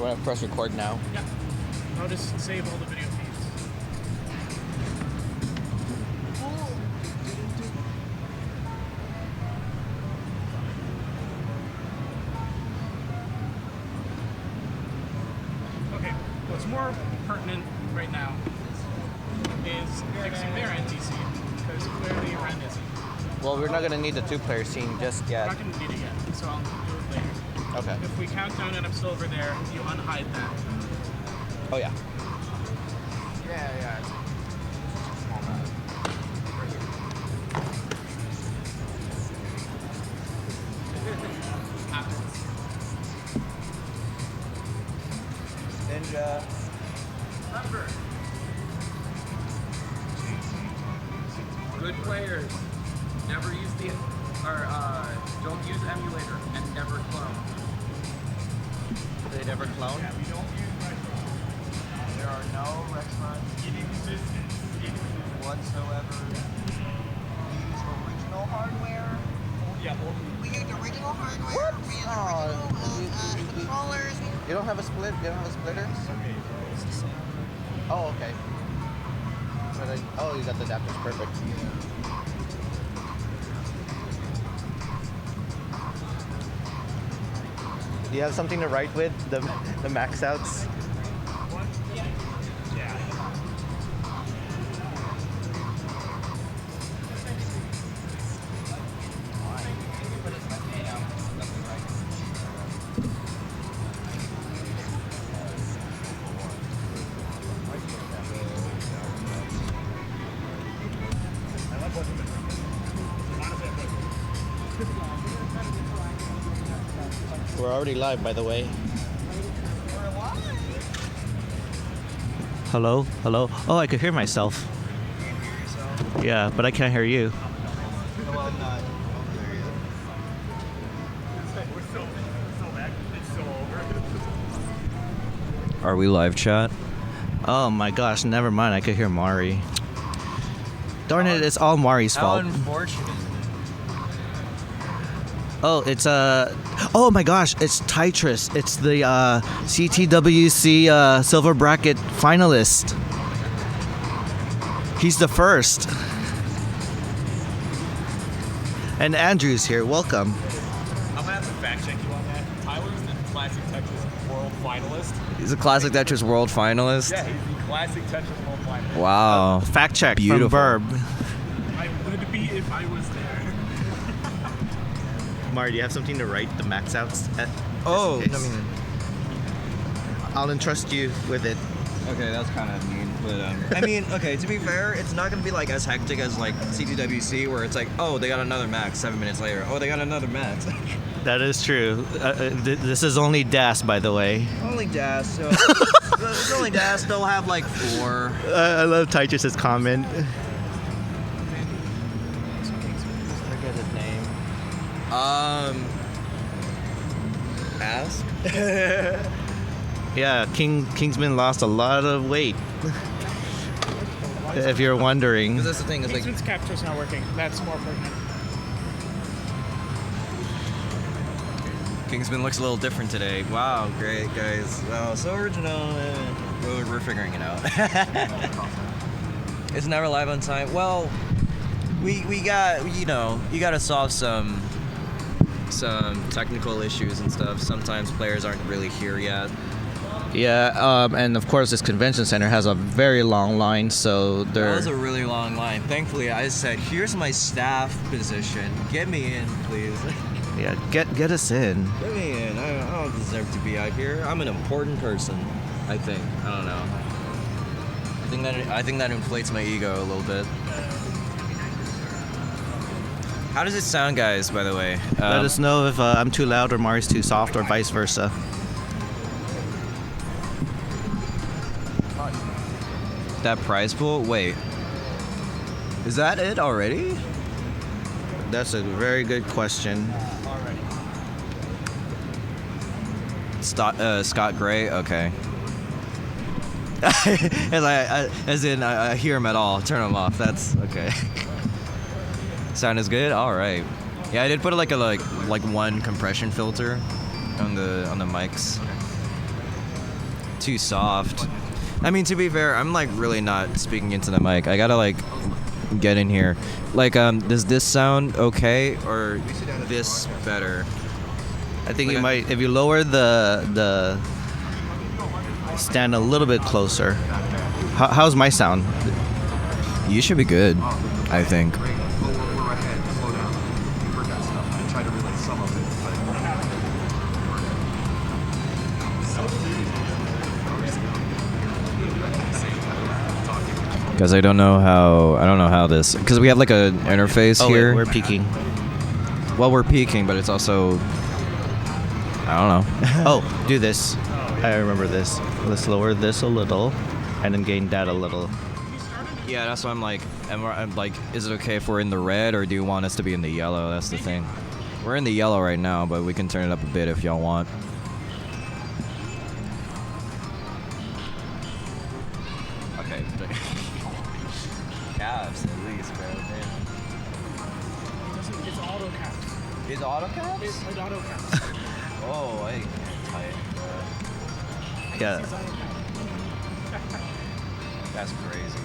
want to press record now? Yeah. I'll just save all the video feeds. Okay, what's more pertinent right now is fixing their NTC, because clearly Ren isn't. Well, we're not going to need the two-player scene just I'm yet. not going to need it yet, so I'll do it later. Okay. If we count down and I'm still over there, you unhide that. Oh, yeah. Yeah. Small map. Ninja. Remember. Good players. Never use don't use emulator and never clone. They never clone? Yeah, we don't use Rexmon. There are no Rexmon whatsoever. We use original hardware. We use original hardware. We use original controllers. You don't have a split? You don't have a splitter? Oh, okay. Oh, you got the adapters. Perfect. Do you have something to write with? The max outs? We're already live, by the way. Hello? Hello? Oh, I could hear myself. You can hear yourself. Yeah, but I can't hear you. Well, I'm not over there yet. We're still back. It's still over. Are we live chat? Oh my gosh, never mind. I could hear Mari. Darn it, it's all Mari's How fault. unfortunate. Oh, it's oh my gosh, it's Tetris. It's the CTWC silver bracket finalist. He's the first. And Andrew's here. Welcome. I'm gonna have to fact check you on that. Tyler's the classic Tetris world finalist. He's a classic Tetris world finalist. Yeah, he's the classic Tetris world finalist. Wow. Fact check Beautiful. from Verb. I would be if I was there. Mari, do you have something to write the max outs at? Oh, I mean, I'll entrust you with it. okay, that's kind of mean, but I mean, okay, to be fair, it's not gonna be like as hectic as like CTWC, where it's like, oh, they got another max 7 minutes later. Oh, they got another max. That is true. This is only DAS, by the way. Only DAS. So it's only DAS. They'll have like 4. I love Tetris' comment. Forget his name. Ask. Yeah, Kingsman lost a lot of weight. If you're wondering. Because that's the thing. It's like Kingsman's capture's not working. That's more pertinent. Kingsman looks a little different today. Wow, great guys. Wow, so original. We're figuring it out. It's never live on time. Well, we got, you know, you got to solve some technical issues and stuff. Sometimes players aren't really here yet. Yeah, and of course this convention center has a very long line, so That there. was a really long line. Thankfully, I said, "Here's my staff position. Get me in, please. Yeah, get us in. Get me in. I don't deserve to be out here. I'm an important person. I think. I don't know. I think that inflates my ego a little bit." How does it sound, guys, by the way? Let us know if I'm too loud or Mari's too soft or vice versa. That prize pool? Wait. Is that it already? That's a very good question. Scott Gray? Okay. As in, I hear him at all. Turn him off. That's okay. Sound is good. All right. Yeah, I did put like one compression filter on the mics. too soft. I mean, to be fair, I'm like really not speaking into the mic. I gotta like get in here. Like, does this sound okay or this better? I think you might, if you lower the stand a little bit closer. How's my sound? You should be good, I think. Because I don't know how this, because we have like a interface here. Wait, we're peaking. Well, we're peaking, but it's also, I don't know. Oh, do this. I remember this. Let's lower this a little, and then gain that a little. Yeah, that's why I'm like, is it okay if we're in the red, or do you want us to be in the yellow? That's the thing. We're in the yellow right now, but we can turn it up a bit if y'all want. Okay. Caps, at least, bro. Damn. It's auto caps. Is auto caps? It's auto caps. Oh, I tight, bro. Yeah. That's crazy.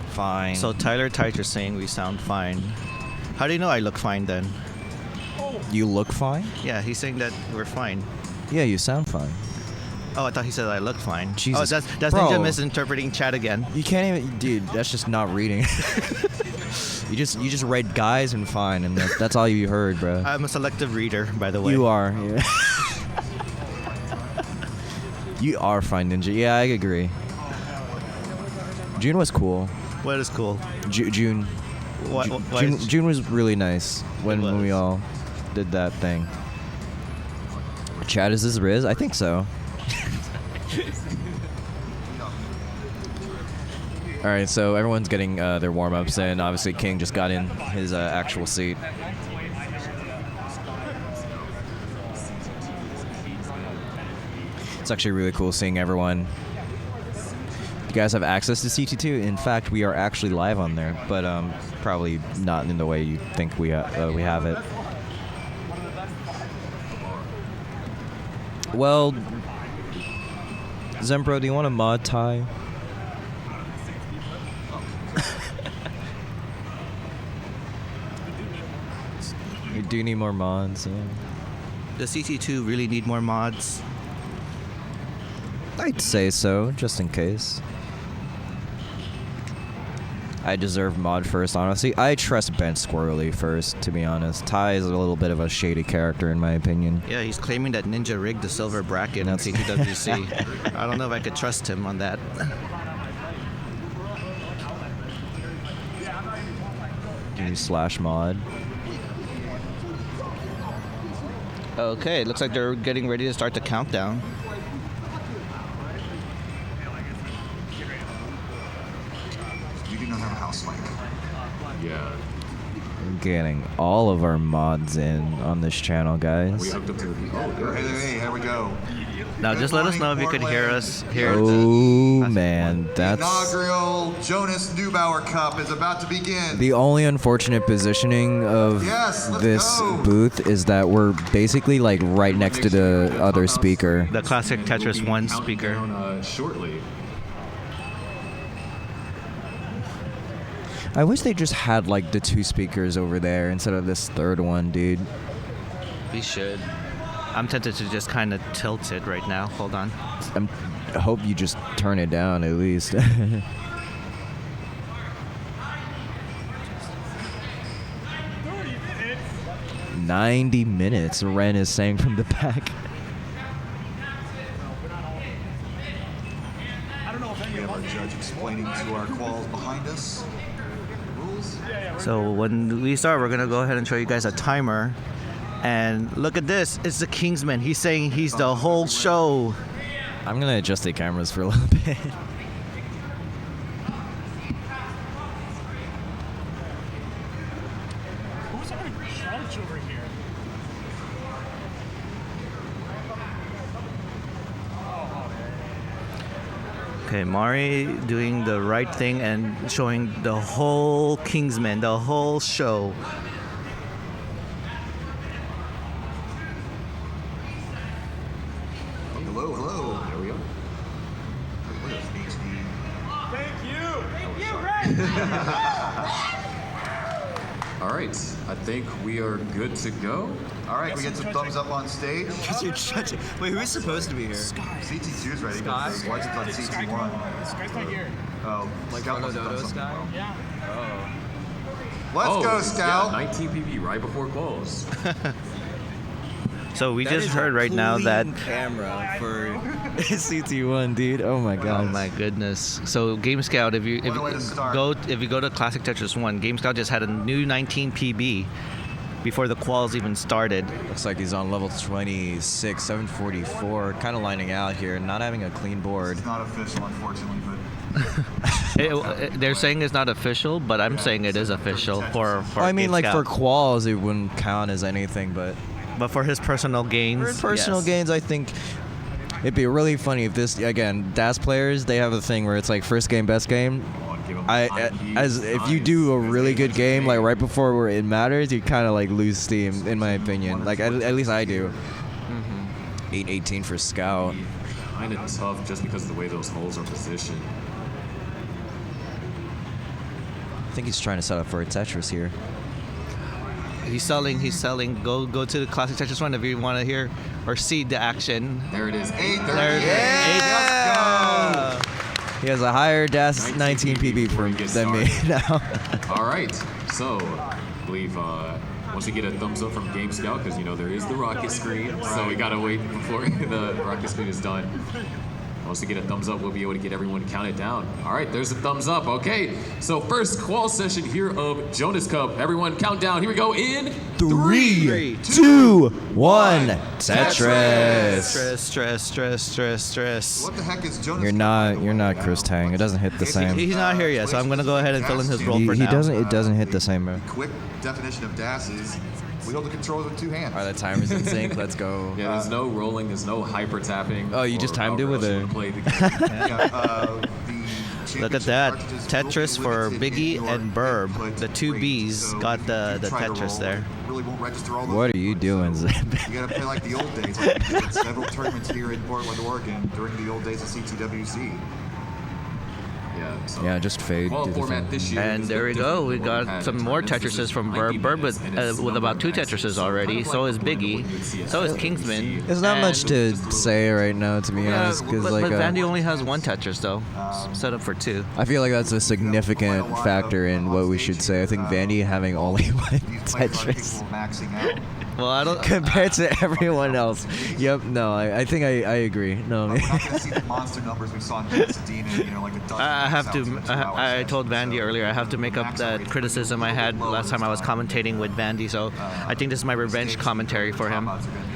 Fine. So Tyler Tycher's saying we sound fine. How do you know I look fine then? You look fine? Yeah, he's saying that we're fine. Yeah, you sound fine. Oh, I thought he said I look fine. Jesus. Oh, that's Bro. Ninja misinterpreting chat again. You can't even, dude. That's just not reading. you just read guys and fine, and that's all you heard, bro. I'm a selective reader, by the way. You are. Yeah. You are fine, Ninja. Yeah, I agree. June was cool. What is cool? June. Why is- June was really nice when It we was. all did that thing. Chad, is this Riz? I think so. All right, so everyone's getting their warm-ups, and obviously King just got in his actual seat. It's actually really cool seeing everyone. You guys have access to CT2. In fact, we are actually live on there, but probably not in the way you think we have it. Well, Zembro, do you want a mod tie? We do need more mods. Yeah. Does CT2 really need more mods? I'd say so, just in case. I deserve mod first, honestly. I trust Ben Squirrely first, to be honest. Ty is a little bit of a shady character, in my opinion. Yeah, he's claiming that Ninja rigged the silver bracket in That's- CTWC. I don't know if I could trust him on that. /mod. Okay, it looks like they're getting ready to start the countdown. You do not have a house mic. Yeah. Getting all of our mods in on this channel, guys. We hooked up to the. Oh, there it is. Hey, here we go. Now, just let us know if you could hear us. Hear Oh man, The that's inaugural Jonas Neubauer Cup is about to begin. the only unfortunate positioning of Yes, let's this go. booth is that we're basically like right next to the other speaker. the classic Tetris 1 speaker. Shortly. I wish they just had like the two speakers over there instead of this third one, dude. We should. I'm tempted to just kind of tilt it right now. Hold on. I hope you just turn it down at least. 90 minutes, Ren is saying from the back. We have our judge explaining to our quals behind us the rules. So when we start, we're going to go ahead and show you guys a timer. And look at this. It's the Kingsman. He's saying he's the whole show. I'm gonna adjust the cameras for a little bit. Who's on charge over here? Okay, Mari doing the right thing and showing the whole Kingsman, the whole show. Take a All right, I think we are good to go. All right, we get some thumbs up on stage. Wait, who's supposed to be here? CT2 is ready. Why is it on CT1? This guy's not here. Oh, Like Scout must have done Dodo something Sky? wrong. Yeah. Let's go, Scout. Yeah, 19 PB right before quals. So we just heard right now that. Camera for CT1, dude. Oh my Oh god. my goodness! So Game Scout, if you What a way to start. go to Classic Tetris 1, Game Scout just had a new 19 PB before the quals even started. Looks like he's on level 26, 744, kind of lining out here, not having a clean board. It's not official, unfortunately, but They're saying it's not official, but I'm saying it is official for Well, I mean, Game like for Scout. quals, it wouldn't count as anything, but But for his personal gains, for his personal yes. gains, I think it'd be really funny if this, again, DAS players, they have a thing where it's like first game, best game. If you do a really good game, like right before where it matters, you kind of like lose steam, in my opinion. Like at least I do. 818 for Scout. Kind of tough just because of the way those holes are positioned. I think he's trying to set up for a Tetris here. He's selling. Go to the Classic Tetris 1 if you want to hear or see the action. There it is. 8:30. There it is. Yeah! He has a higher DAS 19 PB than me now. All right. So, I believe once we get a thumbs up from Game Scout, because you know there is the rocket screen, so we gotta wait before the rocket screen is done. Once we get a thumbs up, we'll be able to get everyone counted down. All right, there's a thumbs up. Okay, so first qual session here of Jonas Cup. Everyone count down. Here we go in 3, 2, 1, Tetris. Stress. what the heck is Jonas? You're not Chris Tang. It doesn't hit the same. He's not here yet, so I'm gonna go ahead and fill in his role for He now. doesn't. It doesn't hit the same. The quick definition of DAS is we hold the controls with two hands. All right, the timer's in sync. Let's go. Yeah, there's no rolling, there's no hyper tapping. Oh, you just timed it with a- Look at that. Tetris for Biggie and Burb. The two Bs got the Tetris there. Really won't register all those What are you inputs, doing, so Zip? You gotta play like the old days. Like we did several tournaments here in Portland, Oregon during the old days of CTWC. Yeah, so Yeah, just fade. qual Do the format thing. this year And is there we different go. We than what we've got had some in more tournaments. This Tetrises is from 90 Burb. Burb minutes, and it's with about 2 number Tetrises maxes. So already. kind of So like is the blend of what Biggie. you would see at So is CTWC. Kingsman. There's not much to And- say right now, to be Yeah, honest, because but like Vandy only has 1 Tetris though, set up for 2. I feel like that's a significant factor in what we should say. I think Vandy having only 1 These players are Tetris capable of maxing out. Well, I don't. compared to everyone else. Yep. No, I think I agree. No. We're not gonna see the monster numbers we saw in Pasadena, like a dozen I have sounds in a to. 2-hour I session. told Vandy So earlier I have to make up that criticism I had last time I was commentating with Vandy. So I think this is my revenge commentary for him.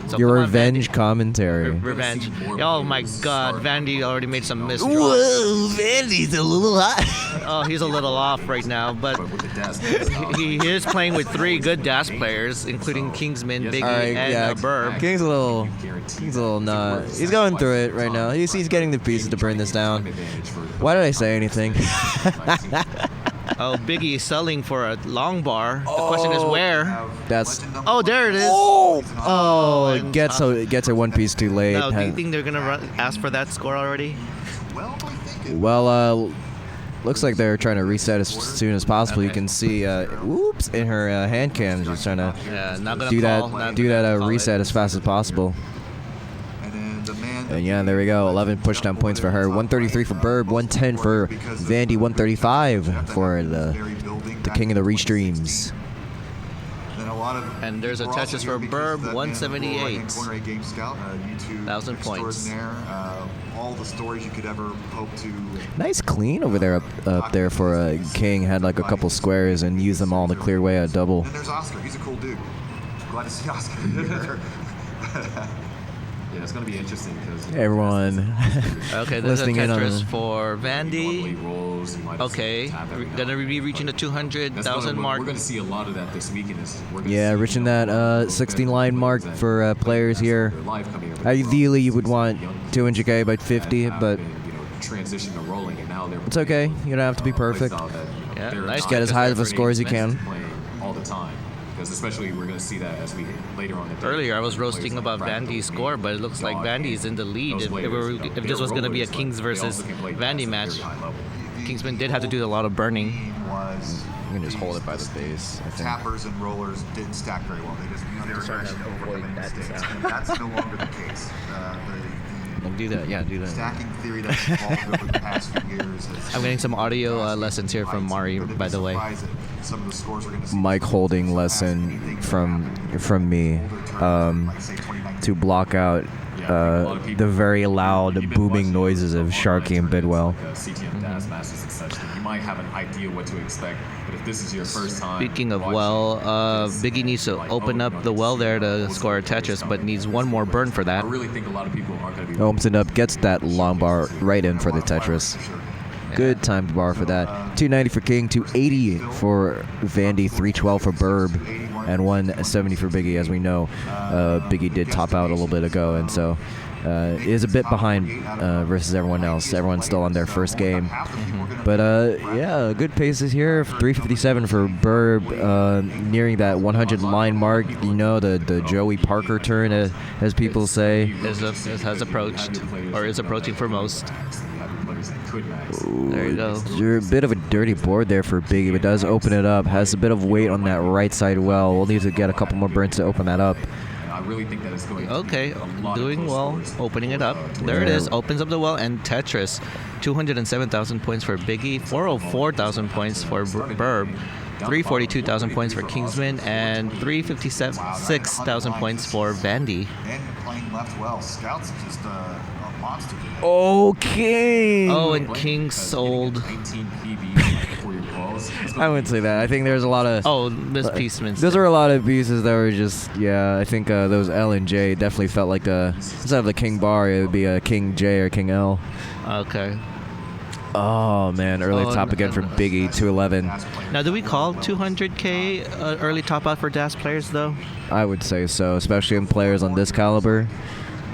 So Your come on, revenge Vandy. commentary. Revenge. Oh my God, Vandy already made some missed drops. Whoa, Vandy's a little hot. Oh, he's a little off right now, but But with the DAS, he is playing with 3 good DAS players, including Kingsman, Biggie, All right, and yeah. Burb. King's a little not. He's going through it right now. He's getting the pieces to burn this down. Why did I say anything? Oh, Biggie is selling for a long bar. The question is where. That's. Oh, there it is. Oh, it gets a 1 piece too late. Now, do you think they're gonna ask for that score already? Well, looks like they're trying to reset as soon as possible. You can see, whoops, in her hand cam, she's trying to Yeah, not gonna do call. that reset as fast as possible. And yeah, there we go. 11 pushdown points for her. 133 for Burb. 110 for Vandy. 135 for the king of the restreams. And there's a Tetris for Burb, 178. 1,000 points. All the stories you could ever hope to. Nice clean over there up there for King. Had like a couple squares and used them all to clear away a double. And there's Oscar. He's a cool dude. Glad to see Oscar here. Yeah, it's gonna be interesting because Everyone Okay, there's a listening in on Tetris the- for Vandy. Okay, gonna be reaching the 200,000 mark. We're gonna see a lot of that this weekend. We're gonna Yeah, see, reaching that 60 line mark for players here. Ideally, you would want 200K by 50, but transition to rolling, and now they're it's okay. You don't have to be perfect. Yeah, They're nice. not Get as high of a pretty score as you expensive can. playing all the time. Because especially we're going to see that as we later on. Earlier, I was roasting about Vandy's score, but it looks like Vandy's in the lead. If this was going to be a Kings versus Vandy match. The Kingsman did have to do a lot of burning. Was You can just hold it by the base, I think. tappers and rollers didn't stack very well. They were actually overcoming mistakes. And that's no longer the case. Like, do that, yeah, do The that. stacking theory that's evolved over the past few years. I'm getting some audio lessons here from Mari, by the way. Some of the scores we're going to see. Mic holding lesson from me to block out the very loud booming noises of Sharky and Bidwell. CTM DAS Masters and such, then you might have an idea what to expect. But if this is your first time, Speaking of well, Biggie needs to open up the well there to score a Tetris, but needs one more burn for I that. really think a lot of people aren't going to be. Opens it up, gets that long bar right in for the Tetris. Good timed bar for that. 290 for King, 280 for Vandy, 312 for Burb, and 170 for Biggie. As we know, Biggie did top out a little bit ago, and so is a bit behind versus everyone else. Everyone's still on their first game. But yeah, good paces here. 357 for Burb, nearing that 100 line mark. You know, the Joey Parker turn, as people say. Has approached, or is approaching for most. There you go. You're a bit of a dirty board there for Biggie, but does open it up. Has a bit of weight on that right side well. We'll need to get a couple more burns to open that up. I really think that it's going. Okay, doing well, opening it up. There it is, opens up the well, and Tetris. 207,000 points for Biggie, 404,000 points for Burb, 342,000 points for Kingsman, and 356,000 points for Vandy. And playing left well. Scouts just a monster today. Okay. Oh, and King sold. 19 PB for your calls. I wouldn't say that. I think there's a lot of. Oh, Miss Peaceman. Those were a lot of pieces that were just, yeah, I think those L and J definitely felt like instead of the King bar, it would be a King J or King L. Okay. Oh, man, early top again for Biggie, 211. Now, do we call 200K early top out for DAS players, though? I would say so, especially in players on this caliber.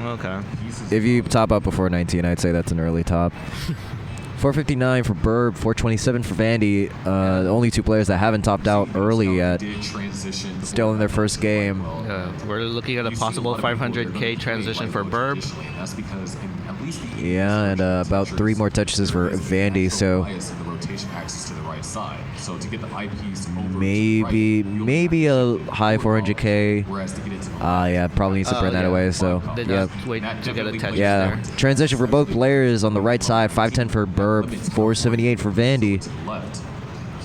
Okay. If you top out before 19, I'd say that's an early top. 459 for Burb, 427 for Vandy. The only two players that haven't topped out early yet. Still in their first game. We're looking at a possible 500K transition for Burb. That's because in at least the Yeah, and about 3 more touches for Vandy, so the rotation axis to the right side. So to get the eyepiece over maybe a high 400K. whereas to get it to the Yeah, probably needs to burn that away, so They yeah. just wait to get a Tetris Yeah, there. transition for both players on the right side, 510 for Burb, 478 for Vandy. to the left. So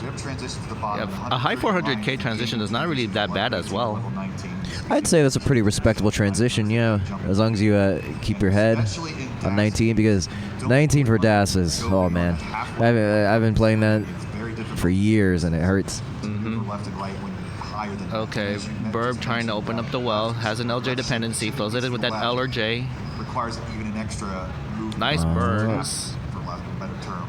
we have transition to the bottom. Yeah, a high 400K transition is not really that bad as well. Level 19. I'd say that's a pretty respectable transition, yeah, as long as you keep your head on 19, because 19 for DAS is, oh man, I've been playing that for years and it hurts. Left and right when higher than Okay, Burb trying to open up the well, has an LJ dependency, fills it in with that L or J. requires even an extra move. Nice burns. For lack of a better term.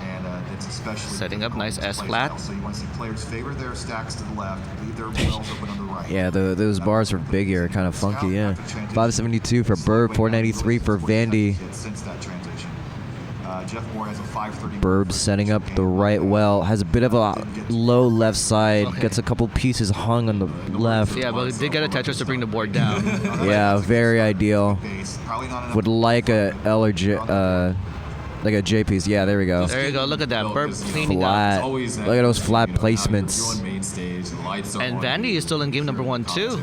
And it's especially Setting up difficult nice to S play flat. well. So you want to see players favor their stacks to the left, leave their wells open on the right. Yeah, those bars are big here, kind of funky, yeah. 572 for Burb, 493 for Vandy. Since that transition. Jeff Moore has a 530. Burb setting up the right well, has a bit of a low left side, gets a couple pieces hung on the left. Yeah, but they get a Tetris to bring the board down. Yeah, very ideal. Probably not enough. Would like a L or J, like a J piece. Yeah, there we go. There you go, look at that, Burb cleaning up. Flat. Always Look at those flat You're on placements. main stage, the lights are And on, Vandy is still in game number 1 too.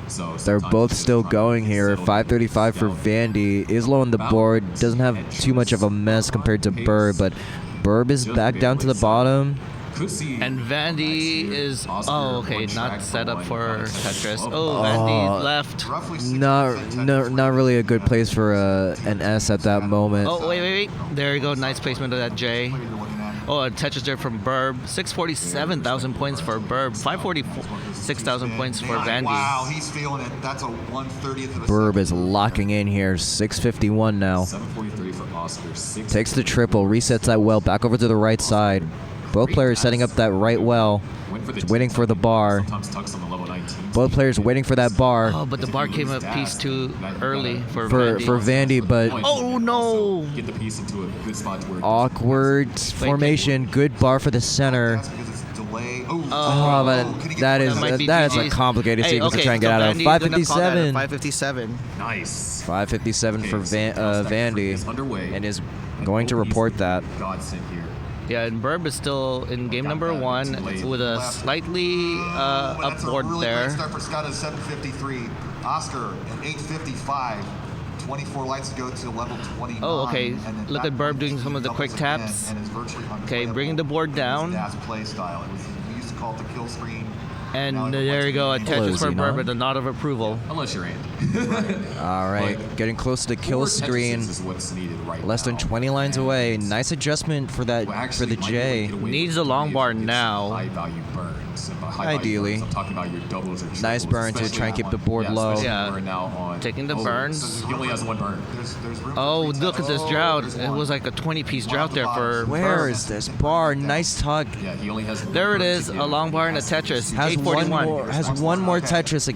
So They're sometimes both it's still just going here. so 535 for Vandy. Is low on the board. Doesn't have too much of a mess compared to Burb, but Burb is back down to the bottom. could see And Vandy is, oh, okay, not set up for Tetris. Oh, Vandy left. Not really a good place for an S at that moment. Oh, wait. There you go, nice placement of that J. Oh, a Tetris there from Burb. 647,000 points for Burb. 546,000 points for Vandy. Wow, he's feeling it. That's a 1/30th of a Burb second. is locking in here. 651 now. 743 for Oscar. 6 Takes the triple, resets that well, back over to the right side. Both players setting up that right well. Waiting for the bar. Sometimes tucks on the level 19. Both players waiting for that bar Oh, but the bar came a piece too early for for Vandy. Vandy, but Oh, no. Get the piece into a good spot to where awkward formation. Good bar for the center. That's because it's delay. Oh, but that is might be a GG's. complicated Hey, sequence okay, to try and get so out of. Vandy's gonna call that a 557. 557. nice. 557 for Okay, so Vandy, underway. and is going to report that. Godsend here. Yeah, and Burb is still in game number 1 with a slightly That's a upboard really there. great start for Scott at 7:53. Oscar at 8:55. 24 lights to go to level 29. Oh, okay. and then Look that at Burb brings doing some of the doubles quick again taps. and is virtually Okay, unplayable bringing the board in down. his DAS play style. We used to call it the kill screen. And Now there everyone's you go, a getting Tetris for Closing Burb on. with a nod of approval. Unless you're Andy. All right, getting close to the kill Four screen. Tetrises is what's needed right Less than now. 20 lines And away. Nice adjustment for that well, for actually, the might be able to J. get away Needs with a long it bar if it's now. High value burns. And by high value Ideally. burns, I'm talking about your doubles or triples. Nice burn to especially try and keep the board yeah, low. especially Yeah. when we're now on. Taking the oh, burns. so he only has one burn. There's room Oh, for three look at this Tetris. drought. There's It one. was like a 20-piece drought there for Where Burb. is this bar? Nice tug. Yeah, he only has one There it burn to is, give. a long bar and a Tetris. Has 841. one more Tetris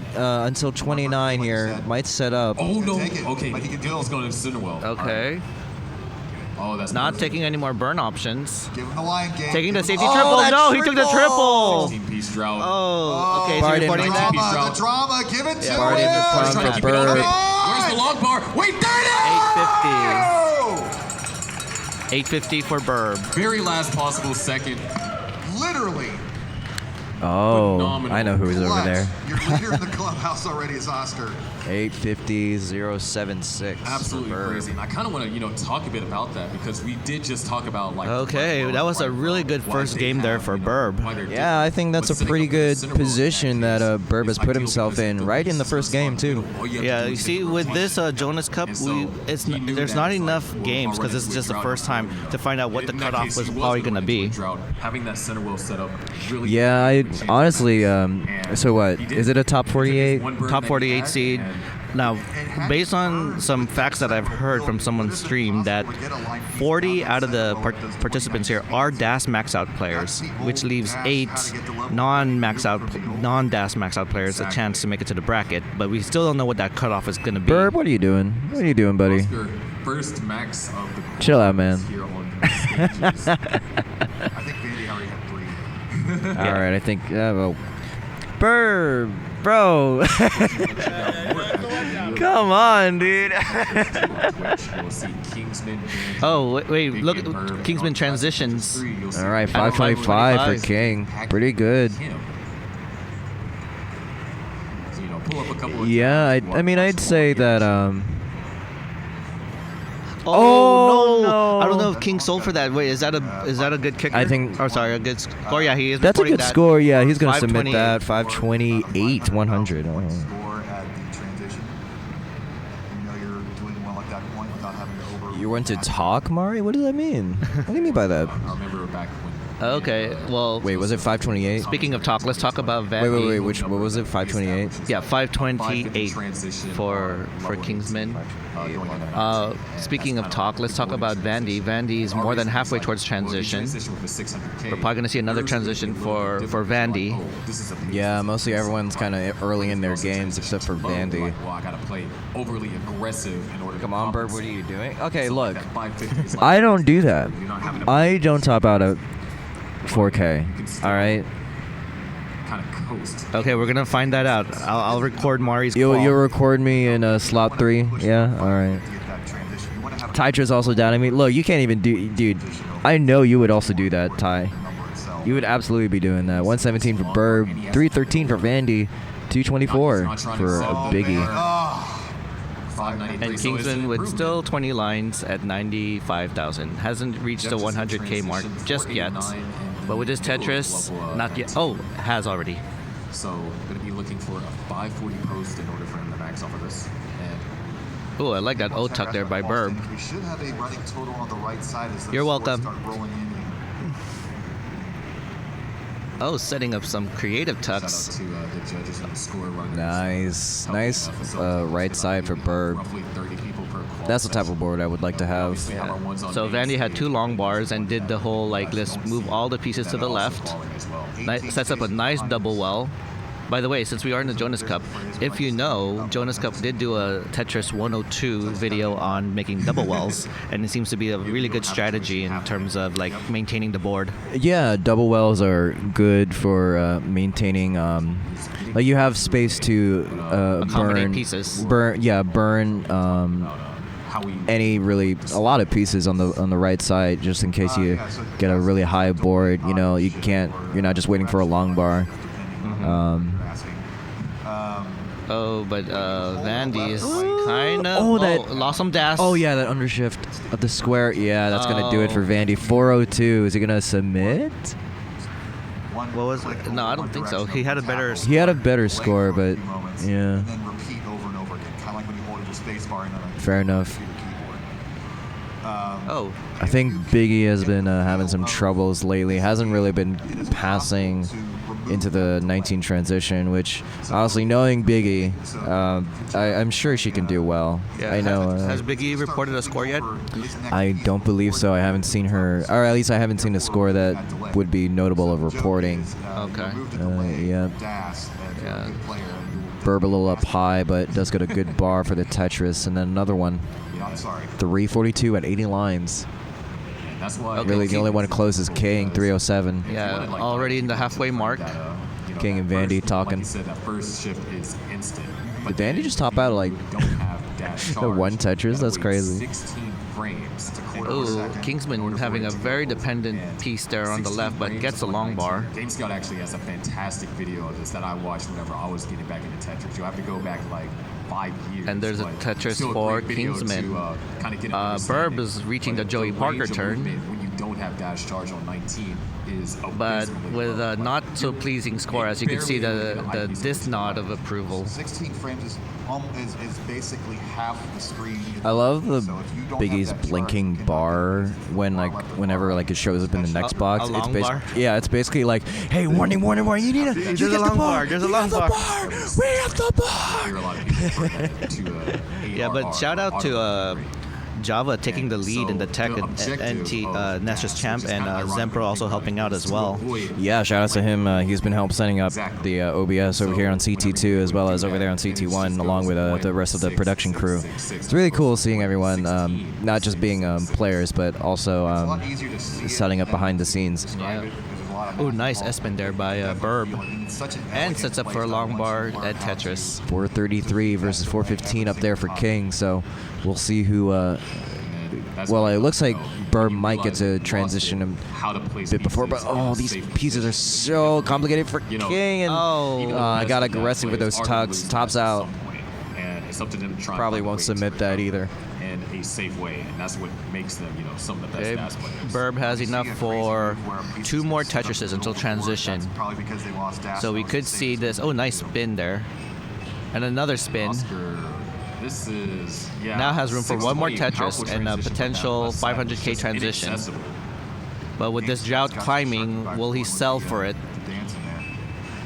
until 29 here. Might set up. Oh no! Take it, Okay, but he can do he's it. going to Cinderwell. Okay. Oh, that's Not perfect. taking any more burn options. Give him the line game. Taking the Give him safety Oh, triple. that No, he took the triple. 16-piece drought. Oh, okay. Is Bard he in reporting the that? Drama, the drama, give it to Bard in the him. front He's trying to for keep it over. Burb. Where's the long bar? Wait, there it 850. 850 for Burb. is! Very last possible second. Literally. Oh, Phenomenal. I know who's over Clutch. there. Your leader in the clubhouse already is Oscar. 850.076. Absolutely for Burb. crazy. And I kind of want to, talk a bit about that because we did just talk about like. Okay, that was a really good first game there for Burb. Yeah, I think that's a pretty good position that Burb has put himself in right in the first game too. Yeah, you see, with this Jonas Cup, there's not enough games because this is just the first time to find out what the cutoff was probably going to be. Having that center wheel set up really. Yeah, I honestly. So what? Is it a top 48? Top 48 seed. Now, based on some facts that I've heard from someone's stream, that 40 out of the participants here are DAS max out players, which leaves 8 non-DAS max out players a chance to make it to the bracket. But we still don't know what that cutoff is going to be. Burb, what are you doing? What are you doing, buddy? Oscar, first max of the Chill out, man. here on the stages. I think Vandy already had 3. All right, I think. Well, Burb, bro. Come on, dude. We'll see Kingsman. Oh, wait, look, Kingsman transitions. All right, 525 for King. Pretty good. So, pull up a couple of Yeah, tabs, I mean, I'd say that. Oh, Oh, no. no. I don't know if King sold for that. Wait, is that a good kicker? I think- Oh, sorry, a good score. Yeah, he is. That's a reporting good that. score. Yeah, he's gonna submit 528. that. 528, 100. Oh. Score at the transition. You know you're doing well at that point without having to over. You want to talk, Mari? What does that mean? What do you mean by that? I remember back when. Okay, well, Wait, was it 528? speaking of talk, let's talk about Vandy. Wait. What was it? 528? Yeah, 528 for Kingsman. Speaking of talk, let's talk about Vandy. Vandy is more than halfway towards transition. We're probably going to see another transition for Vandy. Yeah, mostly everyone's kind of early in their games except for Vandy. Well, I gotta play overly aggressive in order to Come on, Burb, what are you doing? Okay, look. That 550 is like- I don't do that. You're not having to I don't top out at 4K. All right. kind of coast. Okay, we're going to find that out. I'll record Mari's You'll call. record me in slot 3. Yeah. All right. Tytra's also down. I mean, look, you can't even do, dude. I know you would also do that, Ty. You would absolutely be doing that. 117 for Burb, 313 for Vandy, 224 for a biggie. And Kingsman with still 20 lines at 95,000. Hasn't reached the 100K mark just yet. But with his Tetris, not yet. Oh, has already. So, going to be looking for a 540 post in order for him to max off of this. And Oh, I like that O tuck there by Burb. We should have a running total on the right side as those You're scores welcome. start rolling in. Oh, setting up some creative shout out tucks. to the judges and the score runners. Nice right side for Burb. Roughly 30 people per quad. That's the type of board I would like to have. Obviously, have our ones on So main Vandy had stage. 2 long bars and did the whole, like, let's move all the pieces to the left. Sets up a nice double well. By the way, since we are in the Jonas Cup, if you know, Jonas Cup did do a Tetris 102 video on making double wells, and it seems to be a really good strategy in terms of like maintaining the board. Yeah, double wells are good for maintaining. Like you have space to Accommodate burn pieces. Burn a lot of pieces on the right side, just in case you get a really high board. You know, you're not just waiting for a long bar. Oh, but Vandy is kind of lost some dash. Oh yeah, that undershift of the square. Yeah, that's gonna do it for Vandy. 402. Is he gonna submit? What was it? No, I don't think so. He had a better. He had a better score, but yeah. And then repeat over and over again, kind of like when you hold your space bar and then Fair enough. Oh. I think Biggie has been having some troubles lately. Hasn't really been passing into the 19 transition, which honestly, knowing Biggie, I'm sure she can do well. Yeah, I know. Has Biggie reported a score yet? I don't believe so. I haven't seen her, or at least I haven't seen a score that would be notable of reporting. Okay. Yeah. Burb a little up high, but does get a good bar for the Tetris, and then another one. 342 at 80 lines. That's why Really, the only one close is King, 307. Yeah, already in the halfway mark. King and Vandy talking. Like you said, that first shift is instant. Did Vandy just top out like one Tetris? That's crazy. 16 frames. Ooh, Kingsman having a very dependent piece there on the left, but gets a long bar. Game Scout actually has a fantastic video of this that I watched whenever I was getting back into Tetris. You have to go back like 5 years. And there's a Tetris for Kingsman. Burb is reaching the Joey Parker turn. When you don't have dash charge on 19 is but with a not so pleasing score, as you can see the this nod of approval. 16 frames is basically half the screen. I love the Biggie's blinking bar whenever it shows up in the next box. A long bar? Yeah, it's basically like, hey, warning, you need to. There's a long bar. There's a long bar. We have the bar. Yeah, but shout out to Java taking the lead in the tech and NT Nash's champ, and Zempro also helping out as well. Yeah, shout out to him. He's been setting up the OBS over here on CT2 as well as over there on CT1, along with the rest of the production crew. It's really cool seeing everyone not just being players, but also setting up behind the scenes. Yeah. Oh, nice S-spin there by Burb. And sets up for a long bar at Tetris. 433 versus 415 up there for King, so we'll see who... well, it looks like Burb might get to transition a bit before, but these pieces are so complicated for King, and I got aggressive with those tugs. Tops out. Probably won't submit that either. In a safe way, and that's what makes them, some of the best DAS players. Burb has enough for 2 more Tetrises until transition. So we could see this. Oh, nice spin there. And another spin. This is now has room for 1 more Tetris and a potential 500k transition. But with this drought climbing, will he sell for it?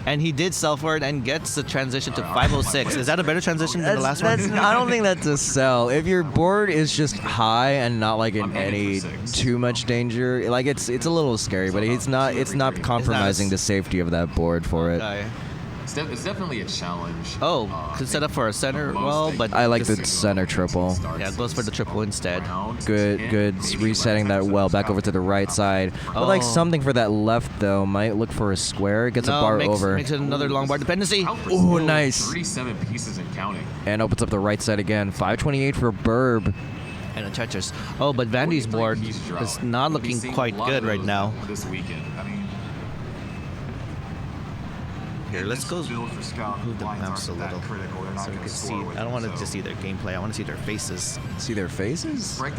And he did sell for it and gets the transition to 506. Is that a better transition than the last one? I don't think that's a sell. If your board is just high and not in any too much danger, it's a little scary, but it's not compromising the safety of that board for it. Okay. It's definitely a challenge. Could set up for a center. Well, but I like the center triple. Yeah, it goes for the triple instead. Good. Resetting that well back over to the right side. But something for that left though. Might look for a square. Gets a bar over. Makes it another long bar dependency. Oh, nice. 37 pieces and counting. And opens up the right side again. 528 for Burb. And a Tetris. Oh, but Vandy's board is not looking quite good right now. This weekend. Here, let's go move the mouse a little so we can see. I don't want to just see their gameplay. I want to see their faces. See their faces? You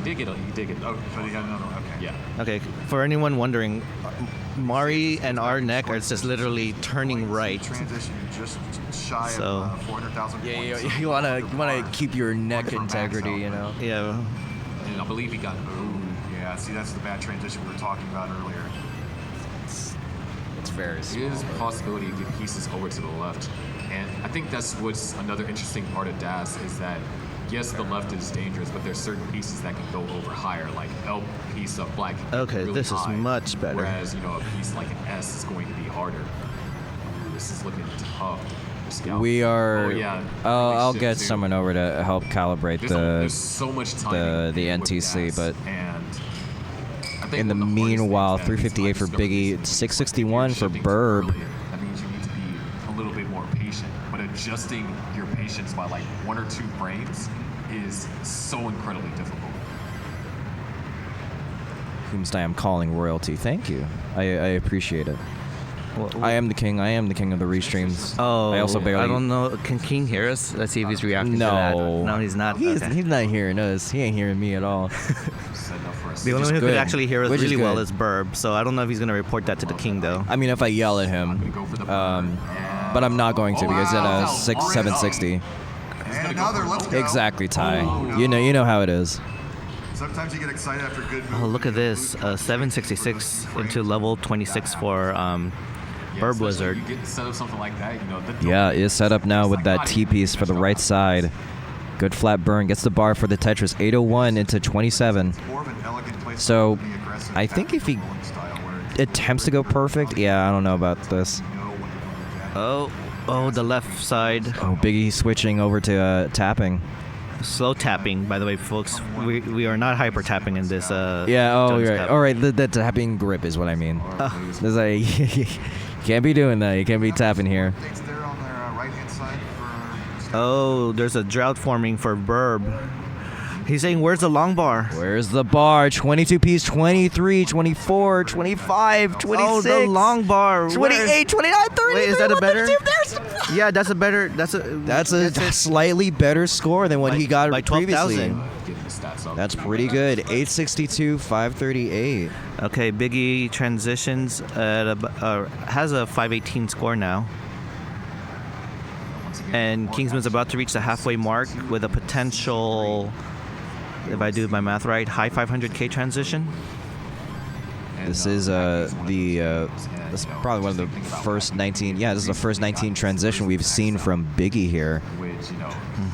did get. Oh, but you got another one. Okay. Yeah. Okay. For anyone wondering, Mari and our neck are just literally turning right. Transition just shy So- of 400,000 points. Yeah, you wanna keep your neck integrity, Yeah. And I believe he got. Yeah, see, that's the bad transition we were talking about earlier. It's very small. There is a possibility to get pieces over to the left, and I think that's what's another interesting part of DAS is that yes, the left is dangerous, but there's certain pieces that can go over higher, like L piece of black. Okay, really this is high, much better. Whereas a piece like an S is going to be harder. Ooh, this is looking tough. We are. Oh, yeah. I'll get someone over to help calibrate There's so much time the NTC, but and I think in the one of hardest meanwhile, things that 358 for is like Biggie, shifting 661 for to Burb. early. That means you need to be a little bit more patient, but adjusting your patience by like 1 or 2 frames is so incredibly difficult. Doomsday, I'm calling royalty. Thank you. I appreciate it. Well, I am the king. I am the king of the restreams. Oh, I also barely. I don't know. Can King hear us? Let's see if he's reacting to that. No, he's not. He's Okay. not hearing us. He ain't hearing me at all. The only one who could good. actually hear us Which is really well good. is Burb, so I don't know if he's going to report that to the King, though. I mean, if I yell at him, but I'm not going to because at a 760. And another, let's go. Exactly, Ty. You know how it is. Sometimes you get excited after good Oh, look at this. 766 into level 26 for Burb Wizard. You get set up something like that, you know. Yeah, it is set up now with that T-piece for the right side. Good flat burn. Gets the bar for the Tetris. 801 into 27. So, I think if he attempts to go perfect, yeah, I don't know about this. Oh, the left side. Oh, Biggie switching over to tapping. Slow tapping, by the way, folks. We are not hyper tapping in this. Yeah, oh, Jonas right. Cup. All right, the tapping grip is what I mean. There's like, you can't be doing that. You can't be tapping here. Oh, there's a drought forming for Burb. He's saying, where's the long bar? Where's the bar? 22 piece, 23, 24, 25, 26. Oh, the long bar. 28, 29, 30. Wait, is that a better? Yeah, that's a better. That's a slightly better score than what he got by previously. 12,000. That's pretty good. 862, 538. Okay, Biggie transitions at has a 518 score now. And Kingsman's about to reach the halfway mark with a potential, if I do my math right, high 500K transition. This is this is probably one of the first 19. Yeah, this is the first 19 transition we've seen from Biggie here. Which, you know,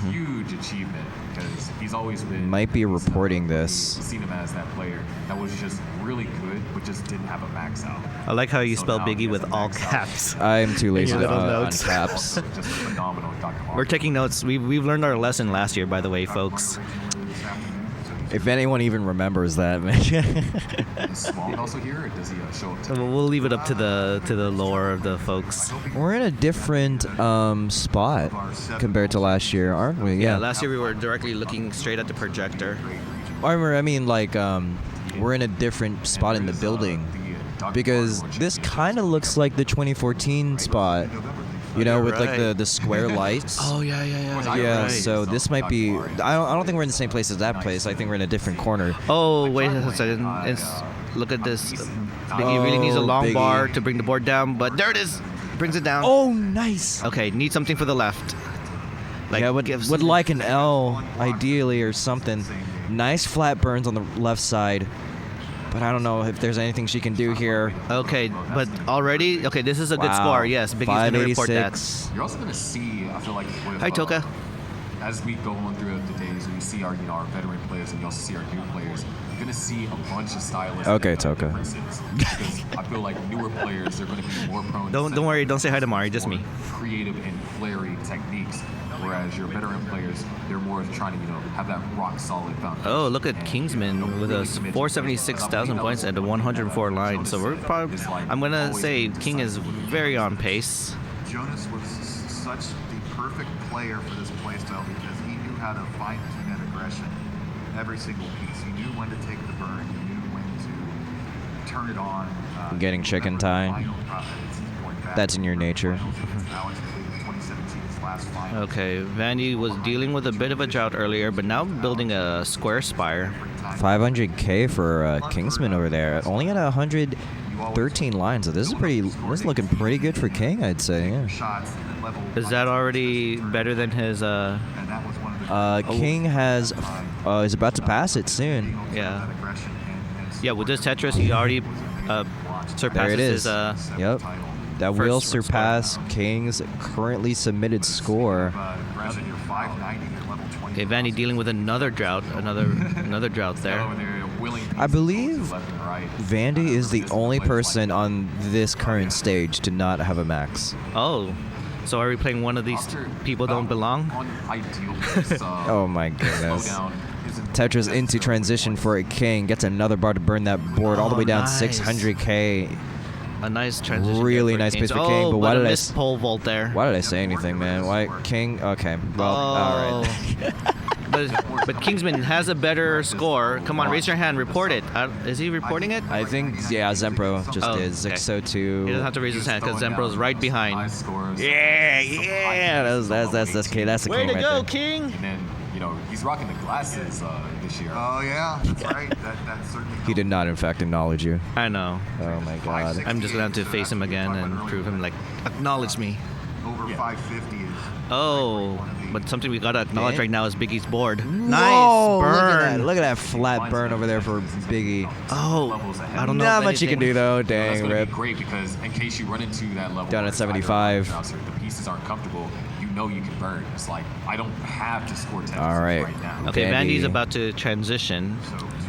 huge achievement because he's always been. Might be reporting this. Seen him as that player that was just really good, but just didn't have a max out. I like how you So spell now Biggie he has with a all max out. caps. I'm too lazy Your to little on notes. caps. Just a phenomenal Dr. We're taking notes. We've learned our lesson last year, by the way, folks. If anyone even remembers that, man. Is Small also here, or does he show up? We'll leave it up to the lore of the folks. We're in a different spot compared to last year, aren't we? Yeah, last year we were directly looking straight at the projector. I mean, like, we're in a different spot in the building because this kind of looks like the 2014 spot, you know, with like the square lights. Oh yeah. Yeah, Right. so this might be. I don't think we're in the same place as that place. I think we're in a different corner. Oh wait a second. Look at this. Biggie really needs a long Biggie. bar to bring the board down, but there it is. Brings it down. Oh, nice. Okay, need something for the left. Yeah, would like an L ideally or something. Nice flat burns on the left side, but I don't know if there's anything she can do here. Okay, but already, okay, this is a good Wow. score. Yes, Biggie's gonna report that. 586. You're also going to see, I feel like, with, Hi, Toka. as we go on throughout the days, we see our veteran players, and you also see our new players. You're going to see a bunch of stylistic Okay, Toka. differences. Because I feel like newer players are going to be more prone. Don't worry. Don't say hi to Mari. Just me. Creative and flary techniques, whereas your veteran players, they're more trying to have that rock solid foundation. Oh, look at Kingsman with a 476,000 points at a 104 line. So we're probably. I'm gonna say King is very on pace. Jonas was such the perfect player for this playstyle because he knew how to fine-tune that aggression every single piece. He knew when to take the burn. He knew when to turn it on. Getting chicken tie. That's in your nature. Okay, Vandy was dealing with a bit of a drought earlier, but now building a square spire. 500K for Kingsman over there. Only at 113 lines. So this is looking pretty good for King, I'd say. Yeah. Is that already better than his? King has is about to pass it soon. Yeah. Yeah, with this Tetris, he already surpasses There it is. his. Yep. That first will score. surpass King's currently submitted score. Okay, Vandy dealing with another drought, another drought there. I believe Vandy is the only person on this current stage to not have a max. Oh, so are we playing one of these people don't belong? Oh my goodness. Tetris into transition for a King. Gets another bar to burn that board all the way down nice. 600K. A nice transition. Really there nice Kings. space for King, Oh, but why a did I missed pole vault there? Why did I say anything, man? Why King? Okay, well, all right. But Kingsman has a better score. Come on, raise your hand. Report it. Is he reporting it? I think Zempro just Oh, did. okay. Zexo2. He doesn't have to raise his hand because Zembro's right behind. High scores. Yeah. That's King. That's the Way King to right go, there. King! And then, he's rocking the glasses this year. Oh yeah, that's right. That certainly. He did not, in fact, acknowledge you. I know. Oh my God. I'm just gonna have to face him again and prove him, like, acknowledge me. Over 550 is. Oh, but something we gotta acknowledge Yeah. right now is Biggie's board. Whoa, Nice burn. Look at that flat burn over there for Biggie. Oh, I don't know. Not if much you can anything- do though. That's Dang, going to rip. be great because in case you run into that level Down where at it's either 75. or the pieces aren't comfortable, you can burn. It's like I don't have to score 10 All right. right now. Okay, Vandy. Vandy's about to transition.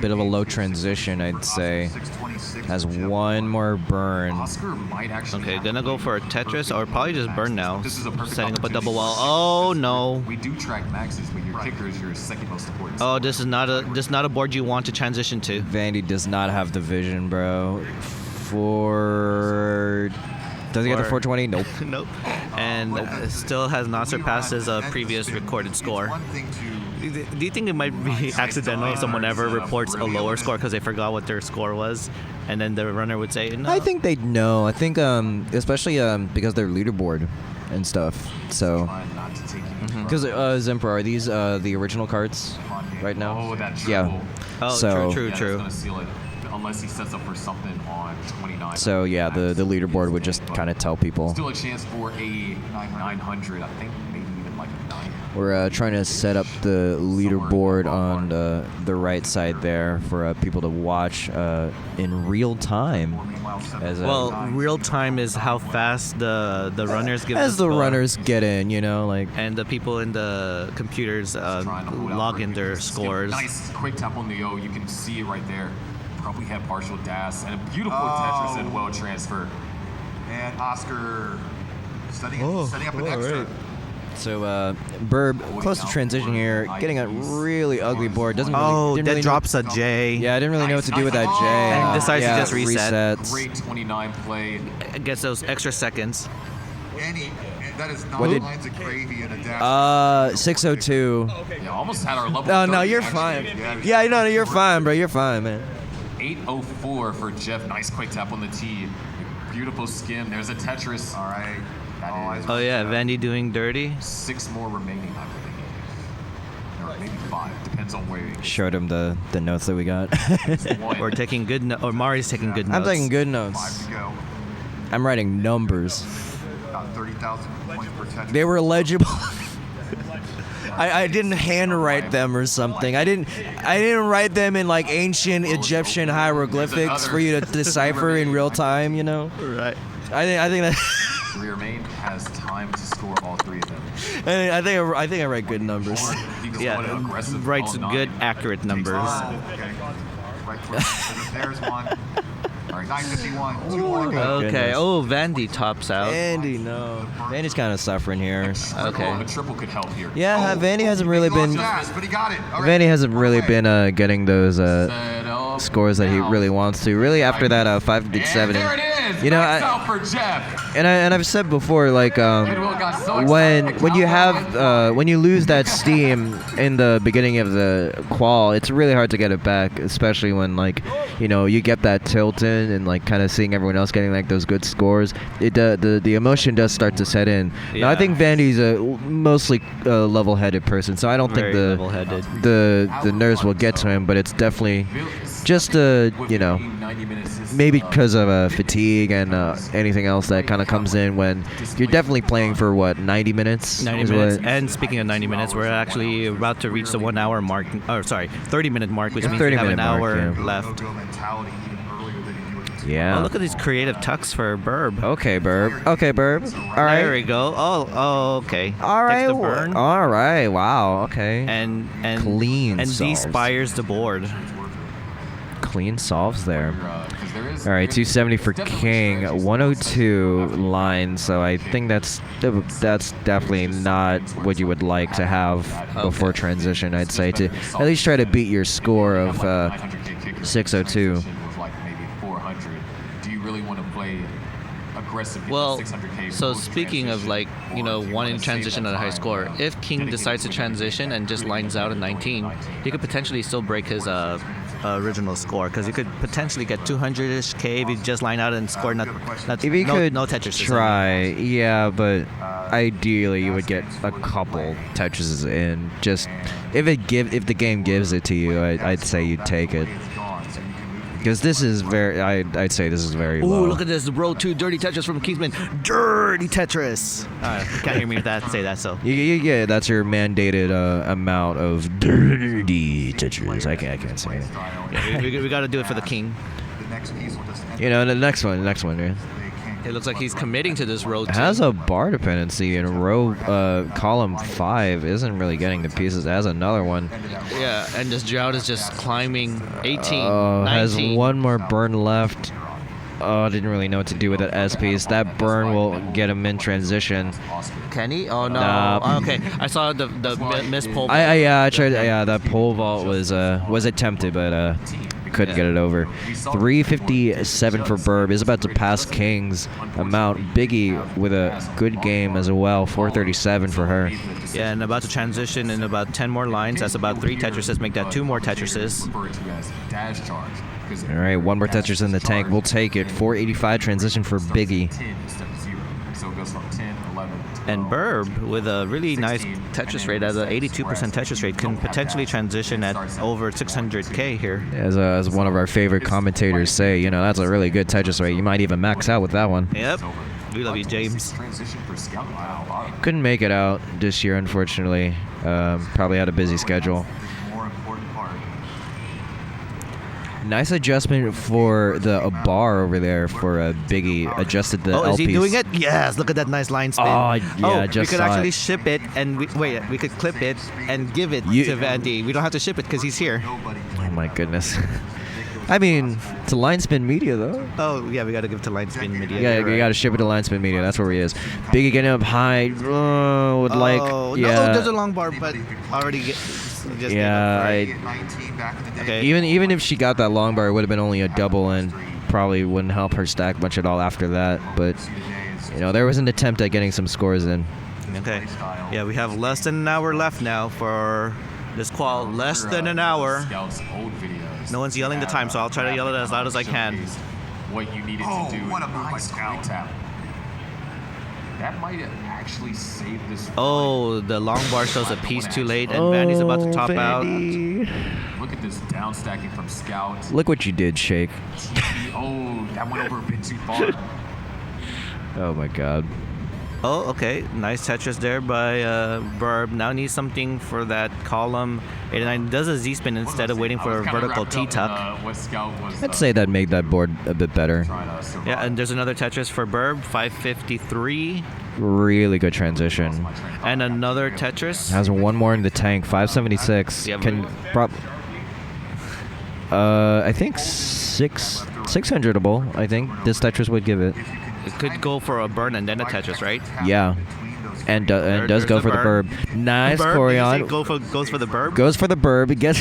Bit of a low transition, I'd say. 626 Has for Jeff one more burn. Oscar might actually. Okay, have gonna to go play for a the Tetris perfect or probably just burn maxes. now. This is a perfect Setting up a opportunity. double wall. Oh no. We do track maxes, but your kicker is your second most important. Oh, this is not a board you want to transition to. Vandy does not have the vision, bro. Does he get the 420? Nope. Nope. And still has not surpassed his previous recorded score. One thing to Do you think it might be accidental if someone ever reports a lower score because they forgot what their score was, and then the runner would say, no? I think they'd know. I think, especially because they're leaderboard and stuff. So, Trying not to take you because Zempro, are these the original cards right now? Oh, that triple. Yeah. Oh, So- true. Yeah, that's gonna seal it. Unless he sets up for something on 29. So yeah, the leaderboard would just kind of tell people. Still a chance for a 900. I think maybe even like a 9. We're trying to set up the leaderboard on the right side there for people to watch in real time. As, Well, real time is how fast the runners give as the score, runners get in, like. and the people in the computers Trying to hold out log for in their Nice scores. quick tap on the O. You can see it right there. Probably had partial dash and a beautiful Oh. Tetris and well transfer. and Oscar setting up an extra. So Burb, close to transition here, getting a really ugly board. Doesn't really, Oh, didn't that really drops a J. Yeah, I didn't really know what to do with that J. And decides to yeah, just reset. Resets. Great 29 play. Gets those extra seconds. That is What 9 did- lines of gravy in a dash. 602. Yeah, almost had our level. No, 30 you're actually. fine. Yeah. Yeah, no, you're fine, bro. You're fine, man. 804 for Jeff. Nice quick tap on the tee. Beautiful skim. There's a Tetris. All right. That is Oh yeah, Vandy doing dirty. 6 more remaining, I believe. Or maybe 5. Depends on where you Showed him the notes that we got. one. Or taking good or Mari's taking good I'm notes. taking good 5 notes. to go. I'm writing numbers. About 30,000 points per Tetris. They were legible. I didn't handwrite them or something. I didn't write them in like ancient Egyptian hieroglyphics for you to decipher in real time. Right. I think that. 3 remain. Has time to score all 3 of them. I think I write good numbers. He goes Yeah, one aggressive writes all 9. good, accurate numbers. Oh, okay. Right foot. There's one. All right, 951. 2 more to go. Okay. Goodness. Oh, Vandy tops out. Andy, no. Andy's kind of suffering here. Okay. A triple could help here. Yeah, Vandy hasn't really He lost been. fast, but he got it. All right. Vandy hasn't really Okay. been getting those Set up scores that he now. really wants to. Really, after that And 5-7. there it is. You know, Nice I- out for Jeff. And I've said before, like Bidwell got so when excited. you have when you lose that steam in the beginning of the qual, it's really hard to get it back, especially when you get that tilt in and like kind of seeing everyone else getting like those good scores. The emotion does start to set in. Now I Yeah. think Vandy's a mostly level-headed person, so I don't Very think level-headed. the nerves will get to him, but it's definitely just maybe because of fatigue and anything else that kind of comes in when you're definitely playing for 90 minutes. 90 is minutes. what- And speaking of 90 minutes, we're actually about to reach the 1 hour mark. Or sorry, 30-minute mark, which means we have 30-minute an mark, hour yeah. left. Go mentality even earlier than he would. Yeah. Oh, look at these creative tucks for Burb. Okay, Burb. Okay, Burb. All right. There we go. Oh, okay. All right. Takes the burn. All right. Wow. Okay. And Clean and solves. despires the board. Clean solves there. 'cause there is- All right, 270 for definitely King, strategies. 102 line. So I think that's definitely not what you would like to have before transition. I'd say to at least try to beat your score of 602. Was like maybe 4 400. Do you really want to play aggressive Well, 600K? so speaking of like, you know, wanting to transition at a high score, if King decides to transition and just lines out at 19, he could potentially still break his original score, because you could potentially get 200-ish K if you just line out and score not If he could no Tetris. try, yeah, but ideally you would get a couple Tetrises in. Just if the game gives it to you, I'd say you'd take it. Because this is I'd say this is very low. Ooh, look at this Row 2 dirty Tetris from Kingsman. Dirty Tetris. You can't hear me say that, so. Yeah, that's your mandated amount of dirty Tetris. I can't say it. Yeah, we got to do it for the King. The next piece will just end You know, the next one, yeah. It looks like he's committing to this Row 2. It has a bar dependency, and column 5 isn't really getting the pieces. It has another one. Yeah, and this drought is just climbing 18, Has 19. one more burn left. I didn't really know what to do with that S piece. That burn will get him in transition. Can he? Oh, no. Nah. Oh, okay, I saw the miss pole. I tried. Yeah, that pole vault was attempted, but couldn't get it over. 357 for Burb is about to pass King's amount. Biggie with a good game as well. 437 for her. Yeah, and about to transition in about 10 more lines. That's about 3 Tetrises. Make that 2 more Tetrises. All right, one more Tetris in the tank. We'll take it. 485 transition for Biggie. And Burb, with a really nice Tetris rate, as an 82% Tetris rate, can potentially transition at over 600K here. As one of our favorite commentators say, you know, that's a really good Tetris rate. You might even max out with that one. Yep. We love you, James. Couldn't make it out this year, unfortunately. Probably had a busy schedule. Nice adjustment for the bar over there for Biggie. Adjusted the L is he piece. doing it? Yes, look at that nice line spin. Oh, yeah, just we could saw actually it. ship it, and we could clip it and give it to Vandy. We don't have to ship it because he's here. Oh my goodness. I mean, to Line Spin Media though. Oh yeah, we got to give it to Line Spin Media. Yeah, You're you right. got to ship it to Line Spin Media. That's where he is. Biggie getting up high. Would like. No, Yeah. there's a long bar, but already just Yeah, okay. Even if she got that long bar, it would have been only a double and probably wouldn't help her stack much at all after that. But you know, there was an attempt at getting some scores in. Okay. Yeah, we have less than an hour left now for this qual. Less than an hour. No one's yelling the time, so I'll try to yell it as loud as I can. What you needed Oh, to do what a by nice screen tap. That might actually save this. Oh, the long bar shows a piece too late, and Vandy's about to top out. Look at this down stacking from Scout. Look what you did, Shake. Oh, that went over a bit too far. Oh my God. Oh, okay. Nice Tetris there by Burb. Now needs something for that column. 89 does a Z-spin instead of waiting for a vertical T-tuck. I'd say that made that board a bit better. Yeah, and there's another Tetris for Burb, 553. Really good transition. And another Tetris. Has one more in the tank. 576. Yeah, Can I think 600able. I think this Tetris would give it. It could go for a burn and then a Tetris, right? Yeah. And does There's go the for the burb. burb. Nice Burb, Corion. goes for the Burb. Goes for the burb. It gets.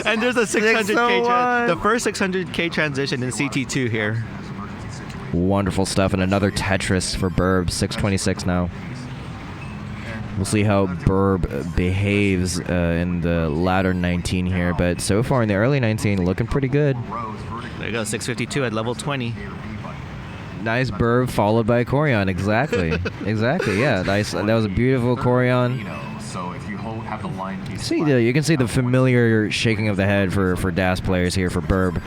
And there's a 600K, 601. the first 600K transition in CT2 here. Wonderful stuff. And another Tetris for burb. 626 now. We'll see how Burb behaves in the latter 19 here. But so far in the early 19, looking pretty good. There you go, 652 at level 20. Nice Burb followed by Corion. Exactly. Exactly. Yeah. Nice. That was a beautiful Corion. So if you have the line piece. You can see the familiar shaking of the head for DAS players here for Burb.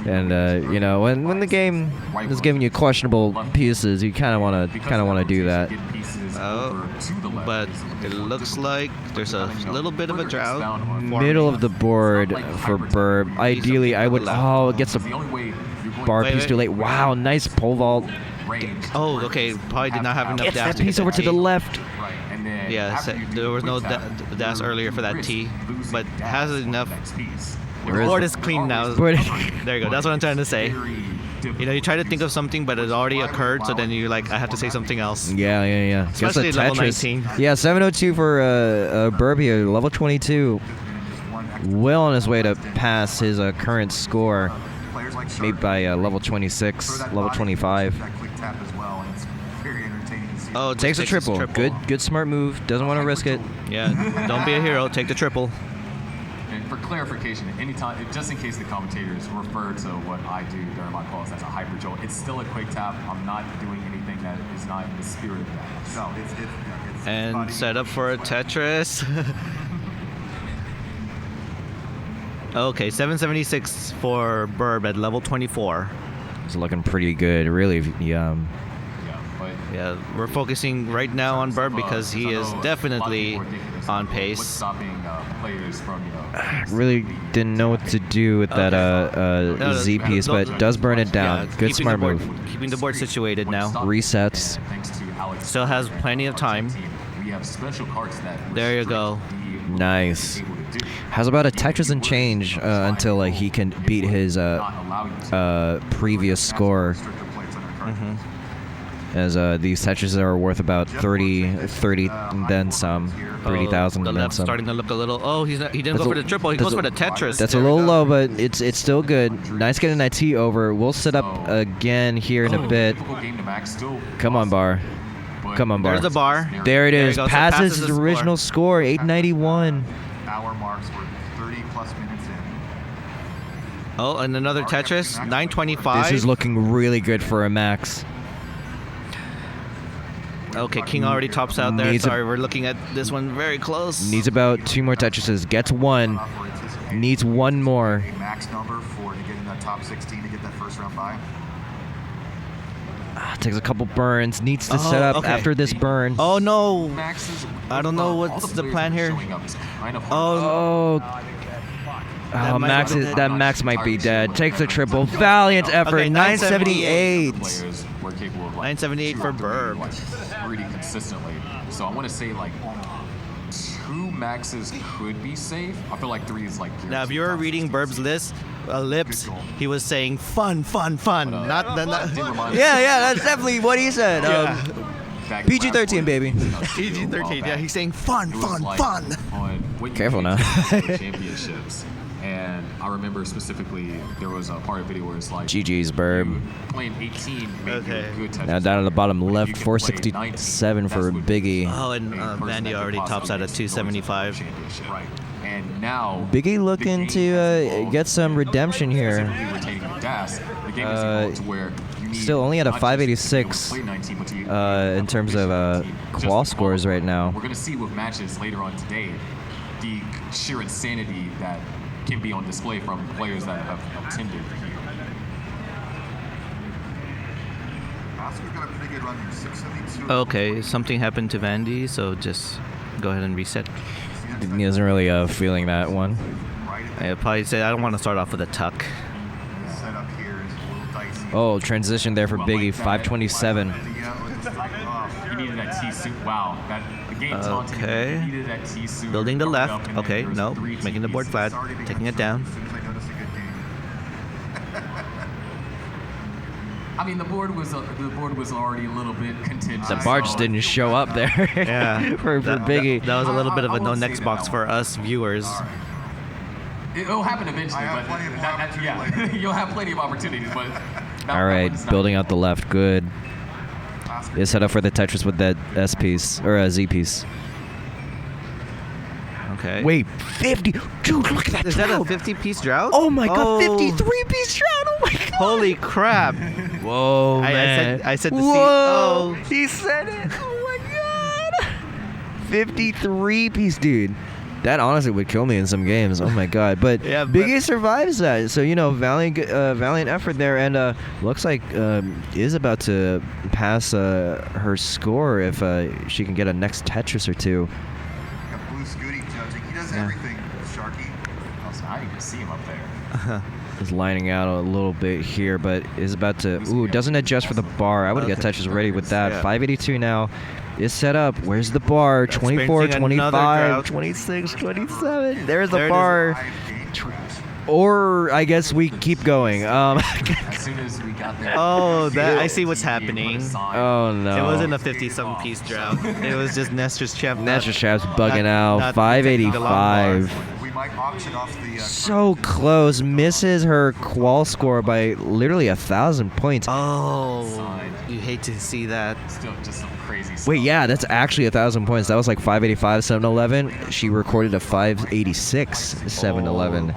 And you know, when the game is giving you questionable pieces, you kind of want to do that. Oh, but it looks like there's a little bit of a drought. Middle of the board for Burb. Ideally, I would. Oh, it gets a bar piece too late. Wow, nice pole vault. Oh, okay. Probably did not have enough Gets dash that to get piece over to T. the left. Yeah, there was no dash earlier for that T, but has enough. The board is clean now. Board- There you go. That's what I'm trying to say. You know, you try to think of something, but it already occurred, so then you're like, I have to say something else. Yeah. Gets Especially a at level Tetris. 19. Yeah, 702 for Burb here, level 22. Well on his way to pass his current score. players like Made by level 26, level 25. That quick tap as well, and it's very entertaining to see. Oh, it Takes a his triple. Good smart move. Doesn't want to risk it. Yeah, don't be a hero. Take the triple. And for clarification, anytime, just in case the commentators refer to what I do during my calls as a hyper jolt, it's still a quick tap. I'm not doing anything that is not in the spirit of that. No, it's And body- set up for a Tetris. Okay, 776 for Burb at level 24. It's looking pretty good. Really, Yeah, but Yeah, we're focusing right now on Burb because he is definitely on what's pace. stopping players from, really didn't know what to do with that Z piece, but does burn it down. Yeah, Good keeping smart the board, move. Keeping the board situated now. Resets. And thanks to Alex, Still has plenty of time. we have special cards that There you go. Nice. Has about a Tetris and change until he can beat his previous score. restrictor plates on their cartridges. As these Tetris are worth about 30 and then some. 30,000 The and then left's some. starting to look a little. Oh, he didn't That's go for a- the triple. He that's goes a- for the Tetris. That's a little low, but it's still good. Nice getting that T over. We'll set up again here in a bit. Come on, Bar. Come on, Bar. There's the bar. There it There you is. go. So Passes his the original score, 891. Hour marks were 30 plus minutes in. Oh, and another Tetris. 925. This is looking really good for a max. Okay, King already tops out there. Needs a- Sorry, we're looking at this one very close. Needs about 2 more Tetrises. Gets one. Needs one more. A max number to get in that top 16 to get that first round bye. Takes a couple burns. Needs to set up okay. after this burn. Oh no! I don't know what's the plan here. Oh, Oh, might- that Max might be dead. Takes a triple. Valiant effort. Okay, 978. Players were capable of 978 for Burb. pretty consistently. So I want to say 2 maxes could be safe. I feel like 3 is Now, if you were reading Burb's lips, he was saying fun. Not the. Yeah, that's definitely what he said. Yeah. PG-13, baby. PG-13. Yeah, he's saying fun. Careful now. Championships. And I remember specifically there was a part of the video where it's like GG's, Burb. playing 18 made Okay. you a good touch. Now down at the bottom But if left, you can play 467 19, for that's what Biggie. Oh, and a person Vandy that already could tops out at possibly explore 275. championship. Right. And now Biggie looking the game to has evolved, get some redemption here. specifically retaining the DAS. The game has evolved to where you need Still only at a not just to 586 play 19, but to in terms of just qual to scores follow. right now. We're gonna see with matches later on today the sheer insanity that can be on display from players that have attended here. Oscar's got a pretty good run here, 672. Okay, something happened to Vandy, so just go ahead and reset. He isn't really feeling that one. Right I probably say I don't want to start off with a tuck. set up here is a little dicey. Oh, transition there for Biggie, 527. He needed that T suit. Wow, the game taunted him. Okay. He needed that T suit. Building the covered left. up, and then Okay, there was no, 3 making the board T flat, pieces. taking it down. As soon as I notice a good game. I mean, the board was already a little bit contentious. The bar just didn't show up there. Yeah, for Biggie. That was a little bit of a I no won't next say box that for one. us viewers. It'll happen eventually, I have but plenty of more opportunity later. you'll have plenty of opportunities. But All right, building out the left, good. Is set up for the Tetris with that S piece or a Z piece. Okay. Wait, 50, dude! Look at that. Is that a drought. 50-piece drought? Oh my God, 53-piece drought! Oh my God! Holy crap! Whoa, I man! said the Whoa! seat. Oh. He said it! Oh my God! 53-piece, dude. That honestly would kill me in some games. Oh my God! But Yeah, Biggie survives that, so valiant effort there, and looks like is about to pass her score if she can get a next Tetris or two. Got Blue Scooty judging. He does everything, Sharky. Also, I didn't even see him up there. Is lining out a little bit here, but is about to. Ooh, doesn't adjust for the bar. I would have got Tetris ready with that. Yeah. 582 now. Is set up. Where's the bar? 24, Experiencing another 25, drought. 26, 27. There's the There it is. bar. 5 game crash. Or I guess we keep going. As soon as we got there. Oh, I see what's happening. Oh no. It wasn't a 50-something piece drought. It was just Nestor's champ. Natural Shafts bugging not out. taking the long 585. We might might auction off the. So close. Misses her qual score by literally 1,000 points. Oh, you hate to see that. Still just some crazy stuff. Wait, yeah, that's actually 1,000 points. That was like 585, 711. She recorded a 586, 711.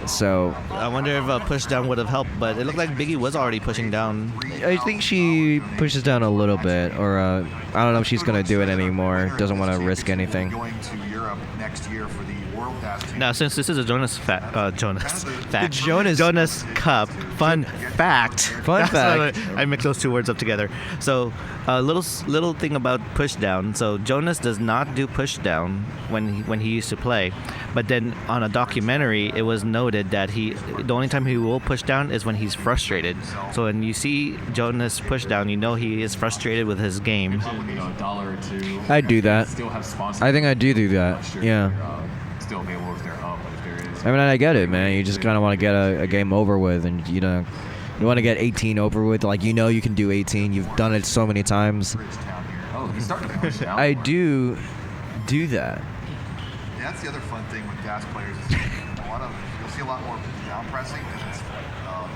So I wonder if a push down would have helped, but it looked like Biggie was already pushing down. I think she pushes down a little bit, or I don't know if she's gonna do it anymore. Doesn't want to risk anything. Going to Europe next year for the World Pass. Now, since this is a Jonas Cup, fun fact. Fun That's fact. what I mixed those two words up together. So, a little thing about push down. So Jonas does not do push down when he used to play, but then on a documentary, it was noted that the only time he will push down is when he's frustrated. So when you see Jonas push down, you know he is frustrated with his game. $1 or $2. I do that. Still have sponsors. I think I do that. Sure Yeah. Still available if they're up, but if there is. I mean, I get it, man. You just kind of want to get a game over with, and you want to get 18 over with. Like, you can do 18. You've done it so many times. Oh, he's starting to push down. I do that. Yeah, that's the other fun thing with gas players. Is you'll see a lot more down pressing because it's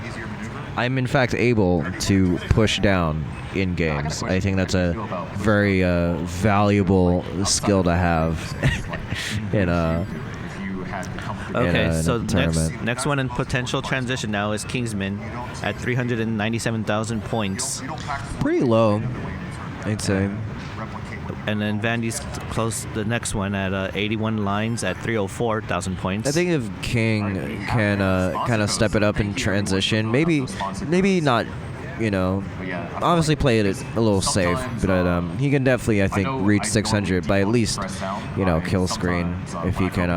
easier maneuver. I'm in fact able to push down in games. I think that's a very valuable skill to have in a. Okay, in a so tournament. next one in potential transition now is Kingsman at 397,000 points. Pretty low, I'd say. And then Vandy's close the next one at 81 lines at 304,000 points. I think if King can kind of step it up in transition, maybe not, obviously play it a little safe, but he can definitely, I think, reach 600 by at least, kill screen if he can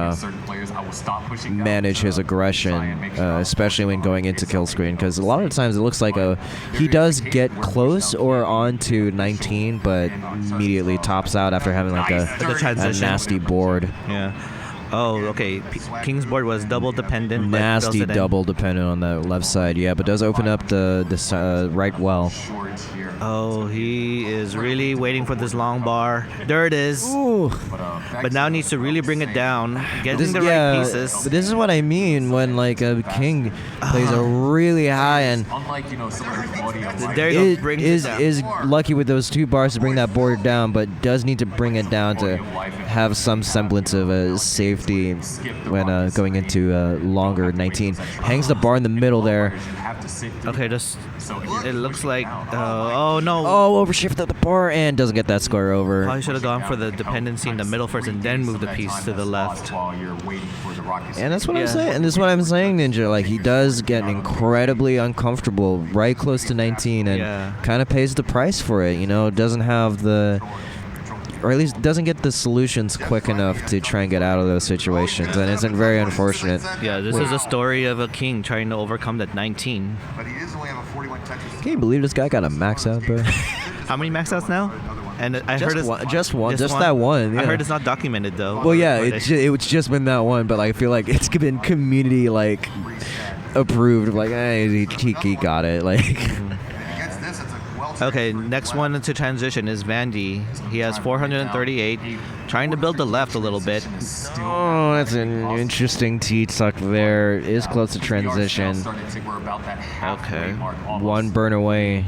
manage his aggression, especially when going into kill screen, because a lot of the times it looks like he does get close or on to 19, but immediately tops out after having like a nasty board. Yeah. Oh, okay. King's board was double dependent. Nasty double dependent on the left side, yeah, but does open up the right well. Oh, he is really waiting for this long bar. There it is. Ooh. But now needs to really bring it down, getting the right pieces. But this is what I mean when like a King plays a really high and there you go, brings it down. is lucky with those 2 bars to bring that board down, but does need to bring it down to have some semblance of a safety when going into longer 19. Hangs the bar in the middle there. Okay, it looks like oh no. Oh, overshifted the bar and doesn't get that score over. Probably should have gone for the dependency in the middle first and then move the piece to the left. And that's what I'm saying. And this is what I'm saying, Ninja. Like, he does get incredibly uncomfortable right close to 19 and kind of pays the price for it. Doesn't have or at least doesn't get the solutions quick enough to try and get out of those situations, and isn't very unfortunate. Yeah, this is a story of a king trying to overcome that 19. But he does only have a 41 touches. Can you believe this guy got a max out, bro? How many max outs now? And I heard it's just that one. Yeah. I heard it's not documented though. Well, yeah, it's just been that one, but I feel like it's been community approved. Like, he got it. Okay, next one into transition is Vandy. He has 438, trying to build the left a little bit. Oh, that's an interesting T-tuck there. Is close to transition. Okay. 1 burn away.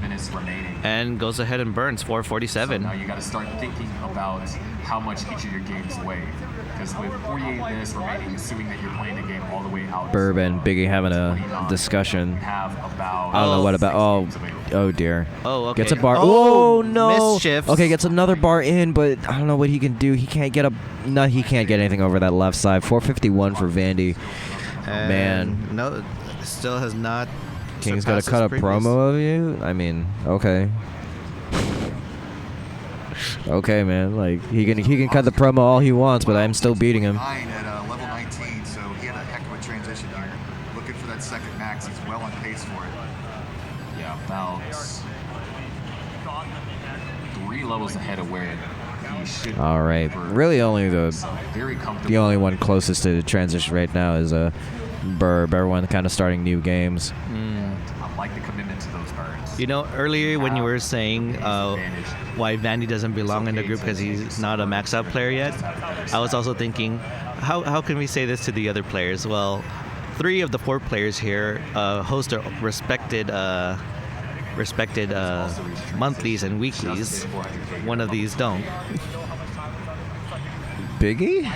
And goes ahead and burns 447. Now you got to start thinking about how much each of your games weigh. Because with 48 minutes remaining, assuming that you're playing the game all the way out. Burb and Biggie having a discussion. I don't know what about. Oh dear. Oh, okay. Gets a bar. Oh no. Mischief. Okay, gets another bar in, but I don't know what he can do. He can't get he can't get anything over that left side. 451 for Vandy. Man. No, still has not. King's got to cut a promo of you. I mean, okay. Okay, man. Like, he can cut the promo all he wants, but I'm still beating him. At level 19, so he had a heck of a transition here. Looking for that second max. He's well on pace for it. Yeah, about 3 levels ahead of where he should be. All right. Really, only the only one closest to the transition right now is Burb. Everyone kind of starting new games. I like the commitment to those You know, earlier when you were saying why Vandy doesn't belong in the group because he's not a max out player yet, I was also thinking, how can we say this to the other players? Well, 3 of the 4 players here host their respected monthlies and weeklies. One of these don't. Biggie?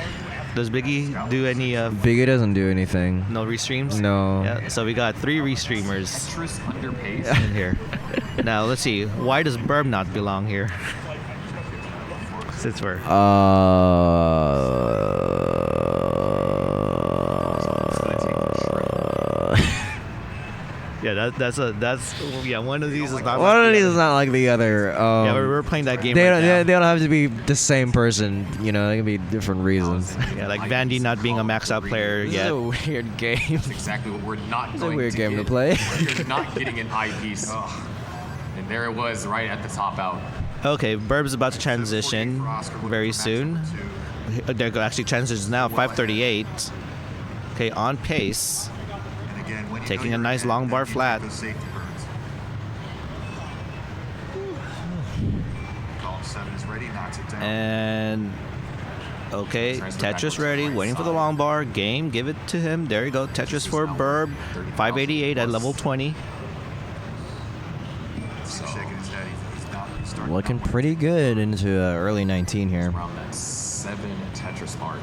Does Biggie do any? Biggie doesn't do anything. No restreams? No. Yeah, so we got 3 restreamers Tetris underpace. in here. Now let's see. Why does Burb not belong here? Since we're yeah, that's one of these is not. One like of the these other. is not like the other. Yeah, we're playing that game. They right now. don't have to be the same person. You know, they can be different reasons. Yeah, like Vandy not being a max out player This is yet. a weird game. That's exactly what we're not It's a going weird to game to get. play. You're not getting an eyepiece. And there it was, right at the top out. Okay, Burb's about to transition very soon. They're actually transitions now. 5:38. Okay, on pace. And again, when you Taking know a you're nice ahead, long then bar you take flat. those safety burns. Column 7 is ready, knocks it down. And okay, Tetris ready, waiting for the long bar. Game, give it to him. There you go. Tetris for Burb. 588 at level 20. He's shaking his head. He's not starting Looking not pretty good into early 19 here. Around that 7 Tetris mark.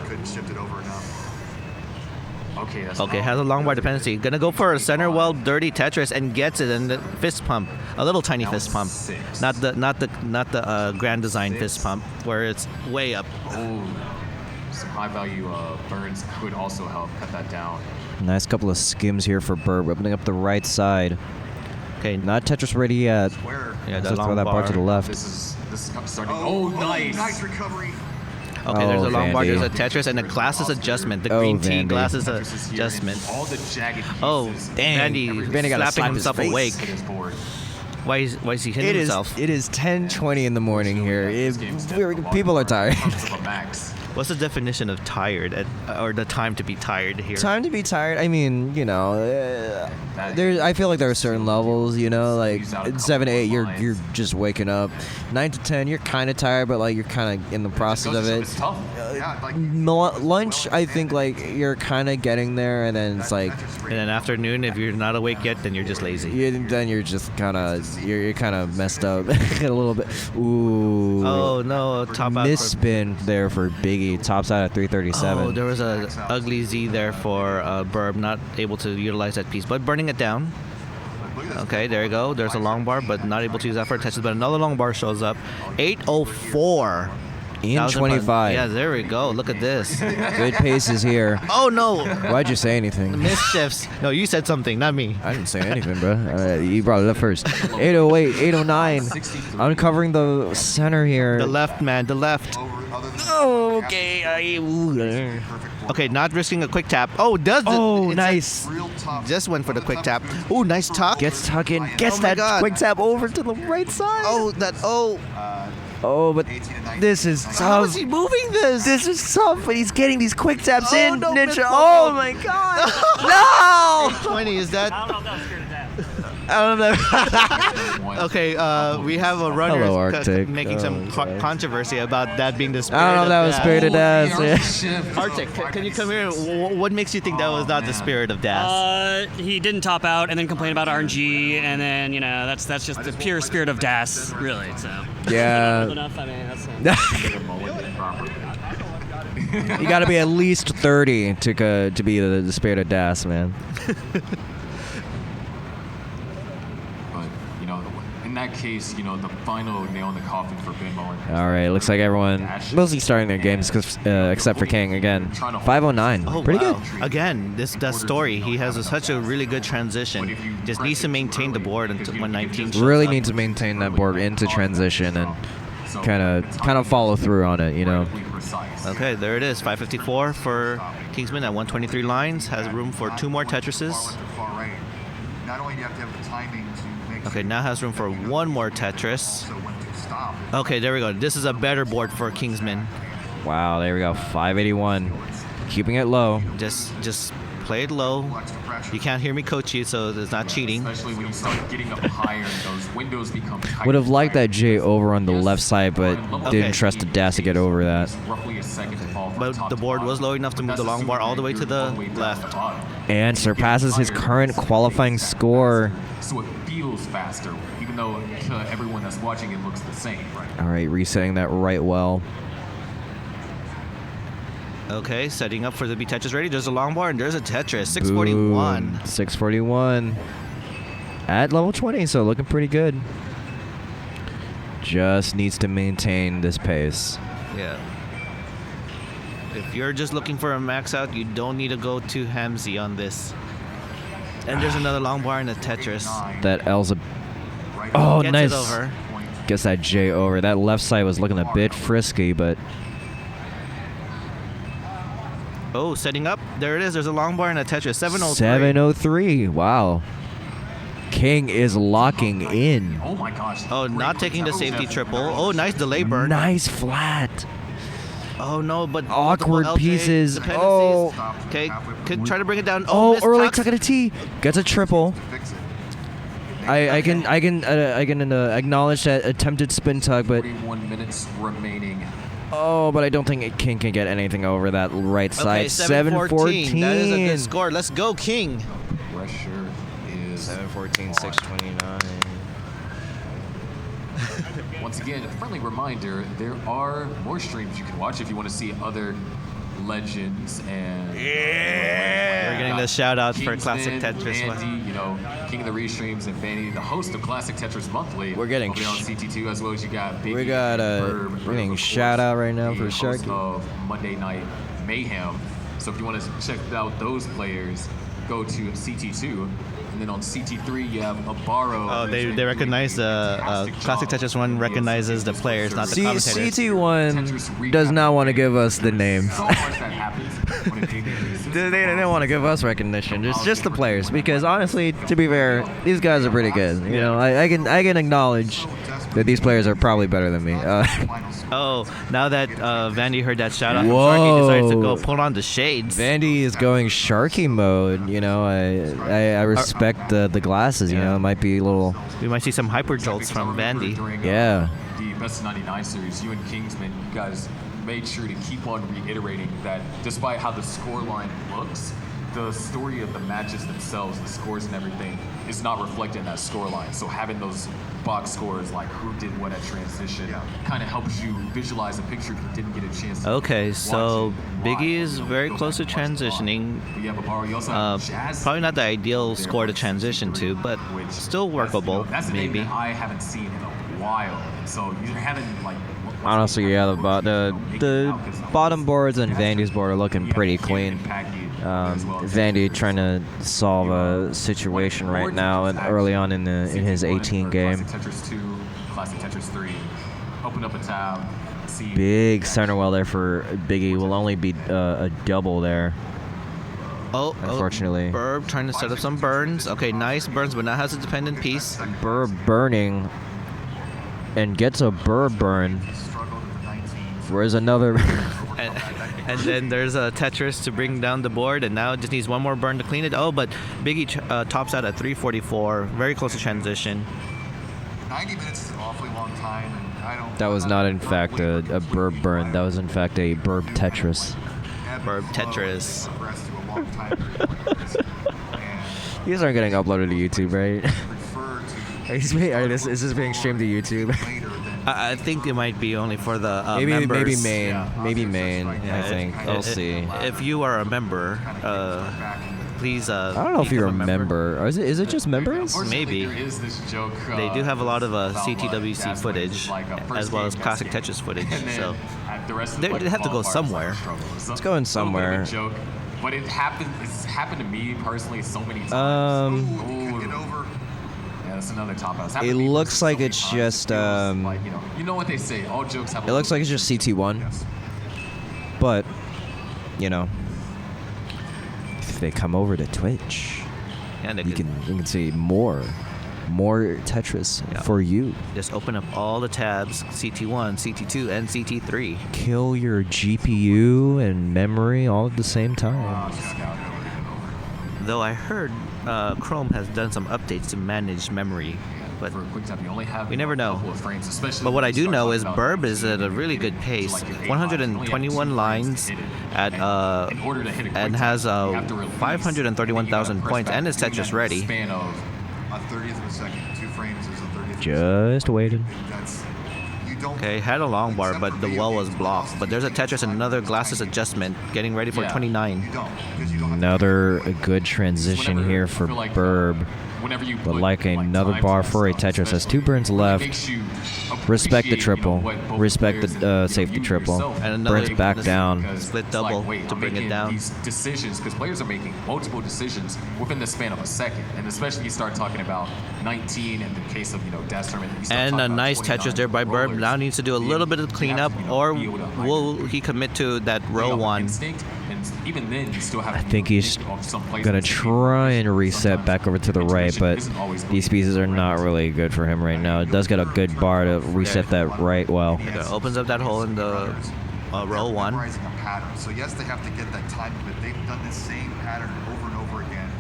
couldn't shift it over enough. Okay, that's Okay, has a long bar dependency. Gonna go for a center well dirty Tetris and gets it and the fist pump. A little tiny fist pump. Not the grand design fist pump where it's way up. Oh, some high value burns could also help cut that down. Nice couple of skims here for Burb, opening up the right side. Okay, Not Tetris ready yet. Where? yeah, So the throw long that bar to the left. This is starting. Oh, nice. Nice recovery. Okay, there's a long bar, Vandy. there's a Tetris, and a glasses adjustment. The Oh, green tea Vandy. glasses Tetris is here, adjustment. and all the jagged pieces. Oh, Dang, Vandy Vandy gotta slapping slap his himself face. awake. Hit his board. Why is he hitting himself? It is 10:20 in the morning here. This game's People are tired. Comes to the max. What's the definition of tired, or the time to be tired here? Time to be tired. I mean, you know, there. I feel like there are certain levels. You know, like 7 to 8, you're just waking up. 9 to 10, you're kind of tired, but like you're kind of in the process of it. It's tough. Yeah, like Lunch, I think like you're kind of getting there, and then it's like, And then afternoon, if you're not awake yet, then you're just lazy. then you're just kind of you're kind of messed up a little bit. Ooh. Oh no, top out. Miss spin there for Biggie. Tops out at 337. Oh, there was a ugly Z there for Burb, not able to utilize that piece, but burning it down. Okay, there you go. There's a long bar, but not able to use that for touches. But another long bar shows up. 804. In 1,000 25. Yeah, there we go. Look at this. Good paces here. Oh no. Why'd you say anything? Mischiefs. No, you said something, not me. I didn't say anything, bro. You brought it up first. 808, 809. Uncovering the center here. The left, man. The left. Okay. Okay, not risking a quick tap. Oh, does it? Oh, it's nice. real tough. Just went for the quick tap. Oh, nice tuck. Gets tuck in. Gets Oh my that God. quick tap over to the right side. Oh, that. Oh. Oh, but this is How tough. is he moving this? This is tough, but he's getting these quick taps Oh, in. no, Ninja. missed Oh one. my God. No. 20 is that? I don't know if that was scared of that. I don't know. Okay, we have a runner Hello, Arctic. making some controversy about that being the spirit. I don't know if that was Spirit of Das. Yeah. Arctic, can you come here? What makes you think that was not the spirit of Das? He didn't top out and then complain about RNG, and then that's just the pure spirit of DAS, really. So Yeah. enough. I mean, that's You got to be at least 30 to be the spirit of Das, man. But, in that case, the final nail in the coffin for Binmo. All right, looks like everyone mostly starting their games except for King again. 509, Oh, pretty wow. good. Again, that story. He has such a really good transition. Just needs to maintain the board until when 19 shows Really up. need to maintain that board into transition and kind of follow through on it, Okay, there it is. 554 for Kingsman at 123 lines. Has room for 2 more Tetrises. Far right. Not only do you have to have the timing to make Okay, now has room for 1 more Tetris. so when to stop. Okay, there we go. This is a better board for Kingsman. Wow, there we go. 581, keeping it low. Just Play it low. You can't hear me coach you, so it's not cheating. Especially when you start getting up higher and those windows become tighter. Would have liked that J over on the left side, but didn't trust the dash to get over that. Roughly a second to fall from But top the to board bottom. was low enough to move the long bar all the way to the left. And surpasses his current qualifying score. So it feels faster, even though to everyone that's watching it looks the same, right? All right, resetting that right well. Okay, setting up for the B Tetris ready. There's a long bar and there's a Tetris. 641. Boom. 641 at level 20, so looking pretty good. Just needs to maintain this pace. Yeah. If you're just looking for a max out, you don't need to go too hamsy on this. And there's another long bar and a Tetris. That L's a... Oh, Gets nice. it over. Gets that J over. That left side was looking a bit frisky, but... Oh, setting up. There it is. There's a long bar and a Tetris. 703. 703. Wow. King is locking in. Oh my gosh. Oh, not taking the safety triple. Oh, nice delay burn. Nice flat. Oh, no, but Awkward multiple LJ pieces. dependencies. Oh. Okay, could try to bring it down. Oh, missed early tucks. tuck at a T. Gets a triple. I can acknowledge that attempted spin tuck, but 41 minutes remaining. but I don't think King can get anything over that right side. Okay, 714. That is a good score. Let's go, King. Pressure is 714, 629. Once again, a friendly reminder, there are more streams you can watch if you want to see other legends and We're getting the shout out for Classic Kingsman, Tetris. Andy, you know, King of the Restreams, and Fanny, the host of Classic Tetris Monthly. We're getting over there on CT2, as well as you got Biggie, We got Herb, we're getting of shout course, out right now the for host Sharky. of Monday Night Mayhem. So if you want to check out those players, go to CT2. And then on CT3, you have Abaro. Oh, they recognize the Classic Tetris 1 recognizes the players, not the commentators. CT1 does not want to give us the names. So much that happens when a game releases. They don't want to give us recognition. It's just the players, because honestly, to be fair, these guys are pretty good. You know, I can acknowledge that these players are probably better than me. Oh, now that Vandy heard that shout out from Whoa. Sharky, decided to go pull on the shades. Vandy is going Sharky mode. You know, I respect the glasses. You know, it might be a little. We might see some hyper jolts from Vandy. Yeah. The Best of 99 series, you and Kingsman, you guys made sure to keep on reiterating that despite how the scoreline looks, the story of the matches themselves, the scores and everything, is not reflected in that scoreline. So having those box scores, like who did what at transition, kind of helps you visualize a picture if you didn't get a chance to Okay, watch so it Biggie live. is very Feels close to like much fun. transitioning. We have Abaro. You also have Jazz. Probably not the ideal there score to for transition to, but which still workable, that's the name maybe. that I haven't seen in a while. And so you're having like. Honestly, yeah, the bottom boards and Vandy's board are looking pretty clean. Vandy trying to solve a situation right now and early on in his 18 game. Classic Tetris 2, Classic Tetris 3. Open up a tab. See. Big center well there for Biggie. Will only be a double there. Oh, Unfortunately. Burb trying to set up some burns. Okay, nice burns, but now has a dependent piece. Burr burning and gets a Burr burn. Whereas another. And then there's a Tetris to bring down the board, and now it just needs one more burn to clean it. Oh, but Biggie tops out at 344, very close to transition. 90 minutes is an awfully long time, and I don't. That was not in fact a Burb burn. That was in fact a Burb Tetris. Burb Tetris. These aren't getting uploaded to YouTube, right? Is this being streamed to YouTube? I think it might be only for the maybe members. maybe main. I think we'll see. If you are a member, please. I don't know if you're a member. Or is it just members? Maybe. There is this joke, They do have a lot of about, CTWC gas footage, like a first as well as game classic gas Tetris game. footage. And then So the rest of they the have to go qualifiers somewhere. are struggles. So It's going it's a little bit of a somewhere. joke, but it happened. It's happened to me personally so many times. Get Ooh. over. Yeah, that's another top out. It looks like it's just like, you know what they say. All jokes have. it looks like it's just CT1. But you know, if they come over to Twitch, and you can see more Tetris for you. just open up all the tabs: CT1, CT2, and CT3. Kill your GPU and memory all at the same time. Though I heard Chrome has done some updates to manage memory, but For a quick time, you only have we never a know. couple of frames, especially But what when I you do start know talking is about Burb is at a frames, really good which pace, like your 121 lines at in order to hit a quick and time, has you have to release, 531,000 points and is Tetris ready. Span of A 30th of a second, 2 frames is a 30th of a second. Just waiting. That's, you don't, Okay, had a long bar, except but for the video wall was games, blocked. But there's a Tetris and another glasses adjustment getting ready for Yeah. 29. you don't, because you don't have Another good transition whenever- here I for feel like, Burb. whenever you But put, like another time bar to for a stuff, Tetris, has 2 especially, burns really left. makes you Respect the appreciate, triple. what both Respect players the, and, safety you triple. yourself And another Burns back this- down. because Split it's like, double wait, to I'm bring it making down. These decisions, because players are making multiple decisions within the span of a second, and especially you start talking about 19 in the case of Das tournament. you start And a talking about nice 29 Tetris there by Burb. rollers. Now needs to do a little bit of cleanup, You have to, or be able to will he commit to that row off one? instinct, and even then you still have I to think he's think of some plays gonna and see try and reset sometimes back over to the right, intuition but isn't always these going pieces are right. not really good for him right now. It does get a good bar to reset that right well. Okay, opens up that hole in the row one. memorizing a pattern. So yes, they have to get that time, but they've done the same pattern over and over again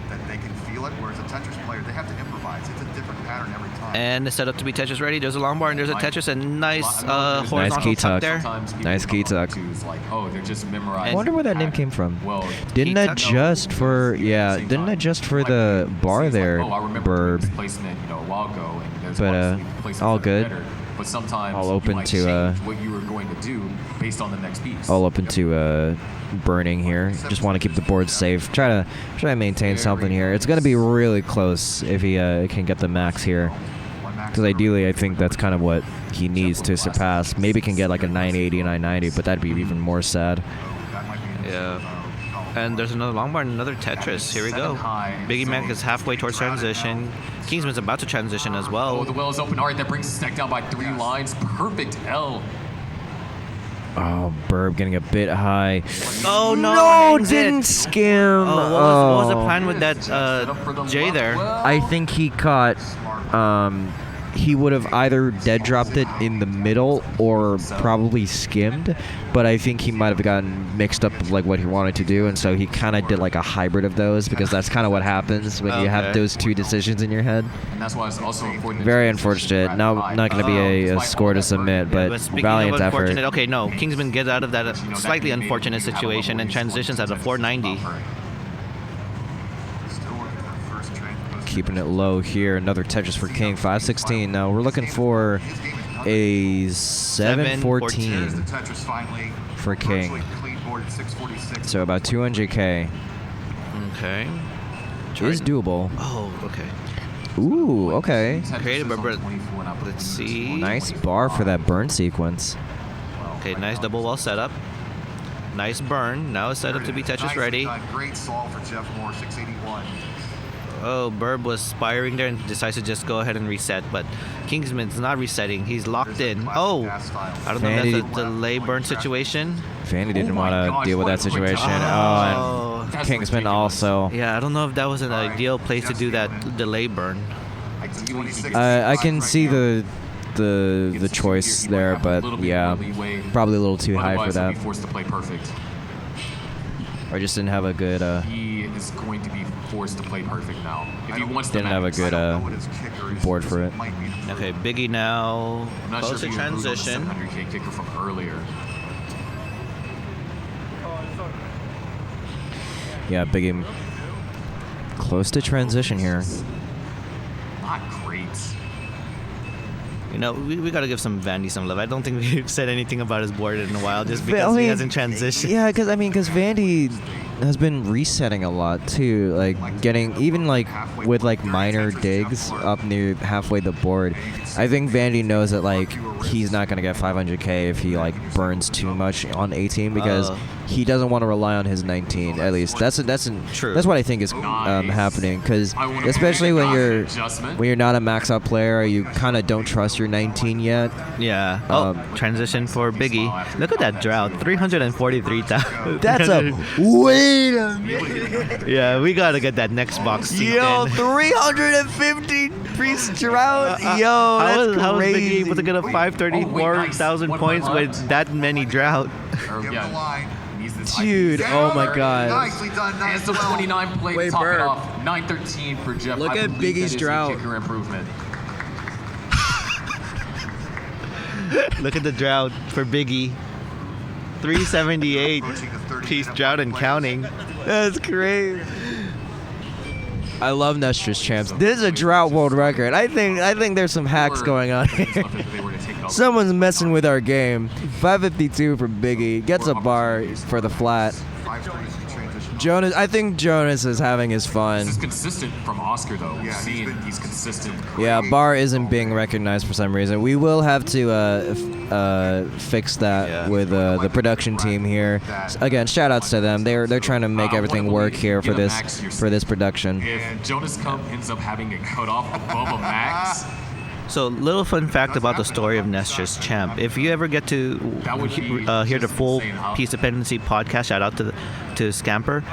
that they can feel it. Whereas a Tetris player, they have to improvise. It's a different pattern every time. And it's set up to be Tetris ready. There's a long bar and there's a Tetris and nice horizontal key tuck tuck. there. Sometimes people Nice key come up tuck. to is like, oh, they're just memorizing. I wonder where that name pattern. came from. Well, Didn't Key tuck? adjust for didn't adjust for the bar there, Oh, I remember doing this Burb. placement, a while ago, and there's But, obviously placements all that are good. better, but sometimes All you open might to, change what you were going to do based on the next piece. All open to burning here. Just want to keep the board safe. Try to maintain something here. It's gonna be really close if he can get the max here. Because ideally, I think that's kind of what he needs to surpass. Maybe can get like a 980, 990, but that'd be even more sad. Yeah. And there's another long bar and another Tetris. Here we go. Biggie Mac is halfway towards transition. Kingsman's about to transition as Oh, well. the well is open. All right, that brings the stack down by 3 lines. Perfect L. Oh, Burb getting a bit high. Oh no! No, hangs it. didn't skim. Oh, what was the plan with that J there? I think he caught. He would have either dead dropped it in the middle or probably skimmed, but I think he might have gotten mixed up with like what he wanted to do, and so he kind of did like a hybrid of those because that's kind of what happens when you have Okay. those 2 decisions in your head. And that's why it's also important. to Very transition unfortunate. rather Now, high. not going to be a score to submit, But but speaking valiant of effort. unfortunate, okay, no, Kingsman gets out of that slightly unfortunate situation and transitions at a 490. Still working for first train. Keeping it low here. Another Tetris for King. 516. Now we're looking for a 714 There's the Tetris finally. for King. Virtually clean board at 646. So about 200k Okay. is doable. Oh, okay. Ooh, okay. Creative, but let's see. Nice bar for that burn sequence. Okay, nice double wall setup. Nice burn. Now it's set up to be Tetris ready. Great solve for Jeff Moore, 681. Oh, Burb was spiring there and decides to just go ahead and reset, but Kingsman's not resetting. He's locked in. Oh, I don't know if that's a delay burn situation. Vandy didn't Oh my want gosh, to deal with what that a quick situation. time. Oh, and That's Kingsman ridiculous. also. Yeah, I don't know if that was an ideal place to do that delay burn. I can see the choice there, but yeah, probably a little too high for Otherwise, he'll that. be forced to play perfect. I just didn't have a good. He is going to be forced to play perfect now. If he wants to Didn't have a max. good board for it. Okay, Biggie now I'm not sure close if to you improved on the transition. 700K kicker from earlier. Yeah, Biggie close to transition here. Not great. You know, we got to give some Vandy some love. I don't think we've said anything about his board in a while just because he hasn't transitioned. Yeah, because Vandy has been resetting a lot too, like getting even like with like minor digs up near halfway the board. I think Vandy knows that like he's not gonna get 500k if he like burns too much on 18 because he doesn't want to rely on his 19. At least that's True. That's what I think is happening because especially when you're not a max out player, you kind of don't trust your 19 yet. Yeah. Oh, transition for Biggie. Look at that drought. 343,000. That's a wait a minute. Yeah, we got to get that next box. synced Yo, in. 350 priest drought. Yo, that's how was Biggie crazy. able to get a 534,000 points with that many drought? Or, Give yeah, the line. needs his Dude, IPs. oh my god. Nicely done. And some 29 play Wait, to top it Bird. off. 913 for Jeff. Look I at believe Biggie's that is a drought. kicker improvement. Look at the drought for Biggie. 378 piece drought and counting. That's great. I love Nestra's champs. This is a drought world record. I think there's some hacks going on here. Someone's messing with our game. 552 for Biggie. Gets a bar for the flat. Jonas, I think Jonas is having his fun. This is consistent from Oscar, though. We've seen he's consistent. Yeah, bar isn't being recognized for some reason. We will have to fix that with the production team here. Again, shout outs to them. They're trying to make everything work here for this production. If Jonas Cup ends up having a cutoff above a max, So, little fun fact about the story of Nestra's champ. If you ever get to hear the full Peace Dependency podcast, shout out to Scamper,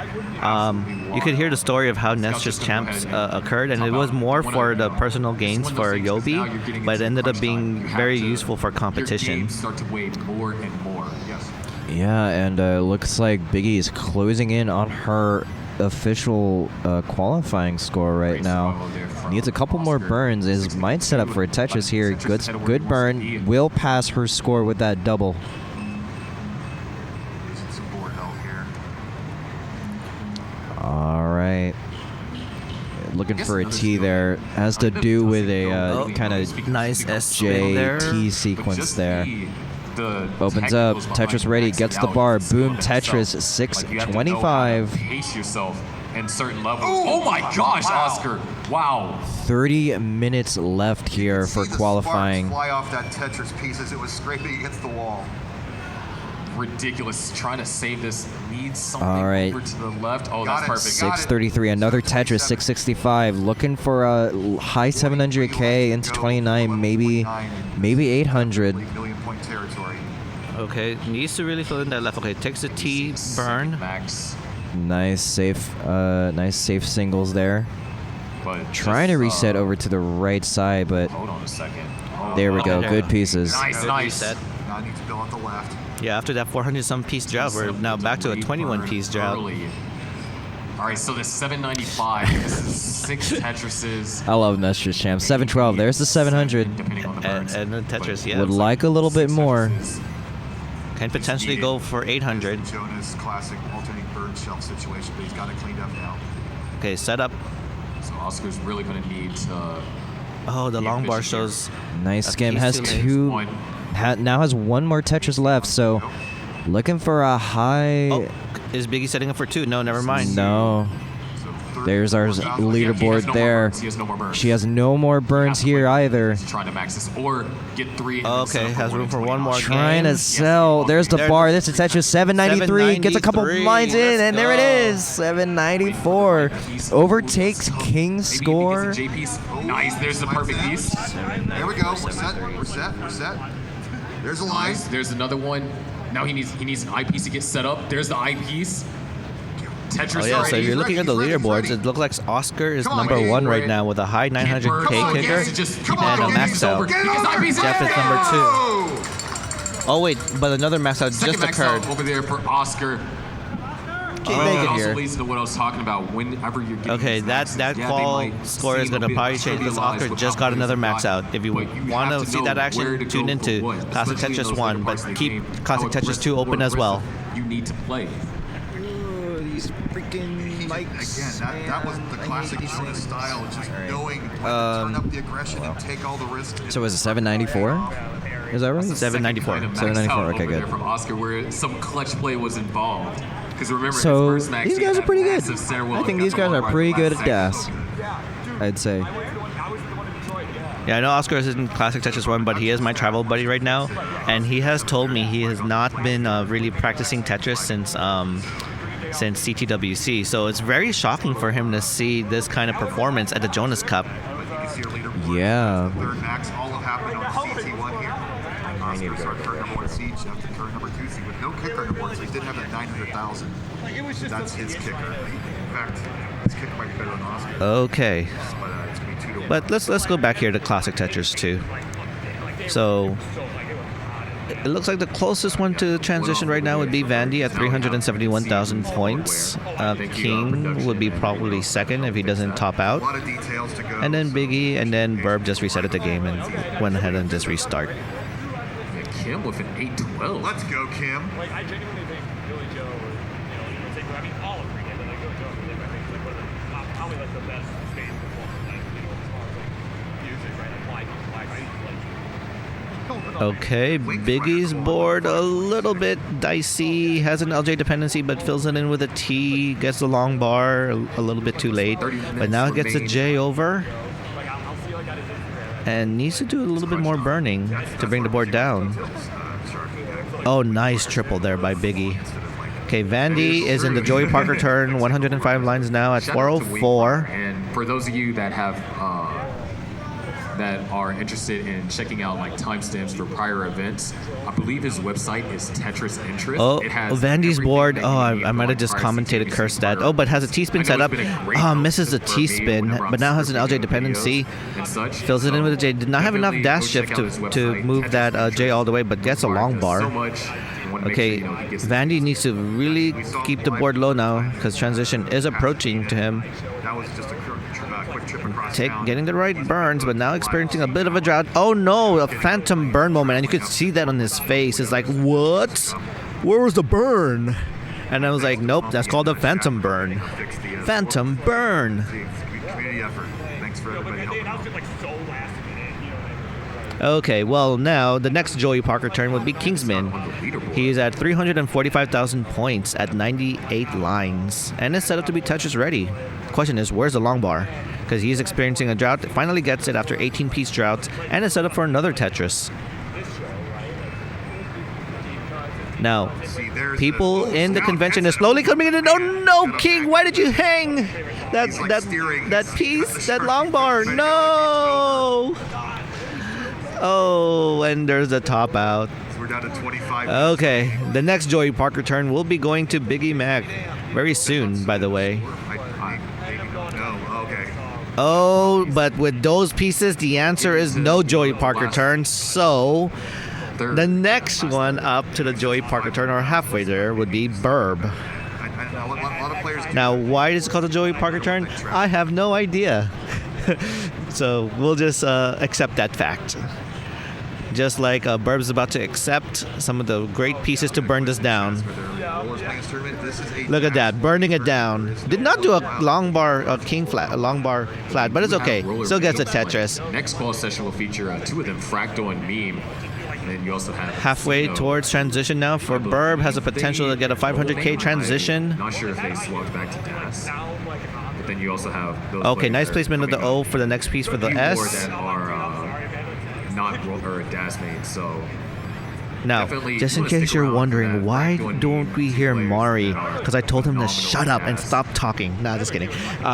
you could hear the story of how Nestra's champs occurred, and it was more for the personal gains for Yobi, but it ended up being very useful for competition. start to weigh more and more. Yes. Yeah, and looks like Biggie is closing in on her official qualifying score right now. Needs a couple more burns. Is might set up for a Tetris here. Good burn. Will pass her score with that double. All right. Looking for a T there. Has to do with a kind of nice S-swing there. JT sequence there. Opens up. Tetris ready. Gets the bar. Boom. Tetris 625. Pace yourself in certain levels. Oh my gosh, Oscar. Wow. 30 minutes left here for qualifying. Fly off that Tetris piece as it was scraping against the wall. Ridiculous. Trying to save this. Needs something All right. over to the left. Oh, that's perfect. 633. Another Tetris. 665. Looking for a high 700K into 29. Maybe 800. Million point territory. Okay, needs to really fill in that left. Okay, takes the T burn. Max. Nice safe singles there. But Trying to reset over to the right side, but hold on a second. there we go. there Good we go. pieces. Nice. Now needs to bill on the left. Yeah, after that 400 some piece drought, we're now back to a 21 piece drought. All right, so this 795. This is 6 Tetrises. I love Nestra's champ. 712. There's the 700. Depending on the burns. And the Tetris, yeah. Would like a little bit more. Can potentially go for 800. Jonas classic alternating burn shelf situation, but he's got it cleaned up now. Okay, set up. So Oscar's really going to need to. Oh, the long bar shows. Nice a skim. piece Has too late. two. Now has one more Tetris left. So looking for a high. Oh, is Biggie setting up for 2? No, never mind. No. There's our leaderboard there. He has no more burns. She has no more burns here either. He's trying to max this or get 3. And Okay, then set up has room for one more Trying game. to sell. There's the bar. This is Tetris 793. Gets a couple 793. lines in, and there it Let's is. 794. Overtakes King's score. Nice. There's the perfect piece. There we go. We're set. There's a line. Nice. There's another one. Now he needs an eyepiece to get set up. There's the eyepiece. Tetris. Oh yeah, so if you're He's looking at the ready, he's leaderboards, ready. it looks like Oscar is Come on, number 1 right Brett. now with a high 900K kicker Come on, and a get max these out. over. Get Because over. eyepiece is Jeff is there. number 2. Oh wait, but another max out Second just max occurred. out over there for Oscar. Keep That making also here. leads to what I was talking about. Whenever you're getting Okay, these maxes, that yeah, qual they might score is seem going a to bit probably change because trivialized Oscar with just how got another things max are out. gotten, If you but want have to see that know action, where to tune go into for what, Classic especially in Tetris those 1, other parts of but the keep game, Classic how Tetris 2 open as well. You need to play. These freaking Again, that was the classic Jonas style, just knowing when to turn up the aggression and take all the risks. So was it 794? Is that right? 794. Kind of max 794, out okay, over there good. From Oscar, where some clutch play was involved. Because remember, So his first max, these he guys had are pretty good. massive stairwell I and think got these the guys ball are right pretty in the good last at second. DAS. I'd say. Yeah, I know Oscar is in Classic Tetris 1, but he is my travel buddy right now, and he has told me he has not been really practicing Tetris since CTWC. So it's very shocking for him to see this kind of performance at the Jonas Cup. Yeah. Third max, all have happened on CT1 here. Oscar started turn number 1 siege after turn number 2 siege with no kicker on the board, so he did have that 900,000. That's his kicker. In fact, his kicker might be better than Oscar. Okay, But it's going to be 2-1. but let's go back here to Classic Tetris 2. So it looks like the closest one to transition right now would be Vandy at 371,000 points. King would be probably second if he doesn't top A out. lot of details to go. And then Biggie, and then Burb just resetted the game and went ahead and just restart. Yeah, Kim with an 8-12. Let's go, Kim. Like, I genuinely think Billy Joe, in particular, I mean, all of Green, but like Billy Joe, I think like one of the, probably like the best stage performers, like, as far as like music, right? Like, Okay, Biggie's board a little bit dicey. Has an LJ dependency, but fills it in with a T. Gets the long bar a little bit too late, but now gets a J over. And needs to do a little bit more burning to bring the board down. Oh, nice triple there by Biggie. Okay, Vandy is in the Joey Parker turn. 105 lines now at Shout out to 404. And for those of you that have that are interested in checking out like timestamps for prior events, I believe his website is Tetris Interest. Oh, It has Vandy's everything board. that you Oh, need I for, might have like, just prior commentated CTWC cursed that. prior Oh, but has a events. T-spin I know set up. it's been a great Oh, help misses the for me T-spin, whenever I'm but now has an LJ surfing dependency. videos and such. Fills it in with a J. Did not have enough definitely dash go shift check out to his to website, move Tetris that J Interest. all the way, but gets a long bar. So much. You wanna make Okay, sure, he gets Vandy needs to really keep the board low now because transition is approaching to him. That was just a quick trip across town. Getting the right burns, but now experiencing a bit of a drought. Oh no, a phantom burn moment, and you could see that on his face. It's like, what? Where was the burn? And I was like, nope, that's called a phantom burn. Phantom burn. Community effort. Thanks for everybody helping out. Okay, well now the next Joey Parker turn would be Kingsman. He's at 345,000 points at 98 lines, and is set up to be Tetris ready. Question is, where's the long bar? Because he's experiencing a drought. Finally gets it after 18-piece drought, and is set up for another Tetris. Now, people in the convention is slowly coming in. Oh no, King! Why did you hang? That piece, that long bar. No! Oh, and there's the top out. We're down to 25. Okay, the next Joey Parker turn will be going to Biggie Mac very soon, by the way. No, okay. Oh, but with those pieces, the answer is no Joey Parker turn. So, the next one up to the Joey Parker turn, or halfway there, would be Burb. A lot of players. Now, why is it called the Joey Parker turn? I have no idea. So we'll just accept that fact. Just like Burb's about to accept some of the great pieces to burn this down. Look at that, burning it down. Did not do a long bar, a king flat, a long bar flat, but it's okay. Still gets a Tetris. Next call session will feature two of them, Fractal and Meme. And then you also have Halfway towards transition now for Burb, has a potential to get a 500k transition. Not sure if they swapped back to DAS. But then you also have those Okay, nice players placement of the coming O up. for the next piece for the A few more S. that are not or DAS mains, so Now, definitely just in wanna stick case you're around for wondering, that. why Fractal and don't Meme, we two hear players Mari? that are Because I told him to phenomenal shut up and DAS. stop talking. Nah, just kidding.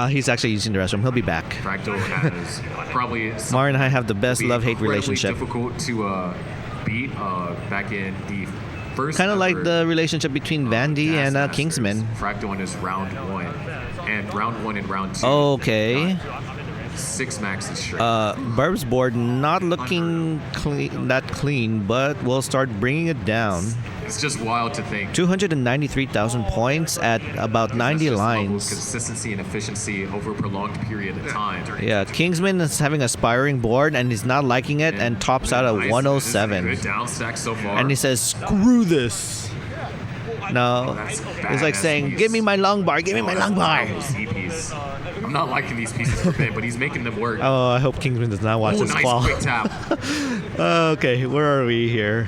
He's actually using the restroom. He'll be back. Fractal has probably Mari and I have the best be love-hate incredibly relationship. difficult to beat back in the first. Kind of like ever, the relationship between Vandy DAS and Masters. Kingsman. Fractal is round 1, and round 1 and round 2. Okay. 6 maxes straight. Burb's board not looking that clean, but we'll start bringing it down. It's just wild to think. 293,000 points at about 90 Just levels lines. consistency and efficiency over a prolonged period of time. Yeah, Kingsman is having a spiring board and he's not liking it and tops out at Nice. 107. Good down stack so far. And he says, screw this. No, That's it's like badass saying, piece. give me my long bar, give me my long bar. Piece. I'm not liking these pieces for bit, but he's making them work. Oh, I hope Kingsman does not watch Oh, this nice call. quick tap. Okay, where are we here?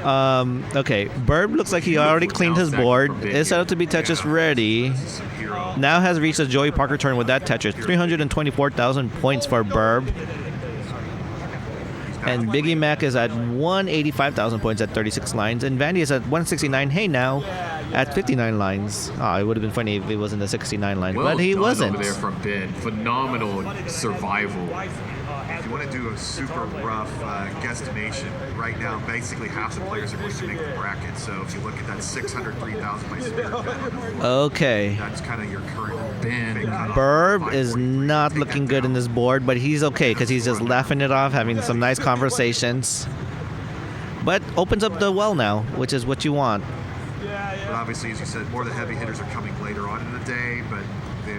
Okay, Burb looks like he already cleaned his board. Is set up to be Tetris ready. Now has reached a Joey Parker turn with that Tetris. 324,000 points for Burb. And Biggie Mac is at 185,000 points at 36 lines. And Vandy is at 169. Hey now, at 59 lines. Oh, it would have been funny if it was in the 69 line, Well but he done wasn't. over there from Ben. Phenomenal survival. If you want to do a super rough guesstimation, right now, basically half the players are going to make the bracket. So if you look at that 603,000 by Spirit Gun, Okay. that's kind of your current Ben. big cutoff. Burb is not looking good in this board, but he's okay because he's just laughing it off, having some nice conversations. but opens up the well now, which is what you want. But obviously, as you said, more of the heavy hitters are coming later on in the day, but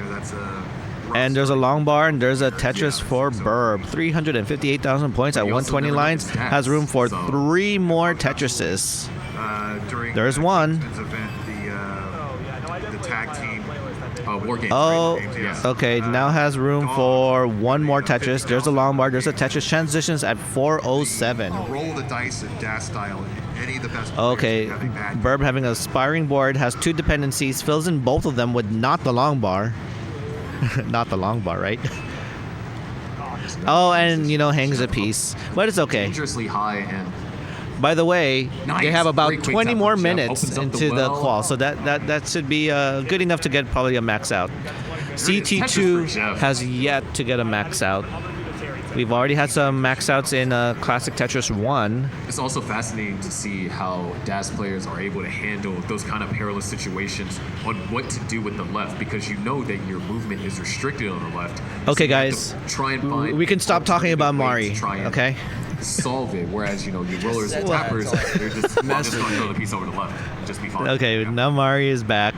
that's a... And there's a long bar, and there's a Tetris for Burb. 358,000 points at 120 lines. Has room for 3 more Tetrises. There's one. Event, the tag team war game. Oh, Yes. okay. Now has room for 1 more Tetris. There's a long bar. There's a Tetris. Transitions at 407. Roll the dice in DAS style. Any of the best players Okay, having bad Burb having a spiring board, has 2 dependencies, fills in both of them with not the long bar. Not the long bar, right? Oh, and hangs a piece, but it's okay. Dangerously high and By the way, Nice. they have about Great quick 20 tap more from Jeff. minutes Opens up into the well. qual, so that should be good enough to get probably a max out. Tetris for CT2 Jeff. has yet to get a max out. We've already had some max outs in Classic Tetris 1. It's also fascinating to see how DAS players are able to handle those kind of perilous situations on what to do with the left, because you know that your movement is restricted on the left. So Okay, you have guys, to try and find we can stop talking about alternative Mari, ways to try and okay? solve it. Whereas your rollers and tappers, they're just going to throw the piece over the left, and just be fine. Okay, now Mari is back.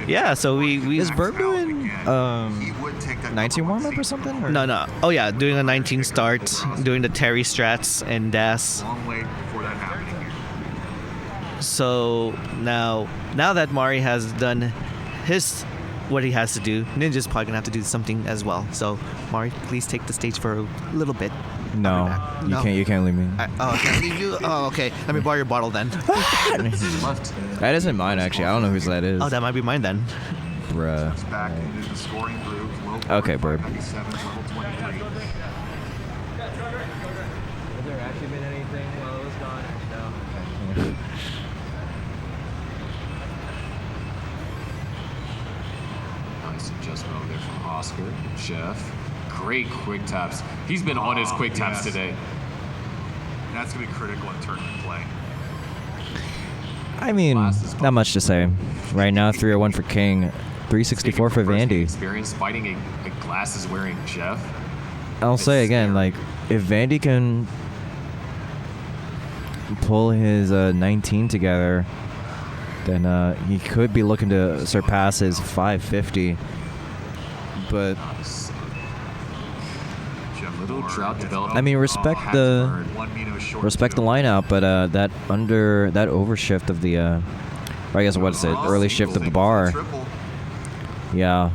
Yeah, so we Is Burb doing He would take that 19 warm up or something? Or? no. Oh yeah, doing a 19 start, doing the Terry strats and DAS. Long way before that happening. So now that Mari has done what he has to do, Ninja's probably gonna have to do something as well. So Mari, please take the stage for a little bit. No, back. you No. can't. You can't leave me. I can't leave you. Oh, okay. Let me borrow your bottle then. Left. That isn't mine, actually. I don't know whose that is. Oh, that might be mine then. Bruh. It's back into the scoring groove. Low Okay, Burb. 97, level 23. Has there actually been anything while it was gone? No. Nice adjustment there from Oscar. Jeff. Great quick taps. He's been on his quick taps yes. today. That's going to be critical in tournament play. I mean, not much to say. Right now, 301 for King, 364 for Vandy. Experience fighting a glasses wearing Jeff. I'll say again, like, if Vandy can pull his 19 together, then he could be looking to surpass his 550. But Little drought developing. I mean, respect the lineup, but that overshift of the, or I guess what is it? Early shift of the bar. Yeah,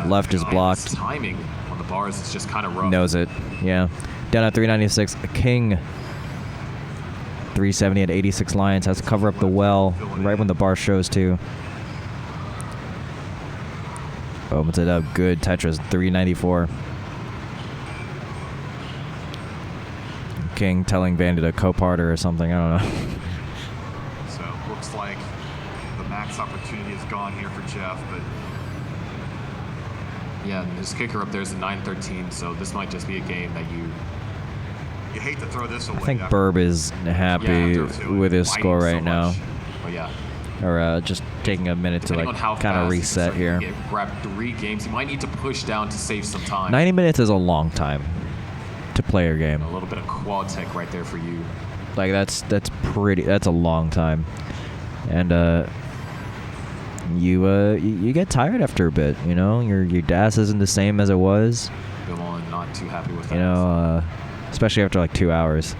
left is blocked. Timing on the bars is just kind of rough. Knows it. Yeah, down at 396. King. 370 at 86 lines, has to cover up the well right when the bar shows too. Opens it up. Good Tetris. 394. King telling Vandy to co-parter or something. I don't know. So looks like the max opportunity is gone here for Jeff, but Yeah, and his kicker up there is a 9-13, so this might just be a game that you hate to throw this away. I think Burb is happy with his score right now. But yeah. Or just taking a minute to Depending like on how kind of fast reset you here. grab 3 games. You might need to push down to save some time. 90 minutes is a long time to play your game. A little bit of quad tech right there for you. Like that's a long time, and you get tired after a bit. You know, your DAS isn't the same as it was. Bill Mullen not too happy with that. You know, especially after like 2 hours.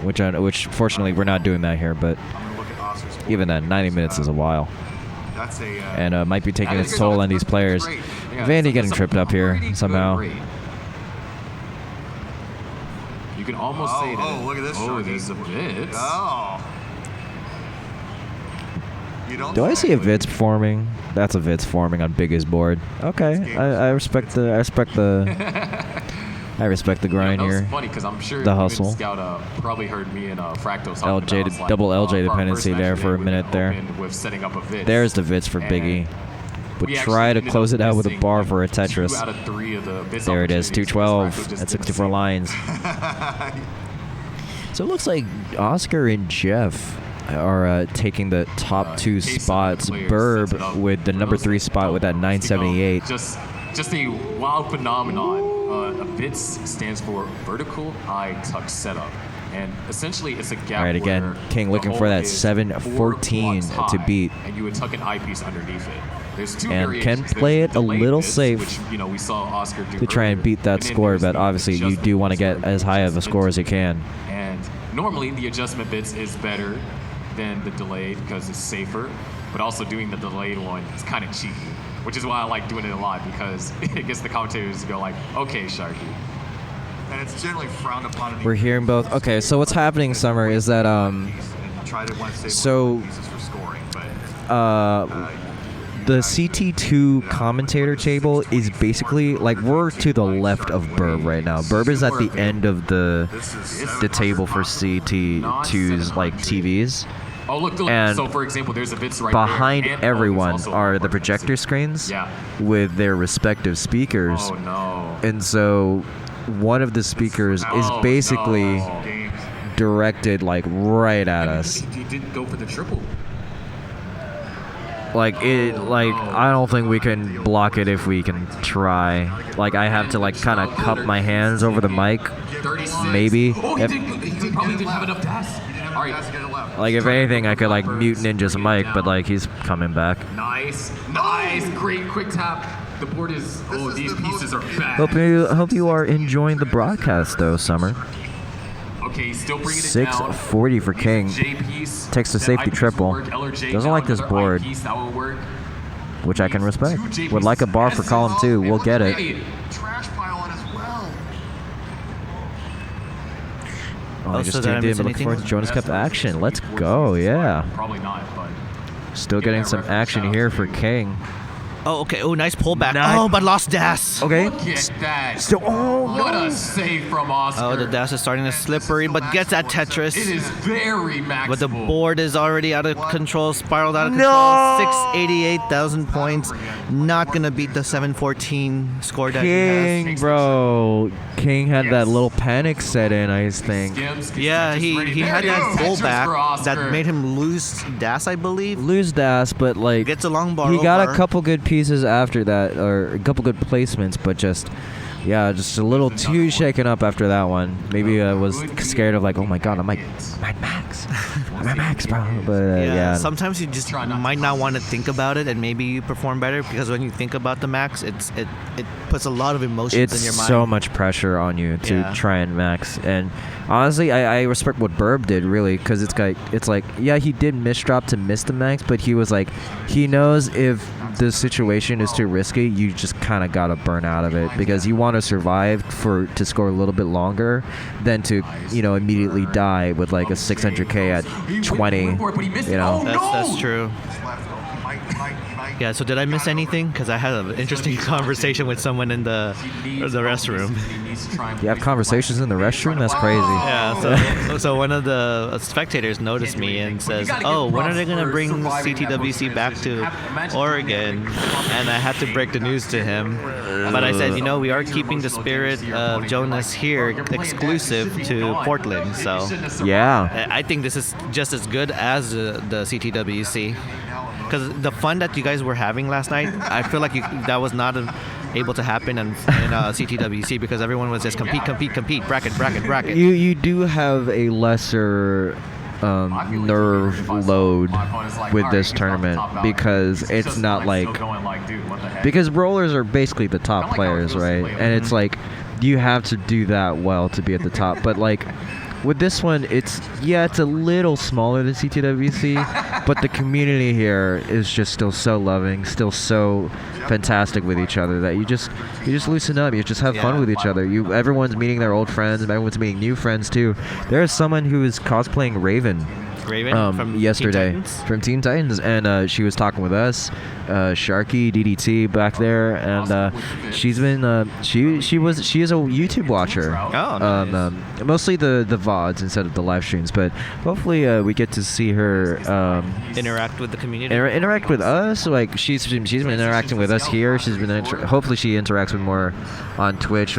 Which fortunately we're not doing that here, but even then, 90 minutes is a while. That's And might be taking its toll on these players. Vandy getting tripped up here somehow. You can almost say that. Oh, look at this. Oh, there's a bit. Oh. You don't Do I see a Vitz forming? That's a Vitz forming on Biggest board. Okay, I respect the grind that was here. funny because I'm sure The hustle. Scout probably heard me and Fractos LJ talking about, double LJ our dependency first there match for a today minute there. opened with setting up a Vitz. There's the Vitz for And Biggie. Would we try actually to ended close up it out with a missing, bar like, for a 2 Tetris. out of 3 of the Vitz There it is, opportunities. 212 Fracto just at didn't 64 see. lines. So it looks like Oscar and Jeff are taking the top 2 spots. Burb with the number 3 spot with that 978. Just a wild phenomenon VITS stands for Vertical Eye Tuck Setup. And essentially, it's a gap. All right, again, where King the looking hole for that is 714 4 blocks to high, beat. And you would tuck an eyepiece underneath it. There's two And can variations. play There's it the a delayed little VITS, safe which, we saw Oscar do to try and earlier. beat that And then score, there's but the obviously you adjustment do want to VITS, get where as high of a adjustment score as you can. And normally the adjustment bits is better than the delayed because it's safer, but also doing the delayed one is kind of cheeky, which is why I like doing it a lot because it gets the commentators to go like, okay, Sharky. And it's generally frowned upon. We're hearing both. Okay, so what's happening, Summer, is that so the CT2 commentator table is basically like we're to the left of Burb right now. Burb is at the end of the table for CT2's like TVs. Oh, look, And so for example, there's a VITS right behind there. And everyone there's also are the one projector screens Yeah. with their respective speakers. Oh, no. And so one of the speakers is Oh, basically no. directed like right at us. He did go for the triple. Like I don't think we can block it if we can try. Like I have to like kind of cup my hands over the mic. 36. Maybe. Oh, he probably didn't have enough gas. All right. Like if anything, I could like mute Ninja's mic, but like he's coming back. Nice. Great quick tap. The board is. Oh, these pieces are bad. Hope you are enjoying the broadcast though, Summer. Okay, still bringing it down. 640 for King. J-piece. Takes the That safety eyepiece triple. will work. LRJ Doesn't like down, this another board, eyepiece, that will work. which I can respect. Would like a bar for column 2. We'll get it. Trash pile on as well. Oh, I so just did I tuned in. miss Looking anything? forward to Jonas Cup action. Let's go. Yeah. Probably not, but. Still getting some action here for King. Oh, okay. Oh, nice pullback. Nice. Oh, but lost Das. Okay. Look at that. Still. Oh What no. a save from Oscar. Oh, the dash is starting to slippery, but gets that Tetris. It is very maximal. But the board is already out of control, spiraled out of control. No! 688,000 points. Not gonna beat the 714 score that he King, bro. King had that little panic set in, I think. has. Yeah, he had that pullback that made him lose Das, I believe. Lose Das, but like Gets a long bar he got over. a couple good pieces after that, or a couple good placements, but just a little too shaken up after that one. Maybe I was scared of like, oh my god, I'm at max. I'm at max, bro. But yeah. Sometimes you just might not want to think about it, and maybe you perform better because when you think about the max, it puts a lot of emotions in your It's mind. so much pressure on you to try and max. And honestly, I respect what Burb did really, because it's like yeah, he did misdrop to miss the max, but he was like, he knows if the situation is too risky, you just kind of gotta burn out of it because you want to survive to score a little bit longer than to immediately die with like a 600k at 20. That's true. Yeah, so did I miss anything? Because I had an interesting conversation with someone in the restroom. You have conversations in the restroom? That's crazy. Yeah, so one of the spectators noticed me and says, oh, when are they going to bring CTWC back to Oregon? And I had to break the news to him. But I said, we are keeping the spirit of Jonas here exclusive to Portland. So yeah, I think this is just as good as the CTWC. Because the fun that you guys were having last night, I feel like that was not able to happen in CTWC because everyone was just compete, bracket. You do have a lesser nerve load with this tournament because it's not like because rollers are basically the top players, right? And it's like you have to do that well to be at the top, but like. With this one, it's a little smaller than CTWC, but the community here is just still so loving, still so fantastic with each other that you just loosen up, you just have fun with each other. Everyone's meeting their old friends, everyone's meeting new friends too. There is someone who is cosplaying Raven from yesterday Teen Titans? from Teen Titans, and she was talking with us, Sharky DDT back there, and she's been she is a YouTube watcher. Oh, nice. Mostly the VODs instead of the live streams, but hopefully we get to see her interact with the community, interact with us. Like she's been interacting with us here. She's been hopefully she interacts with more on Twitch.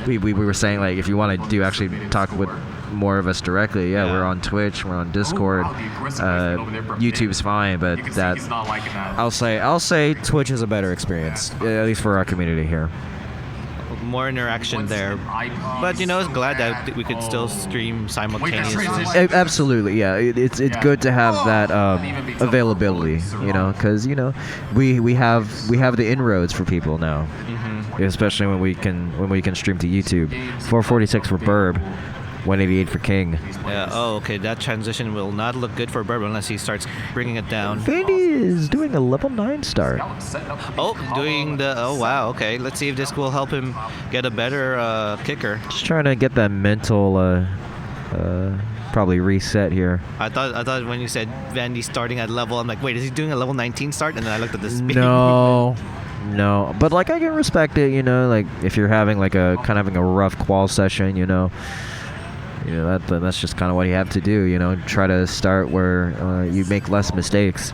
we were saying like if you want to actually talk with more of us directly, we're on Twitch, we're on Discord. YouTube's fine, but I'll say Twitch is a better experience, at least for our community here. more interaction there. But you know, it's glad that we could still stream simultaneously. Absolutely, yeah. It's good to have that availability, you know, because you know we have the inroads for people now, especially when we can stream to YouTube. 446 for Burb, 188 for King. Yeah. Oh, okay. That transition will not look good for Burb unless he starts bringing it down. Vandy is doing a level 9 start. Oh, doing the. Oh, wow. Okay. Let's see if this will help him get a better kicker. Just trying to get that mental probably reset here. I thought when you said Vandy starting at level, I'm like, wait, is he doing a level 19 start? And then I looked at the speed. No, but like I can respect it, you know, like if you're having like having a rough qual session, you know, that's just kind of what you have to do, you know, try to start where you make less mistakes.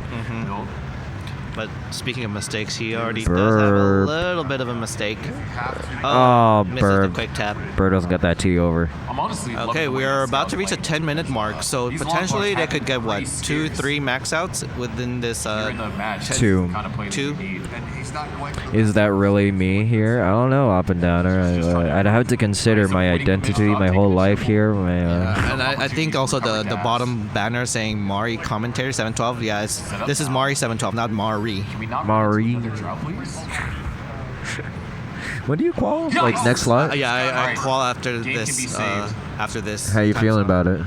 But speaking of mistakes, he already does have a little bit of a mistake. Misses Burb. the quick tap. Burb doesn't get that T over. Okay, we are about to reach a 10-minute mark, so potentially they could get, what, 2-3 max outs within this 2. Is that really me here? I don't know, up and downer. I'd have to consider my identity, my whole life here. And I think also the bottom banner saying Mari commentary 712. Yeah, this is Mari 712, not Mari. Mari. When do you qual? Like next slot? Yeah, I qual after this. How you feeling about it?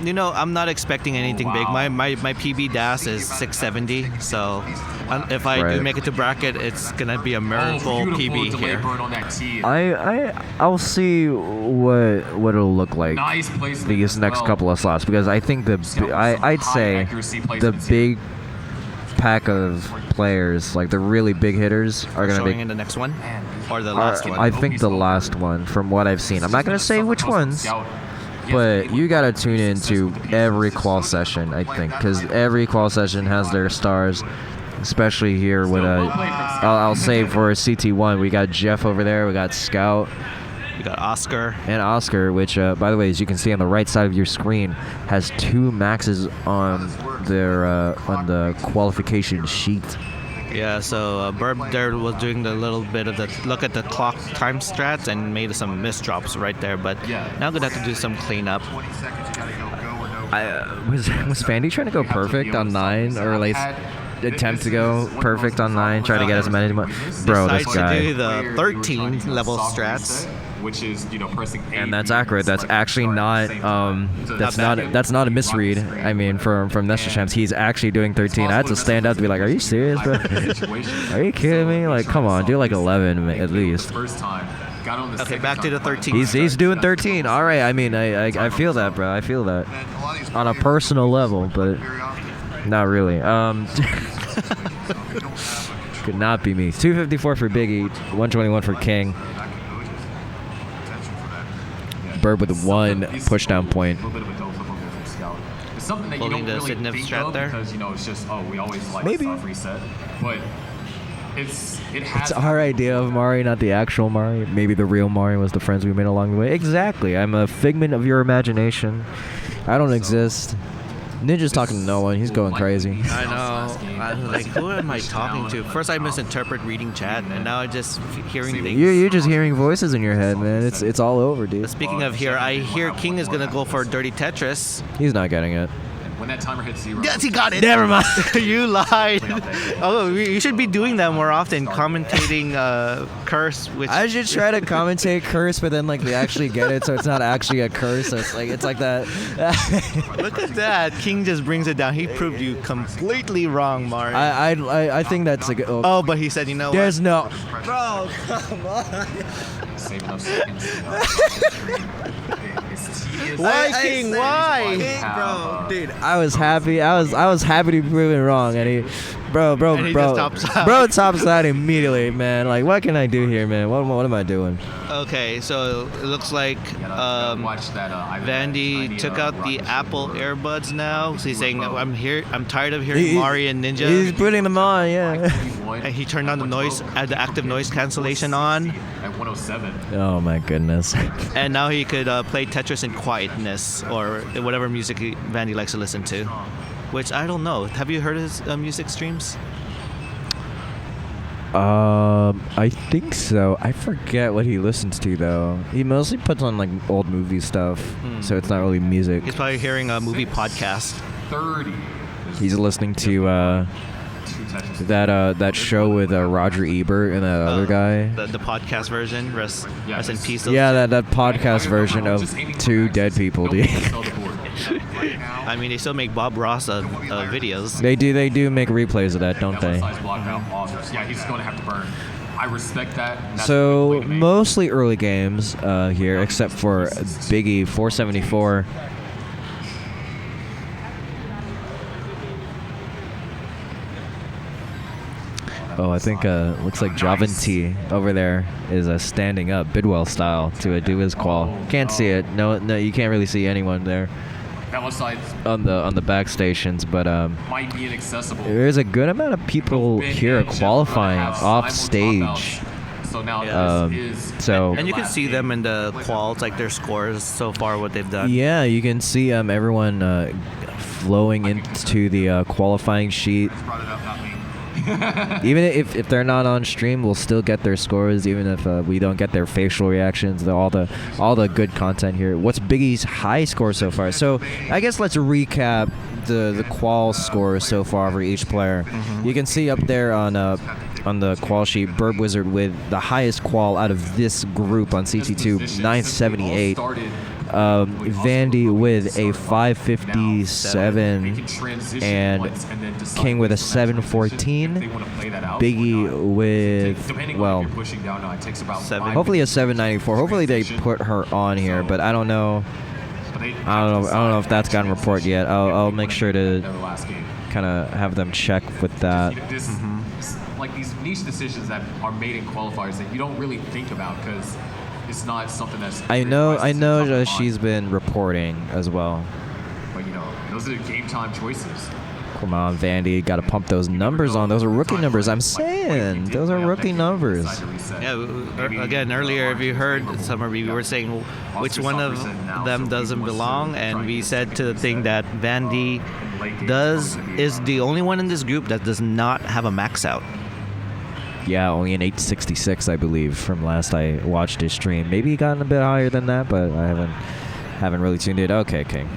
You know, I'm not expecting anything big. My PB DAS is 670, so if I do make it to bracket, it's gonna be a miracle PB here. I'll see what it'll look like these next couple of slots, because I think I'd say the big pack of players, like the really big hitters, are going to be in the next one or the last one. I think the last one, from what I've seen. I'm not going to say which ones, but you got to tune into every qual session, I think, because every qual session has their stars, especially here with I'll say for CT1, we got Jeff over there, we got Scout, we got Oscar, which by the way, as you can see on the right side of your screen, has 2 maxes on their on the qualification sheet. Yeah, so Burb there was doing the little bit of the look at the clock time strats and made some misdrops right there, but now gonna have to do some cleanup. Was Vandy trying to go perfect on 9, or like attempt to go perfect on 9, try to get as many? Bro, this guy. To do the 13 level strats, which is, you know, pressing A. And that's accurate. That's actually not that's not a misread. I mean, from Nestor he's actually doing 13. I had to stand up to be like, are you serious, bro? Are you kidding me? Like, come on, do like 11 at least. Okay, back to the 13. He's doing 13. All right. I mean, I feel that, bro. I feel that on a personal level, but not really. Could not be me. 254 for Biggie, 121 for King. Burb with 1 pushdown point. Something that you don't really think of because, you know, it's just, we always like soft reset. But it's our idea of Mari, not the actual Mari. Maybe the real Mari was the friends we made along the way. Exactly. I'm a figment of your imagination. I don't exist. Ninja's talking to no one. He's going crazy. I know. I'm like, who am I talking to? First I misinterpret reading chat, and now I'm just hearing things. You're just hearing voices in your head, man. It's all over, dude. Speaking of here, I hear King is going to go for Dirty Tetris. He's not getting it. When that timer hits 0. Yes, he got it. Never mind. You lied. Oh, you should be doing that more often, commentating curse. Which I should try to commentate curse, but then like they actually get it, so it's not actually a curse. So it's like that. Look at that. King just brings it down. He proved you completely wrong, Mario. I think that's a good. Oh, but he said, you know there's what? There's no. Bro, come on. Save enough seconds. Why, King? Why? Bro, dude, I was happy. I was happy to be proven wrong, and he, bro, just topside immediately, man. Like, what can I do here, man? What am I doing? Okay, so it looks like Vandy took out the Apple earbuds now. So he's saying, I'm tired of hearing Mari and Ninja. He's putting them on, yeah. And he turned on the active noise cancellation on. At 107. Oh my goodness. And now he could play Tetris in quietness or whatever music Vandy likes to listen to. Which I don't know. Have you heard his music streams? I think so. I forget what he listens to though. He mostly puts on like old movie stuff, so it's not really music. He's probably hearing a movie podcast. 30. He's listening to that show with Roger Ebert and that other guy. The podcast version. Rest in peace. Yeah, that podcast version of two dead people, dude. I mean, they still make Bob Ross videos. They do make replays of that, don't they? Yeah, he's going to have to burn. I respect that. That's So what they make. mostly early games here, except for Biggie 474. Oh, I think looks like Javanti over there is standing up Bidwell style to do his qual. Can't see it. No, you can't really see anyone there That left side on the back stations, but might be inaccessible. there's a good amount of people here qualifying off stage. So now this is So And you can see them in the quals, like their scores so far, what they've done. yeah, you can see everyone flowing into the qualifying sheet. Brought it up, not me. Even if they're not on stream, we'll still get their scores. Even if we don't get their facial reactions, all the good content here. What's Biggie's high score so far? So I guess let's recap the qual scores so far for each player. You can see up there on the qual sheet, Burb Wizard with the highest qual out of this group on CT2, 978. Vandy with a 557 and King with a 714. Biggie with, well, hopefully a 794. Hopefully they put her on here, but I don't know. I don't know if that's gotten report yet. I'll make sure to kind of have them check with that. Like these niche decisions that are made in qualifiers that you don't really think about because it's not something that's. I know that she's been reporting as well. But you know, those are game time choices. Come on, Vandy, got to pump those numbers on. Those are rookie numbers. I'm saying those are rookie numbers. Yeah, again, earlier, if you heard Summer, we were saying which one of them doesn't belong, and we said to the thing that Vandy is the only one in this group that does not have a max out. Yeah, only an 866, I believe, from last I watched his stream. Maybe he got a bit higher than that, but I haven't really tuned it. Okay, King.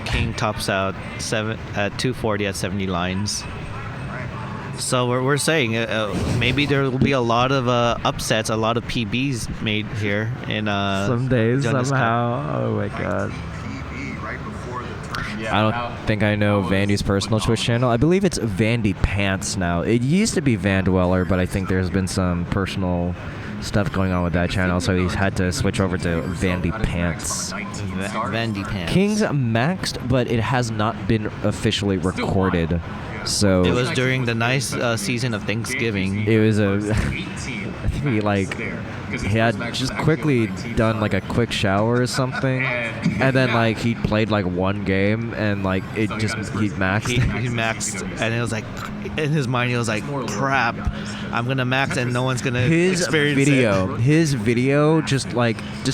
King tops out at 240 at 70 lines. So we're saying maybe there will be a lot of upsets, a lot of PBs made here in some days Jonas somehow. Cup. Oh my God. PB right before the tournament. I don't think I know Vandy's personal Twitch channel. I believe it's Vandy Pants now. It used to be Van Dweller, but I think there's been some personal stuff going on with that channel, so he's had to switch over to Vandy Pants. Vandy Pants. King's maxed, but it has not been officially recorded. So It was during the nice season of Thanksgiving. it was I think he had just quickly done like a quick shower or something, and then like he played like one game and like he maxed. He maxed, and it was like, in his mind, he was like, crap, I'm gonna max and no one's gonna experience it. His video just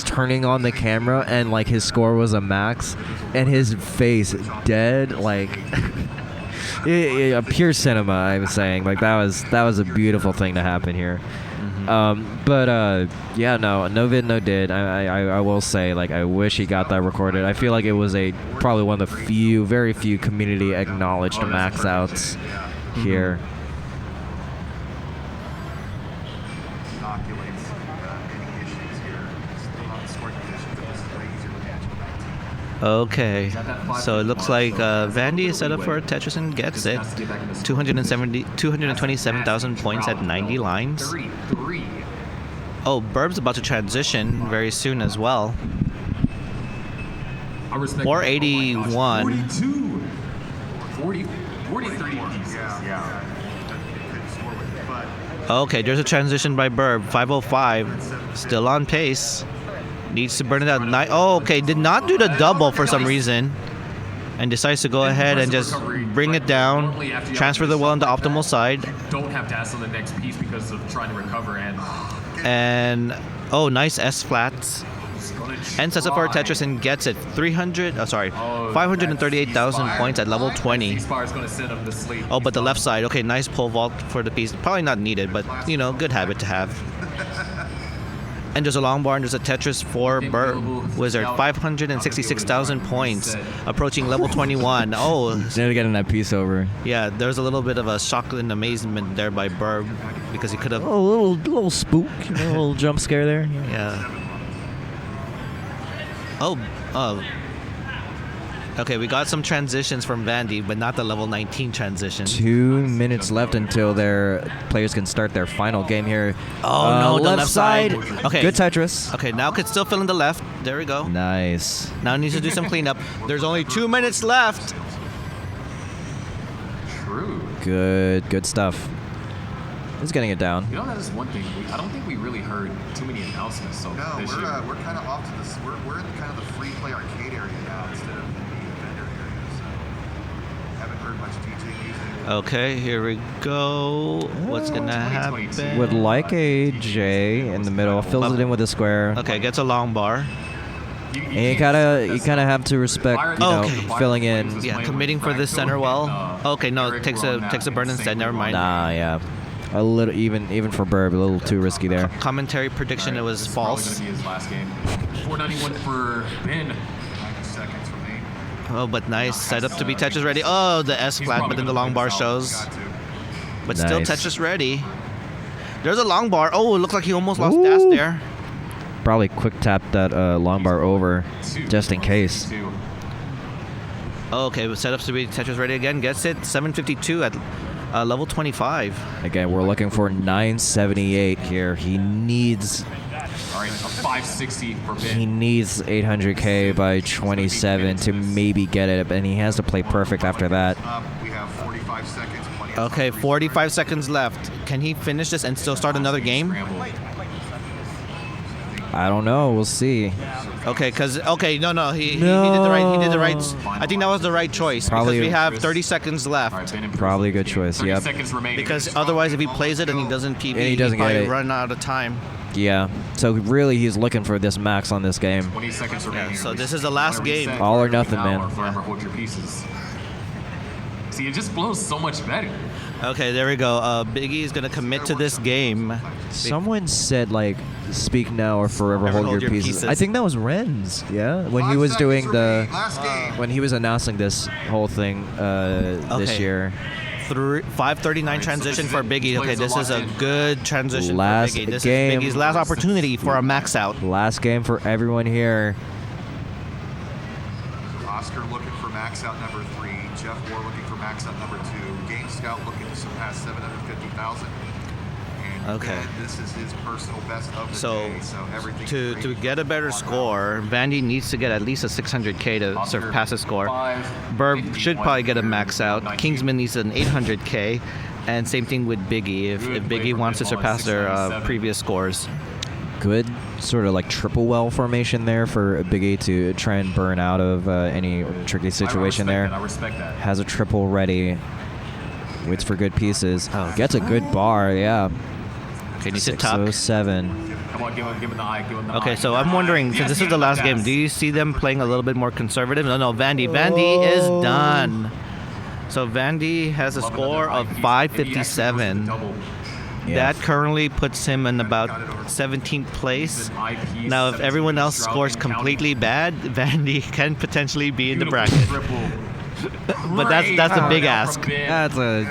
turning on the camera and like his score was a max, and his face dead like. Pure cinema, I'm saying. Like that was a beautiful thing to happen here. Yeah, no vid, no did. I will say, like, I wish he got that recorded. I feel like it was probably one of the very few community acknowledged max outs here. Inoculates any issues here. Still not scoring positions, but this is way easier to catch. Okay, so it looks like Vandy is set up for Tetris and gets it. 227,000 points at 90 lines. 33. Oh, Burb's about to transition very soon as well. 481. 42. 43 pieces. Yeah. Okay, there's a transition by Burb. 505, still on pace. Needs to burn it out. Oh, okay, did not do the double for some reason. And decides to go ahead and just bring it down, transfer the well into optimal side. Don't have to ask on the next piece because of trying to recover And oh, nice S flats. and sets up for a Tetris and gets it. 538,000 points at level 20. Oh, but the left side. Okay, nice pole vault for the piece. Probably not needed, but you know, good habit to have. And there's a long bar and there's a Tetris for Wizard. 566,000 points, approaching level 21. Oh, Nearly getting that piece over. yeah, there's a little bit of a shock and amazement there by Burb because he could have. Oh, a little spook, you know, a little jump scare there. Yeah. Oh, okay, we got some transitions from Vandy, but not the level 19 transition. 2 minutes left until their players can start their final game here. Oh, no, the left side. Okay. Good Tetris. Okay, now could still fill in the left. There we go. Nice. Now needs to do some cleanup. There's only 2 minutes left. True. Good stuff. He's getting it down. You know, that is one thing. I don't think we really heard too many announcements so No, this year. we're kind of off to this. We're in kind of the free play arcade area now instead of the vendor area. So haven't heard much DJ music. Okay, here we go. What's gonna happen? Would like a J in the middle. Fills it in with a square. Okay, gets a long bar. And you kinda have to respect, you know, Okay. filling in. Yeah, committing for this center well. Okay, no, takes a burn instead. Never mind. Nah, yeah. A little even for Burb, a little too risky there. Commentary prediction it was false. This is probably gonna be his last game. 491 for Ben. 90 seconds remain. Oh, but nice setup to be Tetris ready. Oh, the S flag, but then the long bar shows. Got to. But still Nice. Tetris ready. There's a long bar. Oh, it looked like he almost lost Das there. Probably quick tap that long bar over, just in case. Oh, okay, but setups to be Tetris ready again. Gets it. 752 at level 25. Again, we're looking for 978 here. He needs All right, a 560 for Ben. 800K by 27 to maybe get it, and he has to play perfect after that. We have 45 seconds. Plenty of time Okay, to 45 seconds left. Can he finish this and still start another game? Scramble. I don't know. We'll see. Okay, no, he did the right. I think that was the right choice Probably- because we have 30 seconds All right, left. Ben and Probably a good choice. 30 Yep. seconds remaining. Because otherwise, if he plays it and he doesn't PB, And he doesn't he'd get probably it. run out of time. Yeah. So really, he's looking for this max on this game. 20 seconds remaining. so this is the last game. All or nothing, Now man. or forever hold your pieces. See, it just blows so much better. Okay, there we go. Biggie is gonna commit to this game. Someone said like, "Speak now or forever hold your pieces." I think that was Renz. Yeah, when he 5 was seconds doing remaining. Last game. when he was announcing this whole thing this Okay. year. 539 transition for Biggie. Okay, this is a good transition Last for Biggie. This game. is Biggie's last opportunity for a max out. Last game for everyone here. Oscar looking for max out number 3. Jeff Moore looking for max out number 2. Game Scout looking to surpass 750,000. And Okay. Ben, this is his personal best of the So, day. So everything To get a better score, Vandy needs to get at least a 600K to surpass his score. Burb should probably get a max out. Kingsman needs an 800K, and same thing with Biggie if Biggie wants to surpass their previous scores. Good sort of like triple well formation there for Big A to try and burn out of any tricky situation there. I respect that. Has a triple ready. Waits for good pieces. Gets a good bar, yeah. Okay, needs to tuck. 607. Come on, give him the eye, give him the eye. Okay, so I'm wondering, since this is the last game, do you see them playing a little bit more conservative? No, Vandy. Vandy is done. So Vandy has a score of 557. Yeah. That currently puts him in about 17th place. Now, if everyone else scores completely bad, Vandy can potentially be in the bracket. But that's a big ask. That's a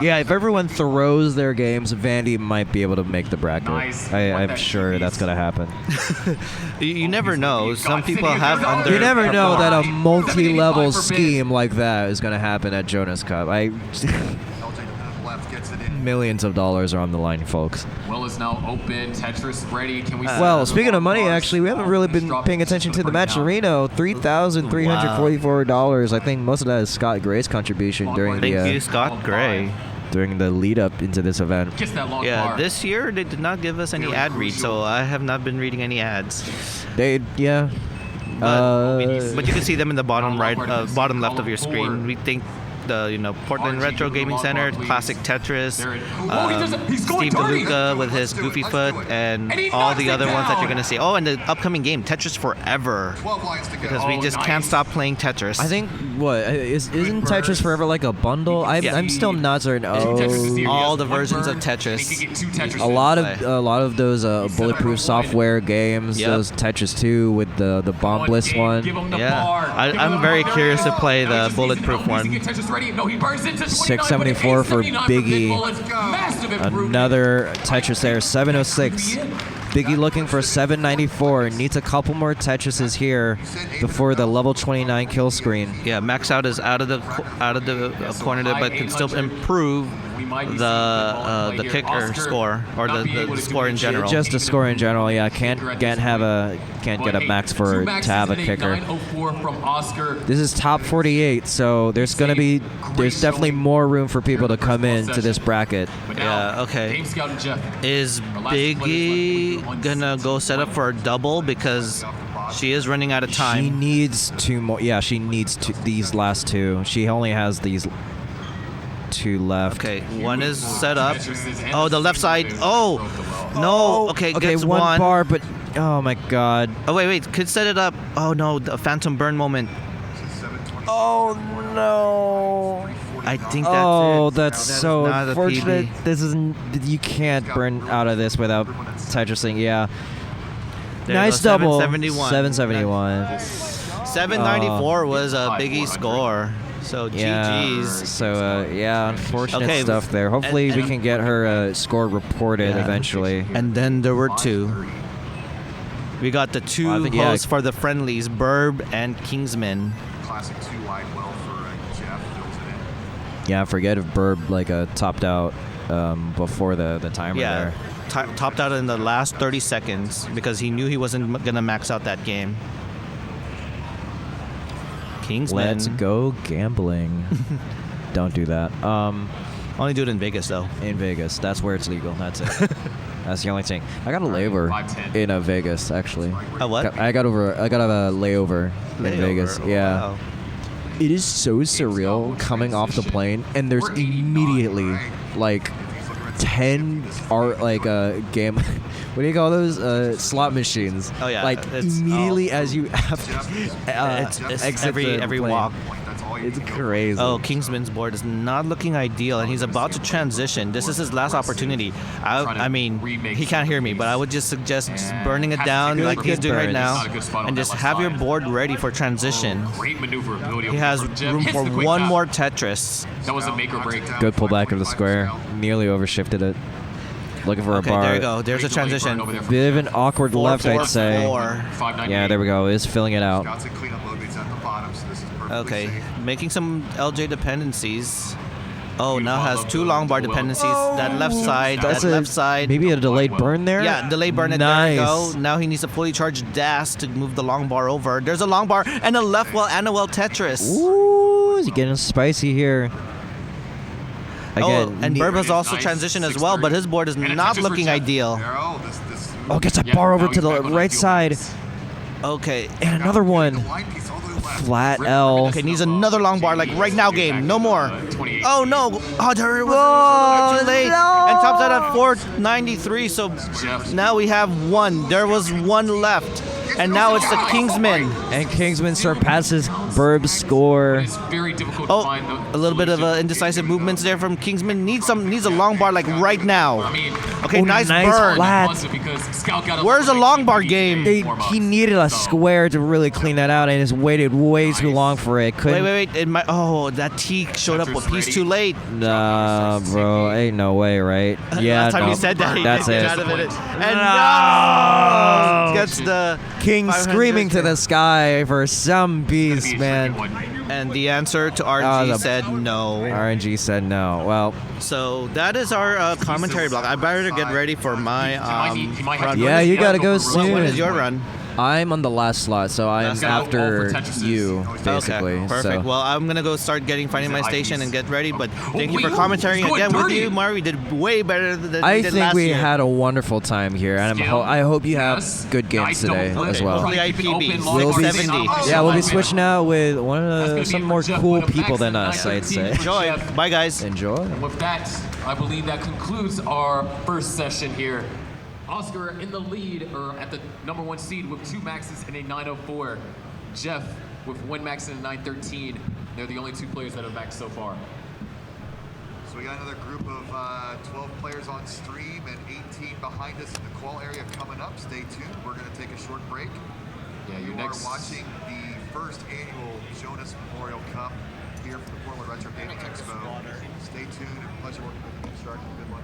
yeah. If everyone throws their games, Vandy might be able to make the bracket. Nice. I'm sure that's gonna happen. You never know. Some people have under. You never know that a multi-level for Ben. scheme like that is gonna happen at Jonas Cup. LJ left gets it in. Millions of dollars are on the line, folks. Well is now open. Tetris ready. Can we? Well, speaking of money, actually, we haven't really been paying attention to the Matcherino. $3,344. I think most of that is Scott Gray's contribution during Thank you, the Scott Gray. during the lead up into this event. Kiss that long Yeah, bar. this year they did not give us any ad reads, so I have not been reading any ads. They But you can see them in the bottom right, bottom left of your screen. We think the Portland Retro Gaming Center, Classic Tetris, he's going Steve dirty. DeLuca with his Goofy Foot, and he all knocks the it other ones that down. you're gonna see. Oh, and the upcoming game, Tetris Forever, 12 lines to go. because we just can't stop playing Tetris. I think isn't Tetris Forever like a bundle? I'm still not certain. all the versions of Tetris. A lot of those bulletproof software games, Yep. those Tetris 2 with the Bombless one. Yeah, I'm very curious to play the bulletproof one. 674 for Biggie. Another Tetris there, 706. Biggie looking for 794. Needs a couple more Tetrises here before the level 29 kill screen. Yeah, Max Out is out of the corner there, but can still improve the kicker score or the score in general. Just the score in general, yeah. Can't get a max for to have a kicker. This is top 48, so there's definitely more room for people to come into this bracket. Yeah, okay. Is Biggie gonna go set up for a double because she is running out of time? She needs two more. Yeah, she needs these last two. She only has these two left. Okay, one is set up. Oh, the left side. Oh, no. Okay, gets one bar, but oh my god. Oh, wait. Could set it up. Oh, no, the phantom burn moment. Oh no. I think that's it. Oh, that's That's so not a unfortunate. PB. This isn't. You can't burn out of this without Tetrising. Yeah. There Nice goes double. 771. 771. 794 was a Biggie score. So Yeah. GG's. So yeah, unfortunate Okay, stuff there. Hopefully we and- can get her score reported Yeah. eventually. And then there were two. We got the two Well, I think, yeah. hosts for the friendlies, Burb and Kingsman. Classic 2 wide well for Jeff. Fills it in. Yeah, forget if Burb topped out before the timer Yeah, there. topped out in the last 30 seconds because he knew he wasn't gonna max out that game. Kingsman. Let's go gambling. Don't do that. Only do it in Vegas though. In Vegas, that's where it's legal. That's it. That's the only thing. I got a layover 5-10. in Vegas actually. A what? I got a layover in Vegas. Layover. Yeah. Wow. It is so surreal coming off the plane, and there's immediately like 10 game. What do you call those? Slot machines. Oh, yeah. Like It's- immediately as you have It's exit every the plane. walk. That's all you It's need. crazy. Oh, Kingsman's board is not looking ideal, and he's about to transition. This is his last opportunity. I mean, he can't hear me, but I would just suggest just burning it down Good, like he's good doing right burn. now, Not a good spot on and that just left have your side. board ready for transition. Great maneuverability. He has Jeff. room Hits for the quick one tap. more Tetris. That was a make or break. Good pullback of the square. Nearly overshifted it. Looking for Okay, a bar. there you go. There's a transition. Bit of an awkward left, I'd say. 4-4-4. Yeah, there we go. Is filling it out. Scouts and cleanup load gates at the bottom, so this is perfectly Okay, safe. making some LJ dependencies. Oh, now has two long bar dependencies. That left side, That's that a left side. maybe a delayed burn there. Yeah, delay burn it. Nice. There we go. Now he needs a fully charged DAS to move the long bar over. There's a long bar and a left well and a well Tetris. Ooh, is he getting spicy here? Again, Oh, and Burb has also transitioned as well, but his board is not looking ideal. Arrow, this gets a bar over to the right side. Okay, And another one. line piece all the way left. Flat L. okay, needs another long bar like right now game. No more. 28. Oh no! Oh, there it was Oh, too late. no. And tops out at 493. So now we have one. There was one left, and now it's the Kingsman. And Kingsman surpasses Burb's score. It's very difficult to Oh, find the a little bit of solution. indecisive movements there from Kingsman. Needs a long bar like right now. I mean, Okay, Oh, nice nice burn. flat. because Scout got a Where's the break long bar to game? be He needed a square to really clean that out, and has waited way too long for it. Wait, Couldn't. wait. That T showed up a piece too late. Nah, bro, ain't no way, right? Yeah, Last time no. you said that, he That's didn't it. get out of it. And No! no! Gets the King 500. screaming to the sky for some beast, man. And the answer to Oh, RG the- said no. RNG said no. Well, So that is our commentary block. I better get ready for my He might have run. to yeah, you gotta go When soon. is your run? I'm on the last slot, so I'm Last slot. after All for Tetris's. you, Okay, basically. Okay, perfect. So. Well, I'm gonna go start finding my Is it station IPs? and get ready. But thank you wait, for commentating he's going again with dirty. you, Mari. We did way better than I we did think last we year. had a wonderful time here, and Skill, I hope you yes. have good games I don't today flip as it. well. Try to Hopefully keep it IPB. open long We'll as be, possible. yeah, we'll be Five switching out with one That's of gonna be some for more Jeff cool with a people max than of us, I'd 913 say. for Enjoy. Jeff. Bye, guys. Enjoy. And with that, I believe that concludes our first session here. Oscar in the lead, or at the number 1 seed with 2 maxes and a 904. Jeff with 1 max and a 913. They're the only 2 players that have maxed so far. So we got another group of 12 players on stream and 18 behind us in the qual area coming up. Stay tuned. We're going to take a short break. Yeah, You your next. are watching the first annual Jonas Memorial Cup here from the Portland Retro Gaming Expo. Stay tuned. Pleasure working with you, Stark. Good luck.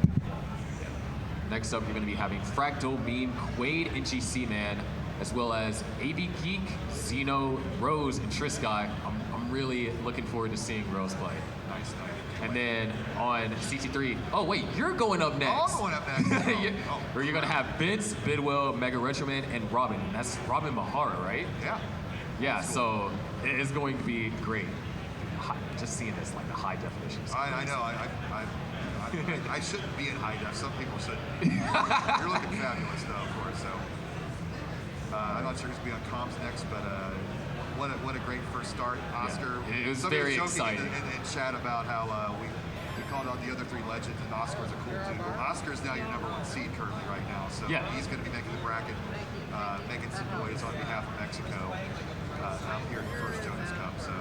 Next up, you're going to be having Fractal, Beam, Quaid, and GC Man, as well as AB Geek, Zeno, Rose, and Trisky. I'm really looking forward to seeing Rose play. Nice. And then on CT3, oh wait, you're going up next. I'm going up next. Where you're gonna have Vince, Bidwell, Mega Retroman, and Robin. And that's Robin Mahara, right? Yeah. Yeah, so it is going to be great. Just seeing this like the high definition. I know. I shouldn't be in high def. Some people should. You're looking fabulous, though, of course. So I'm not sure who's going to be on comms next, but what a great first start, Oscar. Yeah, it was Somebody very joking exciting. in chat about how we called out the other 3 legends, and Oscar's a cool dude. Well, Oscar's now your number 1 seed currently right now, so Yeah. he's going to be making the bracket, making some noise on behalf of Mexico out here in the first Jonas Cup. So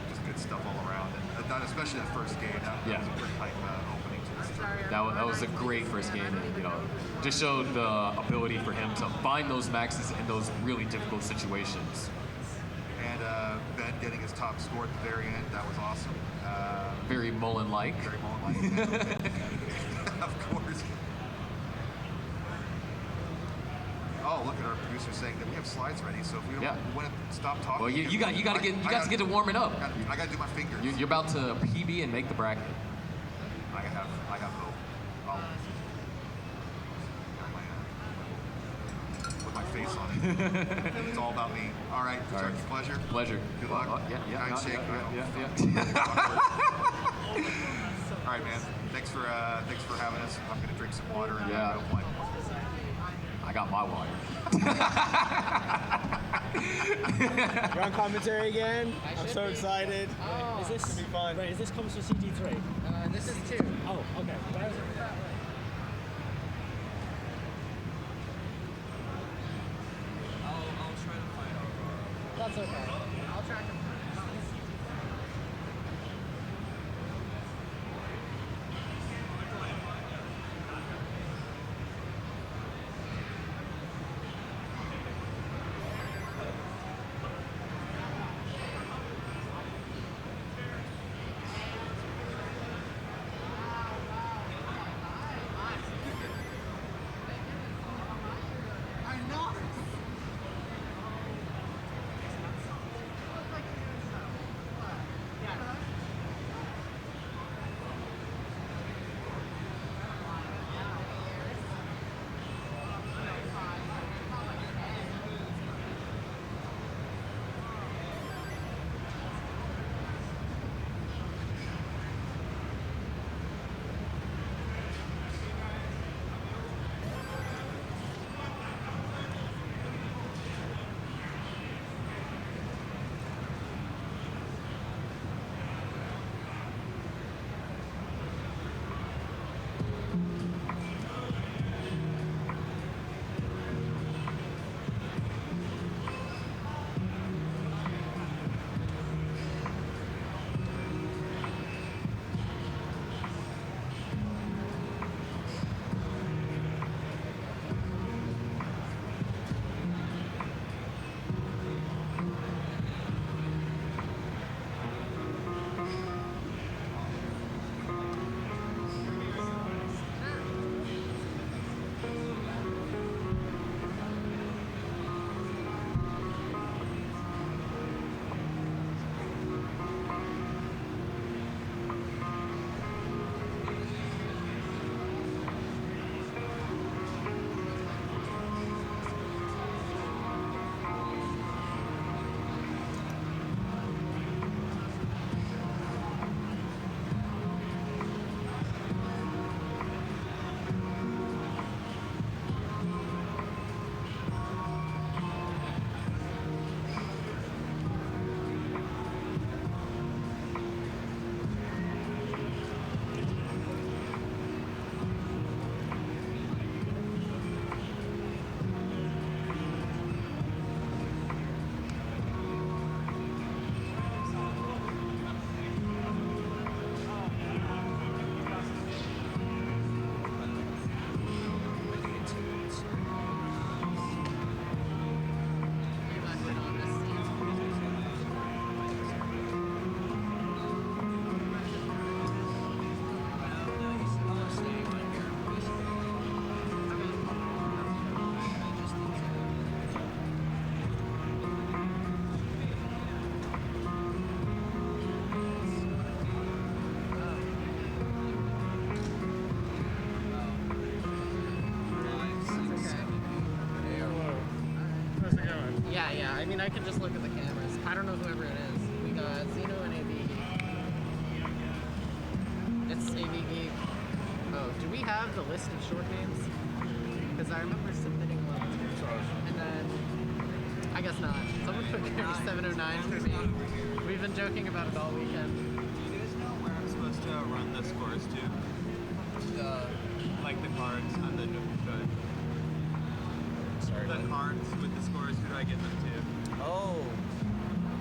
just good stuff all around, and not especially that first game. That Yeah. was a pretty hype opening to this tournament. That was a great first game, and just showed the ability for him to find those maxes in those really difficult situations. And Ben getting his top score at the very end, that was awesome. Very Mullen-like. Very Mullen-like. Of course. Oh, look at our producer saying that we have slides ready, so if we don't want to stop talking. Well, you guys get to warming up. I got to do my fingers. You're about to PB and make the bracket. I have hope. I'll put my face on it. It's all about me. All right, All right. pleasure. Pleasure. Good luck. Yeah. Handshake. All right, man. Thanks for having us. I'm gonna drink some water and Yeah. go play. I got my water. You're on commentary again. I'm so excited. Is this gonna be fun? Wait, is this comes to CT3? This is 2. Oh, okay. Where is it? I'll try to find out. That's okay. I'll track him. I know. Yeah. I mean, I can just look at the cameras. I don't know whoever it is. We got Zeno and AV Geek. It's AV Geek. Oh, do we have the list of short names? Because I remember submitting one. And then, I guess not. Someone put Gary 709 for me. We've been joking about it all weekend. Do you guys know where I'm supposed to run the scores to? Like the cards on the Sorry. the cards with the scores. Who do I get them to? Oh,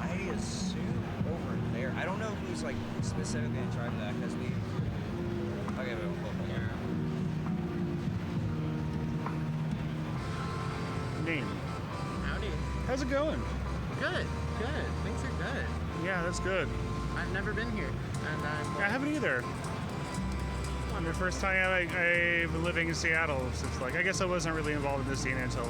I assume over there. I don't know who's like specifically in charge of that because we. Okay, we'll go here. Name. Howdy. How's it going? Good. Things are good. Yeah, that's good. I've never been here, and I haven't either. The first time I've been living in Seattle since I guess I wasn't really involved in the scene until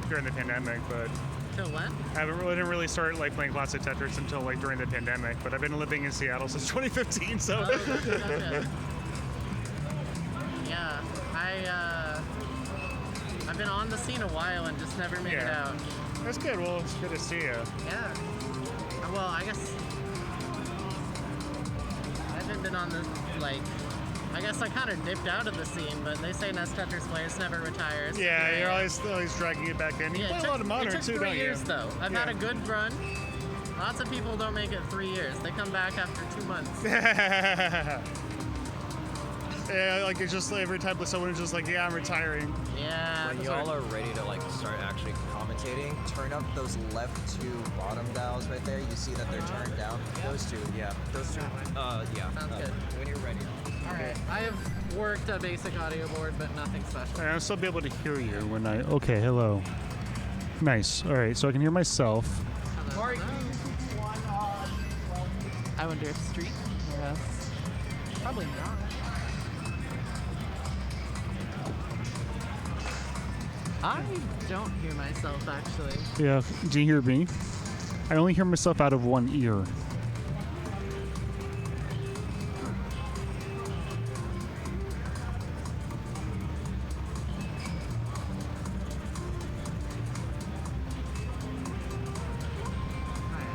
during the pandemic, but Till when? I didn't really start playing classic Tetris until during the pandemic, but I've been living in Seattle since 2015, so. Oh, gotcha. Yeah, I've been on the scene a while and just never made it out. That's good. Well, it's good to see you. Yeah. Well, I guess I haven't been on the I guess I kind of dipped out of the scene, but they say NES Tetris players never retire. So Yeah, you're always dragging it back in. You play a lot of modern it took too, 3 don't years you? though. I've had a good run. Lots of people don't make it 3 years. They come back after 2 months. Yeah, it's just every time someone is just yeah, I'm retiring. Yeah. When y'all are ready to start actually commentating, turn up those left two bottom dials right there. You see that they're turned down. Those two, yeah. Those two. Yeah. Sounds good. When you're ready. All right. I have worked a basic audio board, but nothing special. I'll still be able to hear you when I. Okay, hello. Nice. All right, so I can hear myself. Hello. I wonder if Street or us. Probably not. I don't hear myself actually. Yeah. Do you hear me? I only hear myself out of one ear. Alright,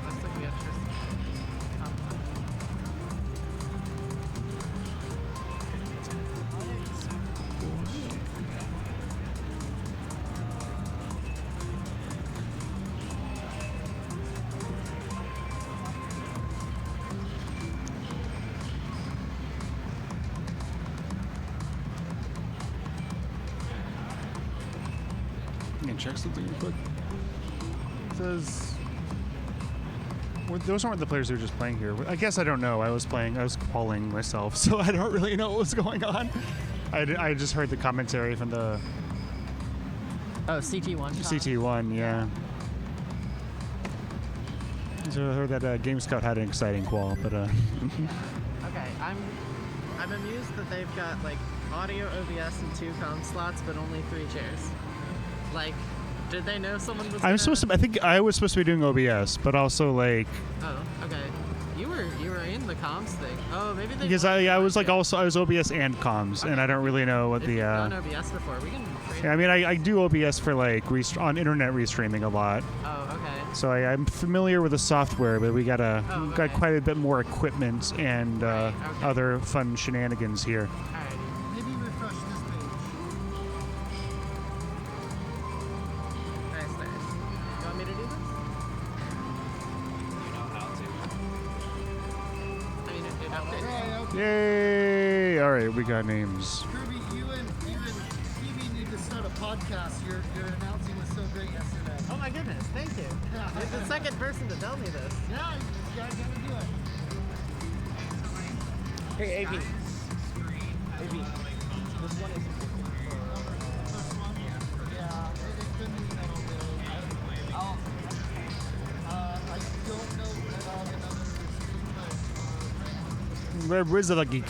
looks like we have Tristan. Check something real quick. It says those aren't the players who are just playing here. I guess I don't know. I was calling myself, so I don't really know what was going on. I just heard the commentary from the CT1. CT1, yeah. So I heard that Game Scout had an exciting qual, but Okay, I'm amused that they've got audio, OBS, and 2 comm slots, but only 3 chairs. Did they know someone was? I think I was supposed to be doing OBS, but also Oh, okay. You were in the comms thing. Oh, maybe they. because I was I was OBS and comms, and I don't really know what If the. you've done OBS before, we can. Yeah, I mean, I do OBS for on internet restreaming a lot. Oh, okay. So I'm familiar with the software, but we got quite a bit more equipment and other fun shenanigans here. Maybe refresh this page. Nice. You want me to do this? You know how to. I mean, it updates. Yay! All right, we got names. Kirby, you and Stevie need to start a podcast. Your announcing was so great yesterday. Oh my goodness! Thank you. You're the second person to tell me this. Yeah, you guys gotta do it. Hey, AP. This one is. Yeah, it's been I don't know about another stream, but Where's the geek?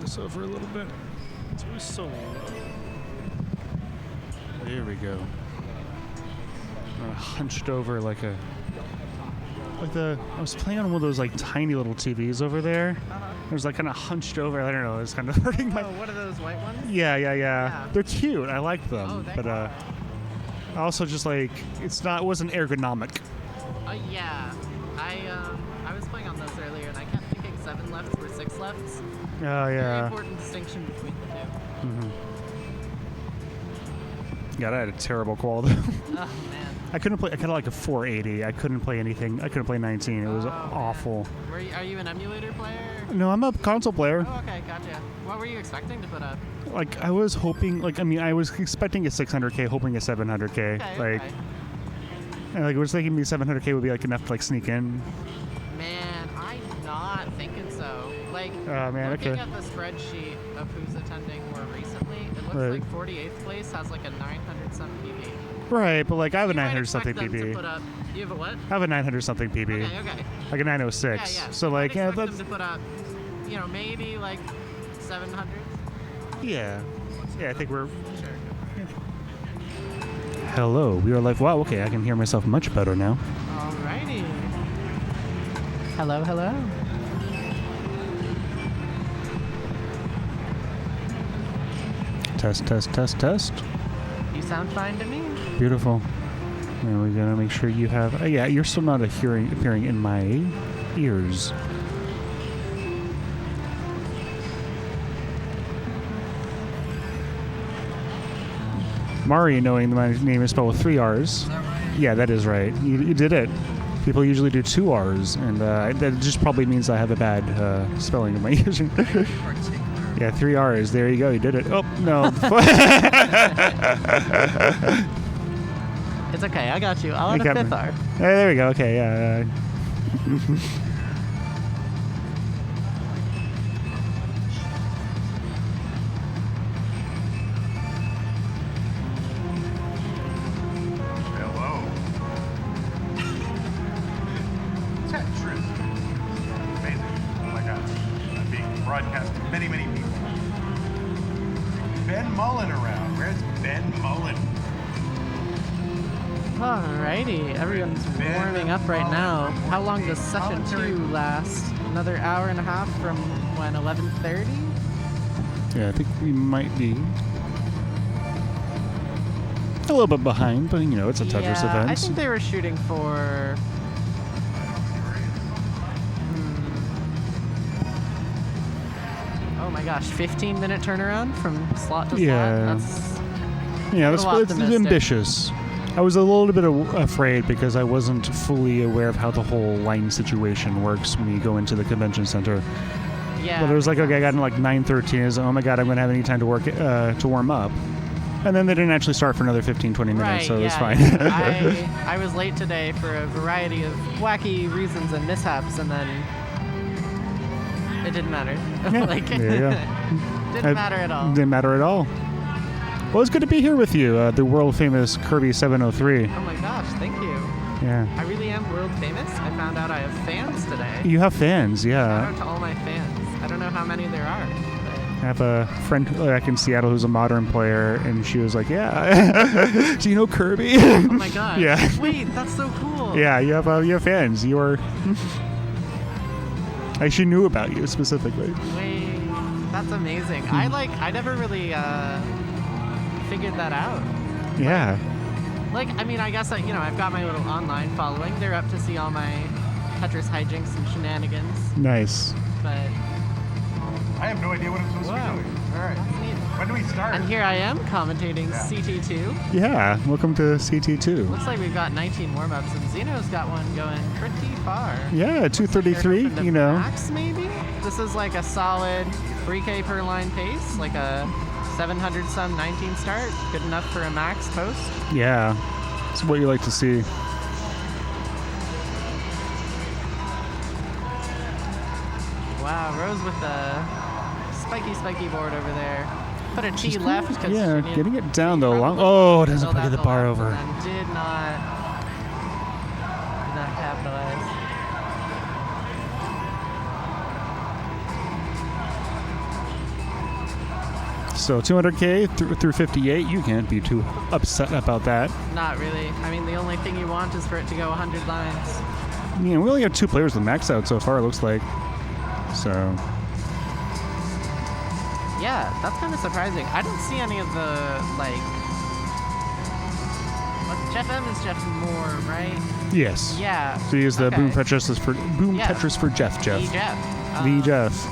this over a little bit. It's always so low. There we go. Hunched over like a... I was playing on one of those like tiny little TVs over there. It was like kind of hunched over. I don't know. It was kind of hurting my... Oh, what are those white ones? Yeah. They're cute. I like them. Oh, they but are. also just like it wasn't ergonomic. Yeah. I was playing on those earlier, and I kept thinking 7 lefts were 6 lefts. Oh Very yeah. important distinction between the two. Mm-hmm. Yeah, I had a terrible qual though. Oh man. I couldn't play. I kind of like a 480. I couldn't play anything. I couldn't play 19. It was awful. Are you an emulator player? No, I'm a console player. Oh, okay, gotcha. What were you expecting to put up? Like I was hoping. I was expecting a 600K, hoping a 700K. Okay. And I was thinking maybe 700K would be like enough to like sneak in. Man, I'm not thinking so. Like, Oh, man, looking okay. at the spreadsheet of who's attending more recently, it looks Right. like 48th place has like a 900 some PB. Right, but like I have a You might 900 something expect them to PB. put up, you have a what? I have a 900 something PB. Okay. Like a 906. Yeah. So You like might yeah, expect that's them to put up, maybe like 700. yeah. I think we're. Sure. Hello, we are live. Wow, okay, I can hear myself much better now. Alrighty. Hello. Test. You sound fine to me. Beautiful. And we gotta make sure you have. Yeah, you're still not appearing in my ears. Mari, knowing my name is spelled with 3 R's. Is that right? Yeah, that is right. You did it. People usually do 2 R's, and that just probably means I have a bad spelling of my username. Yeah, 3 R's. There you go. You did it. Oh, no. It's okay. I got you. I'll add a 5th R. Hey, there we go. Okay, yeah. Hello. Tetris. Amazing. Oh my god. I'm being broadcast to many, many people. Ben Mullen around. Where's Ben Mullen? Alrighty, everyone's warming up right now. How long does session 2 last? Another hour and a half from when, 11:30? Yeah, I think we might be a little bit behind, but it's a Tetris event. I think they were shooting for... Oh my gosh, 15-minute turnaround from slot to slot? That's it's ambitious. I was a little bit afraid because I wasn't fully aware of how the whole line situation works when you go into the convention center. Yeah. But it was like, okay, I got in like 9:13. Is oh my god, I'm going to have any time to warm up. And then they didn't actually start for another 15, 20 minutes, so it was fine. I was late today for a variety of wacky reasons and mishaps, and then it didn't matter. There you go. Didn't matter at all. Didn't matter at all. Well, it's good to be here with you, the world famous Kirby 703. Oh my gosh, thank you. Yeah. I really am world famous. I found out I have fans today. You have fans, yeah. Shout out to all my fans. I don't know how many there are. I have a friend back in Seattle who's a modern player, and she was like, "Yeah, do you know Kirby?" Oh my god! Yeah. Wait, that's so cool. Yeah, you have fans. You are. I actually knew about you specifically. Wait, that's amazing. I never really figured that out. Yeah. I guess I've got my little online following. They're up to see all my Tetris hijinks and shenanigans. Nice. But I have no idea what I'm supposed to be doing. All right. When do we start? And here I am commentating CT2. Yeah. Welcome to CT2. Looks like we've got 19 warm-ups, and Zeno's got one going pretty far. Yeah, 233. Max maybe. This is like a solid 3K per line pace, like a 700 some 19 start. Good enough for a max post. Yeah. It's what you like to see. Wow, Rose with the spiky board over there. Put a T left because getting it down though. Oh, it doesn't quite get the bar over. And did not capitalize. So 200K through 58, you can't be too upset about that. Not really. I mean, the only thing you want is for it to go 100 lines. Yeah, we only have 2 players with max out so far, it looks like. So. Yeah, that's kind of surprising. I don't see any of the, like... What, Jeff M is Jeff Moore, right? Yes. Yeah. So he is the okay. Boom Tetris for Jeff. The Jeff. The Jeff.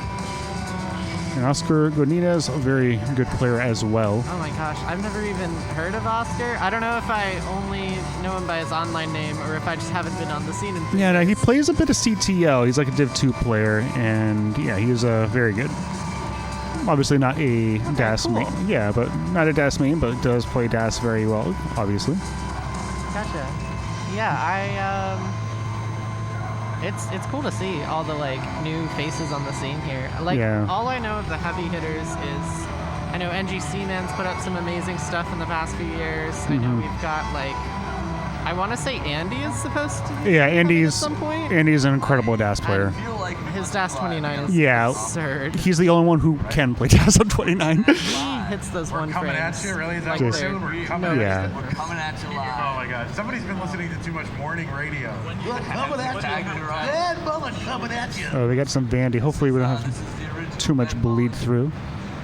And Oscar Godinez, a very good player as well. Oh my gosh, I've never even heard of Oscar. I don't know if I only know him by his online name or if I just haven't been on the scene in 3 Yeah, no, he years. plays a bit of CTL. He's like a Div 2 player, and yeah, he's very good. Obviously not a DAS cool. main. Yeah, but not a DAS main, but does play DAS very well, obviously. Gotcha. Yeah, it's cool to see all the like new faces on the scene here. Like Yeah. all I know of the heavy hitters is I know NGC Man's put up some amazing stuff in the past few years. I know we've got like I want to say Andy is supposed to be Yeah, coming Andy's at some point. Andy's an incredible DAS player. His DAS 29 is Yeah, absurd. he's the only one who can play DAS on 29. He hits those one Coming frames. at you, really? Is that like what Just- we're doing? We're coming Yeah. We're coming at you live. Oh my God! Somebody's been listening to too much morning radio. We're coming at you. Bad moment coming at you. Oh, they got some Vandy. Hopefully we don't have too much bleed through.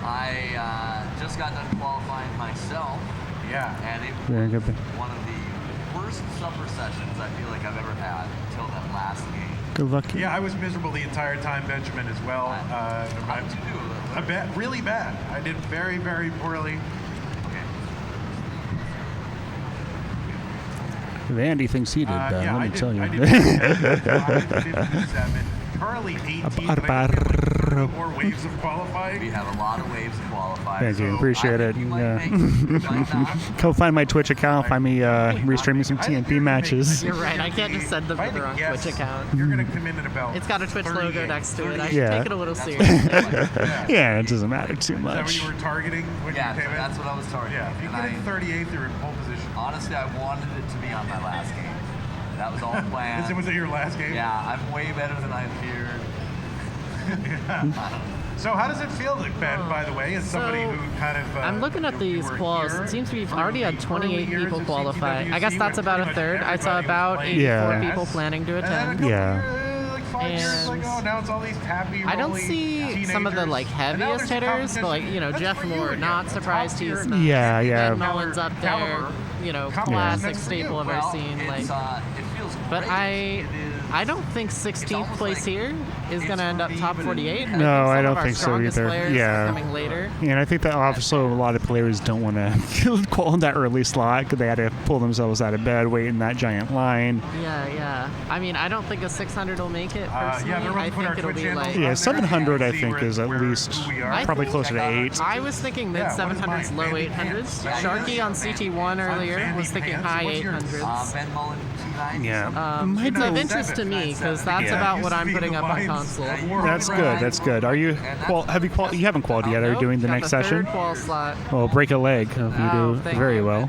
I just got done qualifying myself. Yeah. And it Very was good. one of the worst supper sessions I feel like I've ever had until that last game. Good luck. Yeah, I was miserable the entire time, Benjamin, as well. How did you do? I bet really bad. I did very, very poorly. Vandy thinks he did bad, Yeah, let me tell you. I did 557. Currently 18. But I think there were 3 more waves of qualifying. We have a lot of waves of qualifying. Thank you, so appreciate I it. think you might Yeah. make it. You might not. Go find my Twitch account, find me restreaming some TNT matches. You're right. I can't just send them to the wrong Twitch account. You're gonna come in at about. It's got a Twitch logo next to it. I should Yeah. take it a little seriously. Yeah, it doesn't matter too Is that what much. you were targeting when Yeah, you came in? that's what I was targeting. Yeah, if you And get in 38th, you're in pole position. Honestly, I wanted it to be on my last game. That was all planned. Was it your last game? Yeah, I'm way better than I appeared. So how does it feel, Ben, by the way, as somebody who kind of... I'm looking at these quals. It seems we've already had 28 people qualify. I guess that's about a third. I saw about 84 Yeah. people planning to attend. Yeah. And now it's all these happy, I don't see some of the like heaviest hitters, but like Jeff Moore, not surprised he's not. Yeah, yeah. Ben Mullins up there, classic staple of our scene. Like, but I don't think 16th place here is going to end up top 48. No, I don't Some of our think so strongest either. players Yeah. are coming later. Yeah, and I think that also a lot of players don't want to qual in that early slot because they had to pull themselves out of bed, wait in that giant line. Yeah. I mean, I don't think a 600 will make it personally. I think it'll be like Yeah, 700 I think is at least probably closer to 8. I was thinking mid 700s, low 800s. Sharky on CT1 earlier was thinking high 800s. Ben Mullen, 290. Yeah. It's of interest to me because that's about what I'm putting up on console. That's good. That's good. Are you? You haven't qualled yet. Are you Nope, doing the got next third session? qual slot. Well, break a leg if you Oh, do thank very you. well.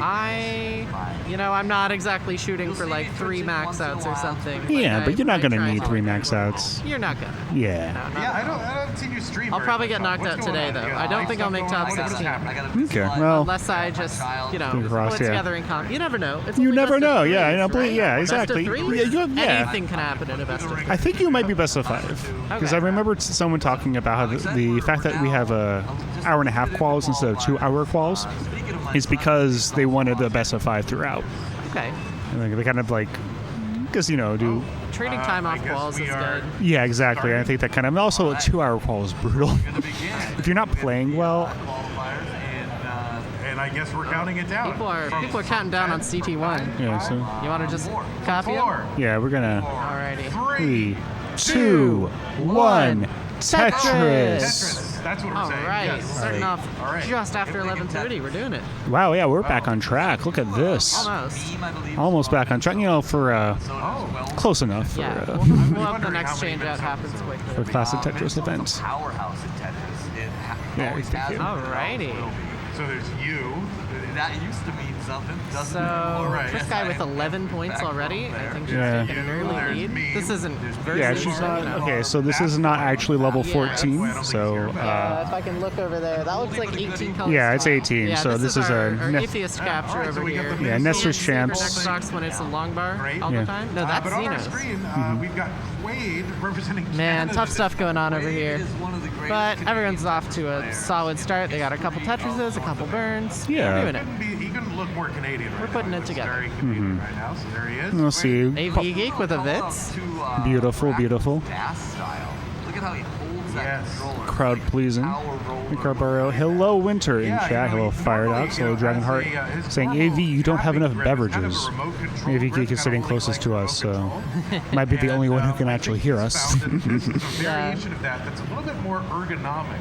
I'm not exactly shooting for like 3 max outs or something. Yeah, but you're not gonna try need to. 3 max outs. You're not gonna. Yeah. I don't see you stream. I'll probably get knocked out today though. I don't think I'll make top 16. Okay. Well. Unless I just, Fingers crossed, put it yeah. together in comp. You never know. It's You only never best of know. threes, Yeah, I know. right? Yeah, Best of exactly. threes? Yeah, Anything can happen in a best of 3. I think you might be best of 5 because I remember someone talking about how the fact that we have a hour and a half quals instead of 2-hour quals is because they wanted the best of 5 throughout. Okay. And they kind of like because do. Trading time off quals is good. Yeah, exactly. I think that kind of. And also, a 2-hour qual is brutal. If you're not playing well. And I guess we're counting it down. People are counting down on CT1. Yeah. So. You want to just copy them? Yeah, we're gonna. Alrighty. 3, 2, 1. Tetris. That's what we're All saying. right, Yes. starting off just after 11:30. We're doing it. Wow, yeah, we're back on track. Look at this. Almost back on track. For close enough for, Yeah, we'll have the next change out happens quickly. for classic Tetris events. Powerhouse in Tetris. It Yeah, always thank has you. been, Alrighty. always will be. So there's you. That used to mean something, doesn't So it? this guy with 11 points already. I think she's taking an early lead. This isn't versus. Yeah, she's not. you know. Okay, so this is not actually level 14. So. If I can look over there, that looks like 18 colors. Yeah, it's 18. Yeah, so this is our a. atheist capture over here. Yeah, Nestor's champs. Next box when it's a long bar all the time. No, that's but on our Xenos. screen, we've got Quaid representing Man, Canada. tough stuff going on over here. But everyone's off to a solid start. They got a couple Tetrises, a couple burns. Yeah. We're doing it. He couldn't look more Canadian. We're putting it together. Very Canadian right now, so there he is. We'll see. AV Geek with a Vitz. Beautiful, beautiful. DAS style. Look at how he holds that controller. Crowd pleasing. Microbaro. Hello, Winter in chat. Hello, Firedox. Hello, Dragonheart. Saying, AV, you don't have enough beverages. AV Geek is sitting closest to us, so might be the only one who can actually hear us. Variation of that that's a little bit more ergonomic.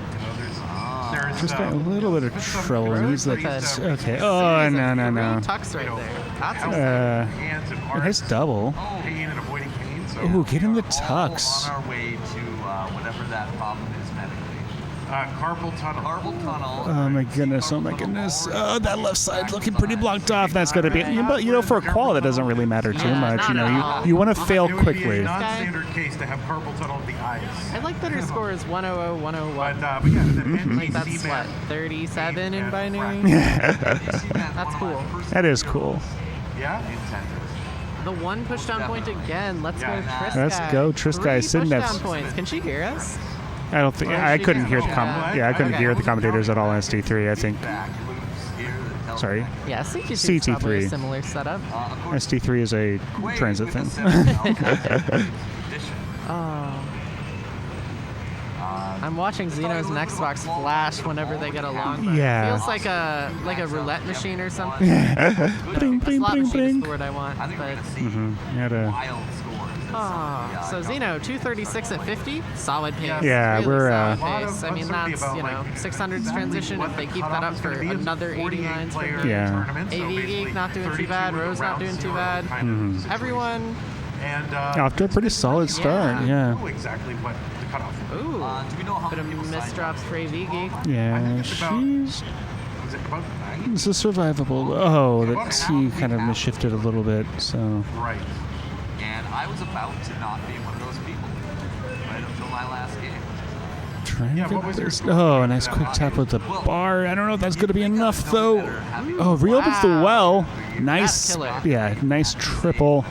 There's Just a little bit of trouble. Needs that. Okay. Oh, no, no, no. Tucks right there. Nice double. Pain and avoiding pain. So Ooh, get him the tucks. On our way to whatever that problem is medically. Carpal tunnel. Carpal tunnel. Oh my goodness, oh my goodness. Oh, that left side's looking pretty blocked off. That's going to be, but you know, for a qual, that doesn't really matter too much. You know, you want to fail quickly. Non-standard case to have carpal tunnel of the eyes. I like that her score is 100, 101. But yeah, like that's what, 37 in binary? That's cool. That is cool. Yeah? The one pushdown point again. Let's go Trisk. Let's go Trisk. Sitting at pushdown points. Can she hear us? I don't think I couldn't hear the I couldn't hear the commentators at all in ST3. I think. Sorry. Yeah, CT2 is probably a similar setup. ST3 is a transit thing. I'm watching Xeno's next box flash whenever they get a long bar. Yeah. Feels like a roulette machine or something. Bling, bling, slot bling, machine bling. is the word I want. So Xeno 236 at 50, solid pace. Yeah, really we're solid pace. I mean, that's 600s transition. If they keep that up for another 89s from here. Yeah. AV Geek not doing too bad. Rose not doing too bad. Everyone. And off to a pretty solid start. Yeah. Exactly what the cutoff. Ooh. Bit of misdrops for AV Geek. Yeah, she's. Was it about 9? This is survivable. Oh, the T kind of misshifted a little bit. So. Right. And I was about to not be one of those people right until my last game. Trying to get this. Oh, a nice quick tap with the bar. I don't know if that's going to be enough, though. Oh, reopens the well. Nice. Yeah, nice triple.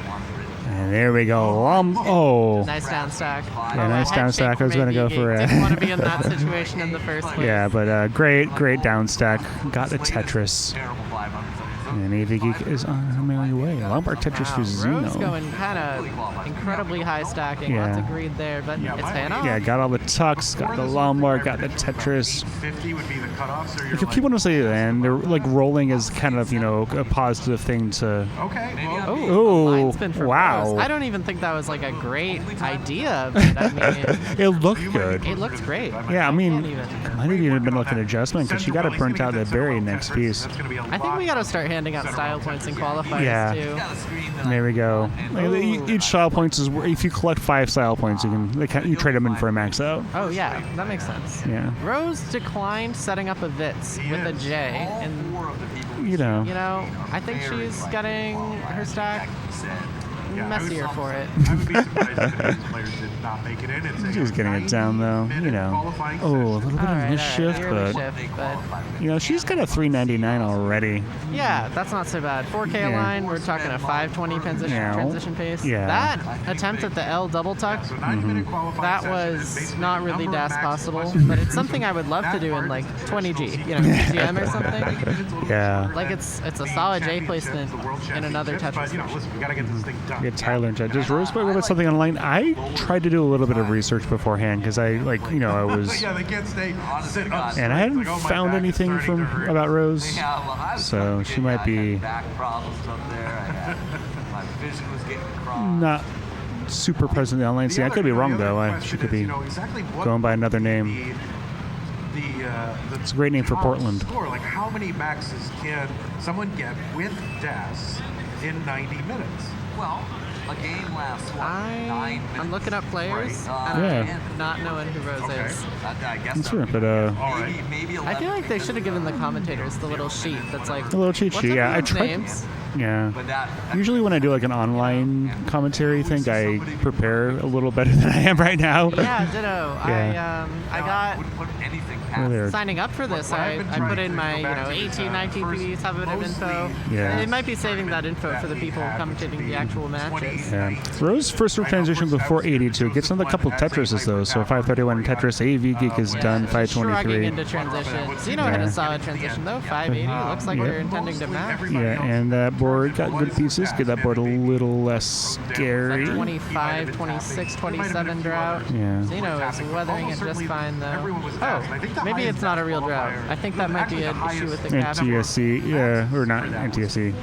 And there we go. Nice down stack. Yeah, nice down stack. I was going to go for Didn't want to be in that situation in the first place. Yeah, but great down stack. Got the Tetris. And AV Geek is on her merry way. Lombard Tetris for Rose Xeno. going kind of incredibly high stacking. Yeah. Lots of greed there, but it's paying off. Yeah, got all the tucks, got the Lombard, got the Tetris. 50 would be the cutoff, so Like, if people don't say that, and they're like rolling is kind of, you know, a positive thing to. Okay. Oh, wow. Rose. I don't even think that was like a great idea, but I mean, It looked good. it looked great. Yeah, I mean, it might have even been like an adjustment because she got it burnt out that very next piece. I think we got to start handing out style points in qualifiers Yeah. too. There we go. Like, each style points is if you collect 5 style points, you trade them in for a max out. Oh yeah, that makes sense. Yeah. Rose declined setting up a Vitz with a J, and You know. I think she's getting her stack messier for it. I would be surprised if any of these players did not make it in. It's She's getting it down though, you know. Oh, a little bit of mischief, but you know, she's got a 399 already. Yeah, that's not so bad. 4K line, we're talking a 520 transition pace. Yeah. That attempt at the L double tuck, that was not really DAS possible, but it's something I would love to do in like 20G, you know, GM or something. Yeah. Like it's a solid J placement in another Tetris. We gotta get this thing done. Get Tyler in chat. Does Rose play with something online? I tried to do a little bit of research beforehand because I I was. Yeah, they can't stay sit up. And I hadn't found anything about Rose, so she might be Back problems up there. My vision was getting crossed. not super present in the online scene. I could be wrong though. She could be going by another name. It's a great name for Portland. Score, like how many maxes can someone get with DAS in 90 minutes? Well, a game lasts what, 9 minutes? I'm looking up players, Right. and Yeah. I'm not knowing who Rose is. I guess That's so. true, but Maybe I feel like they should have given the commentators the little sheet that's like a little cheat what's sheet. Yeah, I everyone's tried. names? Yeah. But that Usually when I do like an online commentary thing, I prepare a little better than I am right now. Yeah, ditto. Yeah. I got wouldn't put anything Oh, past. there. signing up for this. I put in my 18, 19 PBs, have a bit of info. Yeah. They might be saving that info for the people commentating the actual matches. Yeah. Rose first transition before 82. Gets another couple Tetrises though, so 531 Tetris. AV Geek is done. Shrugging 523. into transition. Zeno had a solid transition though. 580. Looks like they're intending to match. Yeah, and that board got good pieces. Get that board a little less scary. 25, 26, 27 drought. Yeah. Zeno is weathering it just fine though. Oh, maybe it's not a real drought. I think that might be an issue with the capture. NTSC, yeah, or not NTSC,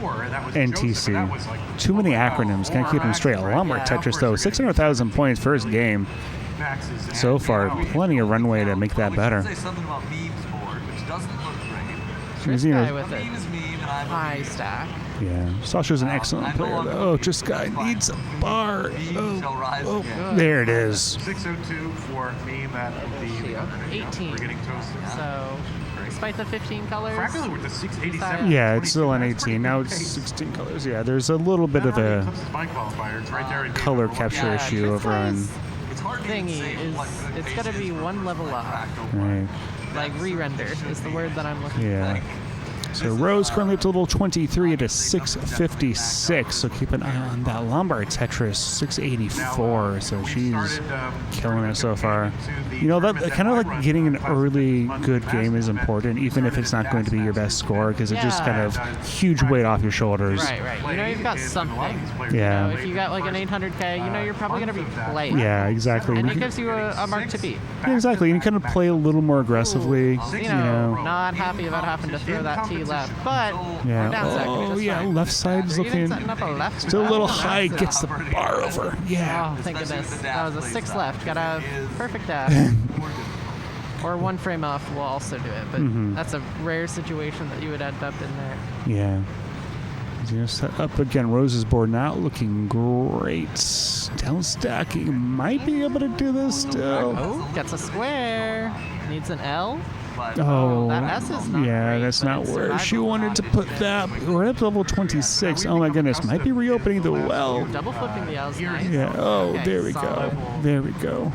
NTC. Too many acronyms, can't keep them straight. A lot more Tetris though. 600,000 points first game. So far, plenty of runway to make that better. Say something about memes board, which doesn't look great. This Zeno- guy with a high stack. Yeah, Sasha's an excellent player though. Oh, just guy needs a bar. Oh, there it is. 602 for meme at the 18. We're getting toasted. So, despite the 15 colors. Fractal with the 687. Yeah, it's still on 18. Now it's 16 colors. Yeah, there's a little bit of a Spine qualifier. It's right there in color capture issue over on. Thingy is it's got to be one level up. Right. Like re-render is the word that I'm looking for. Yeah. So Rose currently up to level 23 at a 656. So keep an eye on that Lombard Tetris 684. So she's killing it so far. You know, that kind of like getting an early good game is important, even if it's not going to be your best score, because it just kind of huge weight off your shoulders. Right. You know, you've got something. Yeah. You know, if you got like an 800K, you know you're probably going to be playing. Yeah, exactly. And You it can- gives you a mark to beat. Yeah, exactly. You kind of play a little more aggressively. You know, not happy about having to throw that T left, but Yeah. we're down second, Oh, just yeah. fine. Left side's They're even looking setting up a left still a little side. high. Gets the bar over. Yeah. Oh, thank goodness. That was a 6 left. Gotta have perfect dash. Or one frame off will also do it, but Mhm. that's a rare situation that you would end up in there. Yeah. Zeno set up again. Rose's board not looking great. Down stacking. Might be able to do this still. Oh, gets a square. Needs an L. Oh, that S is not yeah, great, that's but not it's where she survivable. wanted to put that. We're up to level 26. Oh my goodness, might be reopening the well. Double flipping the L's nice. Yeah. Oh, Okay, there we go. solid. There we go.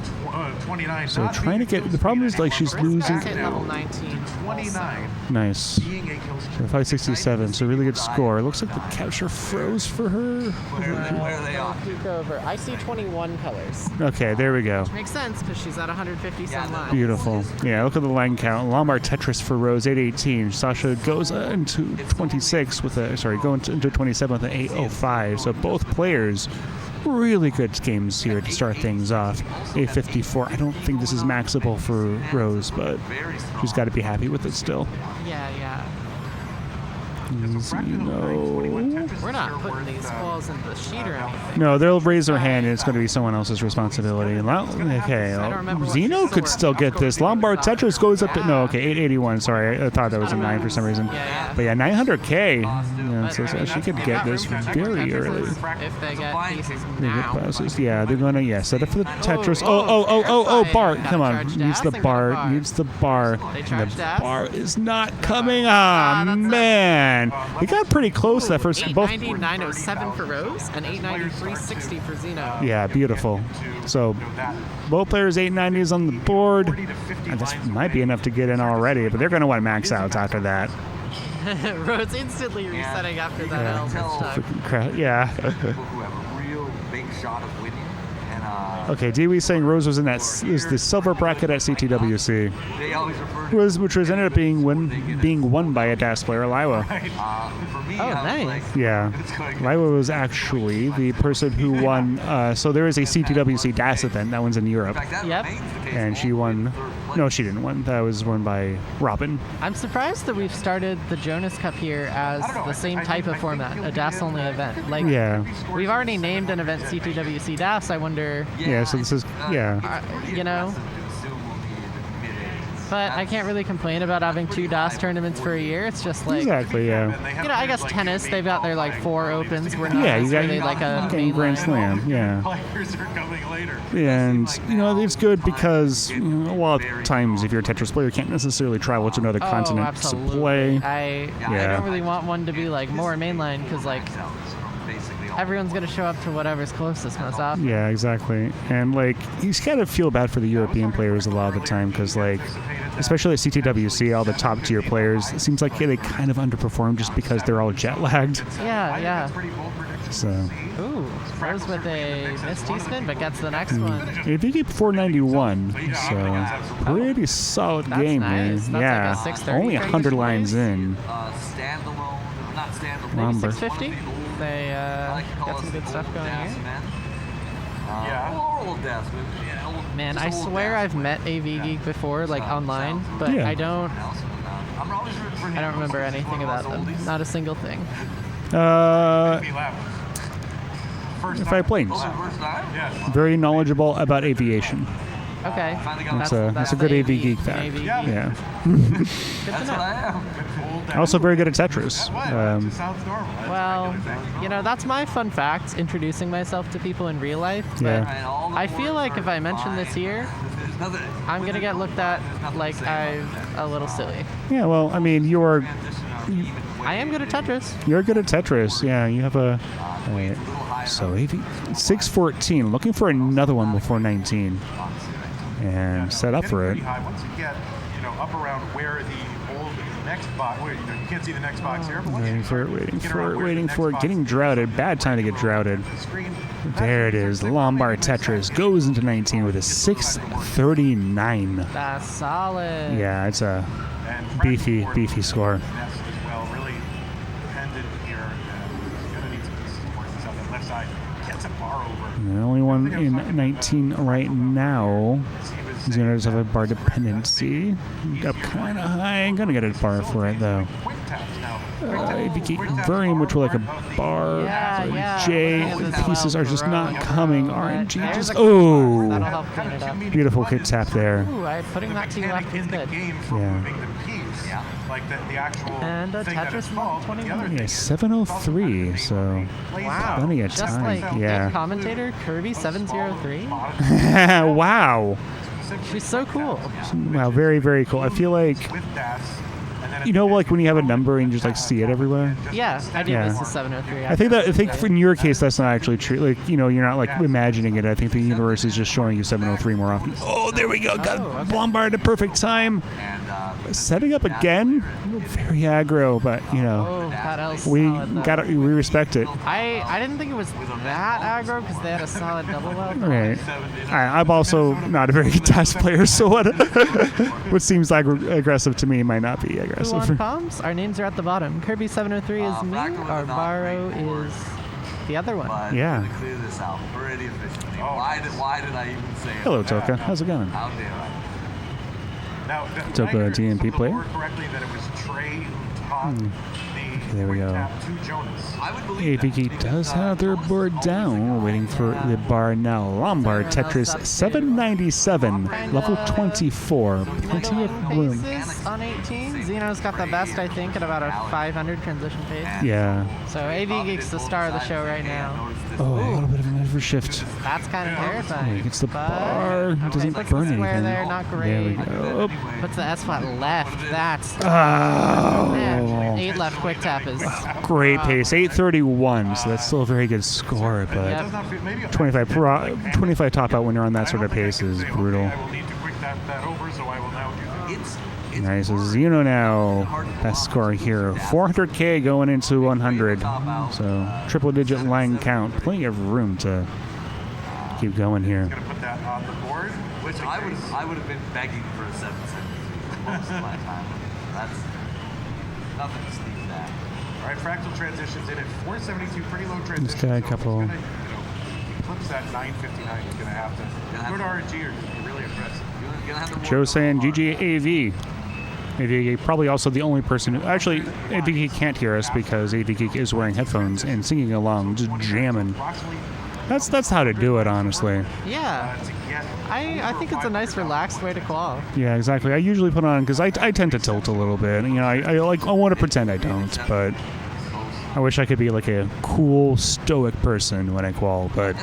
29. So trying to get. The problem is like she's losing. Back at level 19. 29. Nice. So 567. So really good score. Looks like the capture froze for her. Where are they on? Peek over. I see 21 colors. Okay, there we go. Makes sense because she's at 150 some lines. Beautiful. Yeah, look at the line count. Lombard Tetris for Rose, 818. Sasha goes into 26 with a, going into 27 with an 805. So both players, really good games here to start things off. 854. I don't think this is maxable for Rose, but she's got to be happy with it still. Yeah. Zeno. We're not putting these balls in the sheet or anything. No, they'll raise their hand and it's going to be someone else's responsibility. Okay, Zeno could still get this. Lombard Tetris goes up to, no, okay, 881. Sorry, I thought that was a 9 for some reason. But yeah, 900K. Yeah, so she could get this very early. If they get pieces They get now. passes. Yeah, they're going to, set up for the Tetris. Oh, bar. Come on. Needs the bar. Needs the bar. And the bar is not coming on. Man. He got pretty close that first. Both. 890.907 for Rose and 893.60 for Zeno. Yeah, beautiful. So both players 890s on the board. And this might be enough to get in already, but they're going to want max outs after that. Rose instantly resetting after that Yeah. L was stuck. Freaking crap. Yeah. People who have a real big shot of winning. And Okay, Dewey saying Rose was in that is the silver bracket at CTWC, they always refer to which was ended up being won by a DAS player, Liwa. for me, Oh, I was nice. like, Yeah, Liwa was actually the person who won. So there is a CTWC DAS event that one's in Europe, Yep. and she won. No, she didn't win. That was won by Robin. I'm surprised that we've started the Jonas Cup here as the same type of format, a DAS only event. Like, Yeah. we've already named an event CTWC DAS. I wonder, Yeah. So this is you know, But I can't really complain about having 2 DOS tournaments for a year. It's just like, Exactly, yeah. you know, I guess tennis, they've got their like 4 opens. We're not Yeah, you got really like a game Grand Slam, yeah. Players are coming later. And, you know, it's good because you know, a lot of times if you're a Tetris player, you can't necessarily travel to another continent absolutely. to play. I don't really want one to be like more mainline because like everyone's gonna show up to whatever's closest most often. Yeah, exactly. And like you just kind of feel bad for the European players a lot of the time because like, especially at CTWC, all the top tier players, it seems like they kind of underperform just because they're all jet lagged. Yeah. So. Ooh, throws with a missed T-spin, but gets the next one. If you keep 491, so pretty solid game, nice. man. That's Yeah, like a 630 only 100 lines in. Standalone, not standalone. Maybe Lumber. 650. They got some good stuff going here. Man, I swear I've met AV Geek before, like online, but Yeah. I don't remember anything about them. Not a single thing. If I planes. Very knowledgeable about aviation. Okay. That's a good AV Geek fact. AV Geek. Yeah. Good to know. Also very good at Tetris. Well, you know, that's my fun fact, introducing myself to people in real life. But I feel like if I mention this here, I'm going to get looked at like I'm a little silly. Yeah, well, I mean, I am good at Tetris. You're good at Tetris. Yeah, you have a... so AV 614, looking for another one before 19. And set up for it. Once you get, up around where the next box, where you can't see the next box here, but Waiting for it, getting droughted. Bad time to get droughted. There it is. Lombard Tetris goes into 19 with a 639. That's solid. Yeah, it's a beefy score. The only one in 19 right now is going to just have a bar dependency. Up kind of high. Gonna get a bar for it though. Varium, which were like a bar. J. The pieces are just not coming. RNG just. Oh! That'll help clean it up. Beautiful kit tap there. Ooh, putting that to you left is good. Yeah. And a Tetris 21. Yeah, 703. So. Wow. Plenty of Just time. like Yeah. good commentator Kirby 703. Wow. She's so cool. Wow, very, very cool. I feel like, like when you have a number and you just like see it everywhere. Yeah, I do. Yeah. This is 703. I think in your case that's not actually true. Like, you're not like imagining it. I think the universe is just showing you 703 more often. Oh, there we go. Got Lombard at a perfect time. Setting up again. Very aggro, but we respect it. I didn't think it was that aggro because they had a solid double well. Right. I'm also not a very good DOS player, so what seems like aggressive to me might not be aggressive. Who on comms? Our names are at the bottom. Kirby 703 is me. Our Varro is the other one. Yeah. Clear this out pretty efficiently. Why did I even say it? Hello, Toka. How's it going? How dare I? Toka, TNP player. There we go. AVK does have their board down. We're waiting for the bar now. Lombard Tetris 797, level 24. Plenty of room. Paces on 18. Xeno's got the best, I think, at about a 500 transition pace. Yeah. So AV Geek's the star of the show right now. Oh, a little bit of an overshift. That's kind of terrifying. He gets the bar. Doesn't puts burn the square anything. there, not great. There we go. Puts the S flat left. That's. Oh. Man, 8 left quick tap is. Great pace, 831. So that's still a very good score, but 25 top out when you're on that sort of pace is brutal. Nice, so Xeno now, best score here. 400k going into 100. So triple digit line count. Plenty of room to keep going here. Which I would have been begging for a 772 most of my time. That's nothing to sneeze at. All right, fractal transitions in at 472, pretty low transition. This guy a couple. Flips that 959. He's gonna have to go to RNG or be really aggressive. Joe saying GG AV. AV probably also the only person who actually AV can't hear us because AV Geek is wearing headphones and singing along, just jamming. That's how to do it, honestly. Yeah. I think it's a nice, relaxed way to qual. Yeah, exactly. I usually put on because I tend to tilt a little bit. You know, I want to pretend I don't, but I wish I could be like a cool, stoic person when I qual, but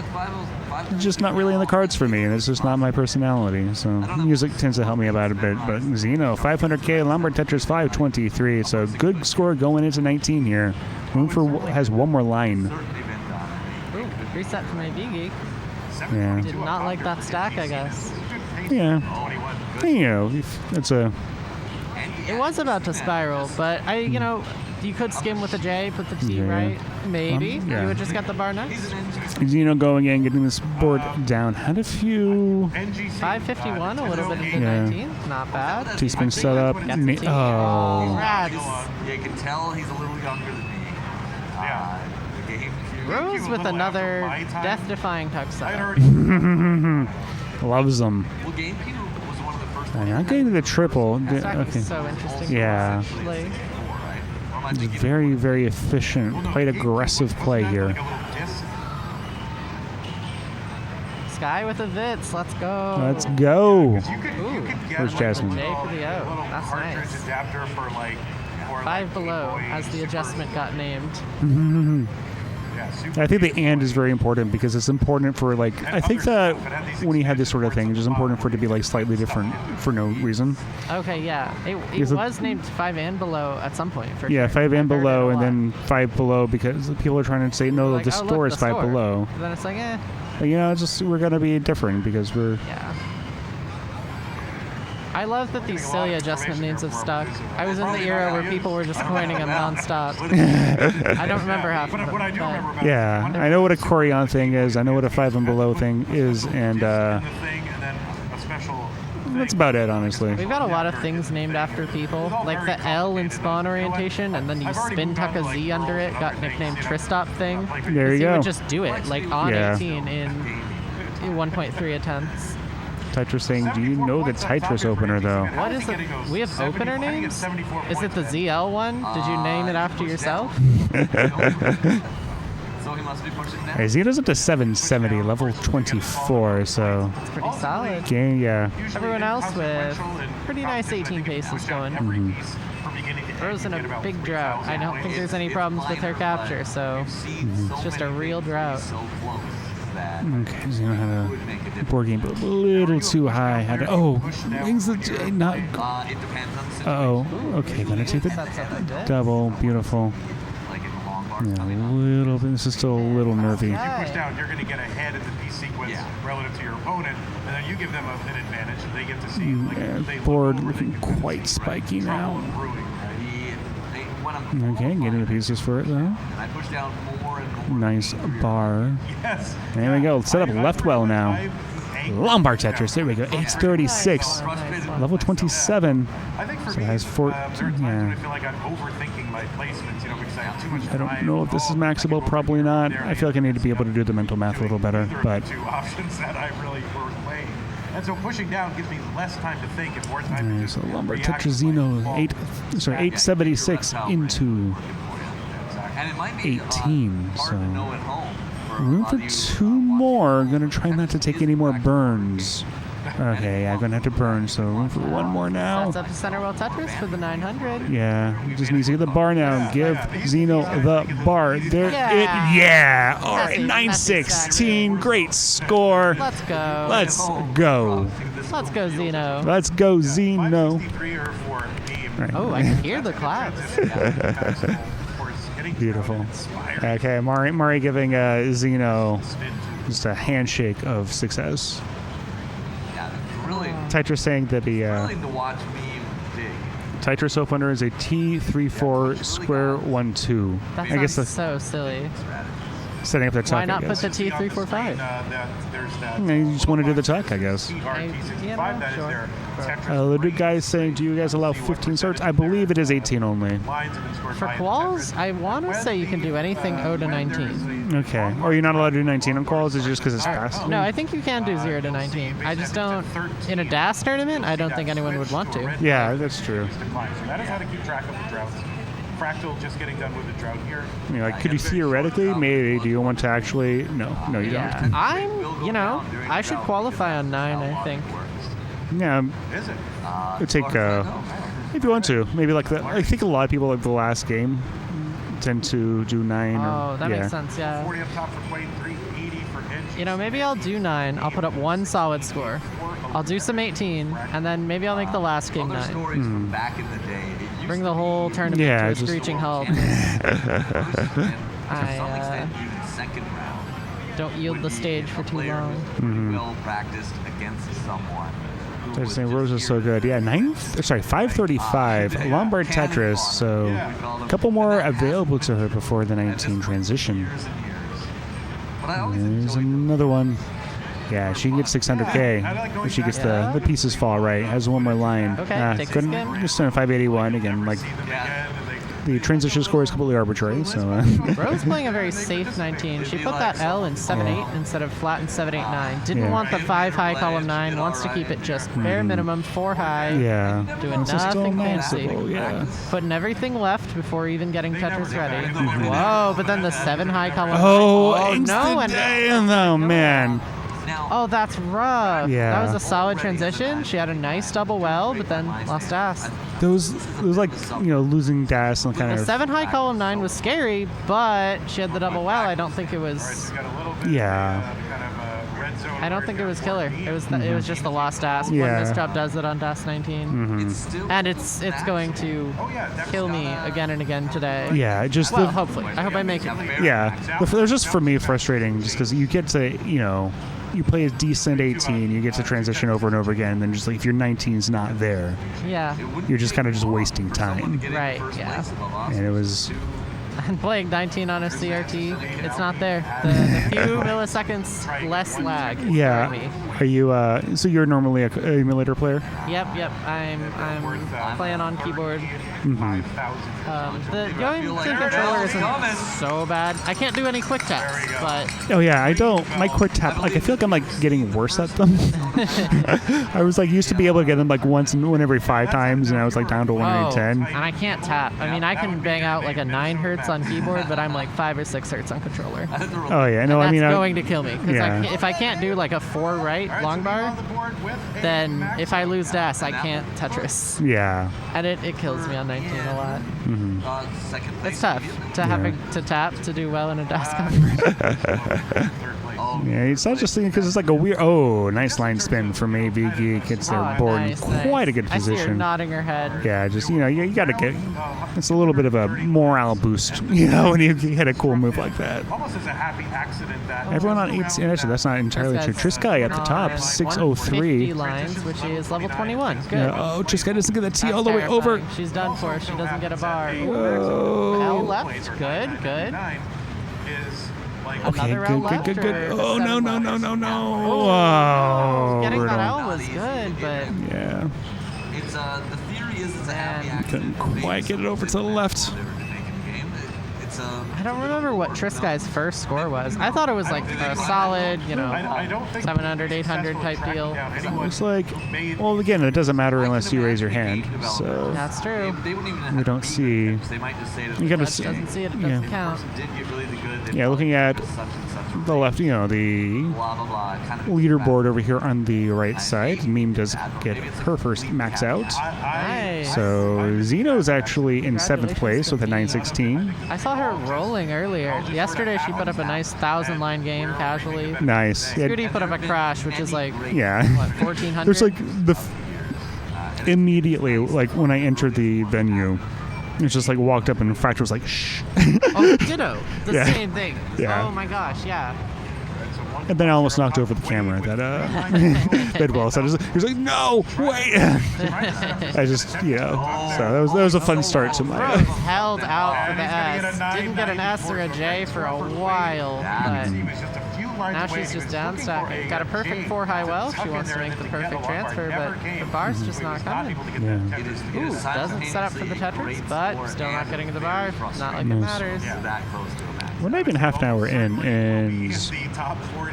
it's just not really in the cards for me, and it's just not my personality. So music tends to help me about a bit. But Xeno, 500K, Lombard Tetris 523. It's a good score going into 19 here. Room for has one more line. Ooh, reset from AV Geek. Yeah. Did not like that stack, I guess. Yeah. You know, it's a. It was about to spiral, but you know, you could skim with a J, put the T right. Maybe yeah. you would just get the bar next. Xeno going in, getting this board down. Had a few. 551, a little bit into Yeah. 19. Not bad. T-spin set up. Gets the T. Oh. Congrats. Yeah, you can tell he's a little younger than me. The game Rose with another death-defying tuxedo. Loves them. Well, GameCube was one of the first I'm getting to the triple. That's Okay. actually so interesting. Yeah. Like, It's very, very efficient. Quite aggressive play here. Sky with a Vitz. Let's go. Let's go. Ooh. Where's Jasmine? J for the O. That's nice. Adapter for like 5 below as the adjustment got named. I think the and is very important because it's important for like I think that when you have this sort of thing, it's just important for it to be like slightly different for no reason. Okay, yeah. It Because was named 5 and below at some point. For Yeah, sure. 5 and I've heard it below, a and lot. then 5 below because people are trying to say no, Like, the oh, look, store is the 5 store. below. And then it's like, eh. But, you know, it's just we're gonna be different because we're. Yeah. I love that these silly adjustment names have stuck. I was in the era where people were just coining them nonstop. I don't remember half of them. But Yeah, I know what a Corian thing is. I know what a 5 and below thing is, and that's about it, honestly. we've got a lot of things named after people. Like the L in spawn orientation, and then you spin tuck a Z under it, got nicknamed Tristop thing. There you He go. would just do it, like on Yeah. 18 in 1.3 attempts. Tetris saying, do you know the Tetris opener though? What is it? We have opener names? Is it the ZL one? Did you name it after yourself? So he must be pushing now. Hey, Zito's up to 770, level 24, so. It's pretty solid. Game, yeah. Everyone else with pretty nice 18 paces going. Mhm. Rose in a big drought. I don't think there's any problems with her capture, so it's just a real drought. Okay, Zeno had a board game, but a little too high. Had a, oh, things that not. Uh-oh. Okay, gonna take the double. Beautiful. Yeah, a little bit. This is still a little nervy. If you push down, you're going to get ahead in the piece sequence relative to your opponent, and then you give them an advantage, and they get to see. Yeah, board looking quite spiky now. Okay, getting the pieces for it though. I push down more and more. Nice bar. Yes. There we go. Set up left well now. Lombard Tetris. There we go. 836. Level 27. I think for So me, it has 14. there are times when I Yeah. feel like I'm overthinking my placements, you know, because I have too much I don't know if this is maxable. Probably not. I feel like I need to be able to do the mental math a little better. But two options that I really were playing. And so pushing down gives me less time to think and more time to so Lombard Tetris Zeno 876 into 18. So room for 2 more. Gonna try not to take any more burns. Okay, I'm gonna have to burn. So room for 1 more now. That's up to center well Tetris for the 900. Yeah, just needs to get the bar now. Give Zeno the bar. There yeah. All right, 916. Great score. Let's go. Let's go. Let's go, Zeno. Let's go, Zeno. Right. Oh, I can hear the claps. Beautiful. Okay, Mari giving Zeno just a handshake of success. Really, Tetris saying that the thrilling to watch me dig. Tetris opener is a T34 square 1-2. That I guess sounds that's so silly. setting up the tuck. Why not I put guess. the T345? You just want to do the tuck, I guess. Sure. The guy is saying, do you guys allow 15 starts? I believe it is 18 only. For quals, I want to say you can do anything 0 to 19. Okay. Or you're not allowed to do 19 on quals? Is it just because it's fast? No, I think you can do 0 to 19. I just don't. In a DAS tournament, I don't think anyone would want to. Yeah, that's true. So that is how to keep track of the droughts. Fractal just getting done with the drought here. You know, like, could you theoretically, maybe, do you want to actually? No, you don't. I should qualify on 9, I think. Yeah. Is it? It'd take, if you want to, maybe like that. I think a lot of people like the last game tend to do 9. Oh, that makes sense, yeah. 40 up top for Quaid, 380 for Edge. You know, maybe I'll do 9. I'll put up 1 solid score. I'll do some 18, and then maybe I'll make the last game 9. Stories from back in the day. Bring the whole tournament to a screeching halt. I second round. don't yield the stage for too long. Well practiced against someone. They're saying Rose is so good. Yeah, 535. Lombard Tetris, so a couple more available to her before the 19 transition. There's another one. Yeah, she can get 600K if she gets the pieces fall right. Has one more line. Okay, take this game. Just on 581 again. Like the transition score is completely arbitrary. So Rose playing a very safe 19. She put that L in 7-8 instead of flat in 7-8-9. Didn't want the 5 high column 9. Wants to keep it just bare minimum 4 high. Yeah. Doing nothing fancy. Yeah. Putting everything left before even getting Tetris ready. Whoa! But then the 7 high column. Oh no! And oh man. Oh, that's rough. Yeah. That was a solid transition. She had a nice double well, but then lost Das. It was like, losing Das and kind The of. 7 high column 9 was scary, but she had the double well. I don't think it was. Yeah. I don't think it was killer. It was it was just the lost Das. Yeah. One misdrop does it on Das 19, and it's going to kill me again and again today. Yeah, just hopefully. I hope I make it. Yeah, it was just for me frustrating, just because you get to you play a decent 18, you get to transition over and over again, and then just like if your 19's not there, yeah, you're just kind of just wasting time. Right. Yeah. And it was. And playing 19 on a CRT, it's not there. The few milliseconds less lag. Yeah. Are you? So you're normally a emulator player? Yep. I'm playing on keyboard. The going to controller isn't so bad. I can't do any quick taps, but. Oh yeah, I don't. My quick tap, I feel like I'm getting worse at them. I was used to be able to get them one every 5 times, and I was down to 1 every 10. And I can't tap. I mean, I can bang out a 9 hertz on keyboard, but I'm 5 or 6 hertz on controller. Oh yeah, no, that's going to kill me. Yeah. If I can't do a 4 right long bar, then if I lose Das, I can't Tetris. Yeah. And it kills me on 19 a lot. Mm-hmm. It's tough to having to tap to do well in a DAS conversion. Yeah, it's not just because it's a weird. Oh, nice line spin from AV Geek. It's their board in quite a good position. I see her nodding her head. Yeah, just you got to get. It's a little bit of a morale boost, when you hit a cool move like that. Almost as a happy accident that. Everyone on 18. Actually, that's not entirely true. Triskai at the top, 603. lines, which is level 21. Good. Yeah, Triskai doesn't get that T all the way over. She's done for. She doesn't get a bar. Oh. L left. Good. Okay, good. Oh, no. Oh, getting that L was good, but... Yeah. It's, the theory is it's a happy accident. Couldn't quite get it over to the left. I don't remember what Triskai's first score was. I thought it was a solid, 700, 800 type deal. It's well, again, it doesn't matter unless you raise your hand. So that's true. We don't see. You got to see. Doesn't see it. It doesn't count. Yeah, looking at the left, the leaderboard over here on the right side. Meme does get her first max out. Nice. So Zeno's actually in 7th place with a 916. I saw her rolling earlier. Yesterday she put up a nice 1,000-line game casually. Nice. Scooty put up a crash, which is what, 1,400? There's immediately, when I entered the venue, it's just walked up and Fractal was shh. Oh, ditto. The same thing. Yeah. Oh my gosh, yeah. And then I almost knocked over the camera that Bidwell. So he was no, wait. I just, so that was a fun start to my. Rose held out for the S. Didn't get an S or a J for a while, but now she's just down stacking. Got a perfect 4 high well. She wants to make the perfect transfer, but the bar's just not coming. Yeah. Ooh, doesn't set up for the Tetris, but still not getting the bar. Not like it matters. We're not even half an hour in, and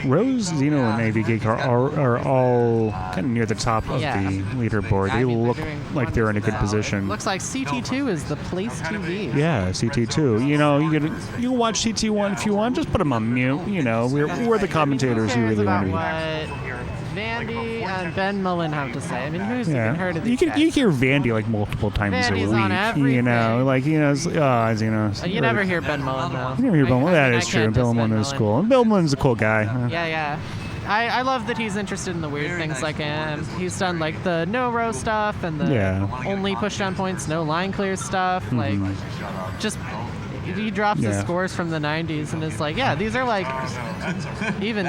Rose, Xeno, and AV Geek are all kind of near the top of Yeah. the leaderboard. They look like they're in a good position. Looks like CT2 is the place to be. Yeah, CT2. You know, you can watch CT1 if you want. Just put them on mute. You know, we're the commentators you really want to be. What Vandy and Ben Mullen have to say. I mean, who's even heard of these You guys? hear Vandy like multiple times Vandy's a on week. everything. You know, like you know. You never hear Ben Mullen though. You never hear Ben Mullen. That I is true. can't Bill diss Mullen Ben is Mullen. cool, and Bill Mullen's a cool guy. Yeah. I love that he's interested in the weird things like him. He's done like the no row stuff and the only push down points, no line clear stuff. Like, just he drops his scores from the 90s and is like, yeah, these are like even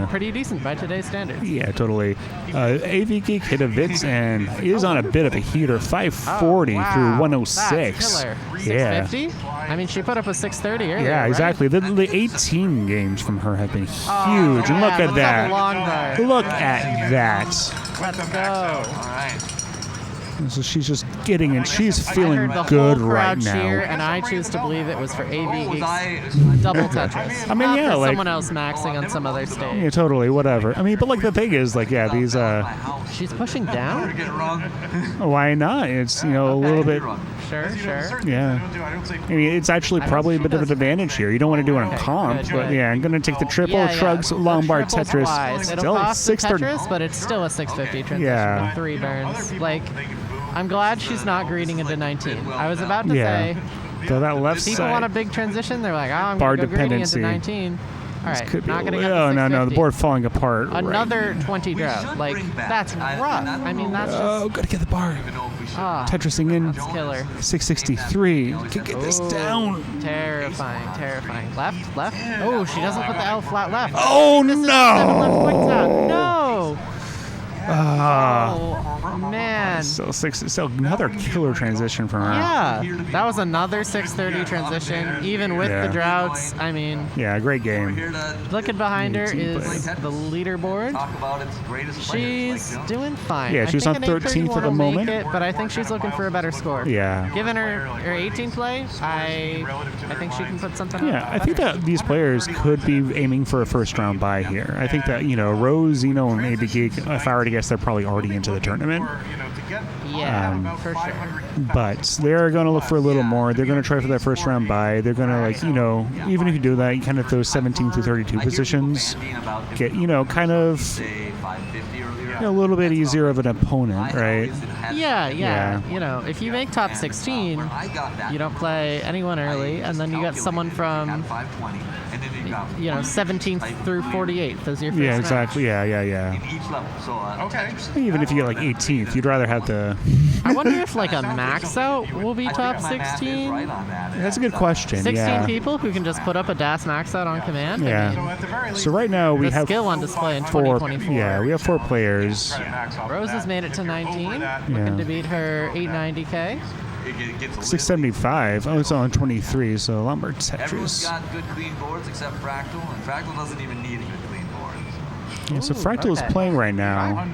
pretty decent by today's standards. Yeah, totally. AV Geek hit a Vitz and is on a bit of a heater. 540 through 106. That's killer. Yeah. 650? I mean, she put up a 630 earlier. Yeah, right? exactly. The 18 games from her have been huge. Oh, And look yeah, at that. Long bar. Look at that. Let's go. So she's just getting in. She's feeling I heard the good whole right crowd cheer, now. and I choose to believe it was for AV Geek's double Tetris. I mean, Not yeah, for like someone else maxing on some other stage. Yeah, totally. Whatever. I mean, but like the thing is, like, yeah, these. She's pushing down. Why not? It's a little bit. Sure. Yeah. I mean, it's actually probably a bit of an advantage here. You don't want to do it on comp, but yeah, I'm gonna take the triple shrugs long bar Tetris. It'll Still cost the 630. Tetris, but it's still a 650 transition Yeah. with 3 burns. Like, I'm glad she's not greeting into 19. I was about to say, So that left people side. want a big transition. They're like, oh, I'm Bar going to go greeting into dependency. 19. All This right, could be not a going to little- get the no, the 650. board falling apart. Another 20 drought. Like, that's rough. I mean, that's just... Oh, gotta get the bar. Tetrising in. That's killer. 663. Can get this down. Terrifying. Left. Oh, she doesn't put the L flat left. Oh, This is no. 7 left quick tap. No. Oh, man. So another killer transition from her. Yeah, that was another 630 transition, even with the droughts. I mean, Yeah, great game. looking behind her 18 is the leaderboard. She's doing fine. Yeah, I she's think on an 831 13th at the will make moment. it, but I think she's looking for a better score. Yeah. Given her 18 play, I think she can put something Yeah, up I think better. that these players could be aiming for a first round bye here. I think that, Rose, Xeno, and AV Geek, if I were to guess, they're probably already into the tournament. Yeah, for sure. But they're going to look for a little more. They're going to try for that first round bye. They're going to, even if you do that, you kind of those 17 through 32 positions get, kind of a little bit easier of an opponent, right? Yeah. If you make top 16, you don't play anyone early, and then you got someone from 17th through 48th as your first Yeah, match. exactly. Yeah. Okay. Even if you get like 18th, you'd rather have the. I wonder if like a max out will be top 16. That's a good question. 16 yeah. people who can just put up a DAS max out on command. Yeah. So right now we the have skill on display in 4. 2024. Yeah, we have 4 players. Rose has made it to 19, looking to beat her 890K. 675. Oh, it's on 23. So Lombard Everyone's Tetris. got good clean boards except Fractal, and Fractal doesn't even need a good clean board. Yeah, so Fractal is playing right now.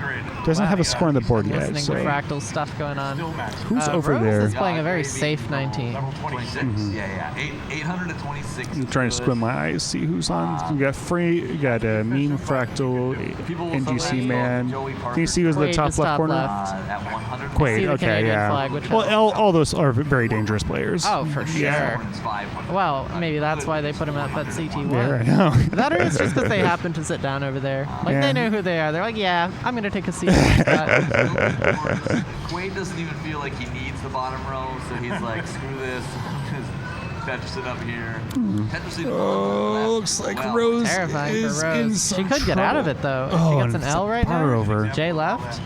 Doesn't have a score on the board yet. Listening So to Fractal stuff going on. who's over Rose there? is playing a very safe 19. 26. Yeah. 826. I'm trying to squint my eyes, see who's on. We got we got Meme Fractal, NGC Man. Can you see who's in the Quaid top is left top corner? left. At 100. See Quaid, the okay, Canadian yeah. flag, which Well, all those are very dangerous players. Oh, for sure. Yeah. Well, maybe that's why they put him up at CT1. Yeah, I know. That or it's just because they happen to sit down over there. Like, Yeah. they know who they are. They're like, yeah, I'm going to take a seat. Quaid doesn't even feel like he needs the bottom row, so he's like, screw this. Tetris it up here. Tetris it Oh, looks like Rose Terrifying is for in Rose. some She could get out of it, though. If she Oh, gets an and L right bar now. over. J left.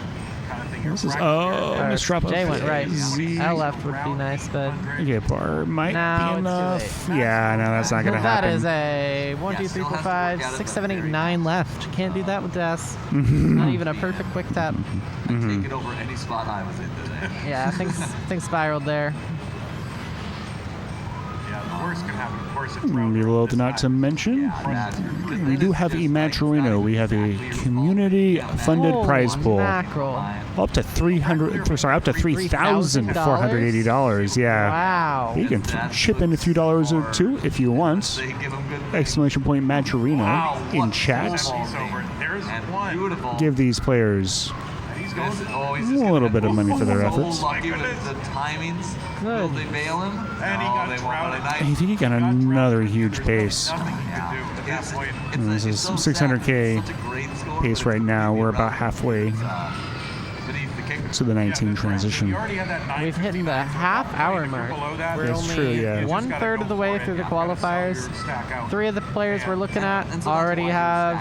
This is Or let's drop J went right. Z. L left would be nice, but Yeah, bar might No, be it's too enough. late. Yeah, no, that's not gonna that happen. is a 1, 2, 3, 4, 5, 6, 7, 8, 9 left. Can't do that with DAS. Mhm. Not even a perfect quick tap. Take it over any spot I was in today. Yeah, things spiraled there. Yeah, the worst can happen. Of course, it's Maybe a little not to mention, we do have a Matcherino. We have a community-funded prize pool. Mackerel. Up to $3,480. Yeah. Wow. You can chip in a few dollars or two if you want. Exclamation point Matcherino in chat. There's one. Give these players a little bit of money for their efforts. Lucky with the timings. Will they bail him? And he got trouted. I think he got another huge pace. This is 600K pace right now. We're about halfway to the 19 transition. We've hit the half-hour mark. We're That's only true, yeah. 1/3 of the way through the qualifiers. 3 of the players we're looking at already have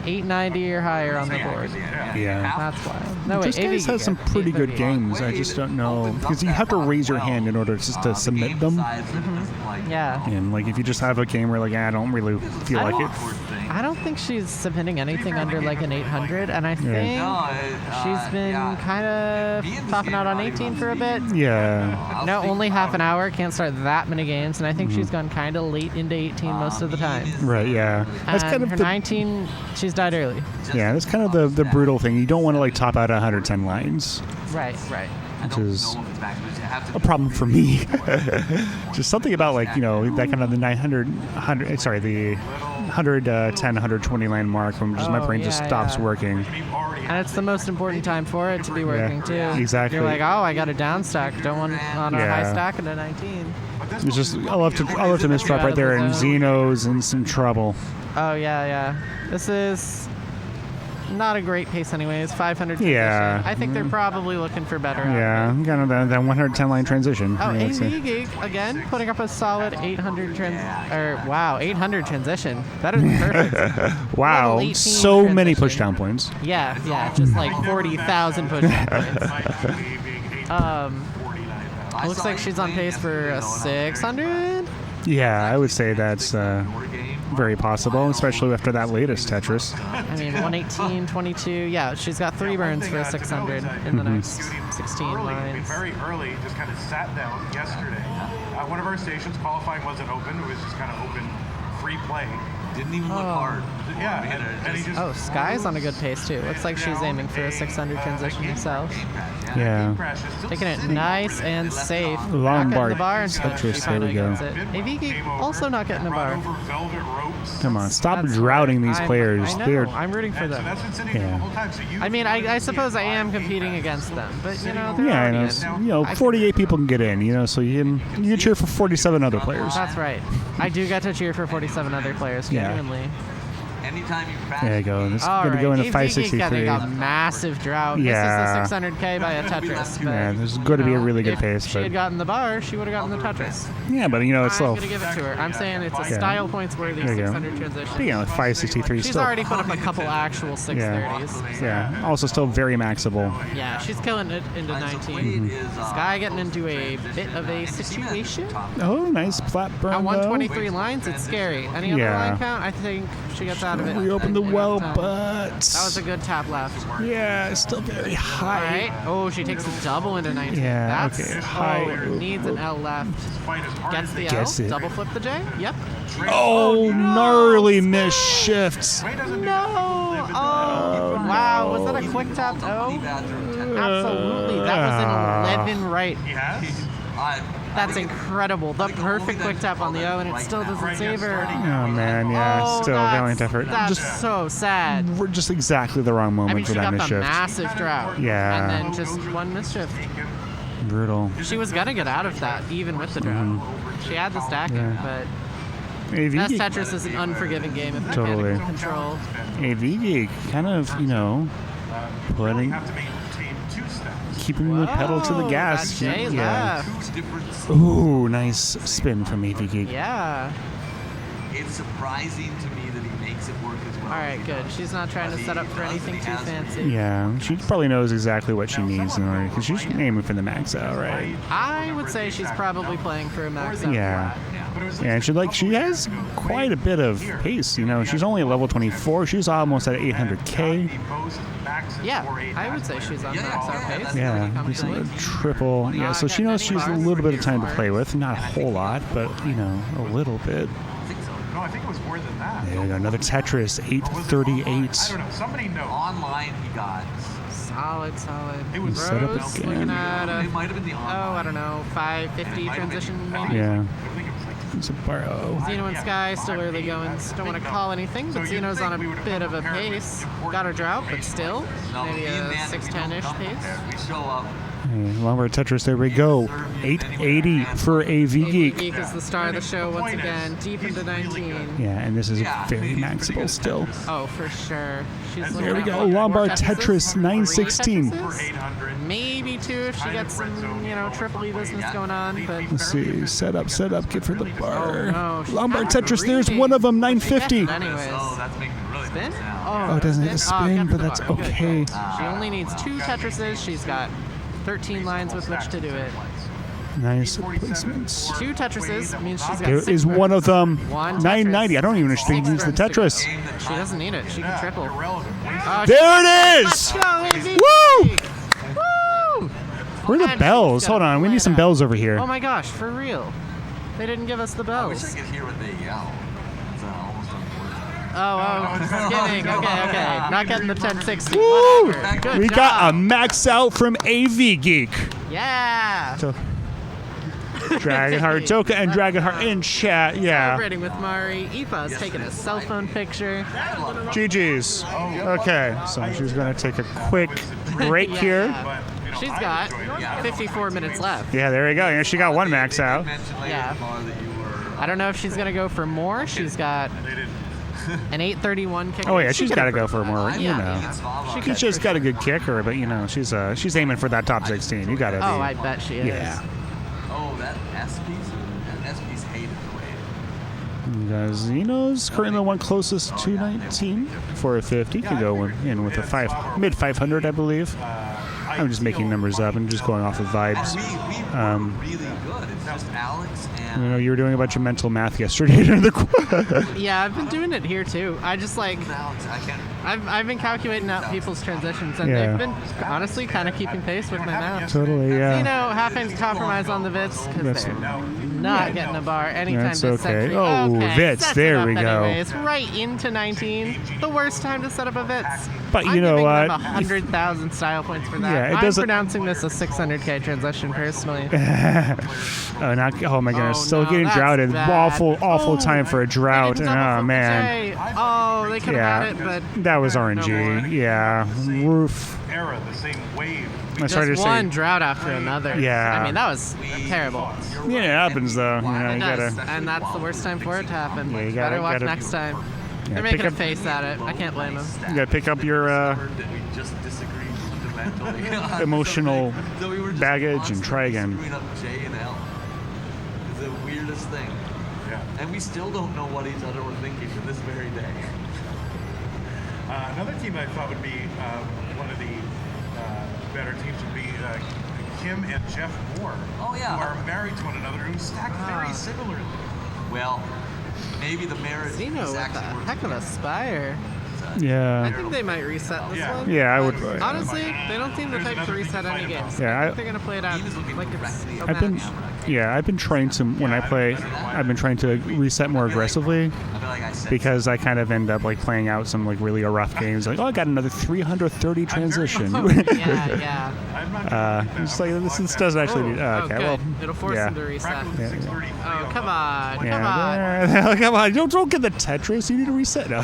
890 or higher on the board. Yeah. That's why. No, wait, This guys has some pretty good games. I just don't know, because you have to raise your hand in order just to submit them. Yeah. And like if you just have a game where like I don't really feel like it. I don't think she's submitting anything under like an 800, and I think she's been kind of topping out on 18 for a bit. Yeah. No, only half an hour. Can't start that many games, and I think she's gone kind of late into 18 most of the time. Right. Yeah. That's And kind of her the 19. She's died early. yeah. That's kind of the brutal thing. You don't want to like top out 110 lines. Right. Which is a problem for me. Just something about like, you know, that kind of the 900, 100, sorry, the 110, 120 line mark when just my brain just stops working. And it's the most important time for it to be working too. Exactly. You're like, oh, I got a down stack. Don't want on a high Yeah. stack and a 19. It's just I love to misdrop right there, and Xeno's in some trouble. Oh yeah. This is not a great pace anyways. 500 transition. Yeah. I think they're probably looking for better. Yeah, kind of that 110 line transition. Oh, Let's see. AV Geek again putting up a solid 800 800 transition. That is perfect. Wow, Level 18 so many transition. pushdown points. Yeah, just like 40,000 pushdown points. Looks like she's on pace for a 600. Yeah, I would say that's very possible, especially after that latest Tetris. I mean, 118, 22. Yeah, she's got 3 burns for a 600 in the next 16 lines. Very early, just kind of sat down yesterday. One of our stations qualifying wasn't open. It was just kind of open, free play. Didn't even look hard. Yeah, and he just. Oh, Sky's on a good pace too. Looks like she's aiming for a 600 transition herself. Yeah. Taking it nice and safe. Lombard Not getting the bar until she Tetris, there we finally go. gets it. AV Geek also not getting the bar. Come on, stop droughting these players. I know. They're I'm rooting for them. yeah. I mean, I suppose I am competing against them, but you know, they're Yeah, I already know. in. You know, 48 people can get in. You know, so you can cheer for 47 other players. That's right. I do get to cheer for 47 other players, Yeah. genuinely. Anytime you There you go. This is All going to right, go into AV Geek 563. getting a massive drought. Yeah. This is the 600K by a Tetris. But, Yeah, there's going to be a really good pace. if she But had gotten the bar, she would have gotten the Tetris. yeah, but you know, it's I'm still. going to give it to her. I'm saying it's a Yeah. style points worthy There you go. 600 transition. But yeah, like 563 She's still. already put up a couple actual 630s. Yeah. Also, still very maxable. Yeah, she's killing it into 19. Sky getting into a bit of a situation. Oh, nice flat burn. At though. 123 lines, it's scary. Any other Yeah. line count? I think she gets out of it. Reopen the well, That but was a good tap left. yeah, it's still very high. All right. Oh, she takes a double into 19. Yeah, That's, okay, high. Oh, needs an L left. Gets the L. Gets it. Double flip the J. Yep. Oh, gnarly miss shifts. No. Oh, wow. Was that a quick tap O? Absolutely. That was an 11 right. That's incredible. The perfect quick tap on the O, and it still doesn't save her. Oh man, yeah, Oh, still valiant effort. That's so sad. We're just exactly the wrong moment I mean, for she that got the misshift. massive drought. Yeah. And then just one misshift. Brutal. She was gonna get out of that, even with the drought. She had the stacking, Yeah. but AV Nest Geek, Tetris is an unforgiving game if Totally. mechanical control. AV Geek kind of, you know, putting, keeping the pedal to the Whoa, gas. that J Yeah. left. Ooh, nice spin from AV Geek. Yeah. It's surprising to me that he makes it work as well. All right, good. She's not trying to set up for anything too fancy. Yeah, she probably knows exactly what she needs in order, because she's aiming for the max out, right? I would say she's probably playing for a max out. Yeah. Yeah, and she has quite a bit of pace, you know. She's only at level 24. She's almost at 800K. max is Yeah, 4.8 I would say she's on max hour pace. Yeah, just a triple. Yeah, so she knows she's a little bit of time to play with. Not a whole lot, but, a little bit. No, I think it was more than that. There we go. Another Tetris, 838. I don't know. Somebody knows. Online, he got. Solid. It was set up Rose again. looking at It might have been the I don't know, 550 transition maybe. Yeah. It's a borrow. Xeno and Sky still early goings. Don't want to call anything, but Xeno's on a bit of a pace. Got her drought, but still maybe a 610-ish pace. We show up. Longer Tetris, there we go. 880 for AV Geek. Geek is the star of the show once again, deep into 19. Yeah, and this is very maxable still. Oh, for sure. She's There we looking go. at Lombard Tetris. Tetris, 916. Maybe 2 if she gets some, triple E business going on, but Let's see. Set up. Give her the bar. no, she Lombard got Tetris, there's greedy. one of them, 950. anyways. That's making me really Spin? Oh, it doesn't have to spin, but that's okay. She only needs 2 Tetrises. She's got 13 lines with which to do it. Nice placements. 2 Tetrises means she's got There 6 is burns. one of them. One 990. I don't even know if she 6 needs the burns to go. Tetris. She doesn't need it. She can triple. There it is! Woo! Woo! Where are the bells? Hold on. We need some bells over here. Oh my gosh, for real. They didn't give us the I wish bells. I could hear what they yell. It's almost unfortunate. Oh, kidding. Okay. Not getting the 1060. Woo! Whatever. Good We job. got a max out from AV Geek. Yeah. So, Dragonheart, Toka, and Dragonheart in chat. Yeah. Celebrating with Mari. Aoife's taking a cell phone picture. GG's. Okay, so she's going to take a quick break here. She's got 54 minutes left. Yeah, there we go. Yeah, she got one max out. Yeah. I don't know if she's going to go for more. She's got an 831 kicker. Oh yeah, She she's could got to have- go for more. She's just got a good kicker, but she's aiming for that top 16. You got to be. Oh, I bet she is. Yeah. Oh, that S piece? That S piece hated the way. Xeno's currently the one closest to 19 for a 50. Could go in with a mid 500, I believe. I'm just making numbers up and just going off of vibes. Really good. It's just Alex and. You were doing a bunch of mental math yesterday. Yeah, I've been doing it here too. I just I've been calculating out people's transitions, and Yeah. they've been honestly kind of keeping pace with my math. Totally, yeah. Having to compromise on the Vits because they're not getting a bar anytime That's this okay. century. Oh, Vits, sets there it up we go. anyways, right into 19. The worst time to set up a Vits. But I'm you know giving what? them 100,000 style points for that. Yeah, it I'm doesn't- pronouncing this a 600k transition personally. Oh my goodness, still no, getting that's droughted. bad. Awful time for a drought. Oh man. Oh, they could Yeah, have had it, but that was RNG. Yeah, roof. Era, the same wave. I started to just say. one drought after another. Yeah. I mean, that was terrible. Yeah, it happens though. It You does, gotta. and that's the worst time for it to happen. Yeah, you Better watch gotta- next time. Yeah, They're pick making a up- face at it. I can't blame them. You gotta pick up your We just disagreed fundamentally. emotional So we were just baggage and try again. screwing up J and L. It's the weirdest thing. Yeah. And we still don't know what each other were thinking to this very day. Another team I thought would be one of the better teams would be Kim and Jeff Moore. Oh, yeah. Who are married to one another, who stack very similarly. Well, maybe the marriage Xeno is with a actually heck of a spire. I Yeah. think they might reset this one. Yeah, I would. Honestly, they don't seem the type to reset any games. Yeah, I think they're gonna play it out like it's a I've been, match. I've been trying to when I play. I've been trying to reset more aggressively because I kind of end up like playing out some like really rough games. Like, oh, I got another 330 transition. Yeah. It's like this doesn't actually. Okay, good. well, It'll force yeah. them to reset. Yeah. Oh, come on. Yeah, come on! Don't get the Tetris. You need to reset now.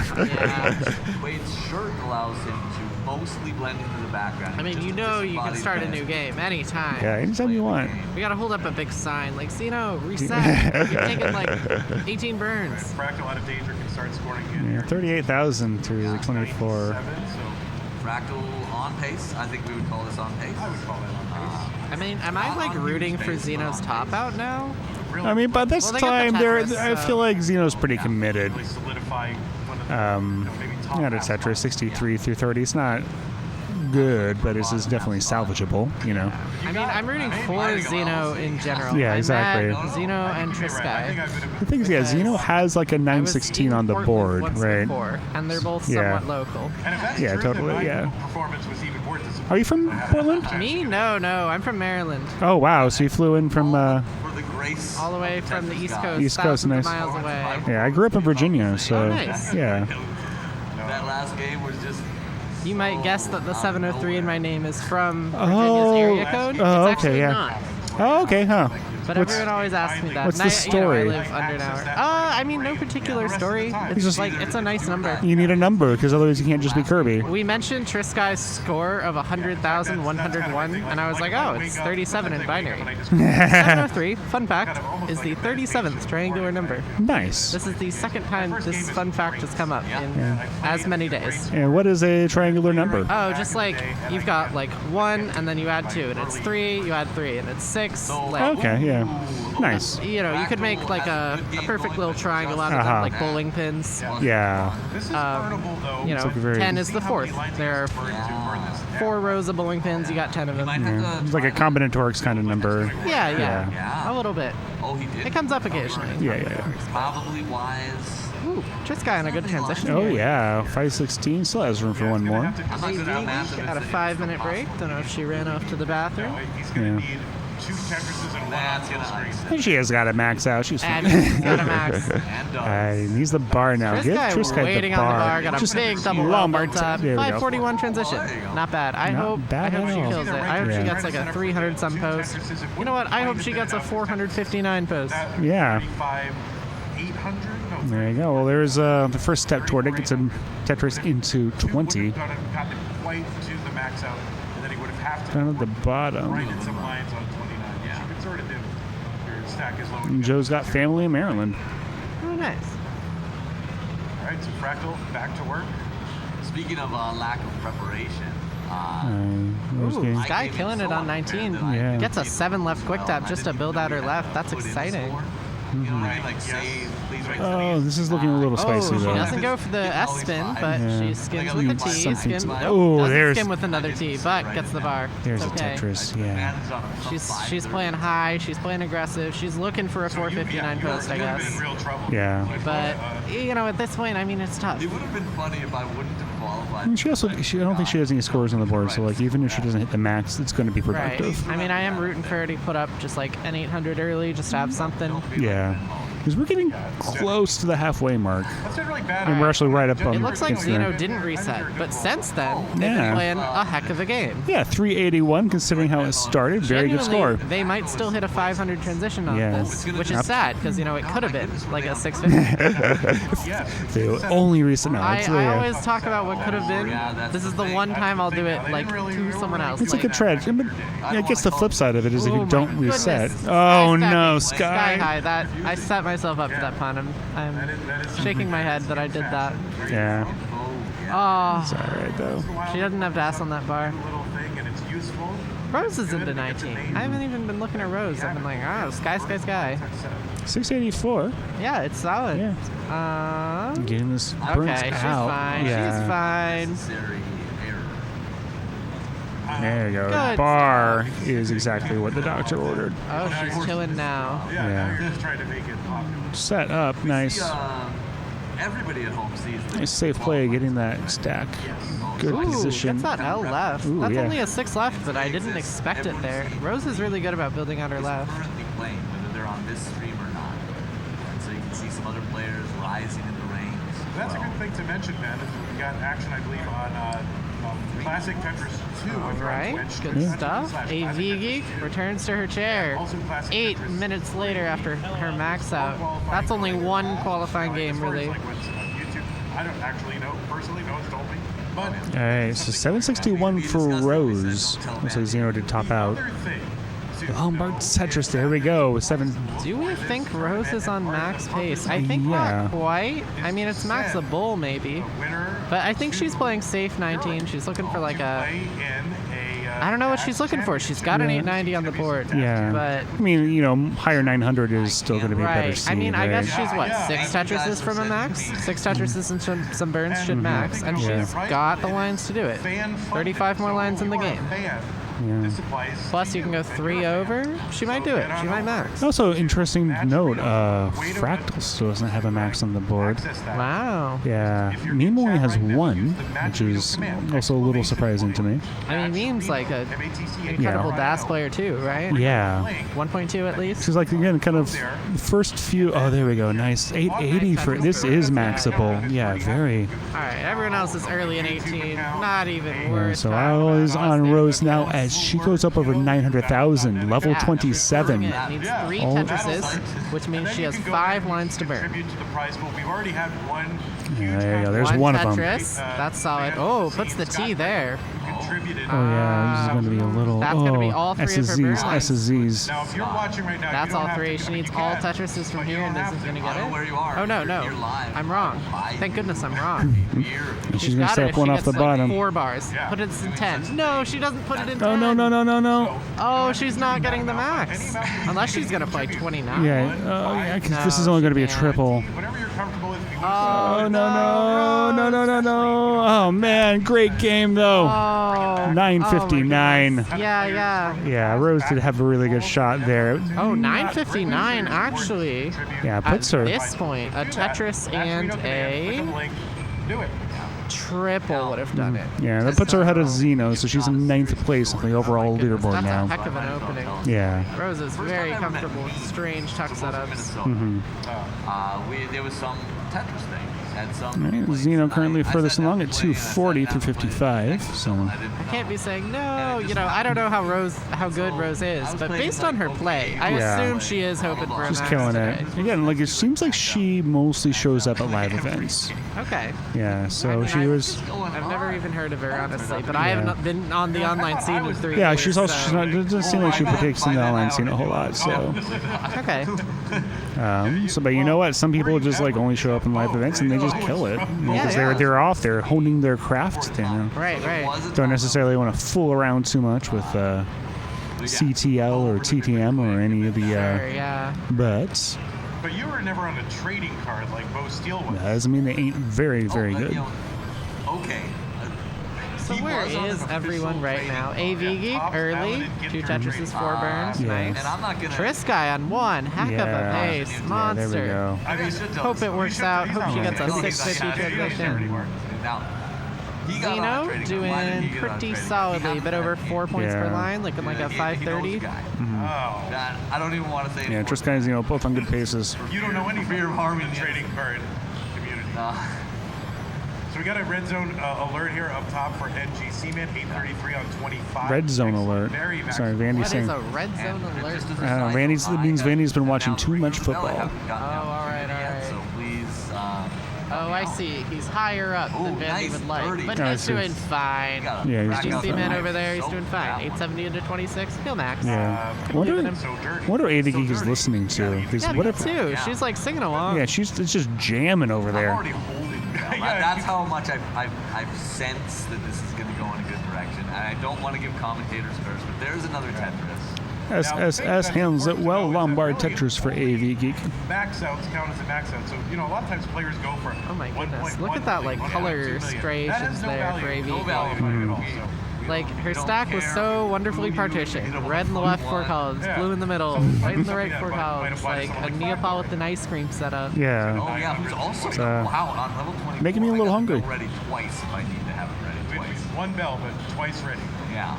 Wade's shirt allows him to mostly blend into the background. I mean, you know you can start a new game anytime. Yeah, anytime you want. We gotta hold up a big sign like, Xeno, reset. You've taken like 18 burns. Fractal out of danger can start scoring in. Yeah, 38,000 to 24. Fractal on pace. I think we would call this on pace. I would call it on pace. I mean, am I like rooting for Xeno's top out now? I mean, by this Well, they got the time, Tetris, I feel like Xeno's pretty committed. Solidify one of the Yeah, to Tetris 63 through 30. It's not good, but it's definitely salvageable, you know. I mean, I'm rooting for Xeno in general. Yeah, exactly. I'm at Xeno and Trisky. The thing is, yeah, Xeno has like a 916 on the board, right? Before, and they're both Yeah. somewhat local. Yeah, totally, yeah. Performance was even more disappointing. Are you from Portland? Me? No, I'm from Maryland. Oh, wow. So you flew in from... All the way from the East Coast, East Coast, thousands nice. of miles away. Yeah, I grew up in Virginia, so... Oh, nice. Yeah. That last game was just. You might guess that the 703 in my name is from Virginia's area code. Oh, It's okay, actually yeah. not. Oh, okay, huh. But everyone always asks me that. What's And the I story? live under an hour. I mean, no particular story. It's just like, it's a nice number. You need a number, because otherwise you can't just be Kirby. We mentioned Trisky's score of 100,101, and I was like, oh, it's 37 in binary. 703, fun fact, is the 37th triangular number. Nice. This is the second time this fun fact has come up in as many days. And what is a triangular number? Oh, just like you've got like 1, and then you add 2, and it's 3, you add 3, and it's 6. Like, Okay, yeah. Nice. You know, you could make like a perfect little triangle out of them, like bowling pins. Yeah. You It's know, like a very- 10 is the 4th. There are 4 rows of bowling pins. You got 10 of them. Yeah. It's like a combinatorics kind of number. Yeah. A little bit. Oh, he did. It comes up occasionally. Yeah. Probably wise. Ooh, Trisky on a good transition. Oh, here. yeah. 516 still has room for one more. Got a 5-minute break. Don't know if she ran off to the bathroom. Yeah. Two Tetris's and one on full screen. She has got to max out. She's fine. Got a max. Needs the bar now. Give Trisky Trisky waiting the bar. on the bar. Got a Just big double Lombard top. There we go. 541 transition. Not bad. I Not hope bad at she all. kills it. I hope she Yeah. gets like a 300 some post. You know what? I hope she gets a 459 post. Yeah. 800? No, There you go. Well, there's the first step toward it. Gets a Tetris into 20. gotten quite to the max out, and then he would have had to Down at the bottom. write in some lines on 29, which you could sort of do. Your stack is low. And Joe's got family in Maryland. Oh, nice. All right, so Fractal, back to work. Speaking of lack of preparation, Ooh, Sky killing it on 19. Yeah. Gets a 7 left quick tap just to build out her left. That's exciting. Oh, this is looking a little spicy, Oh, she though. doesn't go for the S spin, but Yeah. she skims with a T. Something Skim, to- nope, Oh, doesn't there's- skim with another T, but gets the bar. There's It's okay. a Tetris, yeah. She's playing high. She's playing aggressive. She's looking for a 459 post, I guess. Yeah. But you know, at this point, I mean, it's tough. it would have been funny if I wouldn't have qualified. And I don't think she has any scores on the board, so like even if she doesn't hit the max, it's going to be Right. productive. I mean, I am rooting for her to put up just like an 800 early, just to have something. Yeah. Because we're getting close to the halfway mark. That's not really bad. And we're actually right up on. It looks like against there. Xeno didn't reset, but since then, they've Yeah. been playing a heck of a game. Yeah, 381 considering how it started. Very good Genuinely, score. They might still hit a 500 transition on Yeah. this, which is Yep. sad because you know it could have been like a 650. They only recent now. I always talk about what could have been. This is the one time I'll do it like to someone else. It's like a tragedy. But I guess the flip side of it is if Oh you don't my reset. goodness. Oh Sky no, stepping. Sky. High. That I set myself up for that pun. I'm shaking my head that I did that. Yeah. Oh, It's alright though. she doesn't have dash on that bar. Little thing, and it's useful. Rose is into 19. I haven't even been looking at Rose. I've been like, oh, Sky. 684. Yeah, it's solid. Yeah. Getting this burnt Okay, she's out. fine. Yeah. She's fine. There you go. Good Bar is exactly what the doctor ordered. Oh, she's chilling now. Yeah. You're just trying to make it popular. Set up. Nice. Everybody at home sees this. Nice safe play getting that stack. Good Ooh, position. gets that L left. Ooh, That's yeah. only a 6 left, but I didn't expect it there. Rose is really good about building out her left. Currently playing, whether they're on this stream or not. And so you can see some other players rising in the ranks. That's a good thing to mention, man. Is we got action, I believe, on Classic Tetris 2. All right, good Yeah. stuff. AV Geek returns to her chair. 8 minutes later after her max out. That's only one qualifying game, really. I don't actually know. Personally, no one's told me. But All right, so 761 for Rose. Looks like Xeno did top out. Lombard Tetris, there we go. 7. Do we think Rose is on max pace? I think Yeah. not quite. I mean, it's max a bull maybe. But I think she's playing safe 19. She's looking for like a I don't know what she's looking for. She's got an 890 on the board. Yeah. But I mean, you know, higher 900 is still going to be a better right. seed. I mean, I guess right? she's what, 6 Tetrises from a max? 6 Tetrises and some burns should max, and she's got the lines to do it. 35 more lines in the game. Yeah. Plus, you can go 3 over. She might do it. She might max. Also, interesting note, Fractal still doesn't have a max on the board. Wow. Yeah. Meme only has 1, which is also a little surprising to me. I mean, Meme's like a incredible DAS player too, right? Yeah. 1.2 at least. She's like, again, kind of first few. Oh, there we go. Nice. 880 for this is maxable. Yeah, very. All right, everyone else is early in 18. Not even worth. So Owl is on Rose now as she goes up over 900,000, level 27. Needs 3 Tetrises, which means she has 5 lines to burn. Yeah, there you go. There's one of them. Tetris. That's solid. Oh, puts the T there. Oh yeah, this is going to be a little. That's going to be all 3 of her burn lines. SSZs. Now, if you're watching right now, That's all 3. She needs all Tetrises from here, and this is going to get it. Oh no, no, I'm wrong. Thank goodness I'm wrong. And she's going to set up one off the bottom. 4 bars. Put it in 10. No, she doesn't put it in 10. Oh no. Oh, she's not getting the max. Unless she's going to play 29. Yeah, because this is only going to be a triple. Oh no. Oh man, great game though. 959. Yeah, Rose did have a really good shot there. Oh, 959 actually. Yeah, puts her. At this point, a Tetris and a triple would have done it. Yeah, that puts her ahead of Xeno, so she's in 9th place on the overall leaderboard That's now. a heck of an opening. Yeah. Rose is very comfortable with strange tuck setups. There was some Tetris things. All right, Xeno currently furthest along at 240 through 55. So I can't be saying no. You know, I don't know how good Rose is, but based on her play, I assume she is hoping for a max she's killing today. it. Again, like it seems like she mostly shows up at live events. Okay. Yeah, so she was. I've never even heard of her honestly, but I have not been on the online scene in 3 Yeah, years. she's also. She's not. It doesn't seem like she partakes in the online scene a whole lot. So. Okay. But you know what? Some people just like only show up in live events and they just kill it because they're off there honing their craft. You know? Right. Don't necessarily want to fool around too much with CTL or TTM or any of the. But you were never on a trading card like Bo Steele was. That doesn't mean they ain't very good. Okay. So where is everyone right now? AV Geek early, 2 Tetrises, 4 burns, nice. Triss guy on 1, heck of a pace, monster. There we go. Hope it works out. Hope she gets a 650 transition. Xeno doing pretty solidly, a bit over 4 points per line, looking like a 530. I don't even want to say. Yeah, Triss guy and Xeno both on good paces. You don't know any fear of harming the trading card community. So we got a red zone alert here up top for NGC Man, 833 on 25. Red zone alert. Sorry, Vandy's saying. What is a red zone alert? It means Vandy's been watching too much football. Oh, all right. So please. Oh, I see. He's higher up than Vandy would like, but he's doing fine. Yeah, he's doing NGC Man fine. over there, he's doing fine. 870 into 26, he'll max. Yeah. What are AV Geek is listening to? Yeah, me too. She's like singing along. Yeah, it's just jamming over there. That's how much I've sensed that this is going to go in a good direction. And I don't want to give commentators first, but there's another Tetris. S handles it well. Lombard Tetris for AV Geek. Max outs count as a max out. So, you know, a lot of times players go for. Oh my goodness. Look at that, like, color striations there for AV Geek. Like, her stack was so wonderfully partitioned. Red in the left 4 columns, blue in the middle, white in the right 4 columns. Like a Neapolitan ice cream setup. Yeah. Oh, yeah, who's also on level 20. Making me a little hungry. Ready twice if I need to have it ready twice. One bell, but twice ready. Yeah.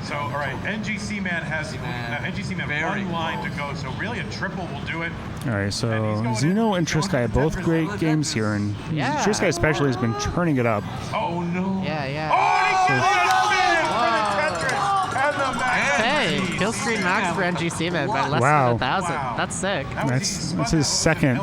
So, all right, NGC Man has NGC Man one line to go. So really, a triple will do it. All right, so Xeno and Triss guy both great games here, and Triss guy especially has been turning it up. Oh no! Yeah. Oh, hey, kill screen max for NGC Man by less than 1,000. That's sick. That's his second.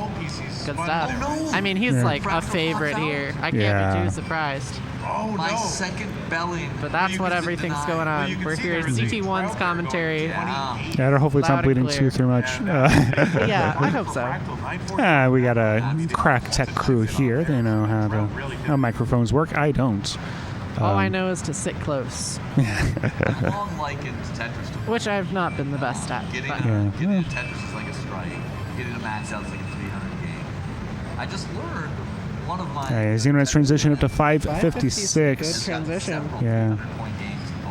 Good stuff. I mean, he's like a favorite here. I can't be too surprised. Oh, my second belly. But that's what everything's going on. We're here at CT1's commentary. Yeah, hopefully it's not bleeding too much. Yeah, I hope so. We got a crack tech crew here. They know how microphones work. I don't. All I know is to sit close. I've long likened Tetris to Which I've not been the best at. getting but- getting into Tetris is like a strike. Getting a max out is like a 300 game. I just learned one of my. Xenon's transition up to 556. 556. Good transition. Yeah.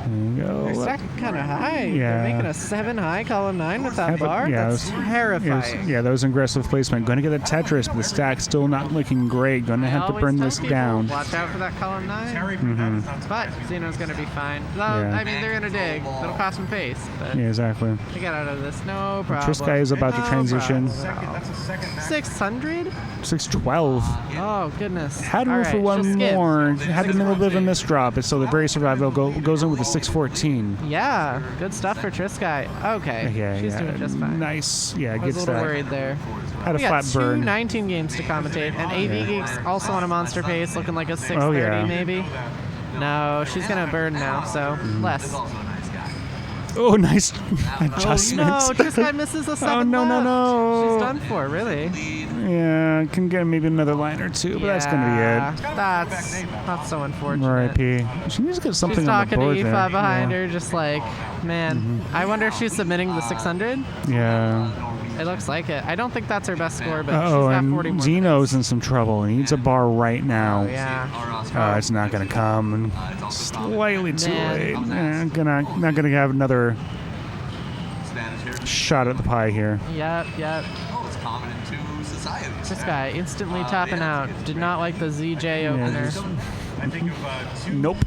There you They're go. stacking kind of high. Yeah. They're making a 7 high column 9 with that bar. Yeah, That's it was- terrifying. Yeah, that was aggressive placement. Going to get the Tetris, but the stack still not looking great. Going to have to Always burn tell this people, down. Watch out for that column 9. Mhm. But Xeno's going to be fine. Well, Yeah. I mean, they're going to dig. It'll cost them pace. But Yeah, exactly. they get out of this. No problem. Triska is about to No transition. problem. That's a second max. 600? 612. Oh, goodness. Had All room right, for one she'll skip. more. Had a little bit of a misdrop, so the very survival goes in with a 614. Yeah, good stuff for Triska. Okay, Yeah, she's yeah. doing just fine. Nice. Yeah, I was gets a little that. worried there. Had a We got flat two burn. 19 games to commentate, and AV Geeks also on a monster pace, looking like a 630 Oh, yeah. maybe. No, she's gonna burn now, so less. Oh, nice adjustment. Oh no, Triska misses a 7 Oh, no, no, left. no. She's done for, really. Yeah, can get maybe another line or two, but that's going to be it. That's so unfortunate. R.I.P. She needs to get something She's on the talking board to there. Aoife behind yeah. her, just like, man, I wonder if she's submitting the 600. Yeah. It looks like it. I don't think that's her best score, but Oh, she's got and 40 more. Zeno's in some trouble. He needs a bar right now. Yeah. It's not going to come. Slightly too Man. late. Not gonna have another shot at the pie here. Yep. Oh, it's common in two societies. This guy instantly tapping out. Did not like the ZJ opener. I think of two. Nope.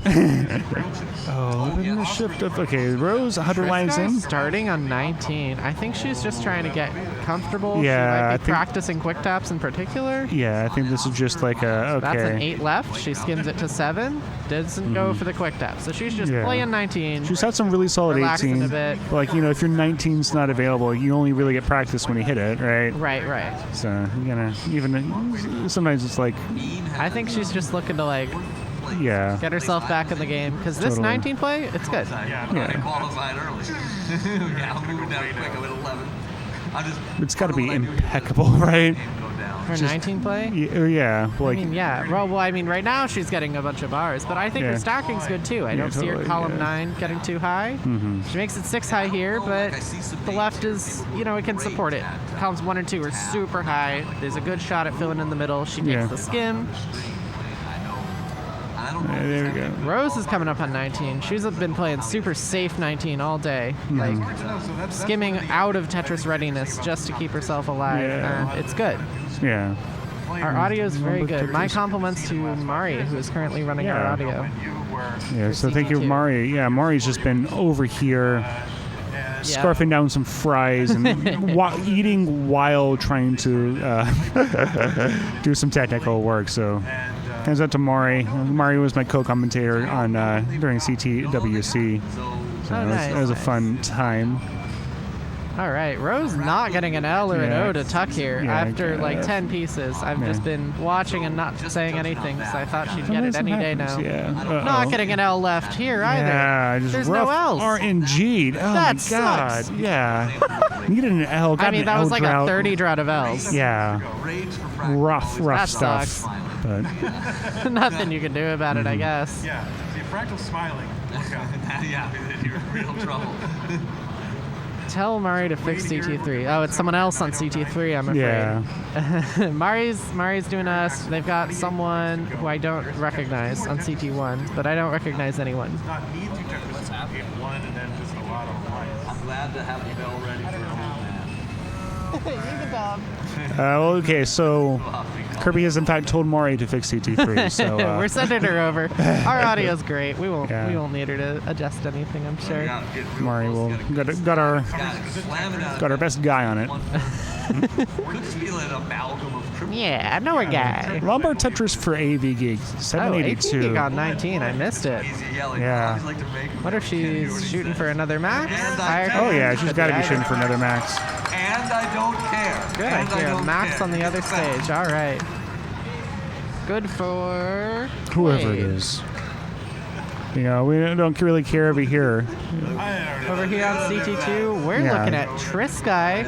Oh, look at the shift of. Okay, Rose 100 lines in. Starting on 19. I think she's just trying to get comfortable. Yeah, She I might be think- practicing quick taps in particular. Yeah, I think this is just like a. Okay. That's an 8 left. She skims it to 7. Doesn't go for the quick tap. So she's just Yeah. playing 19. She's had some really solid Relaxing 18. a bit. But like, if your 19's not available, you only really get practice when you hit it, right? Right. So you're gonna even sometimes it's like, I think she's just looking to like yeah. get herself back in the game because this Totally. 19 play, it's good. Yeah, I qualified early. Yeah, I'm moving down quick. I'm at 11. I'm just. It's got to be impeccable, right? Her 19 play? Yeah. Like, I mean, yeah. Well, I mean, right now she's getting a bunch of bars, but I think Yeah. her stacking's good too. I Yeah, don't see her totally, column yeah. 9 getting too high. Mhm. She makes it 6 high here, but the left is, it can support it. Columns 1 and 2 are super high. There's a good shot at filling in the middle. She makes Yeah. the skim. there we go. Rose is coming up on 19. She's been playing super safe 19 all day, like skimming out of Tetris readiness just to keep herself alive. Yeah. And it's good. Yeah. Our audio is very Remember good. My Tetris. compliments to Mari, who is currently running our Yeah. audio. Yeah. So thank you, CT2. Mari. Yeah, Mari's just been over here. Scarfing down some fries and eating while trying to do some technical work. So, hands out to Mari. Mari was my co-commentator on during CTWC. So it was a fun time. All right, Rose not getting an L or an Yeah. O to tuck here Yeah, after like yeah. 10 pieces. I've Yeah. just been watching and not saying anything because I thought she'd get it any day now. Yeah. Not getting an L left here either. Yeah, just There's rough no L's. RNG'd. Oh That my sucks. god. Yeah. Needed an L. Got I mean, an that was L like drought. a 30 drought of L's. Yeah. Rough That stuff. sucks. But Nothing you can do about it, I guess. Yeah, see, Fractal's smiling. Look out. Yeah, you're in real trouble. Tell Mari to fix CT3. Oh, it's someone else on CT3, I'm afraid. Yeah. Mari's doing us. They've got someone who I don't recognize on CT1, but I don't recognize anyone. Not need to check this game one and then just a lot of lines. I'm glad to have the bell ready for a man. You can dub. Okay, so Kirby has in fact told Mari to fix CT3. So We're sending her over. Our audio's great. We won't Yeah. need her to adjust anything, I'm sure. Mari will got our best guy on it. Could just be like an amalgam of triple. Yeah, I know a guy. Lombard Tetris for AV Geek, Oh, 782. 18 got 19. I missed it. Yeah. What if she's shooting for another max? Oh yeah, she's got to be shooting for another max. And I don't care. Good, and I hear a don't max care. on the other It's a fact. stage. All right. Good for Whoever it Quade. is. We don't really care over here. Over here on CT2, we're Yeah. looking at Triska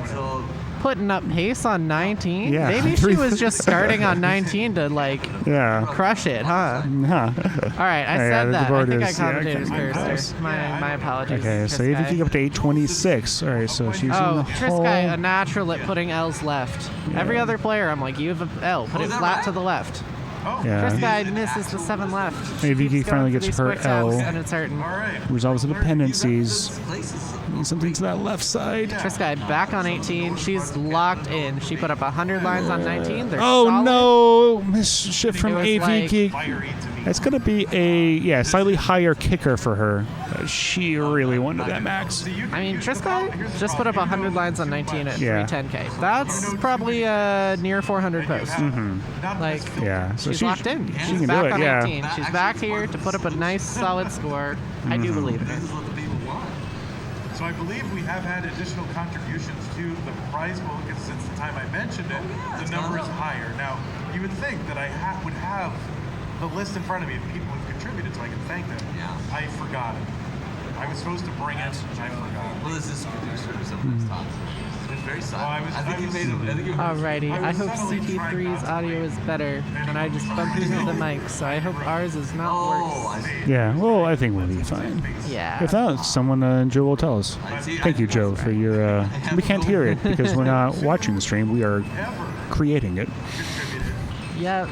putting up pace on 19. Yeah. Maybe she was just starting on 19 to like Yeah. crush it, huh? Huh. All right, I said that. I think I commentator's cursed. My apologies. Okay, so Triskai. AVK up to 826. All right, so she's in the Triskai, a hole. natural at putting L's left. Yeah. Every other player, I'm like, you have an L, put it flat to the left. Yeah. Triskai misses the 7 left. AVK She's finally going for gets these her quick taps, L. and it's hurting. Resolves the dependencies. Need something to that left side. Triskai back on 18. She's locked in. She put up 100 lines on 19. They're Oh solid. no! Mischief from It was AVK. It's gonna be a slightly higher kicker for her. She really wanted that max. I mean, Triskai just put up 100 lines on 19 at Yeah. 310K. That's probably near 400 post. Like, Yeah, so she's she locked in. She She's can back do it. on Yeah. 18. She's back here to put up a nice, solid score. I do believe in her. So I believe we have had additional contributions to the prize pool because since the time I mentioned it, the number is higher. Now, you would think that I would have the list in front of me of people who've contributed so I can thank them. Yeah. I forgot it. I was supposed to bring it, and I forgot. Well, this is producer or something. It's very silent. I think he made it. Alrighty, I hope CT3's audio is better, and I just bumped into the mic, so I hope ours is not worse. Yeah, well, I think we'll be fine. Yeah. If not, someone, Joe will tell us. Thank you, Joe, for your. We can't hear it because we're not watching the stream. We are creating it. Yep.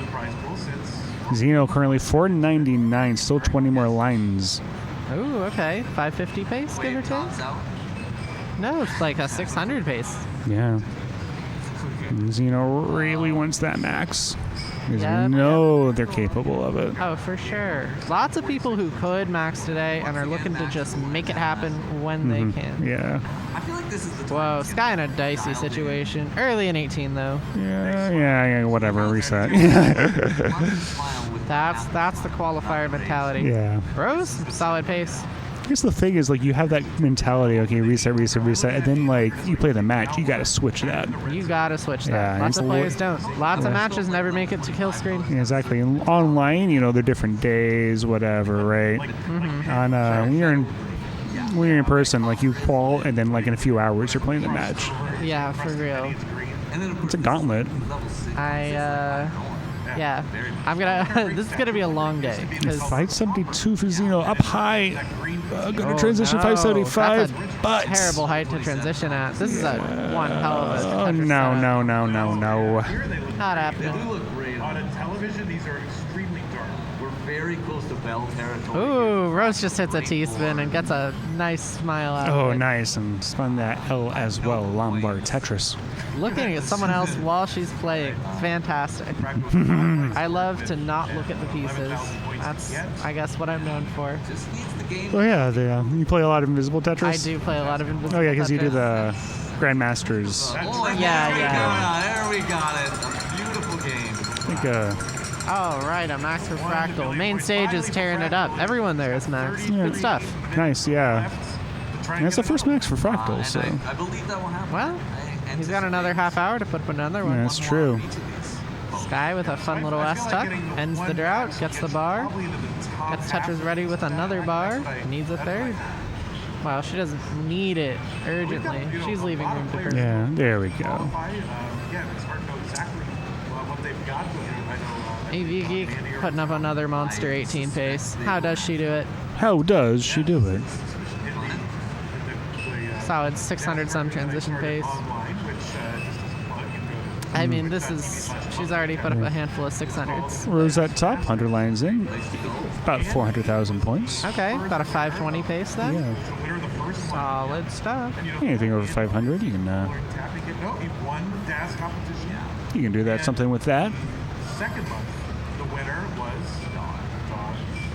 Xeno currently 499, still 20 more lines. Ooh, okay. 550 pace, give or take? No, it's like a 600 pace. Yeah. Xeno really wants that max. Because Yep, we know they're capable of it. Oh, for sure. Lots of people who could max today and are looking to just make it happen when they can. Yeah. I feel like this is the Whoa, Sky in a dicey situation. Early in 18, though. Yeah, whatever, reset. That's the qualifier mentality. Yeah. Rose, solid pace. I guess the thing is, like, you have that mentality, okay, reset, and then, like, you play the match, you gotta switch that. You gotta switch that. Yeah, Lots of it's players don't. Lots of matches never make it to kill screen. Yeah, exactly. And online, they're different days, whatever, right? On when you're in person, like, you qual, and then, like, in a few hours, you're playing the match. Yeah, for real. It's a gauntlet. Yeah, I'm gonna. This is gonna be a long day. 572 for Xeno, up high. Gonna transition no, 575, that's a but terrible height to transition at. This is a one hell of a. Oh no. Not happening. On a television, these are extremely dark. We're very close to Bell territory. Ooh, Rose just hits a T-spin and gets a nice smile out Oh, of it. nice, and spun that L as well. Lombard Tetris. Looking at someone else while she's playing. Fantastic. I love to not look at the pieces. That's, I guess, what I'm known for. Oh yeah, you play a lot of Invisible Tetris. I do play a lot of Invisible Oh yeah, because you do Tetris. the Grandmasters. Yeah. There we got it. A beautiful game. I think, All right, a max for Fractal. Main stage is tearing it up. Everyone there is max. Good stuff. nice, yeah. And that's the first max for Fractal, so. I believe that will happen. Well, he's got another half hour to put up another one. Yeah, that's true. Sky with a fun little S-tuck. Ends the drought, gets the bar. Gets Tetris ready with another bar. Needs a third. Well, she doesn't need it urgently. She's leaving room to her. Yeah, there we go. Again, it's hard to know exactly what they've got. AV Geek putting up another monster 18 pace. How does she do it? How does she do it? Solid 600 some transition pace. I mean, she's already put up a handful of 600s. Rose at top, 100 lines in. About 400,000 points. Okay, about a 520 pace then. Yeah. Solid stuff. Anything over 500, you can do that. Something with that. Second month, the winner was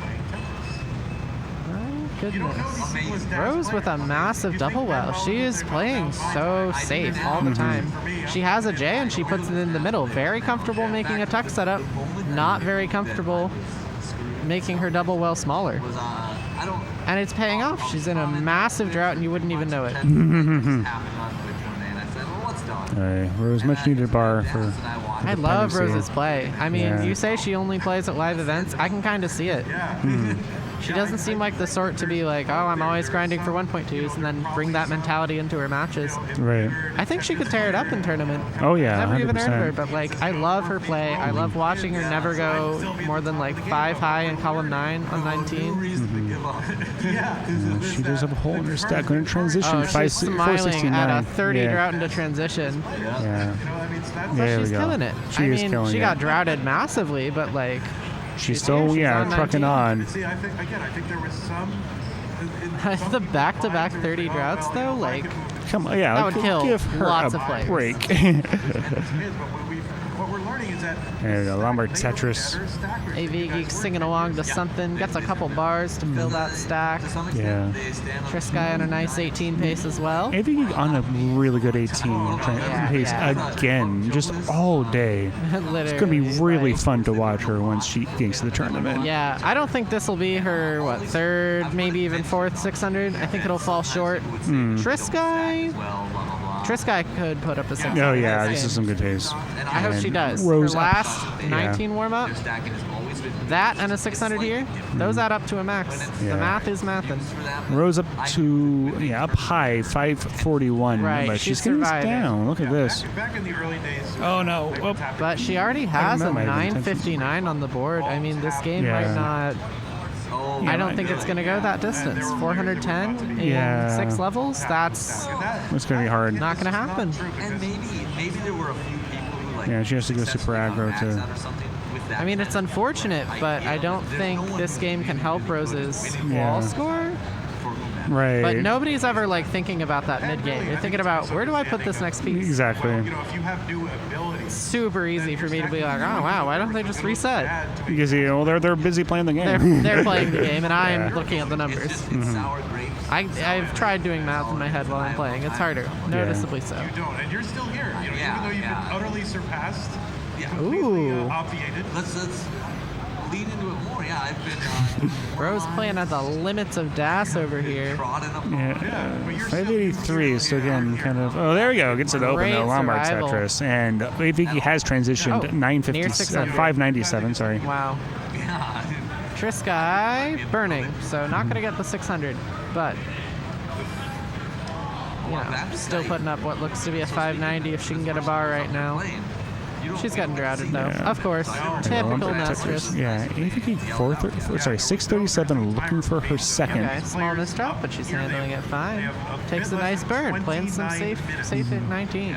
playing Tetris. Goodness. Rose with a massive double well. She is playing so safe all the time. She has a J and she puts it in the middle. Very comfortable making a tuck setup. Not very comfortable making her double well smaller. And it's paying off. She's in a massive drought and you wouldn't even know it. Alright, Rose, much needed bar for. I love dependency. Rose's play. I mean, Yeah. you say she only plays at live events. I can kind of see it. She doesn't seem like the sort to be like, oh, I'm always grinding for 1.2s, and then bring that mentality into her matches. Right. I think she could tear it up in tournament. Oh, yeah, Never even heard of her, 100%. but like, I love her play. I love watching her never go more than like 5 high in column 9 on 19. She does have a hole in her stack. Going to transition. Oh, she's smiling at a 30 yeah. drought into transition. Yeah. But There she's we go. killing it. She is killing she it. got droughted massively, but like, She's still, here, she's trucking 19. on. See, I think there was some. The back-to-back 30 droughts though, like, Come on, yeah. that would kill give her lots a of players. break. What we're learning is that There we go. Lombard Tetris. AV Geek singing along to something, gets a couple bars to fill that stack. Yeah. Trisky on a nice 18 pace as well. I think on a really good 18 pace again, just all day. It's going to be really fun to watch her once she gets to the tournament. Yeah, I don't think this will be her, third, maybe even fourth 600. I think it'll fall short. Trisky could put up a 600. Oh, yeah, this this is game. some good pace. I hope she does. Rose her up. last 19 warm-up, that and a 600 here, those add up to a max. Yeah. The math is mathin'. Rose up to, up high, 541. Right, But she's she's getting this surviving. down. Look at this. Back in the early days. Oh, no. Oh. But she already has a that might have been 959 on the board. I mean, this game might not... I don't think it's going to go that distance. 410 in 6 levels? That's It's going to be hard. not going to happen. And maybe there were a few people who like. Yeah, she has to go super aggro to. I mean, it's unfortunate, but I don't think this game can help Rose's wall score. Right. But nobody's ever like thinking about that mid game. You're thinking about, where do I put this next piece? Exactly. If you have new abilities. It's super easy for me to be like, oh wow, why don't they just reset? Because they're busy playing the game. They're playing the game, and I'm looking at the numbers. Mm-hmm. I've tried doing math in my head while I'm playing. It's harder, noticeably so. You don't, and you're still here. Even though you've been utterly surpassed, completely obviated. Let's lean into it more. Yeah, I've been. Rose playing at the limits of DAS over here. Yeah. 583. So again, kind of. Oh, there we go. Gets it open Great though. Lombard survival. Tetris, and Viki has transitioned 597. Sorry. Wow. Trisky burning, so not going to get the 600, but still putting up what looks to be a 590 if she can get a bar right now. She's getting droughted though, of course. Typical Mistress. Yeah, Viki 637 looking for her second. Okay, small misdrop, but she's handling it fine. Takes a nice burn, playing some safe at 19.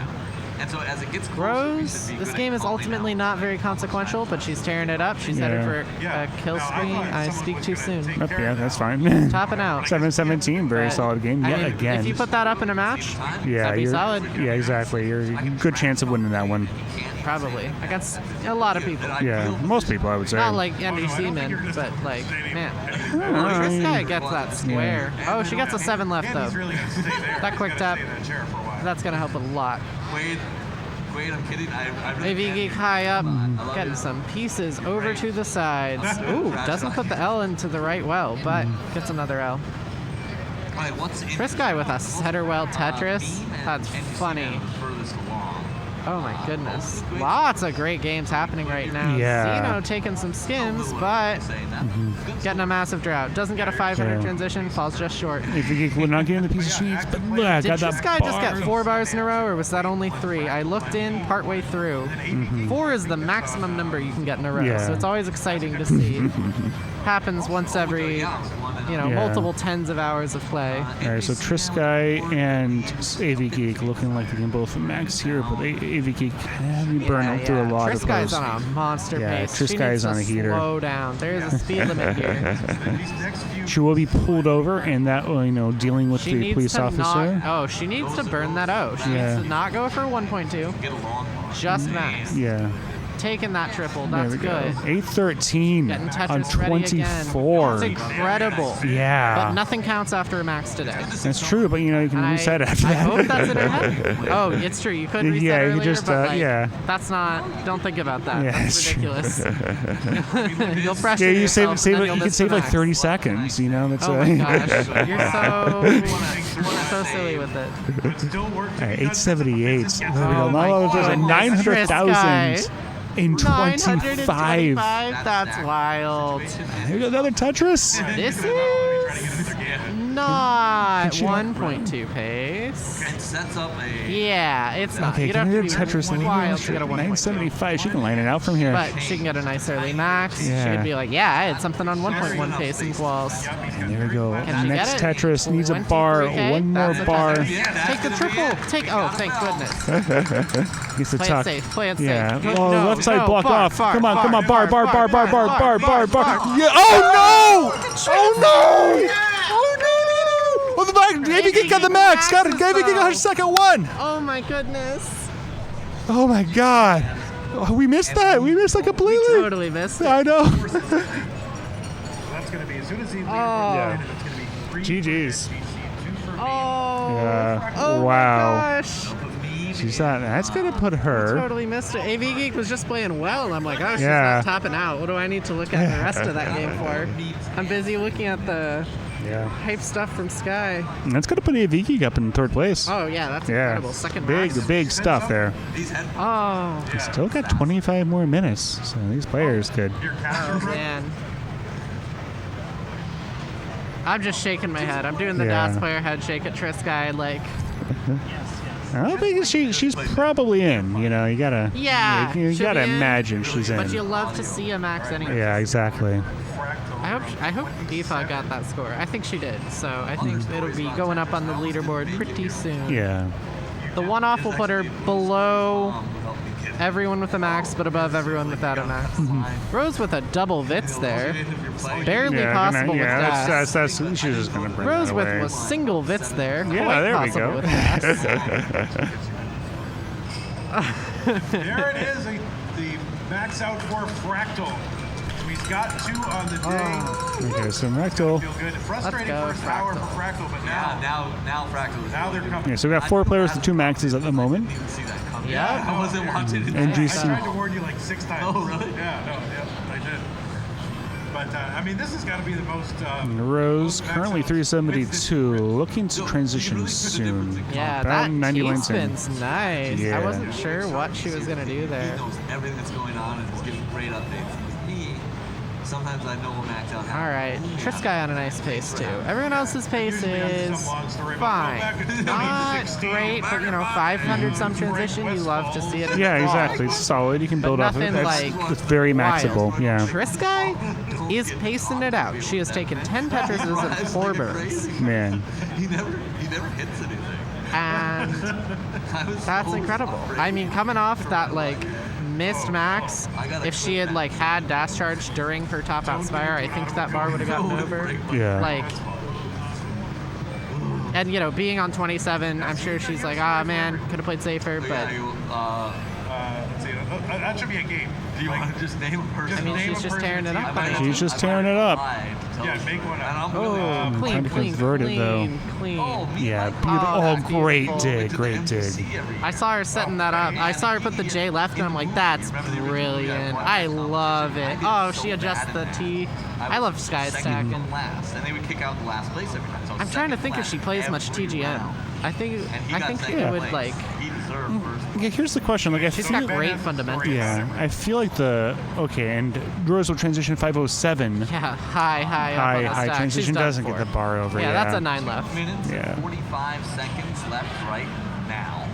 And so as it gets Rose, this game is ultimately not very consequential, but she's tearing it up. She's headed for a kill screen. I speak too soon. Yeah, that's fine. Topping out. 717, very solid game yet again. If you put that up in a match, that'd be solid. Yeah, exactly. You're a good chance of winning that one. Probably. Against a lot of people. Yeah, most people, I would say. Not like NDC men, but like, man. This guy gets that square. Yeah. Oh, she gets a 7 left though. That quick tap, that's going to help a lot. Wait, I'm kidding. Maybe Geek high up, getting some pieces over to the sides. Ooh, doesn't put the L into the right well, but gets another L. Chris guy with a setter well Tetris. That's funny. Oh my goodness. Lots of great games happening right now. Yeah. Zeno taking some skims, but getting a massive drought. Doesn't get a 500 transition, falls just short. If you would not get in the piece of sheets, but look, Did got this that guy bar. just get 4 bars in a row, or was that only 3? I looked in partway through. 4 is the maximum number you can get in a row, so it's always exciting to see. Happens once every, multiple tens of hours of play. All right, so Trisky and AV Geek looking like they can both max here, but AV Geek kind of burn through a lot of Trisky's those. on a monster pace. Trisky's on a heater. Slow down. There's a speed limit here. She will be pulled over, and that will, dealing with She the needs police to officer. she needs to burn that O. She needs to not go for 1.2. Just max. Yeah. Taking that triple. There That's we go. good. 813 Getting on Tetris ready again. 24. That's incredible. Yeah. But nothing counts after a max today. That's true, but you can reset after I that. hope that's in her head. Oh, it's true. You could reset Yeah, you earlier, just, but that's not. Don't think about that. Yeah, That's it's true. ridiculous. You'll pressure Yeah, you yourself, save and then you you'll can miss save the like max. 30 seconds. That's Oh my gosh, you're so silly with it. All right, 878. There we go. Now there's a 900,000. in 25. 925? That's wild. Here's another Tetris. This is not 1.2 pace. It sets up a... Yeah, it's not. Okay, You'd can have we to do be Tetris wild to get a 1.2. 975. She can line it out from here. But she can get a nice early max. Yeah. She could be like, yeah, I had something on 1.1 pace in quals. And there we go. Can she Next get it? Tetris needs a bar. 23K? One more That's a bar. Tetris. Take the triple. Oh, thank goodness. Gets the Play tuck. it safe. Play it safe. Yeah. No, Oh, no, left side no, block bar, off. bar, Come on, bar, come on. bar, Bar. bar, Yeah. Oh no! Oh no! Oh no! Oh, the back. AVG got the max. Got it. AVG got her second one. Oh my goodness. Oh my god. Oh, we missed that. We missed that completely. We totally missed it. I know. That's going to be as soon as he leaves. Oh. It's going to be 3 GG's. Oh. Yeah. Oh Wow. my gosh. She's not. That's gonna put her. Totally missed it. AV Geek was just playing well, and I'm like, oh, she's Yeah. not topping out. What do I need to look at the rest of that game for? I'm busy looking at the hype stuff from Sky. And that's gonna put AVG up in third place. Oh yeah, that's incredible. Second big, max. big stuff there. Oh. We still got 25 more minutes, so these players could. Oh man. I'm just shaking my head. I'm doing the Yeah. DAS player head shake at Trisky, like. I don't think she's probably in. You know, you gotta. Yeah. You should gotta be in, imagine she's in. But you love to see a max anyway. Yeah, exactly. I hope Aoife got that score. I think she did. So I think it'll be going up on the leaderboard pretty soon. Yeah. The one-off will put her below everyone with a max, but above everyone without a max. Rose with a double Vitz there. Barely possible with DAS. That's she's just gonna bring Rose that with away. a single Vitz there. Yeah, Quite there we possible go. with DAS. There it is, the max out for Fractal. He's got 2 on the day. Okay, so Rectal. Feel good. Frustrating first hour for Fractal, but now Fractal is now they're coming. Yeah, so we got 4 players with 2 maxes at the moment. Yeah, I wasn't watching it. I NGC. tried to warn you like 6 times. Oh, really? Yeah, I did. But I mean, this has got to be the most. Rose currently 372, looking to transition soon. Yeah, About that 90 lanes in. T-spin's nice. Yeah. I wasn't sure what she was gonna do there. He knows everything that's going on and is giving great updates. Me, sometimes I know what max out All right, Trisky on a nice pace too. Everyone else's pace is fine. Not great, but 500 some transition. You love to see it. Yeah, exactly. It's solid. You can build off of it. nothing That's like it's very maxable. wild. Yeah. Trisky is pacing it out. She has taken 10 Tetrises and 4 burns. Man. He never hits anything. And that's incredible. I mean, coming off that missed max, if she had had dash charge during her top out spire, I think that bar would have gotten over. Yeah. And being on 27, I'm sure she's like, ah man, could have played safer, but Let's see, that should be a game. Do you want to just name a person? I mean, she's just tearing it up. She's just tearing it up. Yeah, make one up. Oh, clean, Trying to clean, convert it, though. clean, clean. Yeah, beautiful. Oh, Oh, that's great beautiful. dig, great dig. I saw her setting that up. I saw her put the J left, and I'm like, that's brilliant. I love it. Oh, she adjusts the T. I love Sky's stacking. Last, and they would kick out the last place every time. So I'm trying to think if she plays much TGM. I think it would He deserved first. Yeah, here's the question. I She's feel, got great fundamentals. Yeah, I feel like and Rose will transition 507. Yeah, high up on the High stack. transition She's done doesn't for. get the bar over. Yeah, that's a 9 left. Minutes Yeah. and 45 seconds left right now.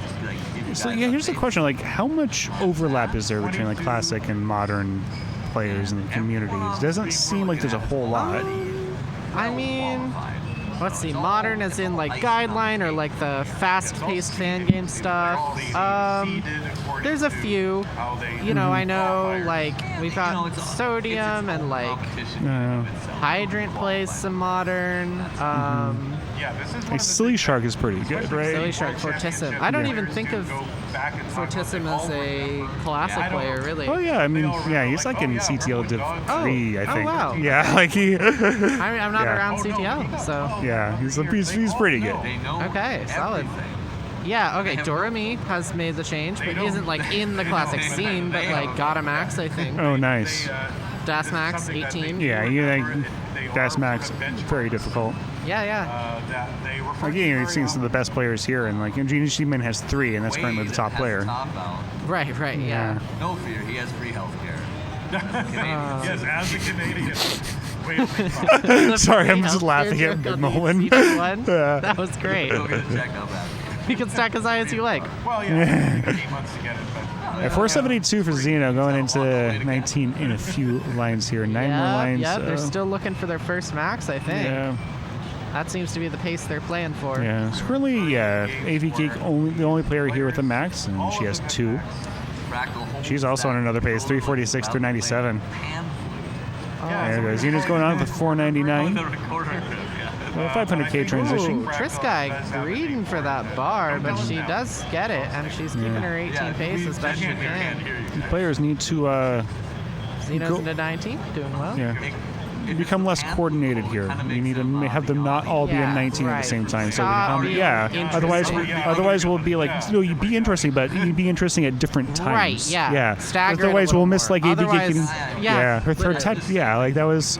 Just be like, give you So guys yeah, here's the updates. question: how much overlap is there between classic and modern players in the communities? Doesn't seem like there's a whole lot. I mean, let's see, modern as in guideline or the fast-paced fan game stuff. There's a few. I know we've got Sodium and Hydrant plays some modern. Silly Shark is pretty good, right? Silly Shark, Fortissimo. I don't even think of Fortissimo as a classic player, really. Oh yeah, I mean, yeah, he's in CTL Div 3, I think. Oh wow. Yeah, he. I'm not Yeah. around CTL, so. Yeah, he's pretty good. Okay, solid. Yeah, okay, Dorami has made the change, but he isn't in the classic scene, but got a max, I think. Oh, nice. Das Max 18. Yeah, Das Max, very difficult. Yeah. Again, it seems to the best players here, and Gina Sheeman has 3, and that's currently the top player. Right, yeah. No fear, he has free health care. Yes, as a Canadian. Wait, Sorry, I'm just laughing at Big Mullen. That was great. Go get a checkup after. You can stack as high as you like. Well, yeah. 8 months to get it, but. Yeah, 472 for Xeno going into 19 in a few lines here. 9 more lines. Yeah, they're still looking for their first max, I think. Yeah. That seems to be the pace they're playing for. Yeah, it's currently AV Geek the only player here with a max, and she has 2. She's also on another pace, 346 through 97. There it goes. Xeno's going on with 499. 500k transition. Ooh, Triskeye greeding for that bar, but she does get it, and she's keeping her 18 pace as best she can. Players need to Xeno's into 19, doing well. Yeah. Become less coordinated here. You need to have them not all be in 19 at the same time. So otherwise we'll be like, you'd be interesting, but you'd be interesting at different times. Right, yeah. Stagger otherwise we'll miss like AV Otherwise, her tech. Yeah, like that was.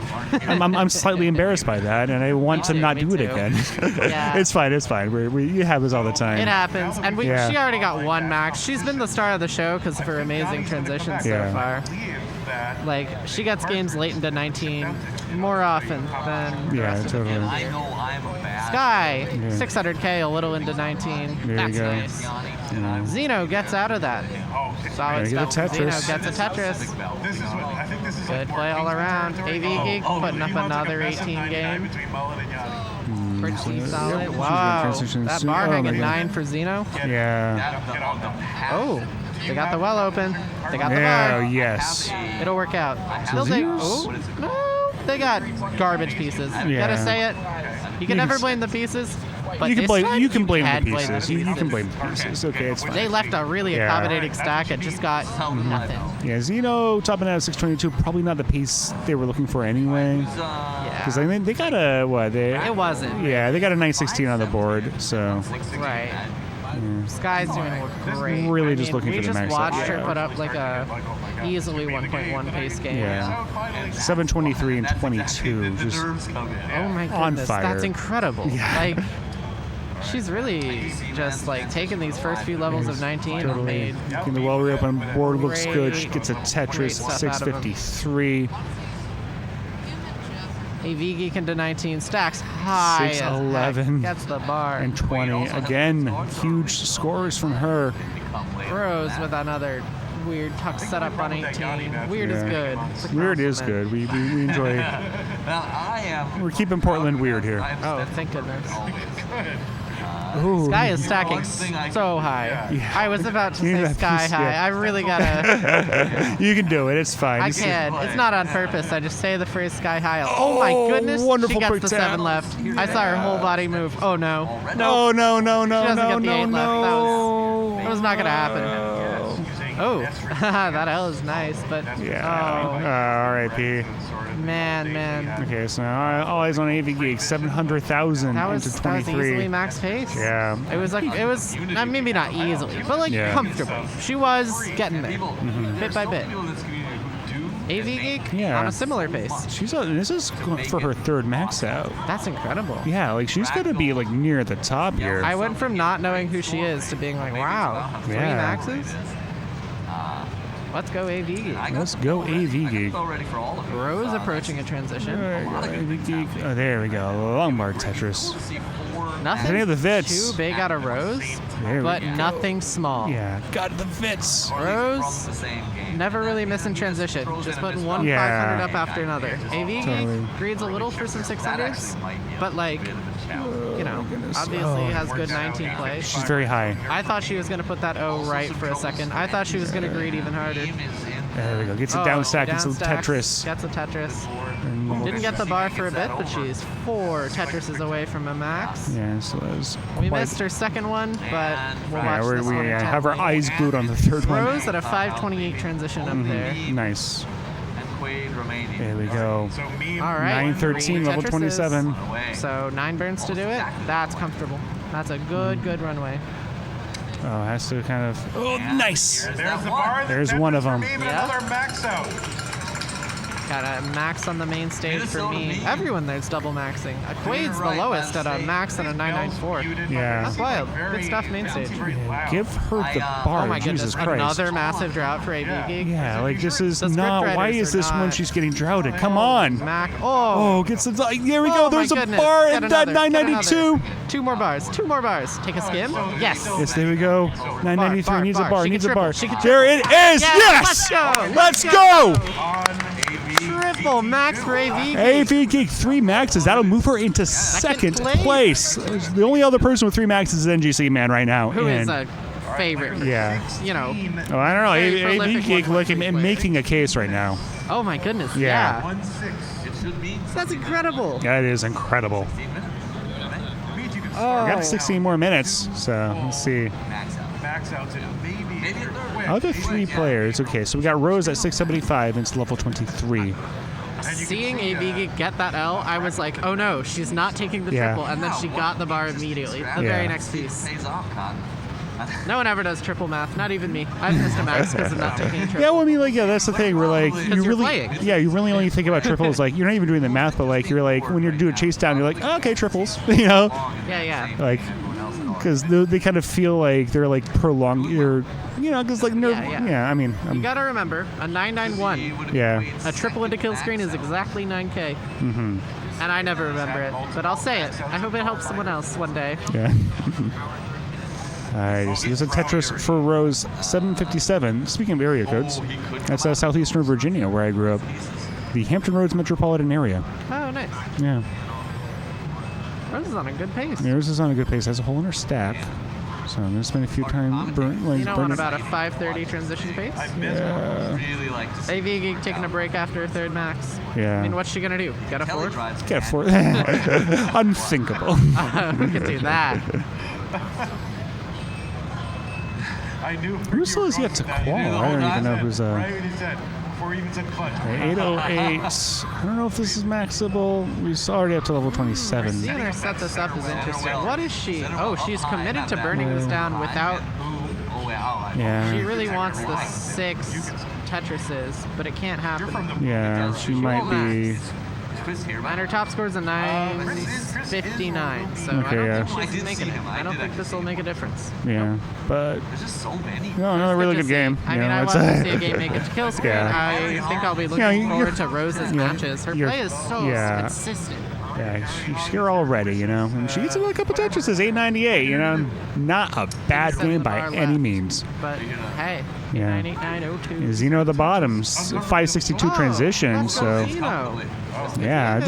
I'm slightly embarrassed by that, and I want to not do it again. It's fine. You have this all the time. It happens, and she already got 1 max. She's been the star of the show because of her amazing transitions so far. Like, she gets games late into 19 more often than the rest of the games here. Sky, 600k, a little into 19. That's nice. Xeno gets out of that. Solid stuff. Xeno gets a Tetris. Good play all around. AV Geek putting up another 18 game. Pretty solid. Wow. That bar hanging 9 for Xeno. Yeah. Oh. They got the well open. They got the bar. Yes. It'll work out. They got garbage pieces. You gotta say it. You can never blame the pieces. But you can blame the pieces. You can blame the pieces. Okay, it's fine. They left a really accommodating stack and just got nothing. Yeah, Xeno topping out at 622. Probably not the pace they were looking for anyway. Because I mean, they got a It wasn't. Yeah, they got a 916 on the board. So. Right. Sky's doing great. Really just looking for the max. We just watched her put up like a easily 1.1 pace game. Yeah. 723 and 22. Just oh my goodness, on fire. That's incredible. Yeah. Like, she's really just like taking these first few levels of 19 and made. The well reopened board looks good. She gets a Tetris 653. AV Geek into 19 stacks high. 611 gets the bar. And 20. Again, huge scores from her. Rose with another weird tuck setup on 18. Weird is good. Weird is good. We enjoy. We're keeping Portland weird here. Oh, thank goodness. Ooh. Sky is stacking so high. Yeah. I was about to say sky high. I really gotta. You can do it. It's fine. I can. It's not on purpose. I just say the phrase sky high. Oh my goodness. Wonderful she gets quick the tap. 7 left. I saw her whole body move. Oh no. No. She doesn't get the 8 left. That was not gonna happen. Oh, that L is nice, but R.I.P. Man. Okay, so now all eyes on AV Geek, 700,000 into 23. That was easily max pace. Yeah. It was maybe not easily, but like comfortable. She was getting there, bit by bit. AV Geek on a similar pace. This is for her 3rd max out. That's incredible. Yeah, like she's gonna be like near the top here. I went from not knowing who she is to being like, wow, 3 maxes. Let's go AV Geek. Let's go AV Geek. Rose approaching a transition. AV Geek. Oh, there we go. Long bar Tetris. Nothing Any of the Vits. too big out of Rose, but nothing small. Yeah, got the Vits. Rose never really missing transition. Just putting one 500 up after another. AV Geek grades a little for some 600s, but like, obviously has good 19 play. She's very high. I thought she was going to put that O right for a second. I thought she was going to greed even harder. There we go. Gets a down stack. Gets a Tetris. Gets a Tetris. Didn't get the bar for a bit, but she's 4 Tetrises away from a max. Yeah, so that was we missed her second one, but we'll watch this one. We have our eyes glued on the 3rd one. Rose at a 528 transition up there. Nice. There we go. All right. 913, level 27. So 9 burns to do it. That's comfortable. That's a good runway. Oh, has to kind of. Oh, nice. There's the bar. There's one of them. Maybe another max out. Got a max on the main stage for me. Everyone there's double maxing. Quade's the lowest at a max and a 994. Yeah. That's wild. Good stuff main stage. Give her the bar. Oh my Jesus goodness. Christ. Another massive drought for AV Geek. Yeah, like this is The not. script Why writers is are this when not- she's getting droughted? Come on. Mac. Oh, get some. There we go. Oh, There's my a goodness. bar Get at that another, get 992. another. 2 more bars. 2 more bars. Take a skim. Yes. Yes, there we go. 993 needs a bar. She Needs a can bar. triple. She can There it is. Yes. Yes. Let's go. Let's go. Triple max for AV Geek. AV Geek 3 maxes. That'll move her into second place. The only other person with 3 maxes is NGC Man right now. Who is and- a favorite. Yeah. You know. Oh, I don't know. very AV prolific Geek 1.2 player. making a case right now. Oh my goodness. Yeah. Yeah. 1-6. It should be. That's incredible. That is incredible. We got 16 more minutes, so let's see. Max out to maybe quick. Other 3 players. Okay, so we got Rose at 675 into level 23. Seeing AV Geek get that L, I was like, oh no, she's not taking the Yeah. triple, and then she got the bar immediately. The very next piece. No one ever does triple math, not even me. I've missed a max because of not taking a triple. Yeah, well, I mean, like, yeah, that's the thing. We're like, you you're really, playing. yeah, you really only think about triples. Like, you're not even doing the math, but like, you're like, when you're doing chase down, you're like, oh, okay, triples, you know, Yeah, yeah. like, because they kind of feel like they're like prolonged, or you know, because like, Yeah. I mean, You gotta remember, a 991. yeah, A triple into kill screen is exactly 9K. mm-hmm. And I never remember it, but I'll say it. I hope it helps someone else one day. Yeah. Alright, so there's a Tetris for Rose 757. Speaking of area codes, that's southeastern Virginia, where I grew up. The Hampton Roads metropolitan area. Oh, nice. Yeah. Rose is on a good pace. Yours is on a good pace. Has a hole in her stack. So I'm going to spend a few times You know what about a 530 transition pace? Yeah. AV Geek taking a break after a third max. Yeah. I mean, what's she gonna do? Get a fourth? Get a fourth. Unthinkable. We could do that. I knew Who still has yet to qual? I don't even know who's Right when he said, before he even said clutch. 808. I don't know if this is maxable. We already up to level 27. Seeing her set this up is interesting. What is she? Oh, she's committed to burning this down without. Yeah. She really wants the 6 Tetrises, but it can't happen. Yeah, she might be. And her top score is a 959, so I Okay, don't yeah. think she's making it. I don't think this will make a difference. Yeah, but There's just so many. no, another really good game. I You mean, know, I it's want to see a game make it to kill screen. Yeah. I think I'll be looking Yeah, forward to Rose's matches. Her play is so consistent. Yeah, she's here already, you know. And she gets a couple Tetrises, 898, you know. Not a bad game by any means. But hey, Yeah. 98902. Zeno at the bottoms, 562 transition, so Zeno. yeah,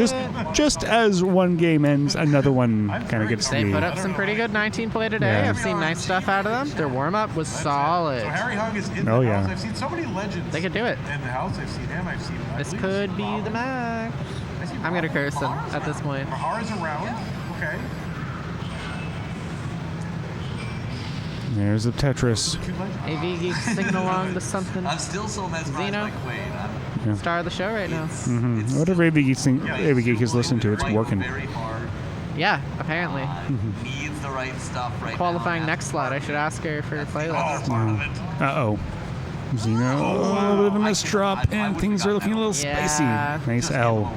just as one game ends, another one kind of gets They the. put up some pretty good 19 play today. Yeah. I've seen nice stuff out of them. Their warm up was solid. So Harry Hung is in the Oh, house. yeah. I've seen so many legends. They could do it. In the house, I've seen him. I've seen. This could be the match. I'm gonna curse them at this point. Mahara's around. Okay. There's a Tetris. AV Geek singing along to something. I'm still so mesmerized Zeno, by Quaid. Yeah. star of the show right now. Mm-hmm. Whatever AV Geek is listening to, it's working. Yeah, apparently. Needs the right stuff right Qualifying next slot. I should ask her for a playlist. Uh-oh. Zeno, a little bit of a misdrop, and things are looking a little spicy. Yeah. Nice L.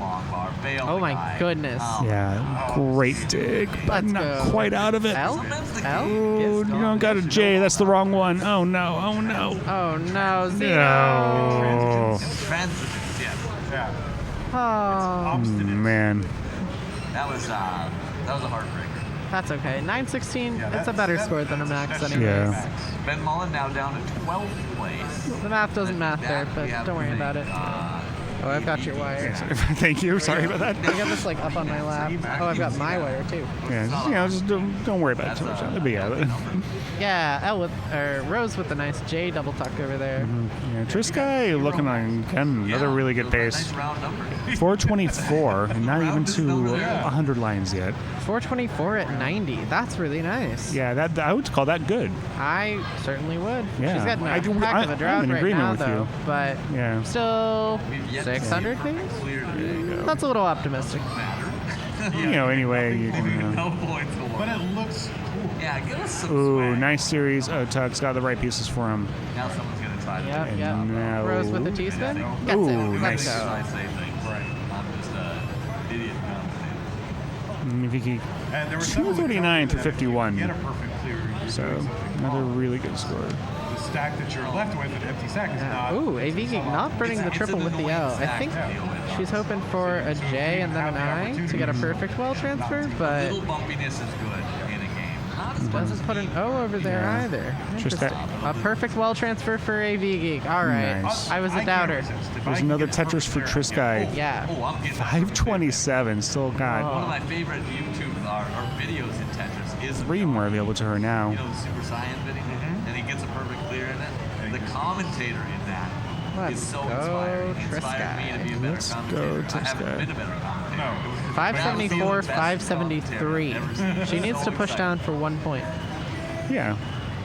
Oh my goodness. Yeah, great dig, but Let's not go. quite out of it. L? L? Oh, you don't got a J. That's the wrong one. Oh no. Oh no. Oh no, Zeno. No. Yeah. Oh, Man. That was a heartbreaker. that's okay. 916, it's a better score than a max anyways. Yeah. Ben Mullen now down to 12th place. The math doesn't math there, but don't worry about it. Oh, I've got your wire. Thank you. Sorry about that. I got this like up on my lap. Oh, I've got my wire too. Yeah, just don't worry about it too much. It'll be out of it. Yeah, Rose with the nice J double tuck over there. Yeah, Trisky looking on again, another really good pace. 424, not even to 100 lines yet. 424 at 90. That's really nice. Yeah, that I would call that good. I certainly would. Yeah, She's getting a I'm heck of a drought in right agreement now, with though. you. But Yeah. still 600 pace? That's a little optimistic. You know, anyway, you can. But it looks cool. Yeah, give us some Ooh, swag. nice series. Oh, Tug's got the right pieces for him. Now someone's going to Yep, And yep. now- Rose with the T-spin. Gets Ooh, it. Let's nice. go. I say things. Right. I'm just an idiot. Vicky, And there were some 239 to that 51. Get a perfect clear. you So do something another wrong. really good score. The stack that you're left with, an empty stack, is not. Ooh, AV Geek not burning the triple with the L. I think she's hoping for a J and then an I to get a perfect well transfer, but Little bumpiness is good in a game. Not as much doesn't put an O over there Yeah. either. Just that- Interesting. A perfect well transfer for AV Geek. All right. Nice. I was a doubter. There's another Tetris for Trisky. Yeah. Oh, I'm getting 527, still One of got my favorite YouTube or videos in Tetris is 3 more available to her now. you know the Super Saiyan video, and he gets a perfect clear in it. The commentator in that Let's is so go, inspiring. He inspired me to be a better Let's go, commentator. I haven't Trisky. been a better commentator. 574, 573. She needs to push down for 1 point. Yeah.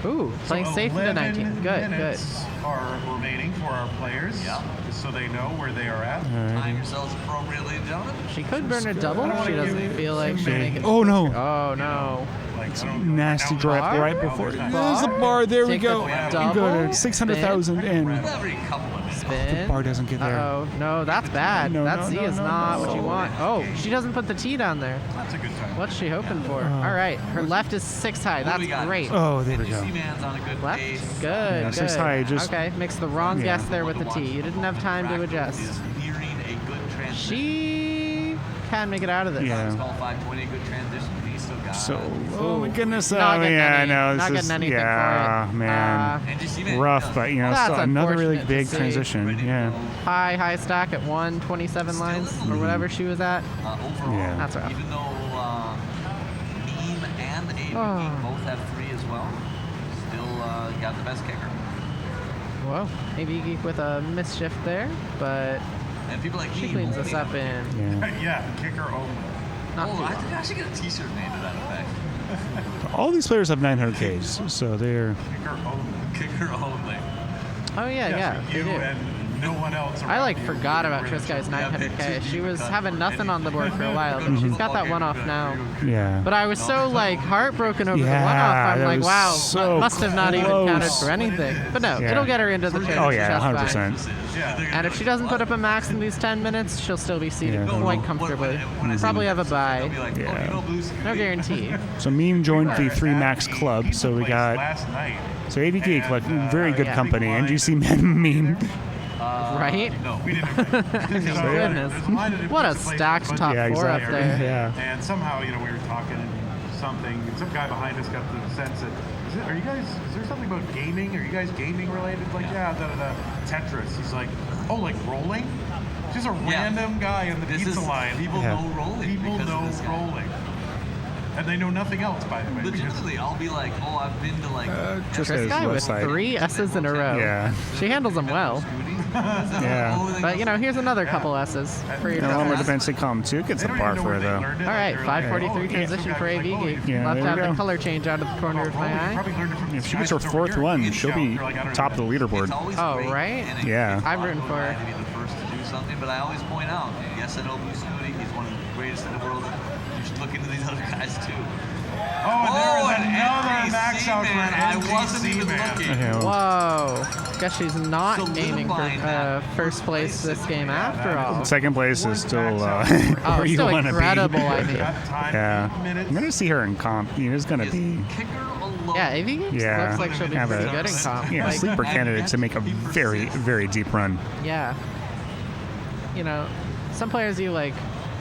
Ooh, playing safe into 19. Good, good. minutes are remaining for our players, just so they know where they are at. Time yourselves appropriately, gentlemen. She could burn a double. She doesn't feel like she'll make it. Oh no. Oh no. Nasty drop Bar? right before. Bar? There's a bar. There we Take go. the You double, go to 600,000 and Every couple of minutes. Spin. the bar doesn't get there. Uh-oh. No, that's bad. No, that no, Z no, is no, not no. what you want. Oh, she doesn't put the T down there. That's a good time. What's she hoping for? All right. Her left is 6 high. What do That's we got? great. Oh, there we go. Man's on a good Left? pace. Good, Yeah, good. 6 high, just- Okay, makes the wrong Yeah. guess there with the T. You didn't have time to adjust. Is nearing a good transition. She can make it out of this. Yeah. It's called 520, a good transition. He still got So, oh my goodness. Not Oh, getting yeah, any- no, not this is, getting anything yeah, for it. man. And you see, man, Rough, but, you know, That's still another really unfortunate to big see. transition. Yeah. High stack at 127 lines or whatever she was at. overall. Yeah. That's rough. Even though Meme and AV Oh. both have 3 as well, still got the best kicker. Whoa, AV Geek with a mischief there, but And people like she me cleans only this up have- in. Yeah. Yeah, kicker only. Not Oh, too I long. think I should get a T-shirt made to that effect. All these players have 900Ks, so they're. Kicker only. Kicker only. Oh yeah, so they you do. and no one else. I like around you forgot about were the Trisky's chosen. 900K. She was having nothing on the board for a while, but she's got that one off now. Yeah. But I was so like heartbroken over the Yeah, one off. I'm that like, was wow, so must have not even counted close. for anything. But no, Yeah. it'll get her into the challenge. Oh, yeah, just 100%. fine. Yeah. And if she doesn't put up a max in these 10 minutes, she'll still be seated Yeah. quite comfortably. Probably have a bye. Yeah. No guarantee. So Meme joined the 3 Max Club, so we got. Last night. So AV Geek, like, very good yeah. company. NGC Meme. Right? No, we didn't. Goodness. What a stacked top Yeah, 4 up exactly. there. Yeah. And somehow, we were talking something. And some guy behind us got the sense that, is there something about gaming? Are you guys gaming related? Like, yeah, Tetris. He's like, oh, like rolling? Just a random guy in the This pizza is- line. people Yeah. know rolling People because of know this guy. rolling. And they know nothing else, by the way. because- Legitimately, I'll be like, oh, I've been to like. Just This his guy with website. 3 S's in a row. Yeah. She handles them well. Yeah. But, here's another couple S's for your And one with defense. Defensive Column 2 gets They the don't bar even know for where her, they though. learned it. All right, They're like, 543 oh, transition some for guy's AV like, oh, Geek. Yeah, Left there have we the go. color change out of the corner of my eye. If she gets her 4th one, she'll be top of the leaderboard. Oh, right? Yeah. I'm rooting for her. To be the first to do something, but I always point out, yes, I know Blue Smoothie, he's one of the greatest in the world. You should look into these other guys too. Oh, and there is an another NPC max out for man. an I wasn't NPC even man. looking. Yeah. Whoa. Guess she's not aiming for Solidifying that. first place this game after all. Second place is still Oh, where you still want to be. incredible, I mean. Yeah. I'm going to see her in comp. It's going to be. Yeah, AV Geeks Yeah. looks like she'll be have pretty a good in comp. Yeah, Like, sleeper candidate to make a very, very deep run. yeah. Some players you like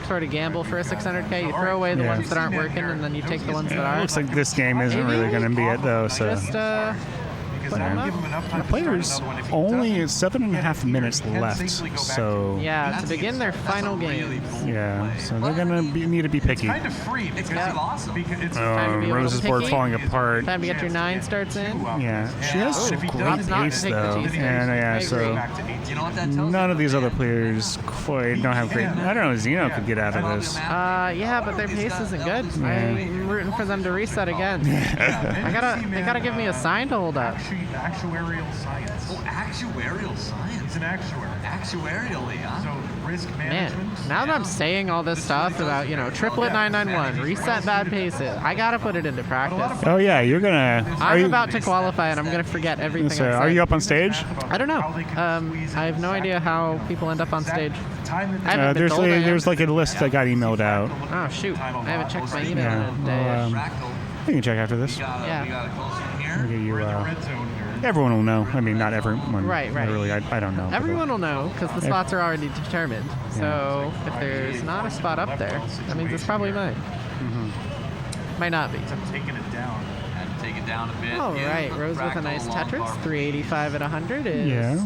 sort of gamble for a 600K. You throw away the Yeah. ones that aren't working, and then you take the ones that It are. looks like this game isn't really going to be it, though. So. Just put them up. The players only 7.5 minutes left, so Yeah, to begin their final games. yeah, so they're gonna need to be picky. Kind of free. It's kind of awesome. Because it's Time to be a little Rose's board picky. falling apart. Time to get your 9 starts in. Yeah, she has Oh, great let's not pace take the though, T-spin. and I yeah, agree. so You know what that tells none me? of these other players quite don't have great. I don't know. Zeno could get out of this. Yeah, but their pace isn't good. Yeah. I'm rooting for them to reset again. They gotta give me a sign to hold up. Actuarial science. Oh, actuarial science. He's an actuary. Actuarially, huh? So risk Man, management. now that I'm saying all this stuff about, triplet 991, reset bad paces, I gotta put it into practice. Oh yeah, you're gonna. I'm about to qualify and I'm gonna forget everything. So, I've are said. you up on stage? I don't know. I have no idea how people end up on stage. I haven't been told I am. There's like a list that got emailed out. Oh shoot, I haven't checked my email Yeah. in a day. Well, you can check after this. Yeah. I'll get you, everyone will know. I mean, not everyone. Right. Really, I don't know. Everyone will know because the spots are already determined. So if there's not a spot up there, that means it's probably mine. Might not be. Taking it down. Had to take it down a bit. All right, Rose with a nice Tetris, 385 at 100 is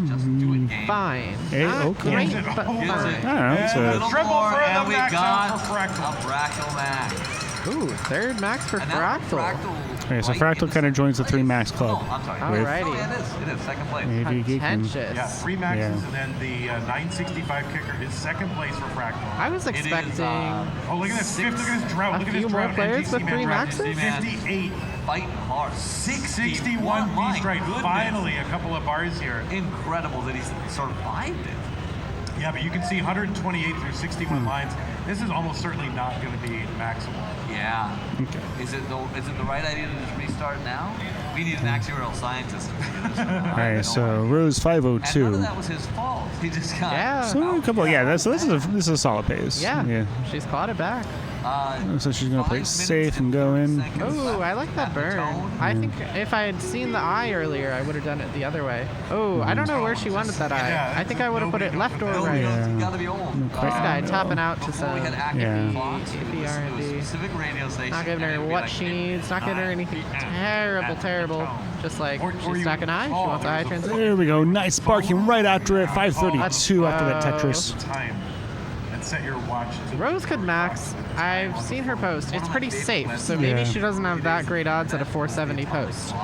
fine. Hey, Not okay. great, but fine. I don't know. It's A little Triple more, for and the we max got out for Fractal. a Fractal Max. Ooh, third max for Fractal. Okay, so Fractal kind of joins the 3 Max Club. I'm sorry. Alrighty. Oh, yeah, it is. Second place. Contentious. Yeah, 3 maxes, and then the 965 kicker is second place for Fractal. I was expecting Oh, look at this! Look at this drought! a Look at few this more drought! players with NGC 3 man, maxes? 58. Fighting hard. 61 My V-strike. goodness. Finally, a couple of bars here. Incredible that he's survived it. Yeah, but you can see 128 through 61 lines. This is almost certainly not going to be maximal. Yeah. Is it the right idea to just restart now? We need an actuarial scientist to figure this out. Alright, so Rose And none of 502. that was his fault. He just got. So a couple, yeah. So this is a solid pace. Yeah, she's clawed it back. So she's gonna play it safe and go in. Oh, I like that burn. I think if I had seen the eye earlier, I would have done it the other way. Oh, I don't know where she wanted that eye. I think I would have put it left or right. Gotta be old. This guy topping out to some Yeah. iffy R&D. Specific radio station. Not giving her what she needs. Not giving her anything terrible. Just like she's stacking high. She wants a high transition. There we go. Nice barking right after it. 532 after that Tetris. Time and set your watch to Rose could max. I've seen her post. It's pretty safe, so maybe Yeah. she doesn't have that great odds at a 470 post.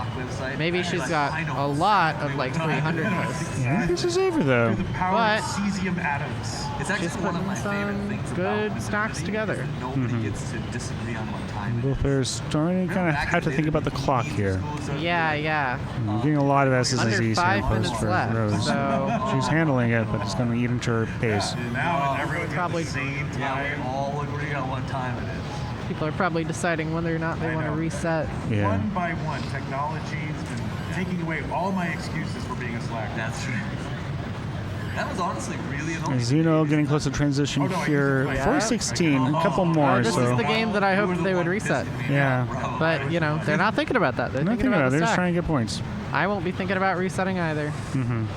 Maybe she's got a lot of like 300 posts. Yeah, this is safer though. the power But- of cesium atoms. It's She's actually one of putting my favorite some things good about stacks together. Nobody gets to disagree on what time it Both players starting to kind of have to think about the clock here. Yeah. We're getting a lot of S's and Under Z's 5 post minutes for left, Rose. so She's handling it, but it's going to eat into her pace. Now everyone's Probably- at the same Yeah, time. we all agree on what time it is. people are probably deciding whether or not they want to reset. Yeah. One by one, technology's been taking away all my excuses for being a slacker. That's true. That was honestly really And annoying. Zeno getting close to transition here. 416, a couple more. This is So the game that I hoped they would reset. yeah, But, they're not thinking about that. They're I'm not thinking thinking about it. about the They're just stack. trying to get points. I won't be thinking about resetting either.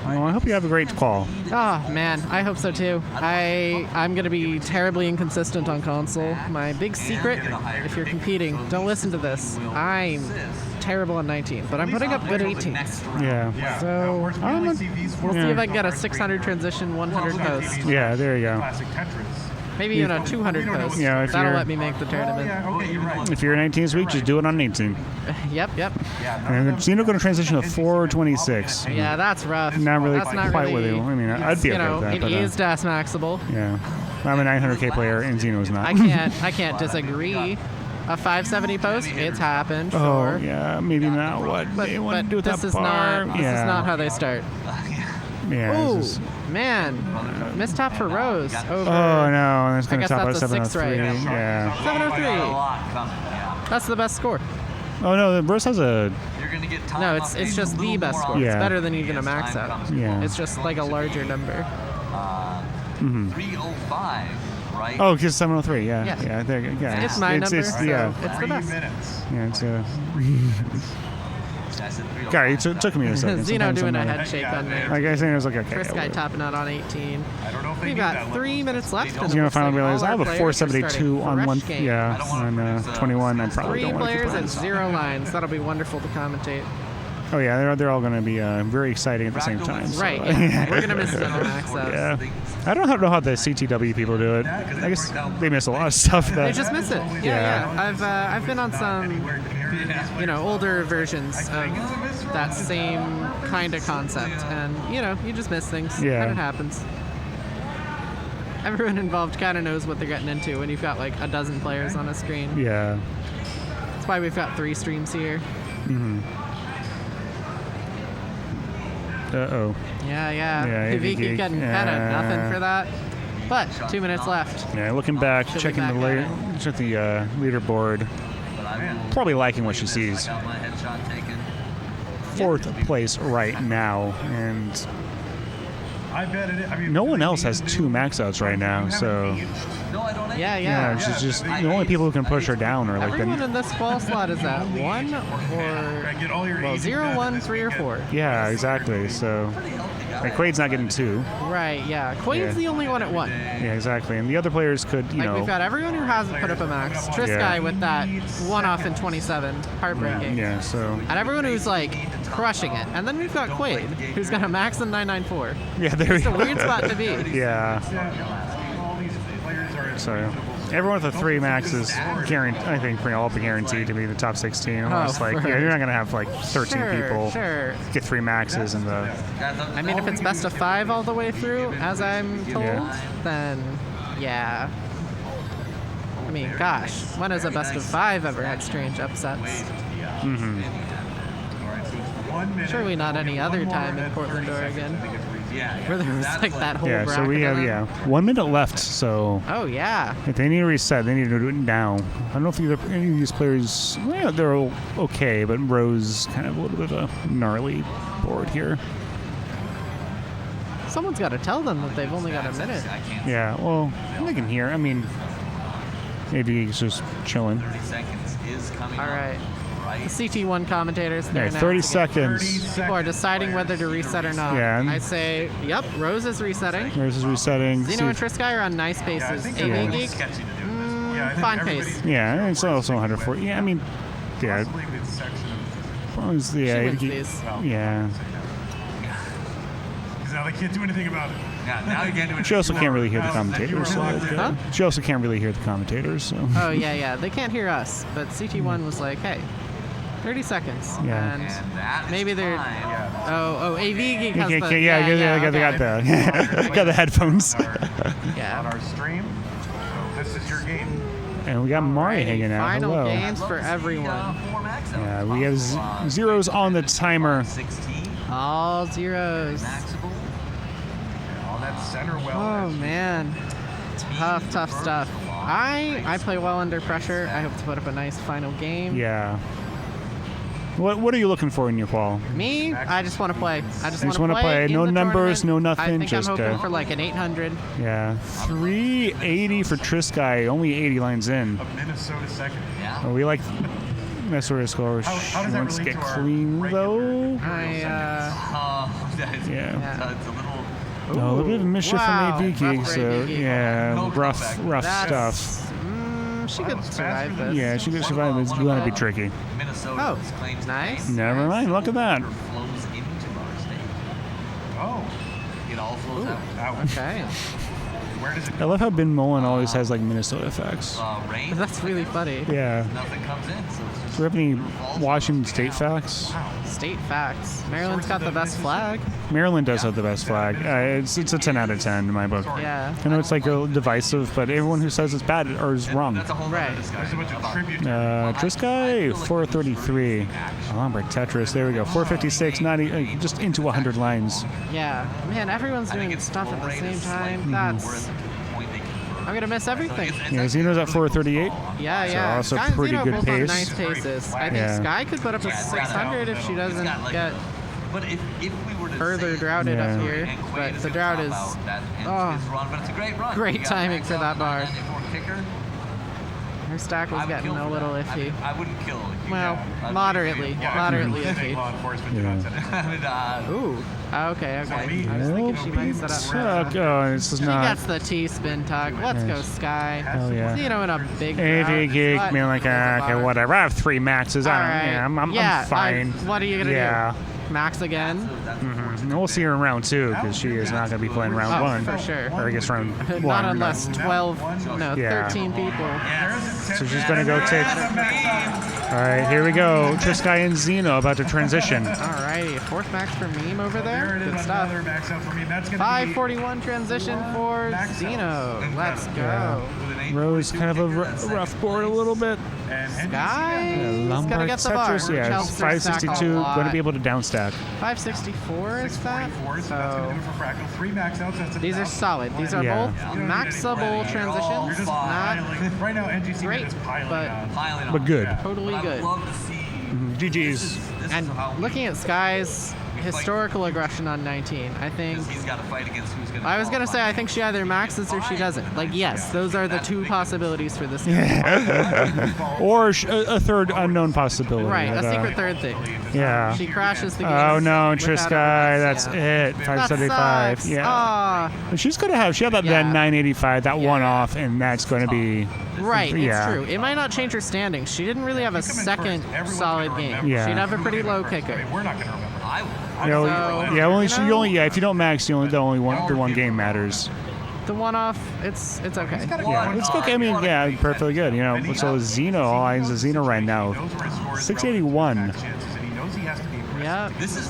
Well, I hope you have a great call. Oh, man, I hope so too. I'm going to be terribly inconsistent on console. My big secret, if you're competing, don't listen to this. I'm terrible on 19, but I'm putting up good 18s. Yeah. So, I don't know. we'll see if I can get a 600 transition, 100 post. Yeah, there you go. Classic Tetris. Maybe even a 200 post. Yeah, if That'll you're- let me make the tournament. Yeah, okay, you're right. If you're 19 this week, just do it on 18. Yep. And Zeno going to transition to 426. Yeah, that's rough. Not really That's not quite really, with you. I mean, I'd be okay with that. it But, is DAS maxable. yeah. I'm a 900k player, and Zeno's not. I can't disagree. A 570 post, it's happened. Oh, Sure. yeah, maybe not what But, they want to do with this that is bar. not. This yeah. is not how they start. Yeah. Ooh, this is- man, missed top for Rose. Over. Oh no, that's I going to guess top out that's a 6 703. right. Yeah. 703. That's the best score. Oh no, Rose has a. You're gonna get time No, off it's a just the little best more score. on- It's Yeah. better than even a max Time out. comes Yeah. It's just like a larger number. 305, right? Oh, because 703. Yeah. Yeah. Yeah. There. you go. Yeah. It's my number. It's, so yeah. it's the 3 best. minutes. Yeah. It's I said 305. God, it took me a second. Zeno Sometimes doing a I'm head shake on there. Like I said, it was like okay. Chris yeah, guy whatever. topping out on 18. I don't know if they We've need that got level 3 of minutes left. and He's it gonna looks finally like realize all I have our a players are 472 starting on one. fresh game. Yeah, on 21. I probably 3 don't want to keep players playing. and 0 lines. That'll be wonderful to commentate. Oh yeah, they're all going to be very exciting at the same time. So, Right. Yeah. We're gonna miss them on max outs. Yeah. I don't know how the CTW people do it. I guess they miss a lot of stuff. That, They just miss it. Yeah. I've been on some, older versions of that same kind of concept, and you just miss things. Yeah. And it happens. Everyone involved kind of knows what they're getting into when you've got like a dozen players on a screen. Yeah. That's why we've got 3 streams here. Uh-oh. Yeah. Yeah, If you AV keep getting peta, nothing for that. But 2 minutes left. Yeah, looking back, She'll be checking back the at it. check the leaderboard. Probably liking what she sees. Got my headshot taken. 4th place right now, and I bet it. I mean, no one else has 2 max outs right now. So No, I don't. Yeah. it's just the only people who can push her down are like Everyone the. in this qual slot is at 1 or 0, 1, 3, or 4. Yeah, exactly. So, like Quaid's not getting 2. Right. Yeah. Quaid's the only one at 1. Yeah, exactly. And the other players could, Like we've got everyone who hasn't put up a max. Trisky with that 1-off in 27, heartbreaking. Yeah. So. And everyone who's like crushing it. And then we've got Quaid, who's got a max in 994. Yeah, there It's a weird spot to be. Yeah. So, everyone with the 3 maxes, I think, all be guaranteed to be the top 16. Unless, like, you're not gonna have like 13 people get 3 maxes in the. I mean, if it's best of 5 all the way through, as I'm told, then yeah. I mean, gosh, when has a best of 5 ever had strange upsets? Mm-hmm. Surely not any other time in Portland, Oregon. Where there was like that whole Yeah. bracket So we of have them. 1 minute left. So. Oh yeah. If they need to reset, they need to do it now. I don't know if any of these players, well, they're okay, but Rose kind of a little bit of a gnarly board here. Someone's got to tell them that they've only got a minute. Yeah, well, they can hear. I mean, maybe he's just chilling. 30 seconds is coming. All right. The CT1 commentators. Yeah, they're 30 announcing it. seconds. People are deciding whether to reset or not. Yeah. I say, yep, Rose is resetting. Rose is resetting. Zeno and Trisky are on nice paces. AV Geek, fine pace. Yeah, and it's also 140. Yeah, I mean, yeah. She wins these. Yeah. Because now they can't do anything about it. Yeah, now you can't do anything. She also can't really hear the commentators. So she also can't really hear the commentators. So. Oh, yeah. They can't hear us. But CT1 was like, hey, 30 seconds. Yeah. And maybe they're. Oh, AV Geek has Yeah, the. I got the headphones. Yeah. On our stream, this is your game. And we got Mari hanging out. Final Hello. games for everyone. Yeah, we have zeros on the timer. All zeros. On that center well. Oh man, tough stuff. I play well under pressure. I hope to put up a nice final game. Yeah. What are you looking for in your qual? Me, I just want to play. I just want to play. No numbers, no nothing. I think just I'm hoping for like an 800. Yeah, 380 for Trisky. Only 80 lines in. Of Minnesota second. Yeah. Oh, we like that sort of score. How does that Wants to relate get to our clean though. It's a little. No, a little bit of mischief Wow. from AV Geek. So yeah, rough That's- stuff. She could survive this. Yeah, she could survive. It's going to be tricky. Oh, nice. Never mind. Look at that. Flows into our state. Oh. It all flows out. Okay. Where does it I love how Ben Mullen always has like Minnesota effects. Rain. That's really funny. Yeah. Nothing comes in, so it's just. Do we have any Washington State facts? State facts. Maryland's got the best flag. Maryland does have the best flag. It's a 10 out of 10 in my book. Yeah. I know it's like a divisive, but everyone who says it's bad or is wrong. Right. Trisky, 433. Lombard Tetris, there we go. 456, just into 100 lines. Yeah. Man, everyone's doing stuff at the same time. That's. I'm gonna miss everything. Yeah, Zeno's at 438. Yeah. So also Sky and pretty Zeno good both on pace. nice paces. I think Yeah. Sky could put up a 600 if she doesn't get But if we were to further droughted Yeah. up here. But the drought is run, but it's a great run. great You got timing max for out that bar. 94 kicker. Her stack was getting a little iffy. I wouldn't kill. Well, moderately iffy. Law enforcement did not send it. Ooh. Okay. I was thinking she might set up. Oh, this is She not. gets the T-spin tuck. Let's go, Sky. Hell yeah. Zeno in a big AV drought. Geek, But being like, there's a okay, bar. whatever. I have 3 maxes. All I don't, right. I'm fine. What are you gonna Yeah. do? Max again? And we'll see her in round 2 because she is not going to be playing round Oh, 1. for sure. Or I guess round 1. Not unless Yeah. 13 people. So she's going to go take. All right, here we go. Trisky and Zeno about to transition. Alrighty, 4th max for Meme over there. There it Good is, stuff. another max out for me. That's going to be 541 transition for Zeno. Let's go. With an Rose kind of a rough board a little bit. Sky. Lombard get the bar, Tetris, which yeah, helps it's her stack a 562. lot. Going to be able to downstack. 564 is that? 644, so that's going to do it for Fractal. 3 max outs, that's These are solid. These are Yeah. both maxable transitions. Not right now, NGC great, is piling but on. But good. totally good. GG's. And looking at Sky's historical aggression on 19, I think. He's got to fight against who's going to. I was gonna say I think she either maxes or she doesn't. Like yes, those are the two possibilities for this game. Or a third unknown possibility. Right, a but, secret third thing. Yeah. She crashes the game. Oh no, without Trisky, a- that's yeah. it. 575. That sucks. Yeah. Ah. But she's gonna have. She had that 985, that one off, and that's going to be. Right, Yeah. it's true. It might not change her standings. She didn't really have a second solid game. Yeah. She'd have a pretty low kicker. We're not going to remember. You know, So, yeah, only you she know? only if you don't max, the one game matters. The one-off, it's okay. Yeah, it's okay. I mean, yeah, perfectly good. You know, so Xeno, all eyes on Xeno right now, 681. Yeah. This is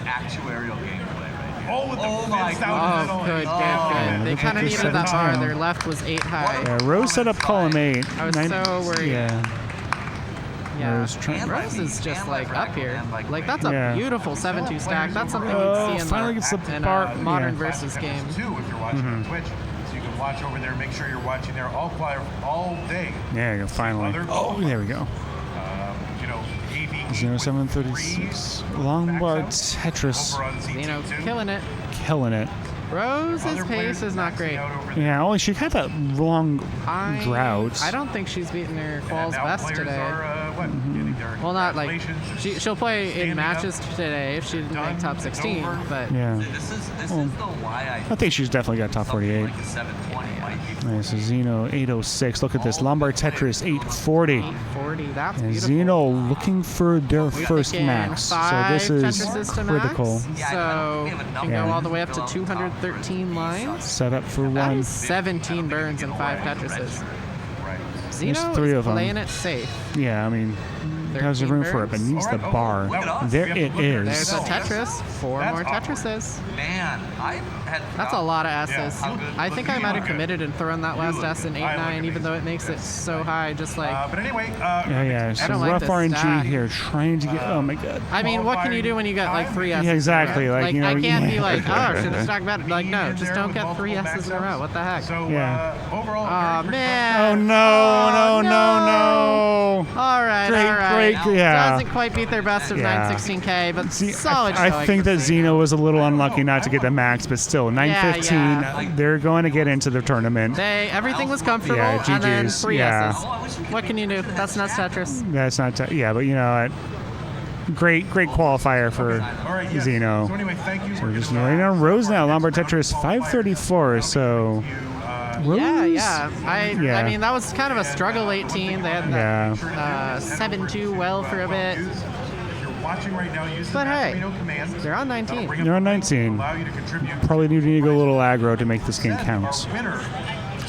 actuarial gameplay right here. Oh, with the my God. Oh, good. They kind of needed that bar. Their left was 8 high. Yeah, Rose set up column 8. I was so worried. Yeah. Yeah, Rose Rose is just like up here. Like that's a beautiful 7-2 stack. That's something Oh, you'd see finally in gets the a bar- modern yeah. versus game. If you're watching on Twitch, so you can watch over there. Make sure you're watching there all day. There you go, finally. Oh, there we go. You know, AV 0736. Lombard Tetris. Xeno killing it. Killing it. Rose's pace is not great. Yeah, only she had that long drought. I don't think she's beaten her quals best today. Well, not like she'll play in matches today if she didn't make top 16, but Yeah. This is Well, the why I think she's definitely got top 48. 720 might be. Nice, so Xeno 806. Look at this. Lombard Tetris 840. 840. That's And beautiful. Xeno looking for their first Again, max. So 5 this is Tetris's to critical. max, so can go all the way up to 213 lines. Set up for That one. is 17 burns and 5 Tetrises. There's Xeno 3 is of them. playing it safe. Yeah, I mean, there's 13 room for it, but burns. needs the bar. There it There's is. a Tetris. 4 more Tetrises. Man, I had. That's a lot of S's. I think I might have committed and thrown that last S in 8-9, even though it makes it so high. Just like But anyway, Yeah, I so don't like rough this RNG stack. here, trying to get. Oh my god. I mean, what can you do when you get like 3 S's? Yeah, exactly, In a row? like, you know, I can't be yeah. like, oh, should have stacked better. Like, no, just don't get 3 S's in a row. What the heck? Yeah. Oh man. Oh no, no. All right, Great, all right. great, yeah. Doesn't quite beat their best of Yeah. 916K, but solid I showing think for that Xeno was a little unlucky not to get the max, but still, 915. yeah. They're going to get into the tournament. Everything was comfortable, Yeah, and then GG's, 3 yeah. S's. What can you do? That's not Tetris. That's not. Yeah, but you know, great qualifier for Xeno. So anyway, thank you. So we're just right on Rose now. Lombard Tetris 534. So. Rose? Yeah. I mean, that was kind of a struggle 18. They had that 7-2 well for a bit. Watching right now, use But the hey, Macarino commands. they're on 19. They're on 19. Probably need to go a little aggro to make this game count.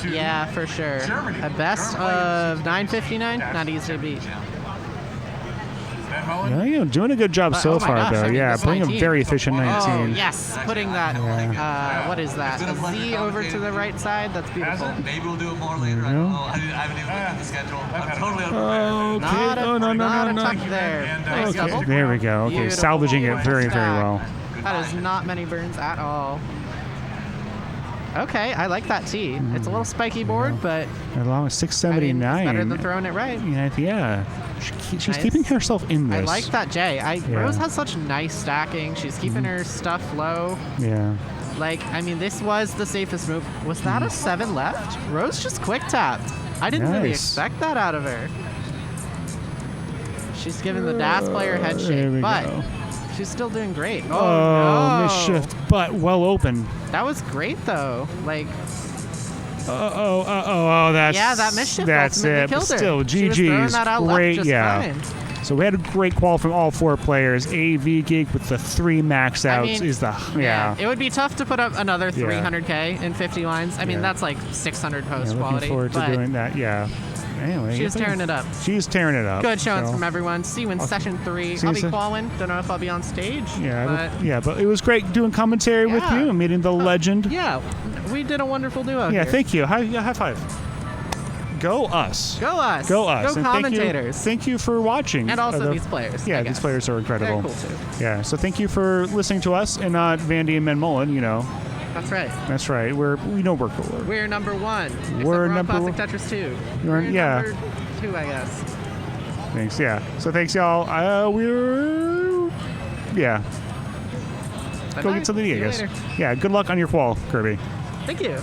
Yeah, for sure. A best of 959, not easy to beat. Yeah, you know, doing a good job so oh my far, gosh, though. I mean, Yeah, this playing a 19. very efficient 19. Oh, yes, putting that, what is that? A Z over to the right side? That's beautiful. Maybe we'll do it more later. I don't know. I haven't even looked at the schedule. I'm totally unprepared. Not a, Oh, no. not a tuck there. Nice double. Okay, there we go. Okay, Beautiful. salvaging it very, very Stack. well. That is not many burns at all. Okay, I like that T. It's a little spiky board, but Along with it's 679. better than throwing it right. Yeah. She's Nice. keeping herself in this. I like that J. Yeah. Rose has such nice stacking. She's keeping her stuff low. Yeah. Like, I mean, this was the safest move. Was that a 7 left? Rose just quick tapped. I didn't really Nice. expect that out of her. She's giving the DAS player head there shake, we but go. she's still doing great. Oh, no. misshift, but well open. That was great, though. Like, Oh, that's yeah, that mischief that's ultimately it. killed But her. still, She was throwing GG's. that out left Great, just yeah. fine. So we had a great qual from all 4 players. AV Geek with the 3 max I outs mean, is the It would be tough to put up another Yeah. 300K in 50 lines. I mean, Yeah. that's like 600 post looking quality. forward to but doing that. Yeah. Anyway, She's tearing it up. She's tearing it up. Good showings so. from everyone. See you in session 3. see I'll you be se- qualling. Don't know if I'll be on stage. Yeah, but but it was great doing commentary with Yeah. you and meeting the legend. yeah, we did a wonderful duo Yeah, here. thank you. High five. Go us. Go us. Go us. Go And commentators. Thank you for watching. And also these players, Yeah, I these guess. players are incredible. They're cool too. Yeah, so thank you for listening to us and not Vandy and Ben Mullen, you know. That's right. That's right. We know we're cooler. We're number 1. Except We're on number Classic one. Tetris 2. We're- We're yeah. number 2, I guess. Thanks, yeah. So thanks, y'all. Yeah. Go Bye-bye. get something to eat, See I you guess. later. Yeah, good luck on your qual, Kirby. Thank you.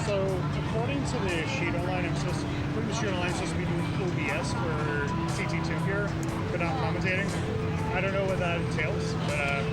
So, according to the sheet online, I'm supposed to be doing OBS for CT2 here, but not commentating. I don't know what that entails, but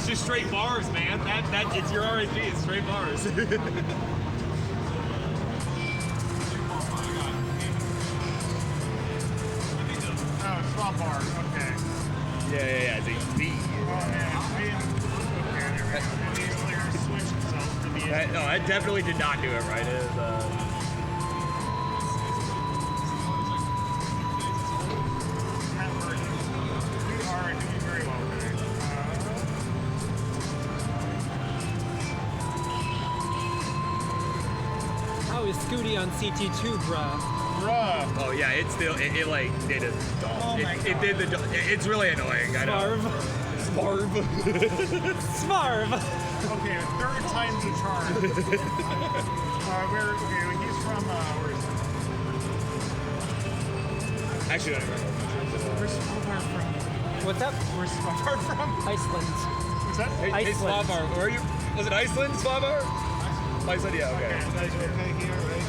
That's just straight bars, man. It's your RNG. It's straight bars. Oh, swap bar. Okay. Yeah. It's a V. Oh man. No, I definitely did not do it right. It was, How is Scooty on CT2, bruh? Oh yeah, it still it like did a dog. It did the dog. It's really annoying. I know. Smarv. Smarv. Okay, third time's the charm. He's from where is he? Actually, I don't remember. Where's Svalbard from? What's up? Where's Svalbard from? Iceland. What's that? Hey, Iceland. Svalbard, where are you? Was it Iceland, Svalbard? Iceland, yeah, okay. You guys are okay here, right?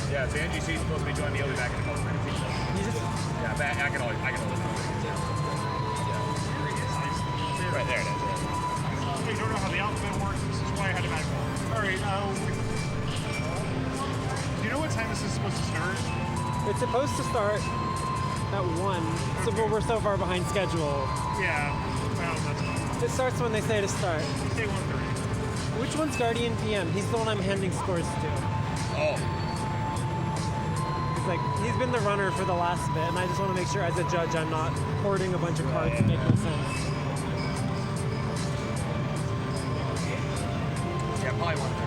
Yeah, so NGC is supposed to be joining the other back in a couple minutes. Yeah, I can always. Yeah. Right there it is. We don't know how the alphabet works. This is why I had to back up. All right. Do you know what time this is supposed to start? It's supposed to start at 1, so we're so far behind schedule. Yeah. Well, that's fine. It starts when they say to start. Say 1:30. Which one's Guardian PM? He's the one I'm handing scores to. Oh. He's been the runner for the last bit, and I just want to make sure as a judge I'm not hoarding a bunch of cards that make no sense. Yeah, probably 1:30.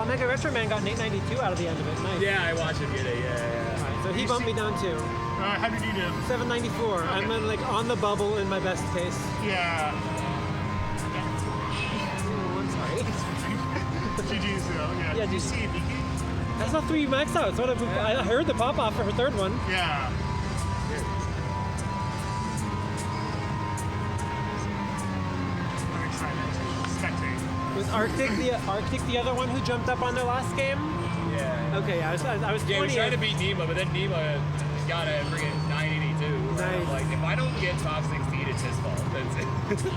Mega Retro Man got an 892 out of the end of it. Nice. Yeah, I watched him get it. Yeah. Right, so he bumped me down too. How did you do? 794. Okay. I'm like on the bubble in my best case. Yeah. I'm sorry. GG's, yeah. Yeah, Did you see it? I saw 3 max outs. What I heard the pop off for her third one. Yeah. I'm excited to spectate. Was Arctic the other one who jumped up on their last game? Yeah. Okay, I was Yeah, he was trying to beat Nima, but then Nima got a friggin' 982. Nice. Like, if I don't get top 16, it's his fault. That's it.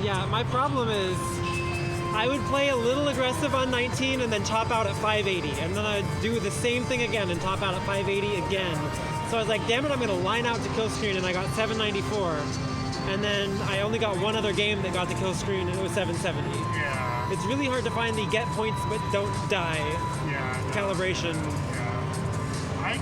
Yeah, my problem is I would play a little aggressive on 19 and then top out at 580, and then I'd do the same thing again and top out at 580 again. So I was like, damn it, I'm gonna line out to kill screen, and I got 794. And then I only got one other game that got the kill screen, and it was 770. Yeah. It's really hard to find the get points but don't die calibration. Yeah. I've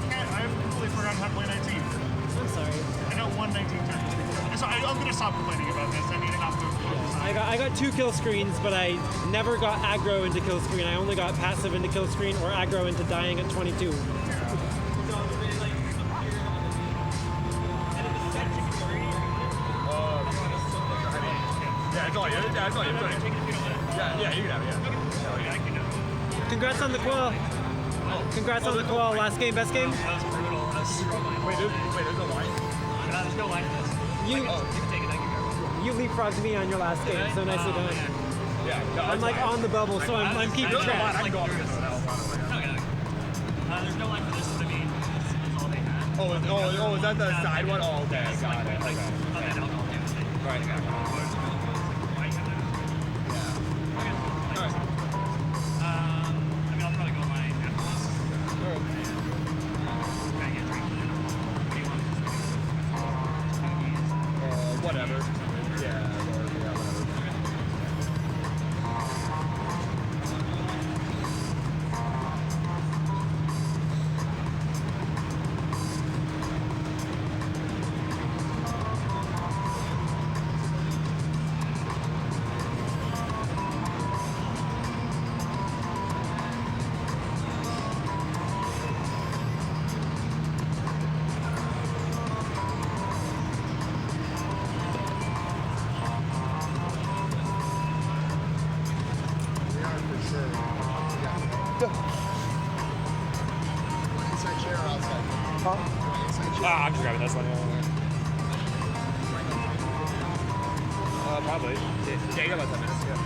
completely forgotten how to play 19. I'm sorry. I know one 19 turn. So I'm going to stop complaining about this. I need enough to focus on. I got 2 kill screens, but I never got aggro into kill screen. I only got passive into kill screen or aggro into dying at 22. Yeah, it's all you. Yeah, it's all you. Yeah, you can have it. Yeah. Congrats on the qual. Congrats on the qual. Last game, best game. That was brutal. I was struggling. Wait, there's no line? There's no line for this. You can take it. Thank you. You leapfrogged me on your last game, so nicely done. Yeah. No, I'm like on the bubble, so I'm keeping track. I can go off this. There's no line for this, I mean, this is all they had. Oh, is that the side one? Oh, okay. Got it. Right. Whatever. Yeah. Inside chair or outside? I'm just grabbing this one. Probably. Yeah, you got about 10 minutes. Yeah.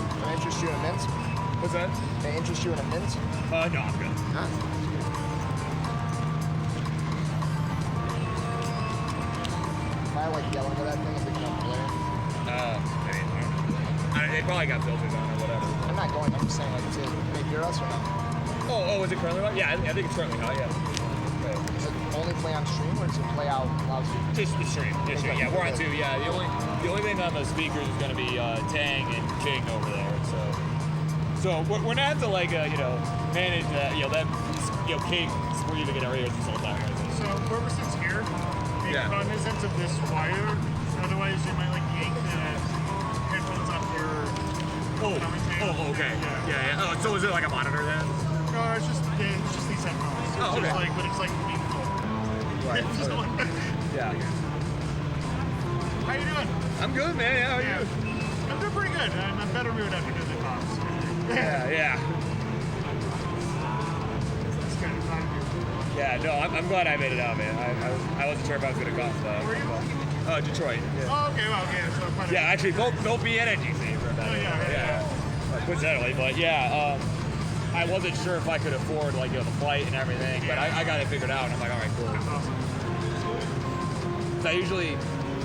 Can I interest you you in a mint? What's that? May I interest you in a mint? No, I'm good. If I like yelling at that thing, is it gonna blare? It probably got filters on or whatever. I'm not going. I'm just saying, like, is it maybe hear us or not? Oh, is it currently hot? Yeah, I think it's currently hot. Yeah. Does it only play on stream or does it play out loudspeaker? Just the stream. Yeah, we're on 2. Yeah, the only thing on the speakers is going to be Tang and King over there. So we're not to like manage that. King. We're even getting our ears this whole time. So whoever sits here, be cognizant of this wire. Otherwise, you might like yank the headphones off your. Oh, okay. Yeah. Oh, so is it like a monitor then? No, it's just these headphones. It's okay. just like, but it's like meaningful. Right. Yeah. How you doing? I'm good, man. How are you? I'm doing pretty good. I'm in a better mood after doing the talks. Yeah. Yeah, no, I'm glad I made it out, man. I wasn't sure if I was gonna come. Where are you? Detroit. Yeah. Oh, okay, well, okay. So Yeah, actually, both be at NGC for a minute. Yeah. Coincidentally, but yeah, I wasn't sure if I could afford the flight and everything, but I got it figured out, and I'm like, all right, cool. That's awesome. So I usually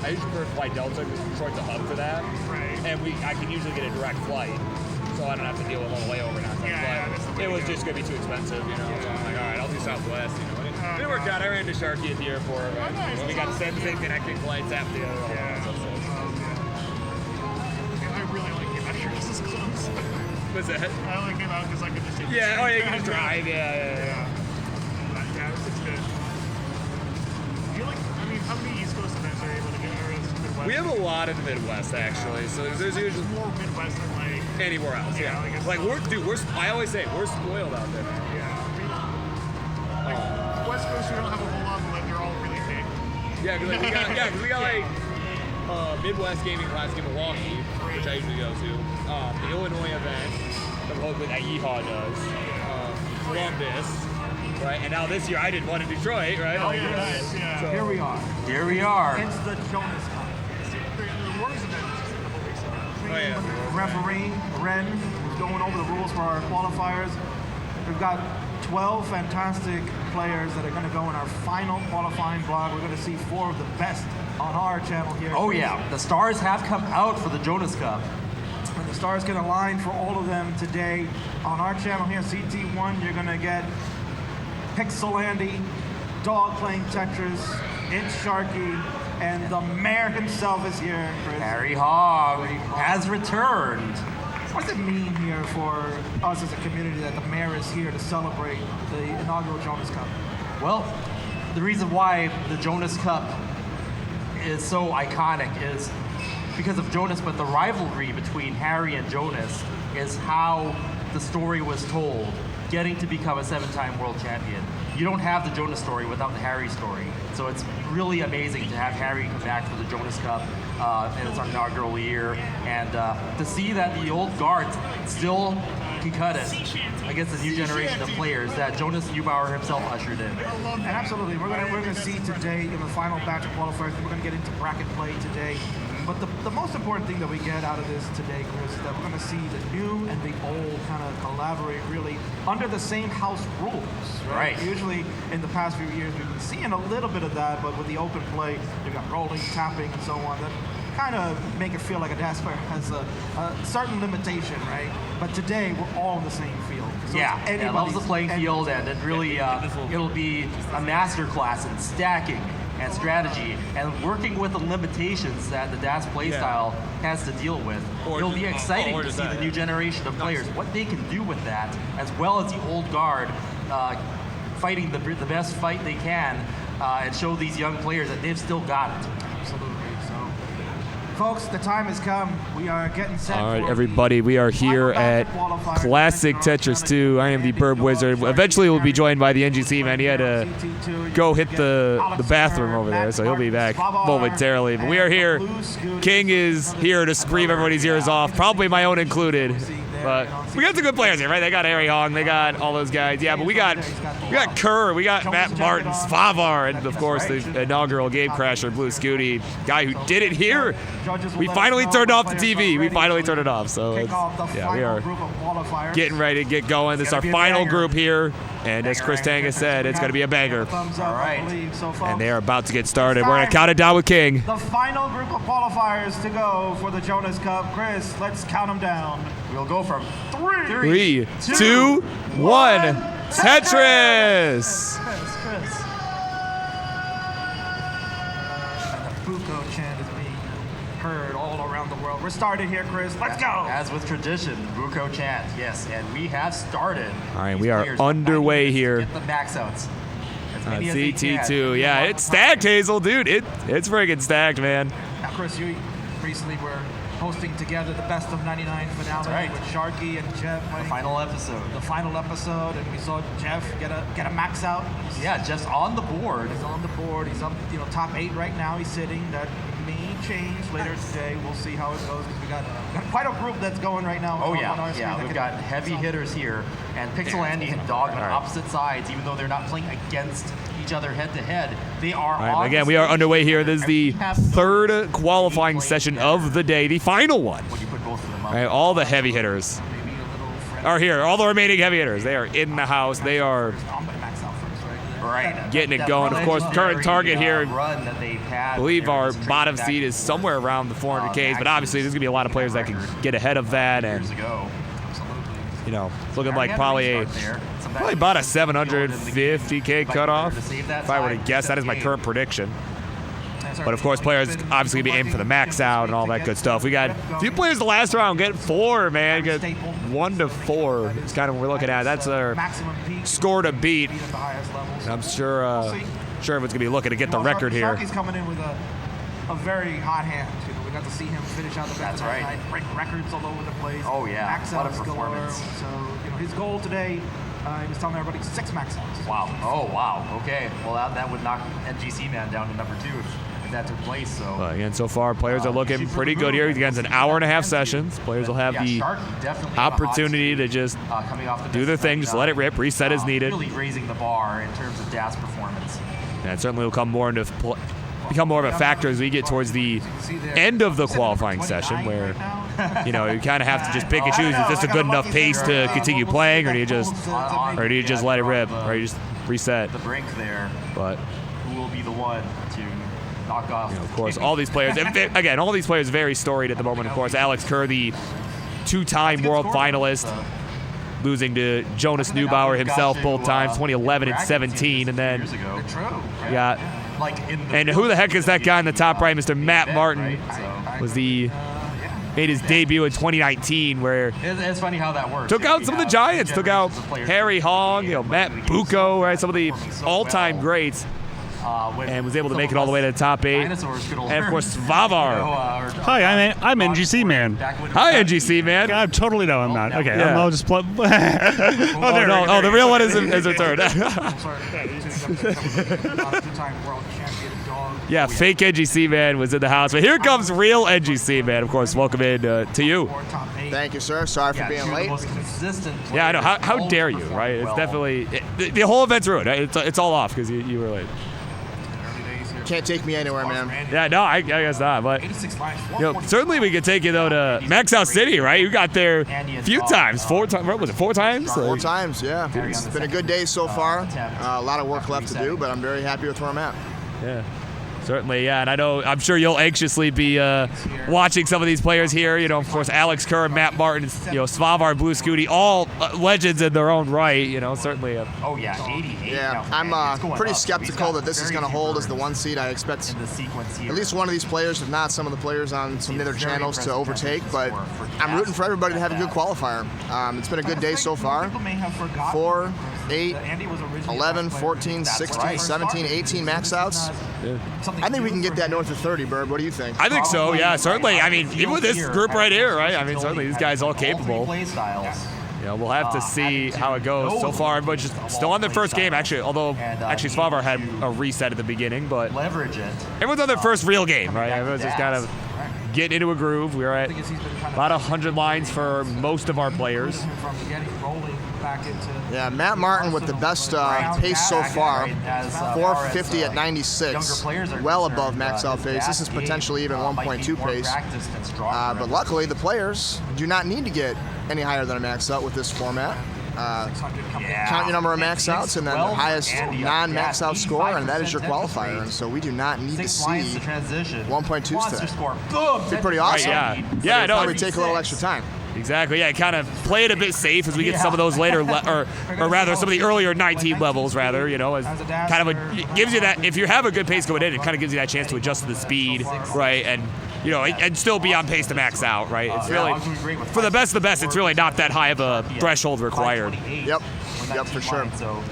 prefer to fly Delta because Detroit's a hub for that, right? And I can usually get a direct flight, so I don't have to deal with all the layover nonsense. But it was just gonna be too expensive, So I'm like, all right, I'll do Southwest, And it worked out. I ran to Sharkey at the airport. Right? We got the same connecting flights after the other. I really like it. I sure this is close. What's that? I only came out because I could just take you can just drive. Yeah. It's good. Do you how many East Coast events are you able to get? Or is it Midwest? We have a lot in the Midwest, actually. So there's usually more Midwest than anywhere else. Yeah. I always say we're spoiled out there. West Coast, we don't have a whole lot, but they're all really big. Yeah, because we got Midwest Gaming Classic in Milwaukee, which I usually go to. The Illinois event, that Yeehaw does. Columbus, right? And now this year I did one in Detroit, right? Oh, yeah, nice. Yeah. So, Here we are. Here we are. It's the Jonas Cup. The Worms event was just a couple weeks ago. Referee Ren is going over the rules for our qualifiers. We've got 12 fantastic players that are going to go in our final qualifying block. We're going to see 4 of the best on our channel here. Oh yeah, the stars have come out for the Jonas Cup. And the stars can align for all of them today. On our channel here, CT1, you're going to get Pixelandy, Dog playing Tetris, It's Sharky, and the mayor himself is here. Harry Hogg has returned. What does it mean here for us as a community that the mayor is here to celebrate the inaugural Jonas Cup? Well, the reason why the Jonas Cup is so iconic is because of Jonas, but the rivalry between Harry and Jonas is how the story was told, getting to become a 7-time world champion. You don't have the Jonas story without the Harry story. So it's really amazing to have Harry come back for the Jonas Cup in its inaugural year, and to see that the old guard still can cut it against the new generation of players that Jonas Neubauer himself ushered in. And absolutely, we're gonna see today in the final batch of qualifiers. We're gonna get into bracket play today. But the most important thing that we get out of this today, Chris, is that we're going to see the new and the old kind of collaborate really under the same house rules. Right? Usually in the past few years we've been seeing a little bit of that, but with the open play, you've got rolling, tapping, and so on. That kind of make it feel like a dance player has a certain limitation, right? But today we're all in the same field. So it loves the playing field, and it really it'll be a masterclass in stacking and strategy, and working with the limitations that the DAS playstyle has to deal with. It'll be exciting to see the new generation of players, what they can do with that, as well as the old guard fighting the best fight they can, and show these young players that they've still got it. Absolutely. So, folks, the time has come. We are getting set. All right, everybody, we are here at Classic Tetris 2. I am the Burb Wizard. Eventually, we'll be joined by the NGC man. He had to go hit the bathroom over there, so he'll be back momentarily. But we are here. King is here to scream everybody's ears off, probably my own included. But we got some good players here, right? They got Harry Hong, they got all those guys. Yeah, but we got Kerr, we got Matt Martin, Svavar, and of course the inaugural Game Crasher, Blue Scooty, guy who did it here. We finally turned off the TV. We finally turned it off. So yeah, we are getting ready to get going. This is our final group here, and as Chris Tanga said, it's going to be a banger. All right. And they are about to get started. We're going to count it down with King. The final group of qualifiers to go for the Jonas Cup. Chris, let's count them down. We'll go from 3, 2, 1. Tetris! Chris. And the Buko chant is being heard all around the world. We're started here, Chris. Let's go! As with tradition, Buko chant, yes, and we have started. All right, we are underway here. Get the max outs. CT2, yeah, it's stacked, Hazel, dude. It's friggin' stacked, man. Now, Chris, you recently were hosting together the Best of 99 finale with Sharky and Jeff. The final episode. The final episode, and we saw Jeff get a max out. Yeah, Jeff's on the board. He's on the board. He's up, top 8 right now. He's sitting. That may change later today. We'll see how it goes because we got quite a group that's going right now. Oh yeah, we've got heavy hitters here, and Pixel Andy and Dog on opposite sides. Even though they're not playing against each other head to head, they are. All right, again, we are underway here. This is the third qualifying session of the day, the final one. All right, all the heavy hitters are here. All the remaining heavy hitters, they are in the house. They are getting it going. Of course, current target here, I believe our bottom seed is somewhere around the 400Ks, but obviously there's going to be a lot of players that can get ahead of that, and it's looking like probably about a 750K cutoff. If I were to guess, that is my current prediction. But of course, players obviously be aiming for the max out and all that good stuff. We got a few players the last round get 4, man. Get 1 to 4. It's kind of what we're looking at. That's our score to beat. And I'm sure everyone's gonna be looking to get the record here. Sharky's coming in with a very hot hand. We got to see him finish out the best night, break records all over the place. Oh yeah, max what a outs performance. Galore. So his goal today, he was telling everybody 6 max outs. Wow. Oh wow. Okay. Well, that would knock NGC Man down to number 2 if that took place. So again, so far players are looking pretty good here. Against an hour-and-a-half sessions, players will have the opportunity to just do their thing, just let it rip, reset as needed. Really raising the bar in terms of DAS performance. And it certainly will become more of a factor as we get towards the end of the qualifying session, where you kind of have to just pick and choose. Is this a good enough pace to continue playing, or do you just let it rip, or you just reset? The brink there. But who will be the one to knock off? Of course, all these players. Again, all these players very storied at the moment. Of course, Alex Kerr, the 2-time world finalist, losing to Jonas Neubauer himself both times, 2011 and 17, and then and who the heck is that guy in the top right? Mr. Matt Martin made his debut in 2019, where it's funny how that works. Took out some of the giants, took out Harry Hong, Matt Buko, right? Some of the all-time greats. And was able to make it all the way to the top 8. And of course, Svavar. Hi, I'm NGC Man. Hi, NGC Man. God, totally no, I'm not. Okay, Yeah. I'll just plug. The real one is returned. Yeah, fake NGC Man was in the house, but here comes real NGC Man. Of course, welcome in to you. Thank you, sir. Sorry for being late. Yeah, I know. How dare you, right? It's definitely the whole event's ruined. It's all off because you were late. Can't take me anywhere, man. Yeah, no, I guess not. But certainly we could take you though to Max Out City, right? You got there a few times, 4 times. What was it? 4 times? 4 times, yeah. It's been a good day so far. A lot of work left to do, but I'm very happy with where I'm at. Yeah. Certainly, yeah, and I'm sure you'll anxiously be watching some of these players here. Of course, Alex Kerr, Matt Martin, Svavar, Blue Scooty, all legends in their own right. Certainly. Oh yeah, 88. Yeah, I'm pretty skeptical that this is going to hold as the 1 seed. I expect at least one of these players, if not some of the players on some of the other channels, to overtake. But I'm rooting for everybody to have a good qualifier. It's been a good day so far. 4, 8, 11, 14, 16, 17, 18 max outs. Yeah. I think we can get that north of 30, Burb. What do you think? I think so, yeah, certainly. I mean, even with this group right here, right? I mean, certainly these guys all capable. We'll have to see how it goes. So far, everybody's just still on their first game, actually, although Svavar had a reset at the beginning, but leverage it. Everyone's on their first real game, right? Everyone's just kind of getting into a groove. We're at about 100 lines for most of our players. From getting rolling back into Yeah, Matt Martin with the best pace so far, 450 at 96, well above max out pace. This is potentially even 1.2 pace. But luckily, the players do not need to get any higher than a max out with this format. Count your number of max outs and then the highest non-max out score, and that is your qualifier. And so we do not need to see 1.2s today. It'd be pretty awesome. Right, yeah, no, probably take a little extra time. Exactly, yeah, kind of play it a bit safe as we get some of those later, or rather some of the earlier 19 levels, rather, you know, as kind of it gives you that, if you have a good pace going in, it kind of gives you that chance to adjust to the speed, right, and, you know, and still be on pace to max out, right? It's really, for the best of the best, it's really not that high of a threshold required. Yep, for sure.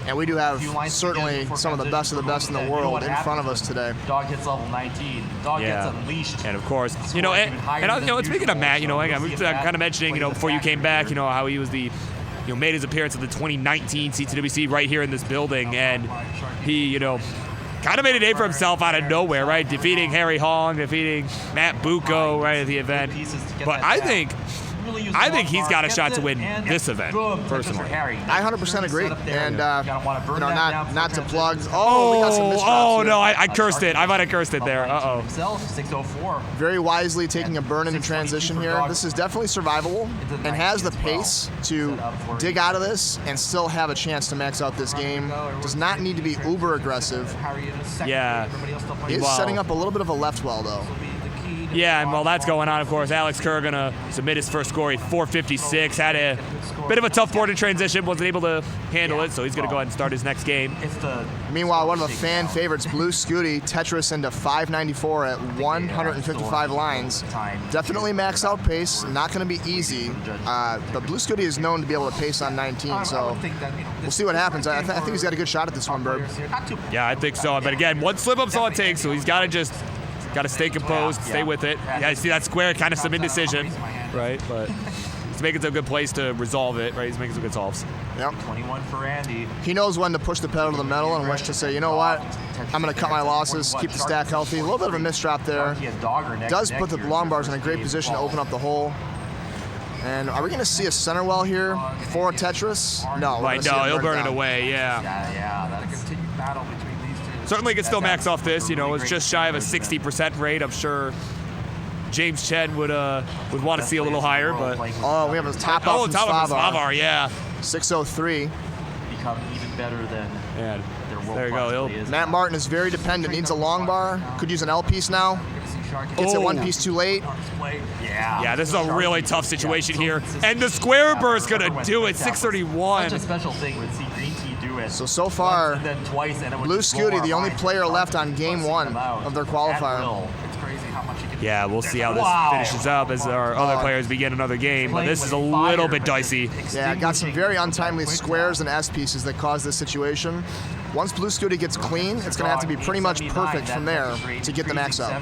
And we do have certainly some of the best in the world in front of us today. Dog hits level 19. Dog gets unleashed. And of course, you know, and speaking of Matt, you know, again, we were kind of mentioning, you know, before you came back, you know, how he was the, you know, made his appearance at the 2019 CTWC right here in this building, and he, you know, kind of made a name for himself out of nowhere, right? Defeating Harry Hong, defeating Matt Bucco, right, at the event. But I think he's got a shot to win this event, personally. I 100% agree. And, you know, not to plug. Oh, we got some misdrops oh here. no, I cursed it. I might have cursed it there. Uh-oh. 604. Very wisely taking a burn into transition here. This is definitely survivable and has the pace to dig out of this and still have a chance to max out this game. Does not need to be uber aggressive. Yeah. Is setting up a little bit of a left well, though. Yeah, and while that's going on, of course, Alex Kerr going to submit his first score. 456. Had a bit of a tough board in transition. Wasn't able to handle it, so he's going to go ahead and start his next game. Meanwhile, one of the fan favorites, Blue Scooty, Tetris into 594 at 155 lines. Definitely max out pace. Not going to be easy. But Blue Scooty is known to be able to pace on 19, so we'll see what happens. I think he's got a good shot at this one, Burb. Yeah, I think so. But again, one slip up's all it takes, so he's got to just stay composed, stay with it. Yeah, you see that square, kind of some indecision, right? But he's making some good plays to resolve it, right? He's making some good solves. Yep. 21 for Andy. He knows when to push the pedal to the metal and when to say, you know what, I'm going to cut my losses, keep the stack healthy. A little bit of a misdrop there. Does put the long bars in a great position to open up the hole. And are we going to see a center well here for a Tetris? No. Right, no, he'll burn it away, Yeah, that's a continued battle between these two. Certainly can still max off this, you know, it's just shy of a 60% rate. I'm sure James Chen would want to see a little higher, but... Oh, we have a top off from Slavar, yeah. 603. Become even better than their world there you go. Matt Martin is very dependent, needs a long bar. Could use an L piece now. Gets it one piece too late. Yeah, this is a really tough situation here. And the square burst going to do it, 631. Such a special thing with see Green Tea do it. So far, and then twice, and it Blue Scooty, the only player left on game one of their qualifier. It's crazy how much you can Yeah, we'll see how this finishes up as our other players begin another game. But this is a little bit dicey. Yeah, got some very untimely squares and S pieces that caused this situation. Once Blue Scooty gets clean, it's going to have to be pretty much perfect from there to get the max out.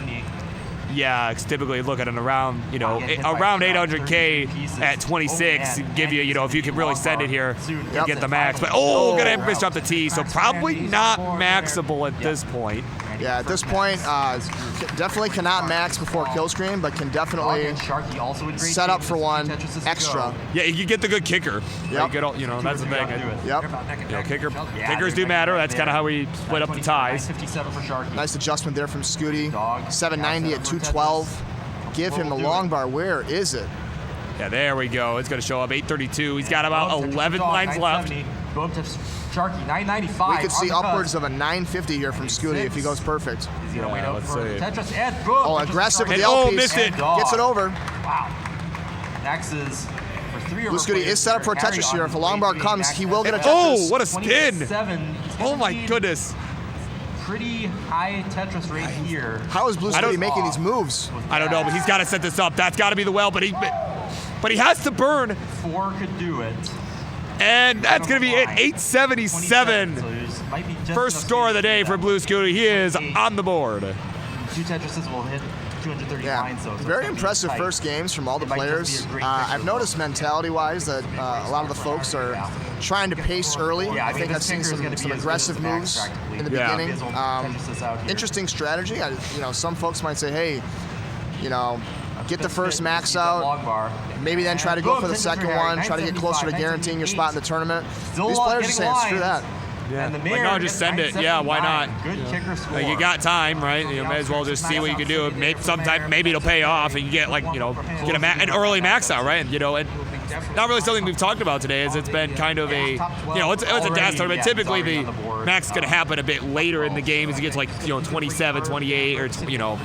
Yeah, it's typically look at an around, you know, around 800K at 26, give you, you know, if you can really send it here, you get the max. But gonna miss up the T, so probably not maxable at this point. Yeah, at this point, definitely cannot max before kill screen, but can definitely set up for one extra. Yeah, you get the good kicker. Yep. You know, that's the thing. Yep. You know, kickers do matter. That's kind of how we split up the ties. Nice adjustment there from Scooty. 790 at 212. Give him the long bar. Where is it? Yeah, there we go. It's going to show up 832. He's got about 11 lines left. Sharky, 995. We could see upwards of a 950 here from Scooty if he goes perfect. He's going to wait out for Tetris and boom. Oh, aggressive with the L piece. Missed it. Gets it over. Wow. Next is for three Blue Scooty is set up for a Tetris here. If a long bar comes, he will get a Tetris. Oh, what a spin. Oh my goodness. Pretty high Tetris rate here. How is Blue Scooty making these moves? I don't know, but he's got to set this up. That's got to be the well, but he has to burn. 4 could do it. And that's going to be it, 877. First score of the day for Blue Scooty. He is on the board. 2 Tetrises will hit 230 lines. So very impressive first games from all the players. I've noticed mentality-wise that a lot of the folks are trying to pace early. I think I've seen some aggressive moves in the beginning. Interesting strategy. You know, some folks might say, hey, you know, get the first max out, maybe then try to go for the second one, try to get closer to guaranteeing your spot in the tournament. These players are saying, screw that. Yeah. Like, no, just send it. Yeah, why not? Good kicker score. Like, you got time, right? You may as well just see what you can do. Maybe it'll pay off, and you get get an early max out, right? And not really something we've talked about today. Is it's been kind of a it's a DAS tournament. Typically, the max is going to happen a bit later in the game as you get to 27, 28, or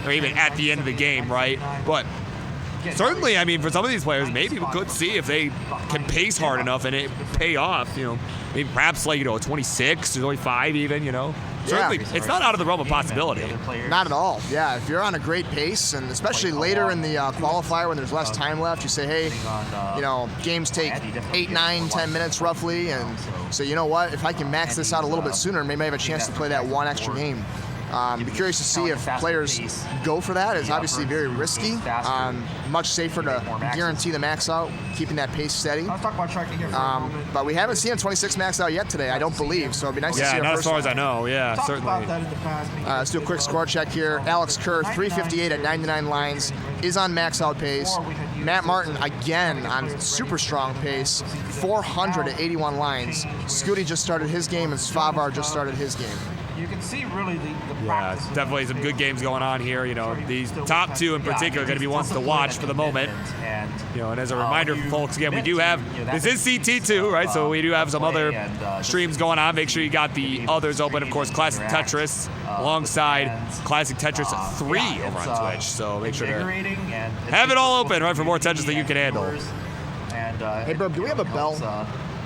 or even at the end of the game, right? But certainly, I mean, for some of these players, maybe we could see if they can pace hard enough and it pay off. Maybe perhaps a 26 or 25 even. Certainly, it's not out of the realm of possibility. Not at all. Yeah, if you're on a great pace, and especially later in the qualifier when there's less time left, you say, hey, games take 8, 9, 10 minutes roughly, and so you know what? If I can max this out a little bit sooner, maybe I have a chance to play that one extra game. Be curious to see if players go for that. It's obviously very risky. Much safer to guarantee the max out, keeping that pace steady. But we haven't seen a 26 max out yet today, I don't believe. So it'd be nice to see. Yeah, not as far as I know. Yeah, Talked certainly. about that in the past. Let's do a quick score check here. Alex Kerr, 358 at 99 lines, is on max out pace. Matt Martin, again, on super strong pace, 400 at 81 lines. Scooty just started his game, and Svavar just started his game. You can see really the Yeah, definitely some good games going on here. These top two in particular are going to be ones to watch for the moment. And as a reminder for folks, again, we do have, this is CT2, right? So we do have some other streams going on. Make sure you got the others open. Of course, Classic Tetris alongside Classic Tetris 3 over on Twitch. So make sure to have it all open, right, for more Tetris than you can handle. Hey, Burb, do we have a bell?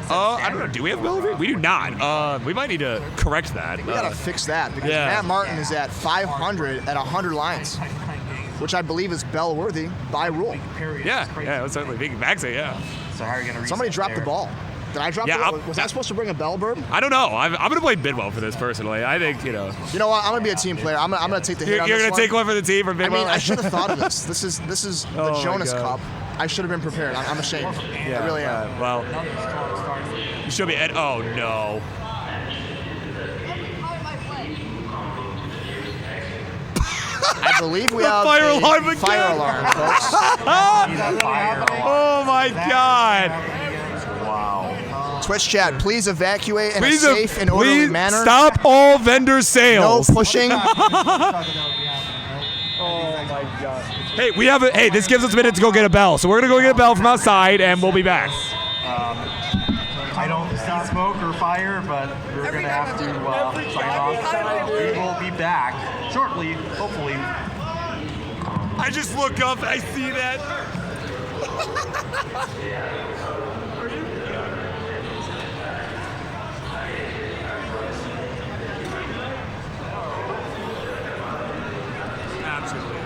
I don't know. Do we have a bell? We do not. We might need to correct that. We gotta fix that because Matt Martin is at 500 at 100 lines, which I believe is bell worthy by rule. Yeah, it's certainly big maxing. Yeah. So how are you gonna Somebody dropped the ball. Did I drop the ball? Was I supposed to bring a bell, Burb? I don't know. I'm gonna play Bidwell for this personally. I think You know what? I'm gonna be a team player. I'm gonna take the hit on You're this gonna take one for the team for Bidwell. I mean, I should have thought of this. This is the Jonas Cup. I should have been prepared. I'm ashamed. I really am. Well, you should be. Oh no. I believe we have fire a alarm again. fire alarm, folks. Oh my God. Wow. Twitch chat, please evacuate in a safe and orderly manner. Stop all vendor sales. No pushing. Oh my God. Hey, hey, this gives us a minute to go get a bell. So we're gonna go get a bell from outside and we'll be back. I don't see smoke or fire, but we're going to have to sign off. We will be back shortly, hopefully. I just look up, I see that. Absolutely.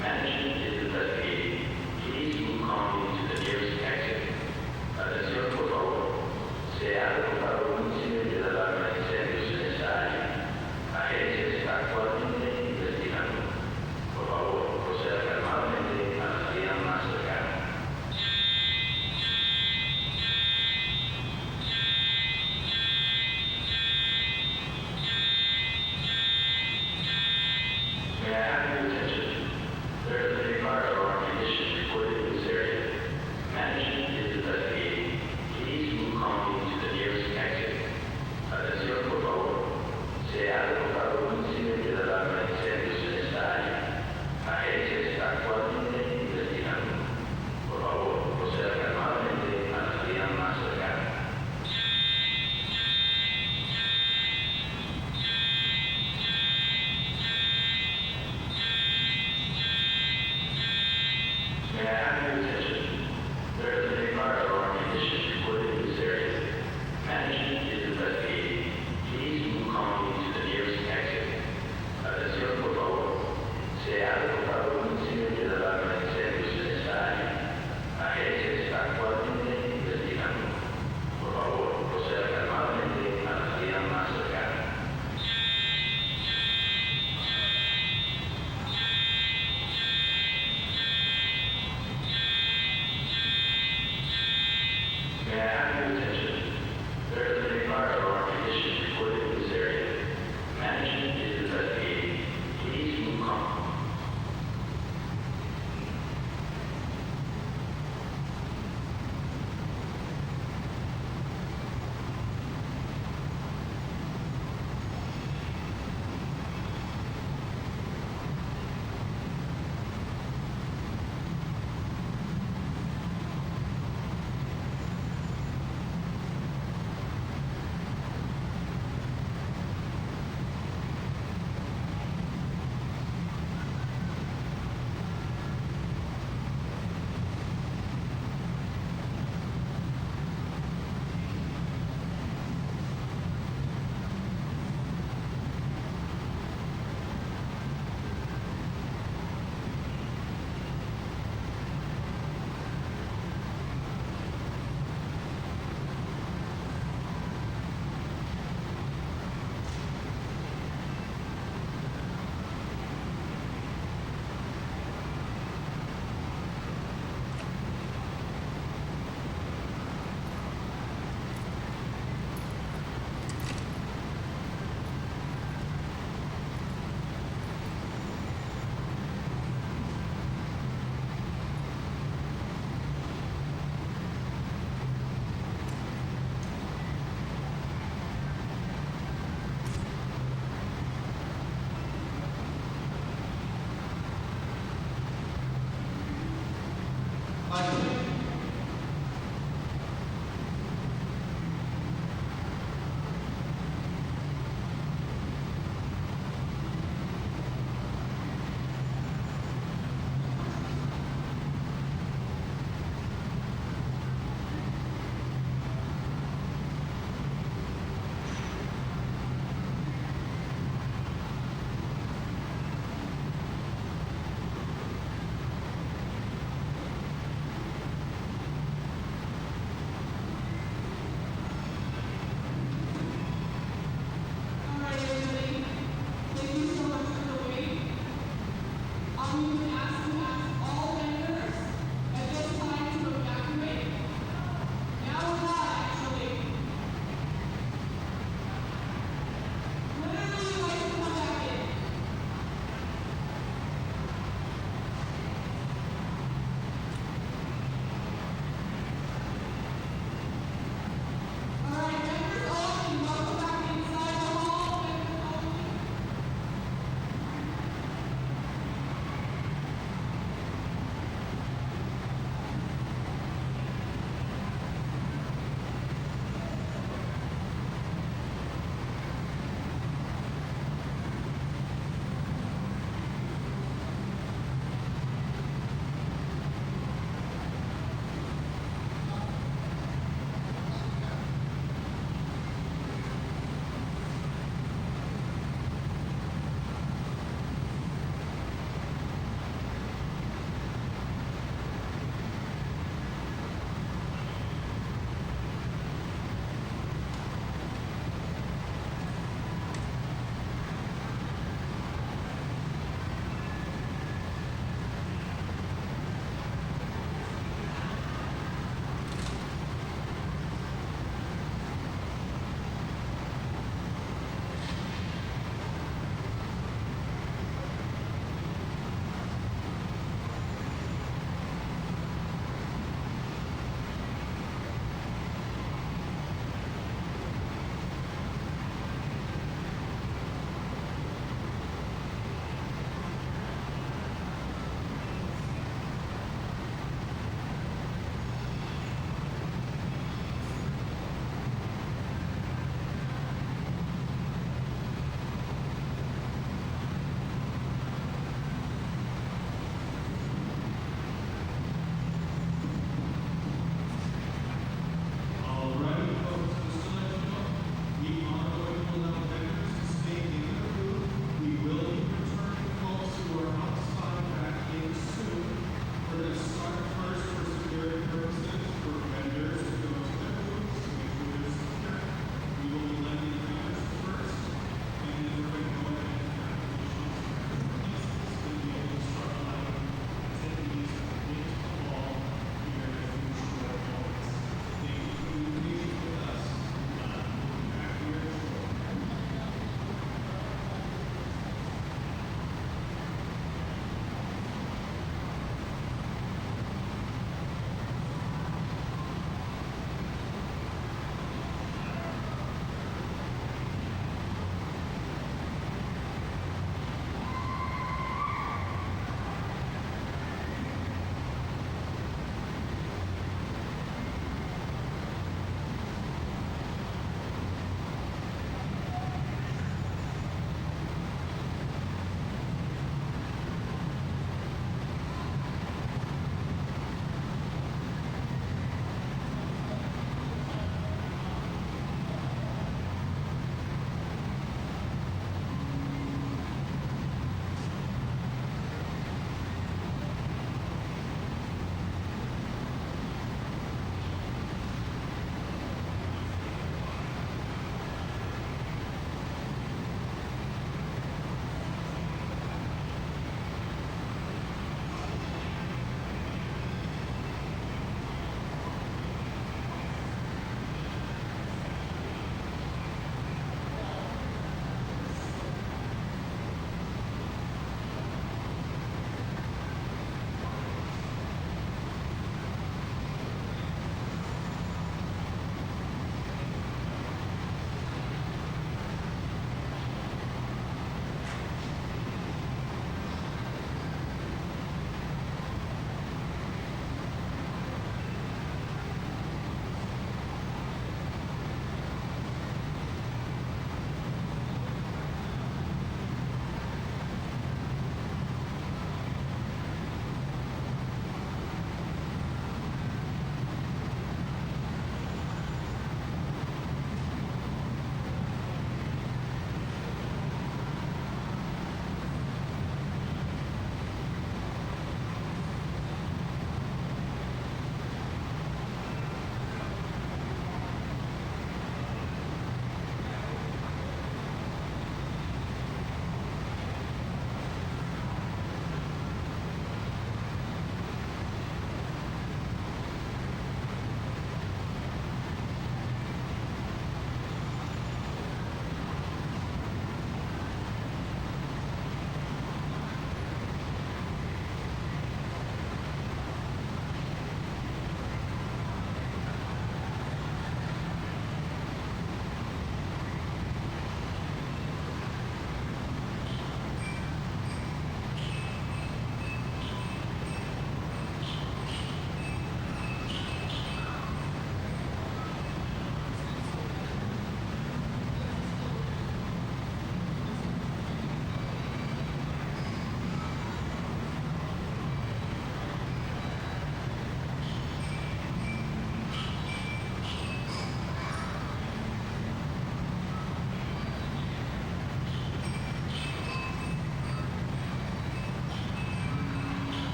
Management is investigating. Please move calmly to the nearest exit.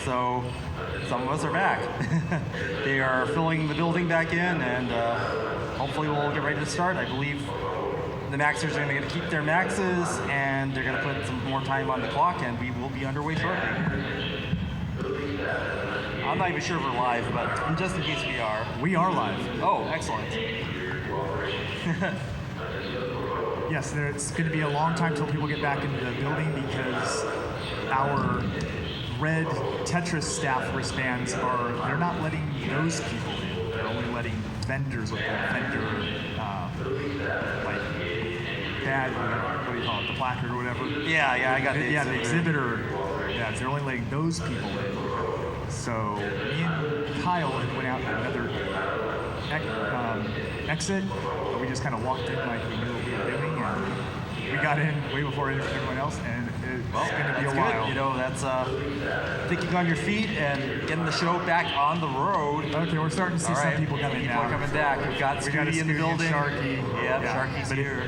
So some of us are back. They are filling the building back in, and hopefully we'll get ready to start. I believe the maxers are going to keep their maxes, and they're going to put some more time on the clock, and we will be underway shortly. I'm not even sure if we're live, but just in case we are. We are live. Oh, excellent. Yes, it's going to be a long time till people get back into the building because our red Tetris staff wristbands they're not letting those people in. They're only letting vendors with the vendor, like, badge, what do you call it, the placard or whatever. Yeah, I got the the exhibitor. Yeah, they're only letting those people in. So me and Kyle went out to another exit, but we just kind of walked in like we knew what we were doing, and we got in way before everyone else, and it's going to be a while. Good. You know, that's thinking on your feet and getting the show back on the road. Okay, we're starting to see some people coming now. People are coming back. We've got Scooty in the building. Sharky. Yeah, Sharky's here.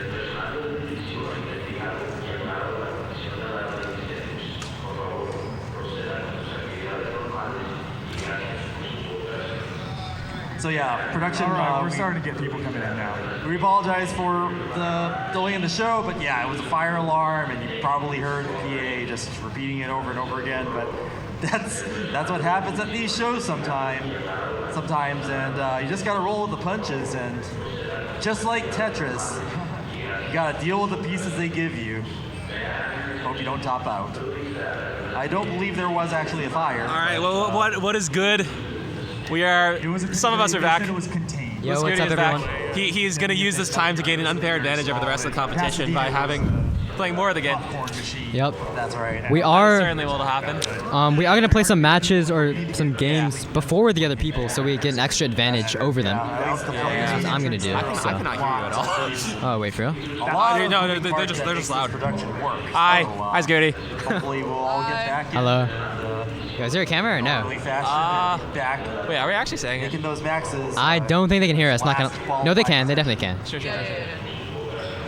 So yeah, production. All right, we're starting to get people coming in now. We apologize for the delay in the show, but yeah, it was a fire alarm, and you probably heard the PA just repeating it over and over again. But that's what happens at these shows sometimes, and you just gotta roll with the punches. And just like Tetris, you gotta deal with the pieces they give you. Hope you don't top out. I don't believe there was actually a fire. All right, well, what is good? We are. Some of us are back. It was contained. Yo, what's up, everyone? He's going to use this time to gain an unfair advantage over the rest of the competition by playing more of the game. Yep. That's right. We are certainly will happen. We are gonna play some matches or some games before the other people, so we get an extra advantage over them. That's what I'm gonna do. I cannot hear you at all. Oh wait, for real? No, they're just loud. Hi, Scooty. Hopefully we'll all get back. Hello. Yo, is there a camera or no? Wait, are we actually saying it? Making those maxes. I don't think they can hear us. Not gonna. No, they can. They definitely can. Sure.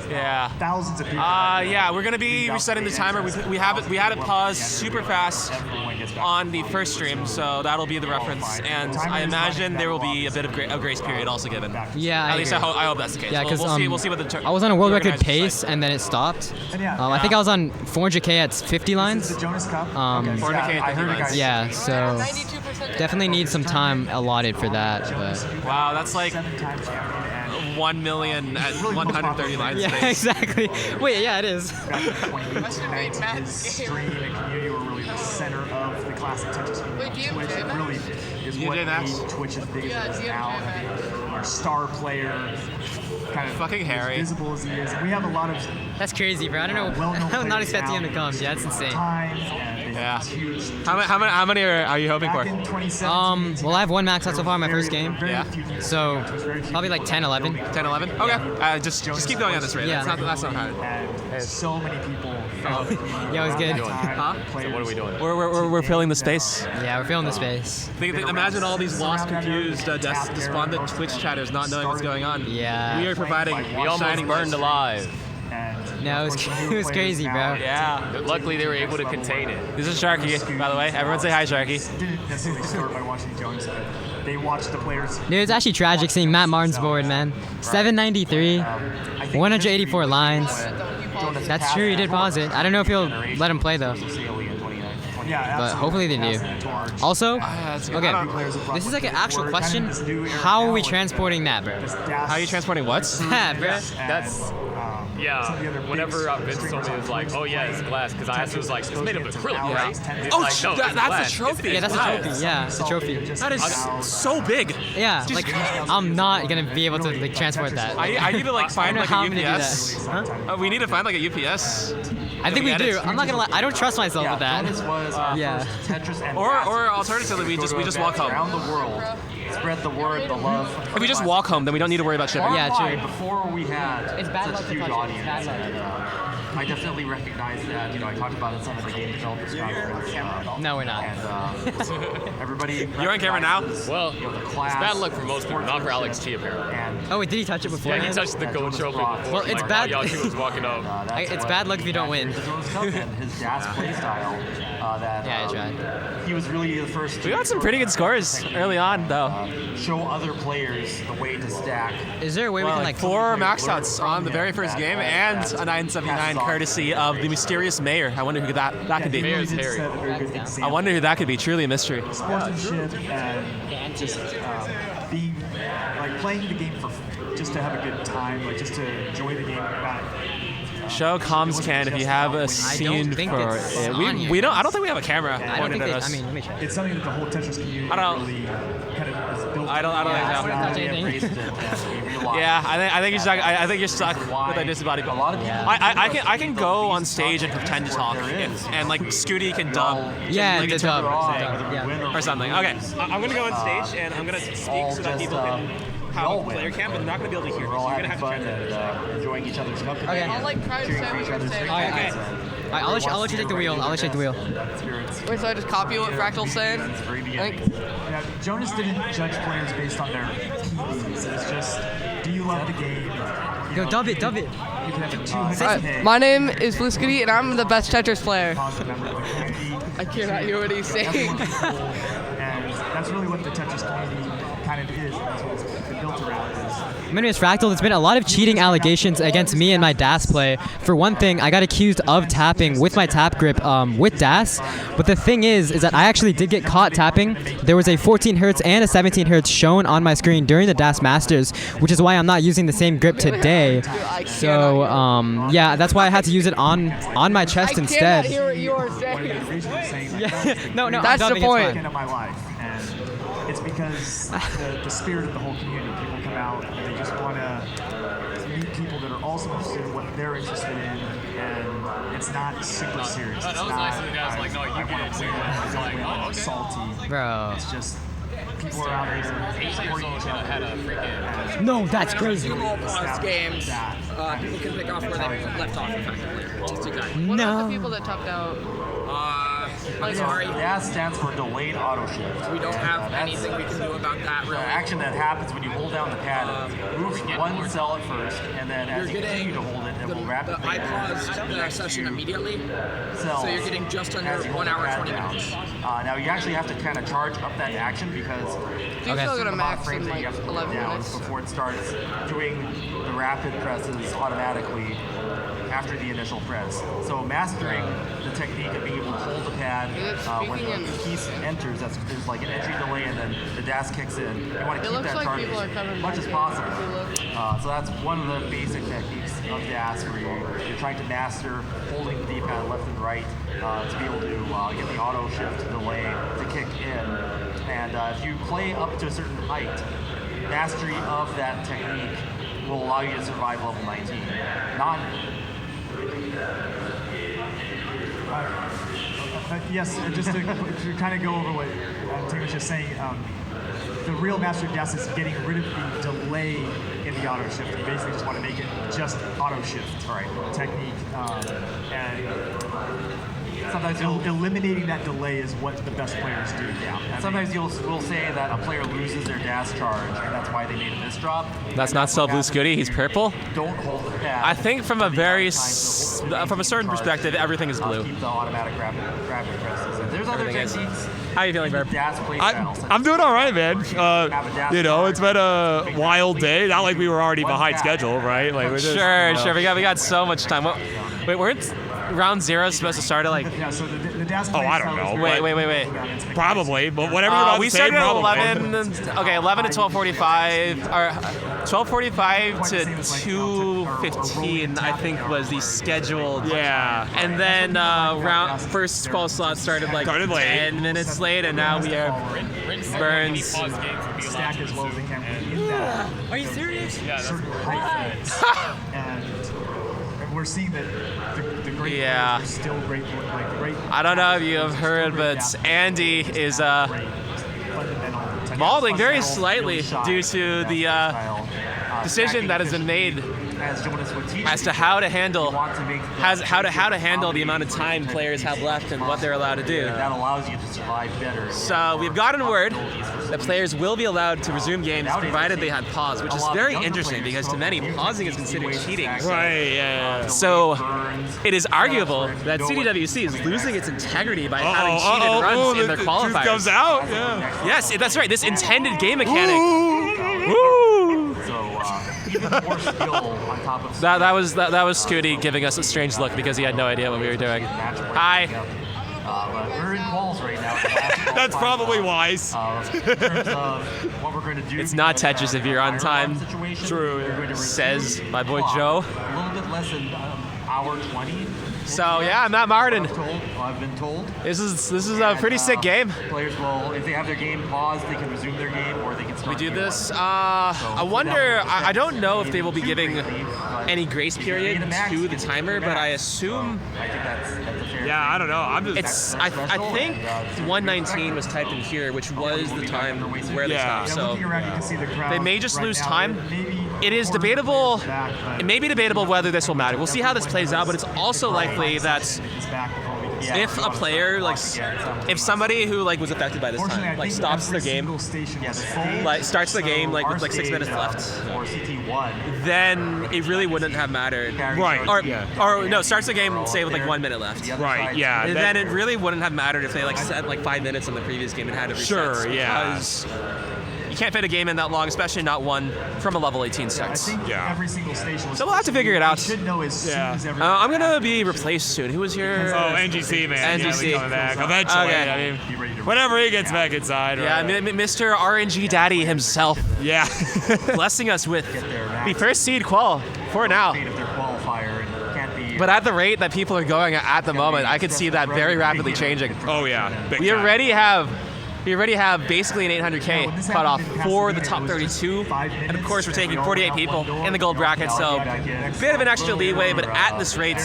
Yeah. Thousands of people. Yeah, we're gonna be resetting the timer. We had it paused super fast on the first stream, so that'll be the reference. And I imagine there will be a bit of a grace period also given. Yeah. At least I hope that's the case. Yeah, because we'll see what the. I was on a world record pace, and then it stopped. I think I was on 400K at 50 lines. The Jonas Cup. 400K at 50 lines. Yeah, so definitely need some time allotted for that. But. Wow, that's like 1 million at 130 lines. Yeah, exactly. Wait, yeah, it is. His stream and community were really the center of the classic Tetris community. Twitch really is what made Twitch as big as it is now. Our star player, kind of fucking Harry, as visible as he is. And we have a lot of. That's crazy, bro. I don't know. I was not expecting him to come. Yeah, that's insane. Yeah. How many are you hoping for? Well, I have one max out so far in my first game. Yeah. So probably like 10, 11. 10, 11. Okay. Just keep going at this rate. Yeah. That's not hard. And so many people. Yeah, it was good. Huh? So what are we doing? We're filling the space. Yeah, we're filling the space. Imagine all these lost, confused, despondent Twitch chatters not knowing what's going on. Yeah. We are providing. We almost burned alive. No, it was crazy, bro. Yeah. Luckily, they were able to contain it. This is Sharky, by the way. Everyone say hi, Sharky. Didn't necessarily start by watching Jonas, but they watched the players. Dude, it's actually tragic seeing Matt Martin's board, man. 793, 184 lines. That's true, he did pause it. I don't know if he'll let him play, though. but hopefully they do. Also, okay, this is like an actual question. How are we transporting that, bro? How are you transporting what? Bro. That's whenever Vince told me, it was like, oh yeah, it's glass, because I asked him, it was like, it's made of acrylic, right? It's Oh, like, no, that's glass. a trophy. Yeah, that's a trophy. Yeah, it's a trophy. That is so big. Yeah, like I'm not gonna be able to like transport that. I need to like find like a UPS. Huh? We need to find like a UPS. I think we do. I'm not gonna lie. I don't trust myself with that. Or alternatively, we just walk home. Around the world, spread the word, the love. If we just walk home, then we don't need to worry about shipping. Yeah, true. Before we had It's bad luck such a to huge touch it. audience, It's bad and I definitely recognize that. I talked about it in some of the game developers conference. No, we're not. And everybody. You're on camera now? Well, it's bad luck for most people, not for Alex T apparently. Oh wait, did he touch it before? Yeah, he touched the gold trophy before. Well, it's like, bad. While y'all was walking up. It's bad luck if you don't win. His DAS play style. Yeah, I tried. He was really the first. We got some pretty good scores early on, though. Show other players the way to stack. Is there a way we can like 4 max outs on the very first game and a 979 courtesy of the mysterious mayor? I wonder who that could be. Mayor's Harry. I wonder who that could be. Truly a mystery. Sportsmanship and just being like playing the game for just to have a good time, like just to enjoy the game. Show comms can if you have a scene for it. We don't. I don't think we have a camera pointed at us. Let me check. It's something that the whole Tetris community really kind of is built. I don't think so. Yeah, I think you're stuck. I think you're stuck with that disability. I can go on stage and pretend to talk, and like Scooty can dub. Yeah, like the dub. Or something. Okay, I'm gonna go on stage and I'm gonna speak so that people can have a player cam, but they're not gonna be able to hear me. So you're gonna have to translate. Enjoying each other's company. Okay. I'll like try to say what you're saying. Okay. I'll let you take the wheel. I'll let you take the wheel. Wait, so I just copy what Fractal's saying? Yeah, Jonas didn't judge players based on their PBs. It's just, do you love the game? Go dub it. Alright, my name is Blue Scooty, and I'm the best Tetris player. I cannot hear what he's saying. And that's really what the Tetris community kind of is. That's what it's built around. My name is Fractal. There's been a lot of cheating allegations against me and my DAS play. For one thing, I got accused of tapping with my tap grip with DAS. But the thing is that I actually did get caught tapping. There was a 14 Hz and a 17 Hz shown on my screen during the DAS Masters, which is why I'm not using the same grip today. So yeah, that's why I had to use it on my chest instead. I cannot hear what you are saying. Yeah. No, that's the point. Of my life, and it's because the spirit of the whole community. People come out and they just want to meet people that are also interested in what they're interested in, and it's not super serious. That was nice of the guys. Like, no, you get it. I don't win. Oh, okay. Salty. Bro. It's just people are out there supporting each other. Had a freaking. No, that's crazy. Pause games. People can pick off where they left off effectively. Just exactly. What about the people that topped out? I'm sorry. DAS stands for delayed auto shift. We don't have anything we can do about that, really. The action that happens when you hold down the pad, it moves one cell at first, and then as you continue to hold it, it will rapidly. I paused the session immediately, so you're getting just under 1 hour 20 minutes. Now you actually have to kind of charge up that action because Do you still get a max in like 11 minutes before it starts doing the rapid presses automatically after the initial press. So mastering the technique of being able to hold the pad when the piece enters, there's like an entry delay and then the DAS kicks in. You want to keep that charged as much as possible. So that's one of the basic techniques of DAS where you're trying to master holding the D-pad left and right to be able to get the auto shift delay to kick in. And if you play up to a certain height, mastery of that technique will allow you to survive level 19. Yes, just to kind of go over what Tim was just saying, the real master of DAS is getting rid of the delay in the auto shift. You basically just want to make it just auto shift technique. And sometimes eliminating that delay is what the best players do. Yeah. Sometimes we'll say that a player loses their DAS charge, and that's why they made a misdrop. That's not still Blue Scooty. He's purple. Don't hold the pad. I think from a from a certain perspective, everything is blue. Keep the automatic rapid presses. And there's other techniques. How are you feeling, Verb? I'm doing all right, man. You know, it's been a wild day. Not like we were already behind schedule, right? Like we're just, sure. We got so much time. Wait, round 0 is supposed to start at like. Yeah, so the DAS Oh, I don't know. Wait. Probably, but whatever you're about we to say, started at probably. 11. Okay, 11 to 12:45, or 12:45 to 2:15. I think was the scheduled. Yeah. And then first call slot started like 10 minutes late, and now we have Burns. Stack as well as they can within that. Are you serious? Yeah, certain height and we're seeing that the great players are still great. Like the great. I don't know if you have heard, but Andy is mauling very slightly due to the decision that has been made as to how to handle the amount of time players have left and what they're allowed to do. That allows you to survive better. So we've gotten word that players will be allowed to resume games provided they had pause, which is very interesting because to many, pausing is considered cheating. Right, yeah. So it is arguable that CTWC is losing its integrity by having cheated runs in their qualifiers. The truth comes out, yeah. Yes, that's right. This intended game mechanic. Even more skill on top of that was Scooty giving us a strange look because he had no idea what we were doing. Hi. But we're in calls right now. That's probably wise. In terms of what we're going to do. It's not Tetris if you're on time. True. Says my boy Joe. A little bit less than hour 20. So yeah, I'm Matt Martin. I've been told. This is a pretty sick game. Players will, if they have their game paused, they can resume their game or they can start. We do this. I wonder. I don't know if they will be giving any grace period to the timer, but I assume. I think that's a fair. Yeah, I don't know. I'm just. I think 1:19 was typed in here, which was the time where they stopped. So they may just lose time. It is debatable. It may be debatable whether this will matter. We'll see how this plays out, but it's also likely that if a player if somebody who was affected by this time stops their game, starts the game with 6 minutes left, or CT1, then it really wouldn't have mattered. Right. Or no, starts the game say with 1 minute left. Right. Yeah. And then it really wouldn't have mattered if they set 5 minutes on the previous game and had to reset. Sure. Yeah. Because you can't fit a game in that long, especially not one from a level 18 starts. Every single station was so we'll have to figure it out. Should know as soon as everything. I'm gonna be replaced soon. Who was here? Oh, NGC, man. NGC. Yeah, coming back eventually. Okay. I mean, whenever he gets back inside. Yeah, right? Mr. RNG Daddy himself. Yeah. Blessing us with the first seed qual for now. But at the rate that people are going at the moment, I could see that very rapidly changing. Oh yeah. We already have basically an 800K cutoff for the top 32, and of course we're taking 48 people in the gold bracket, so a bit of an extra leeway, but at this rate,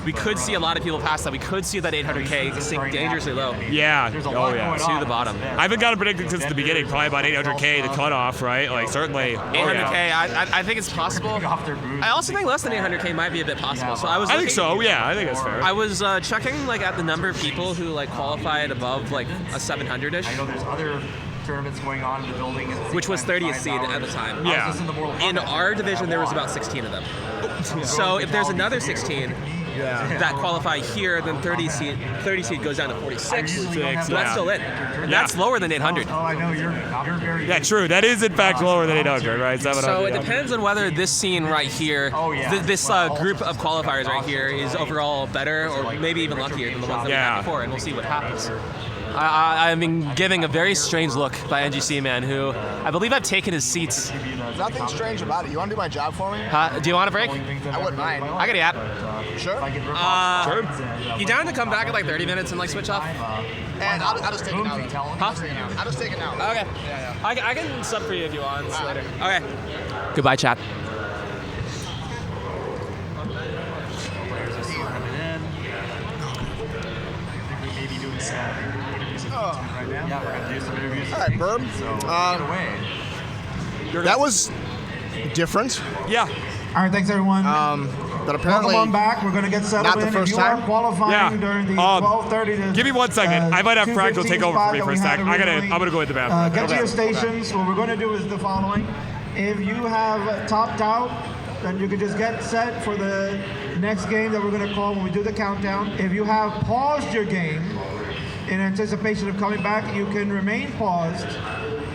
we could see a lot of people pass that. We could see that 800K sink dangerously low. Yeah. Oh yeah. To the bottom. I've been kind of predicting since the beginning, probably about 800K the cutoff, right? Certainly. 800K, I think it's possible. I also think less than 800K might be a bit possible. So I think so. Yeah, I think that's fair. I was checking at the number of people who qualified above a 700ish. I know there's other tournaments going on in the building. Which was 30th seed at the time. Yeah. In our division, there was about 16 of them. So if there's another 16 that qualify here, then 30 seed goes down to 46. So that's still it. That's lower than 800. Oh, I know you're very. Yeah, true. That is in fact lower than 800, right? 700. So it depends on whether this scene right here, this group of qualifiers right here, is overall better or maybe even luckier than the ones that we had before, and we'll see what happens. I've been giving a very strange look by NGC man, who I believe I've taken his seats. Nothing strange about it. You want to do my job for me? Do you want a break? I wouldn't mind. I got a app. Sure. You down to come back in 30 minutes and switch off? And I'll just take it now. Huh? I'll just take it now. Okay. I can sub for you if you want later. Okay. Goodbye, chat. Yeah, we're gonna do some interviews. All right, Burb. That was different. Yeah. All right, thanks everyone. But apparently, welcome on back. We're gonna get settled not the in. first If you time. are qualifying during the 12:30 to give me 1 second. I might have Fractal take over for me for a sec. I'm gonna go in the bathroom. Get to your stations. What we're gonna do is the following. If you have topped out, then you can just get set for the next game that we're gonna call when we do the countdown. If you have paused your game in anticipation of coming back, you can remain paused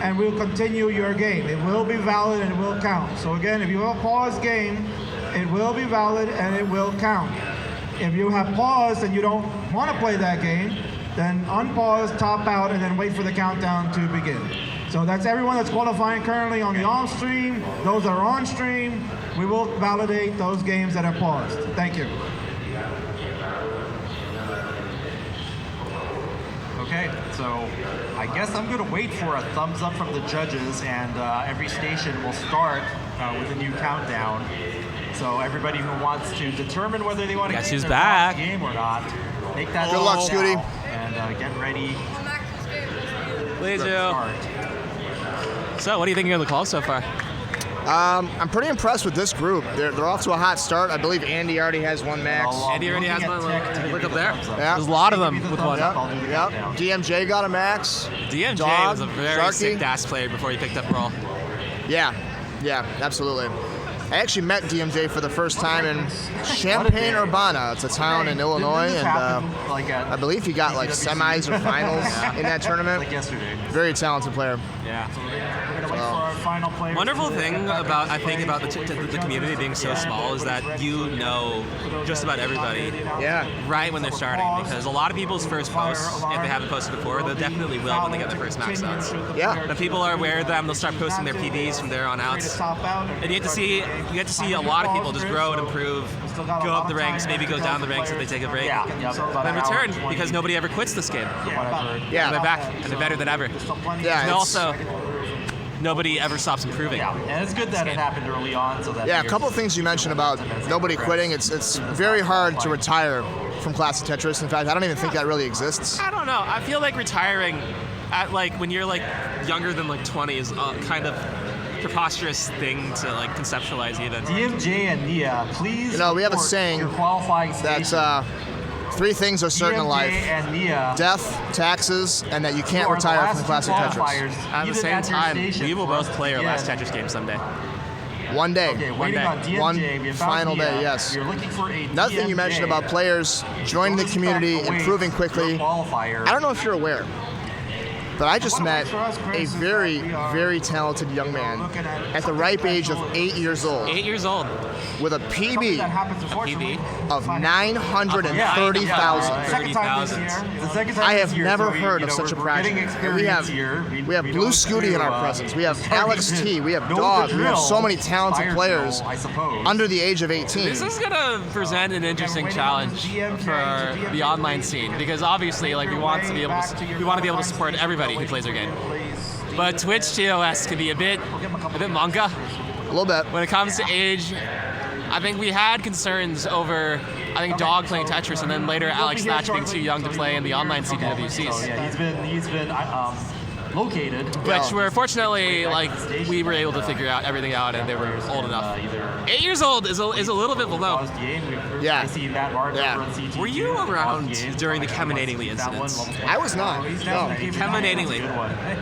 and we'll continue your game. It will be valid and it will count. So again, if you have a paused game, it will be valid and it will count. If you have paused and you don't want to play that game, then unpause, top out, and then wait for the countdown to begin. So that's everyone that's qualifying currently on the off stream. Those that are on stream, we will validate those games that are paused. Thank you. Okay, so I guess I'm going to wait for a thumbs up from the judges, and every station will start with a new countdown. So everybody who wants to determine whether they want to Guess get who's in back? the game or not, make that Good luck, decision Scooty. now, and get ready. Please do. So, what are you thinking of the call so far? I'm pretty impressed with this group. They're off to a hot start. I believe Andy already has one max. Andy already has one. Look up there. Yeah. There's a lot of them with one. Yep. DMJ got a max. DMJ Dog, was a very Sharky. sick DAS player before he picked up Brawl. Yeah, absolutely. I actually met DMJ for the first time in Champaign-Urbana. It's a town in Illinois, and I believe he got like semis or finals in that tournament. Like yesterday. Very talented player. Yeah. Final play. Wonderful thing about I think about the community being so small is that you know just about everybody. Yeah. Right when they're starting, because a lot of people's first posts, if they haven't posted before, they definitely will when they get their first max outs. Yeah. The people are aware of them. They'll start posting their PBs from there on outs, and you get to see a lot of people just grow and improve, go up the ranks, maybe go down the ranks if they take a break. Then return because nobody ever quits this game. Yeah. And they're back and they're better than ever. Yeah. And also, nobody ever stops improving. Yeah, and it's good that it happened early on. So that Yeah, a couple of things you mentioned about nobody quitting. It's very hard to retire from Classic Tetris. In fact, I don't even think that really exists. I don't know. I feel like retiring at like when you're like younger than like 20 is kind of preposterous thing to like conceptualize even. DMJ and Nia, please. You know, we have a saying that three things are certain in life: death, taxes, and that you can't retire from Classic Tetris. At the same time, we will both play our last Tetris game someday. One day. Okay, One day. on DMJ, One we found final Nia. day, yes. You're looking for a Another thing you mentioned about players joining the community, improving quickly. I don't know if you're aware, but I just met a very, very talented young man at the ripe age of 8 years old. 8 years old. With a PB of 930,000. 30,000. I have never heard of such a project. We have Blue Scooty in our presence. We have Alex T. We have Dog. We have so many talented players under the age of 18. This is gonna present an interesting challenge for the online scene because obviously, like we want to be able to support everybody who plays our game. But Twitch TOS can be a bit manga. A little bit. When it comes to age, I think we had concerns over, Dog playing Tetris and then later Alex Thatch being too young to play in the online CTWCs. Yeah, he's been located. Which were fortunately, we were able to figure everything out and they were old enough. 8 years old is a little bit below. Yeah. Were you around during the Keminatingly incidents? I was not. No. Keminatingly.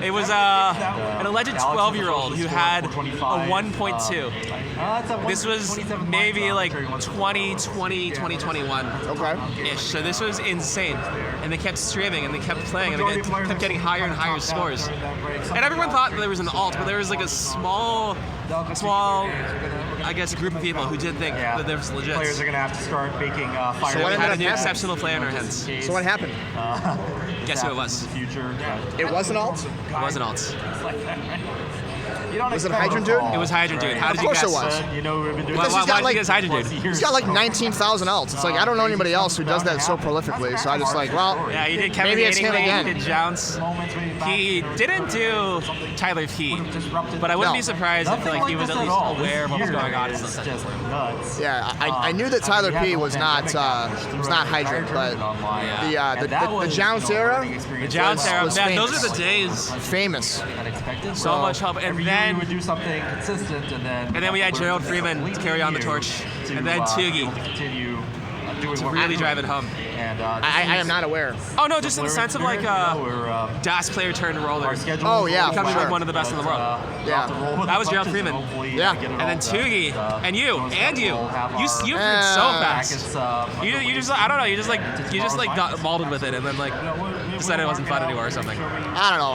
It was an alleged 12-year-old who had a 1.2. This was maybe like 2020, 2021. Okay. Ish. So this was insane. And they kept streaming and they kept playing and they kept getting higher and higher scores. And everyone thought there was an alt, but there was like a small, I guess, group of people who did think that there was legit. Players are going to have to start making fire. So we had a new exceptional player in our hands. So what happened? Guess who it was? It was an alt? It was an alt. Was it Hydrant Dude? It was Hydrant Dude. How did you guess? Of course it was. Why did you guess Hydrant Dude? He's got like 19,000 alts. It's like, I don't know anybody else who does that so prolifically, so I just Yeah, he did Kevin maybe it's him again. He did Jounce. He didn't do Tyler P, but I wouldn't be surprised if he was at least aware of what was going on. Yeah, I knew that Tyler P was not Hydrant, but the Jounce era was man, famous. those are the days. Famous. So much help, and then would do something consistent, and then we had Gerald Freeman to carry on the torch, and then Tugi to really drive it home. And I am not aware. Oh no, just in the sense of like DAS player turned roller. Oh yeah, becoming sure. like one of the best in the world. Yeah, that was Gerald Freeman. Yeah, and then Tugi and you improved so fast. You just I don't know, you just got molded with it, and then decided it wasn't fun anymore or something. I don't know.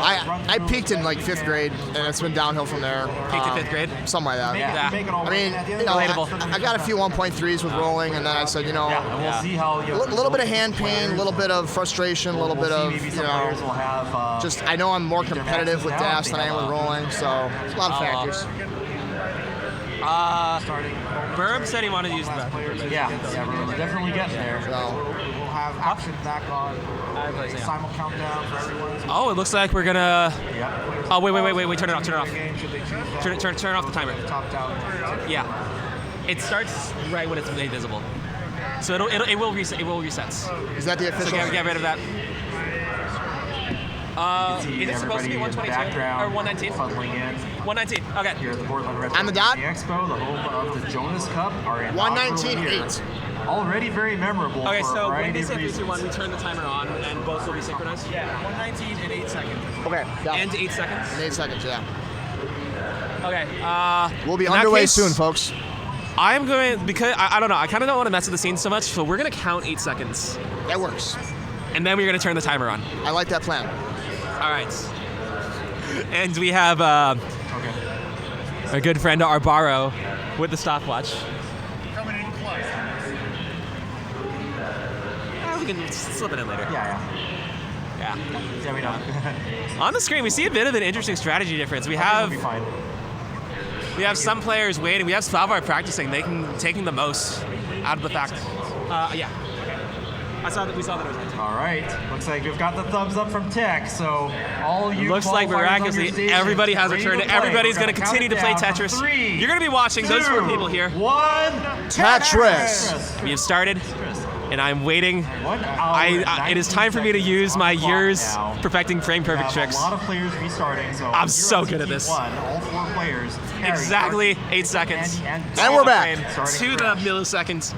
I peaked in like 5th grade, and it's been downhill from there. Peaked in 5th grade? Something like that. Yeah. I mean, I got a few 1.3s with rolling, and then I said, And we'll see how a little bit of hand pain, a little bit of frustration, a little bit of players will have. Just I know I'm more competitive with dash than I am with rolling, so there's a lot of factors. Burb said he wanted to use the bathroom. Yeah, we're definitely getting there. So we'll have action back on. Simul countdown for everyone. Oh, it looks like we're gonna. Oh wait! Turn it off! Turn off the timer. Top down. Yeah, it starts right when it's made visible. So it will reset. It will resets. Is that the official? So get rid of that. Is it supposed to be 122 or 119? 119. Okay. Here at the Portland Retro On the dot. Expo, the home of the Jonas Cup, are in 119.8. Already very memorable. Okay, for a so when variety they of say 3, reasons. 2, 1, we turn the timer on and both will be synchronized? Yeah, 119 and 8 seconds. Okay. Yeah. And 8 seconds? In 8 seconds, yeah. Okay. We'll be in that underway case, soon, folks. I'm going, because, I don't know, I kind of don't want to mess with the scene so much, so we're going to count 8 seconds. That works. And then we're going to turn the timer on. I like that plan. All right. And we have our good friend Arbaro with the stopwatch. Coming in close. We can slip it in later. Yeah. Yeah, we know. On the screen, we see a bit of an interesting strategy difference. We have some players waiting. We have Slavar practicing. Taking the most out of the fact. Yeah. We saw that it was All right. Looks like we've got the thumbs up from Tech. So all you looks like qualifiers on your miraculously stations, everybody has ready returned. to play. Everybody's We're going to count continue it to play down Tetris. from 3, You're going to be watching those 4 people here. 1. Tetris. We have started, and I'm waiting. 1 hour, It is time for me to use my years perfecting frame perfect a tricks. lot of players restarting. So I'm so good at this. All 4 players. Exactly 8 seconds. And we're back. To the milliseconds.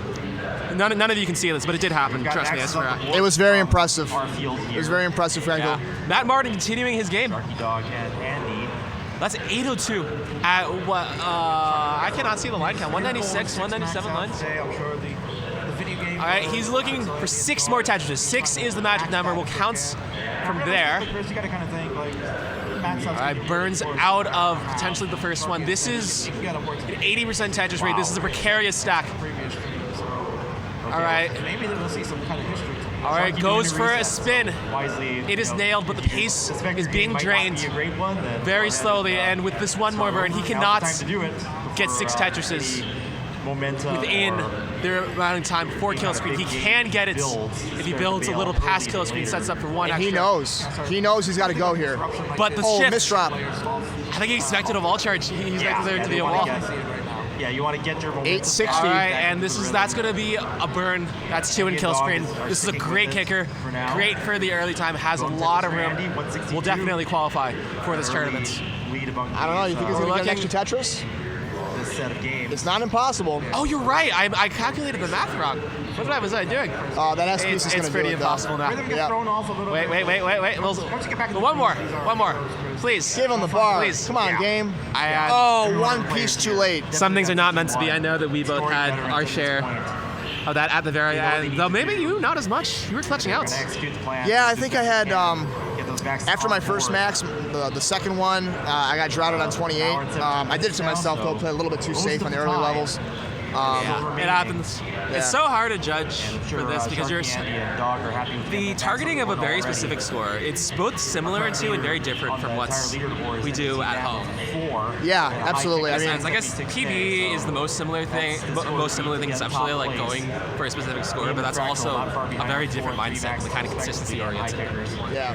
None of you can see this, but it did happen. Trust me, I swear. It was very impressive. It was very impressive, Franco. Yeah. Matt Martin continuing his game. Dog and Andy. That's 802 at what? I cannot see the line count. 196, 197 lines. I'm sure the video game. All right, he's looking for 6 more Tetrises. 6 is the magic number. We'll count from there. You gotta kind of think like. All right, Burns out of potentially the first one. This is an 80% Tetris rate. This is a precarious stack. All right. Maybe we'll see some kind of history. All right, goes for a spin. Wisely, it is nailed, but the pace is being drained very slowly. And with this one more burn, he cannot get 6 Tetrises within their amount of time before kill screen. He can get it if he builds a little past kill screen, sets up for 1 And extra. he knows he's got to go here. But the shift. Misdrop. I think he expected a wall charge. He expected there to be a wall. Yeah, you want to get your momentum. 860. All right, and that's going to be a burn. That's 2 in kill screen. This is a great kicker. Great for the early time. Has a lot of room. Will definitely qualify for this tournament. I don't know. You think he's going to get an extra Tetris? This set of games. It's not impossible. Oh, you're right. I calculated the math wrong. What was I doing? Oh, that S piece is going to It's pretty impossible now. Wait. One more. Please. Give him the bar. Please. Come on, game. I 1 piece too late. Some things are not meant to be. I know that we both had our share of that at the very end. Though maybe you not as much. You were clutching out. Yeah, I think I had, after my first max, the second one, I got droughted on 28. I did it to myself, though, played a little bit too safe on the early levels. It happens. Yeah. It's so hard to judge for this because you're the targeting of a very specific score. It's both similar to and very different from what we do at home. Yeah, absolutely. I guess PB is the most similar thing conceptually, like going for a specific score, but that's also a very different mindset, the kind of consistency oriented. Yeah.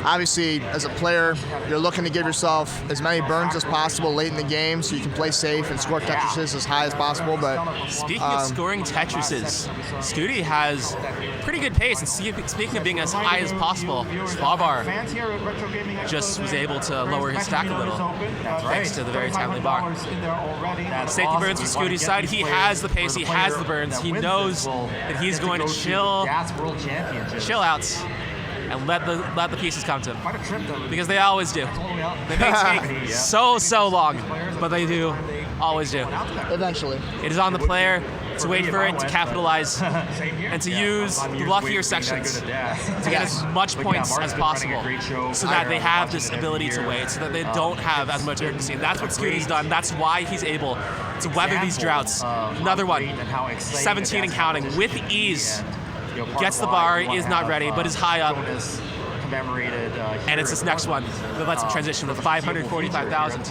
Obviously, as a player, you're looking to give yourself as many burns as possible late in the game so you can play safe and score Tetrises as high as possible. But speaking of scoring Tetrises, Scooty has pretty good pace. And speaking of being as high as possible, Slavar just was able to lower his stack a little thanks to the very timely bar. Safety burns for Scooty's side. He has the pace. He has the burns. He knows that he's going to chill out and let the pieces come to him, because they always do. They may take so long, but they do always do. Eventually, it is on the player to wait for it to capitalize and to use the luckier sections to get as much points as possible, so that they have this ability to wait, so that they don't have as much urgency. And that's what Scooty's done. That's why he's able to weather these droughts. Another one, 17 and counting with ease. Gets the bar, is not ready, but is high up. Commemorated, and it's this next one that lets him transition to 545,000.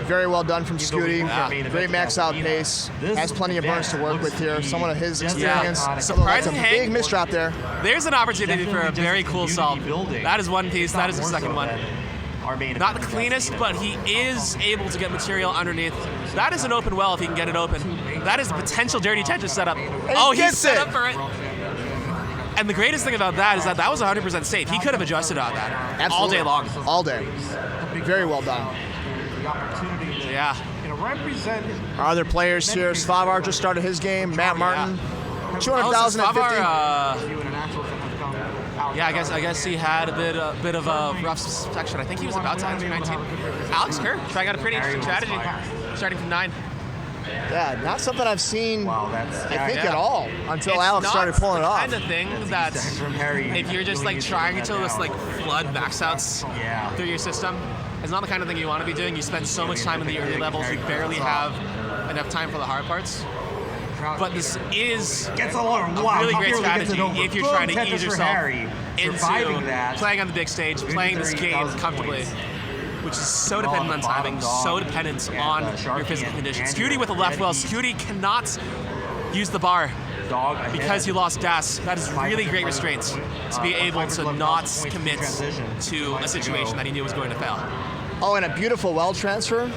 Very well done from Scooty. Great max out pace. Has plenty of burns to work with here. Someone of his experience. Surprising, that's a big misdrop there. There's an opportunity for a very cool solve. That is one piece. That is the second one. Not the cleanest, but he is able to get material underneath. That is an open well if he can get it open. That is the potential dirty Tetris setup. Oh, he's set up for it. And the greatest thing about that is that was 100% safe. He could have adjusted on that all day long. All day. Very well done. Yeah. Our other players here. Svavar just started his game. Matt Martin. 200,000 at 50. Yeah, I guess he had a bit of a rough section. I think he was about to enter 19. Alex Kerr trying out a pretty interesting strategy, starting from 9. Yeah, not something I've seen, I think, at all until Alex started pulling it off. It's the kind of thing that if you're just like trying to just like flood max outs through your system, it's not the kind of thing you want to be doing. You spend so much time in the early levels, you barely have enough time for the hard parts. But this is a really great strategy if you're trying to ease yourself into playing on the big stage, playing this game comfortably, which is so dependent on timing, so dependent on your physical conditions. Scooty with the left well. Scooty cannot use the bar because he lost Das. That is really great restraint to be able to not commit to a situation that he knew was going to fail. Oh, and a beautiful well transfer.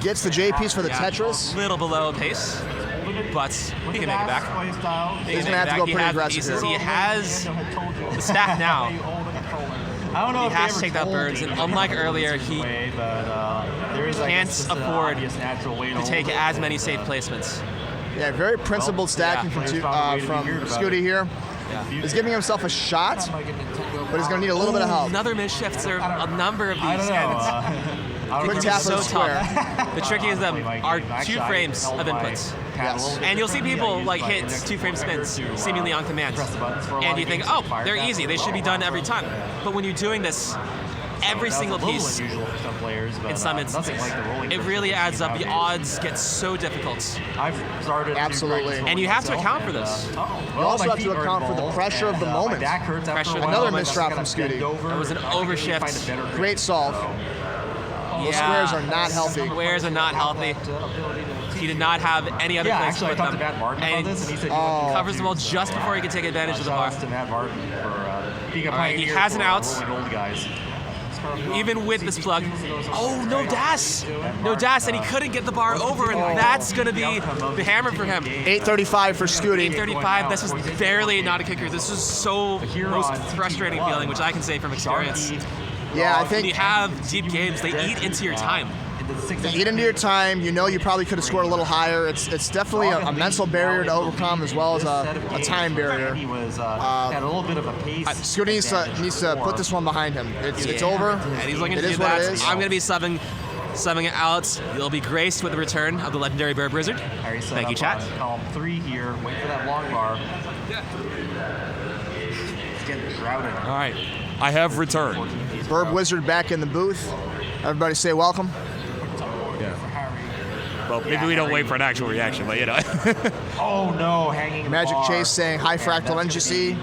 Gets the J piece for the Tetris. A little below pace, but he can make it back. He's going to have to go pretty aggressive here. He has the stack now. I don't know he has to take that birds, and unlike earlier, he can't afford to take as many safe placements. Yeah, very principled stacking from Scooty here. He's giving himself a shot, but he's going to need a little bit of help. Another misshifts are a number of these, and quick it's tap so of the square. tough. The tricky is them are 2 frames of inputs. Yes. And you'll see people like hit 2-frame spins seemingly on command. And you think, oh, they're easy. They should be done every time. But when you're doing this, every single piece, in some instances, it really adds up. The odds get so difficult. Absolutely. And you have to account for this. You also have to account for the pressure of the moment. Another misdrop from Scooty. It was an overshift. Great solve. Those squares are not healthy. Squares are not healthy. He did not have any other place to put them. And he covers them all just before he can take advantage of the bar. He has an out. Even with this plug. Oh, no dash. No dash, and he couldn't get the bar over, and that's going to be the hammer for him. 835 for Scooty. 835, that's just barely not a kicker. This is so most frustrating feeling, which I can say from experience. Yeah, I think when you have deep games, they eat into your time. They eat into your time. You know you probably could have scored a little higher. It's definitely a mental barrier to overcome as well as a time barrier. Scooty needs to put this one behind him. It's over. And he's looking it to do is what that. it is. I'm going to be subbing it out. You'll be graced with the return of the legendary Burb Wizard. Thank you, chat. Column 3 here. Wait for that long bar. It's getting shrouded. All right. I have returned. Burb Wizard back in the booth. Everybody say welcome. Well, maybe we don't wait for an actual reaction, but you know. Oh no, hanging Magic bar. Chase saying hi Fractal NGC.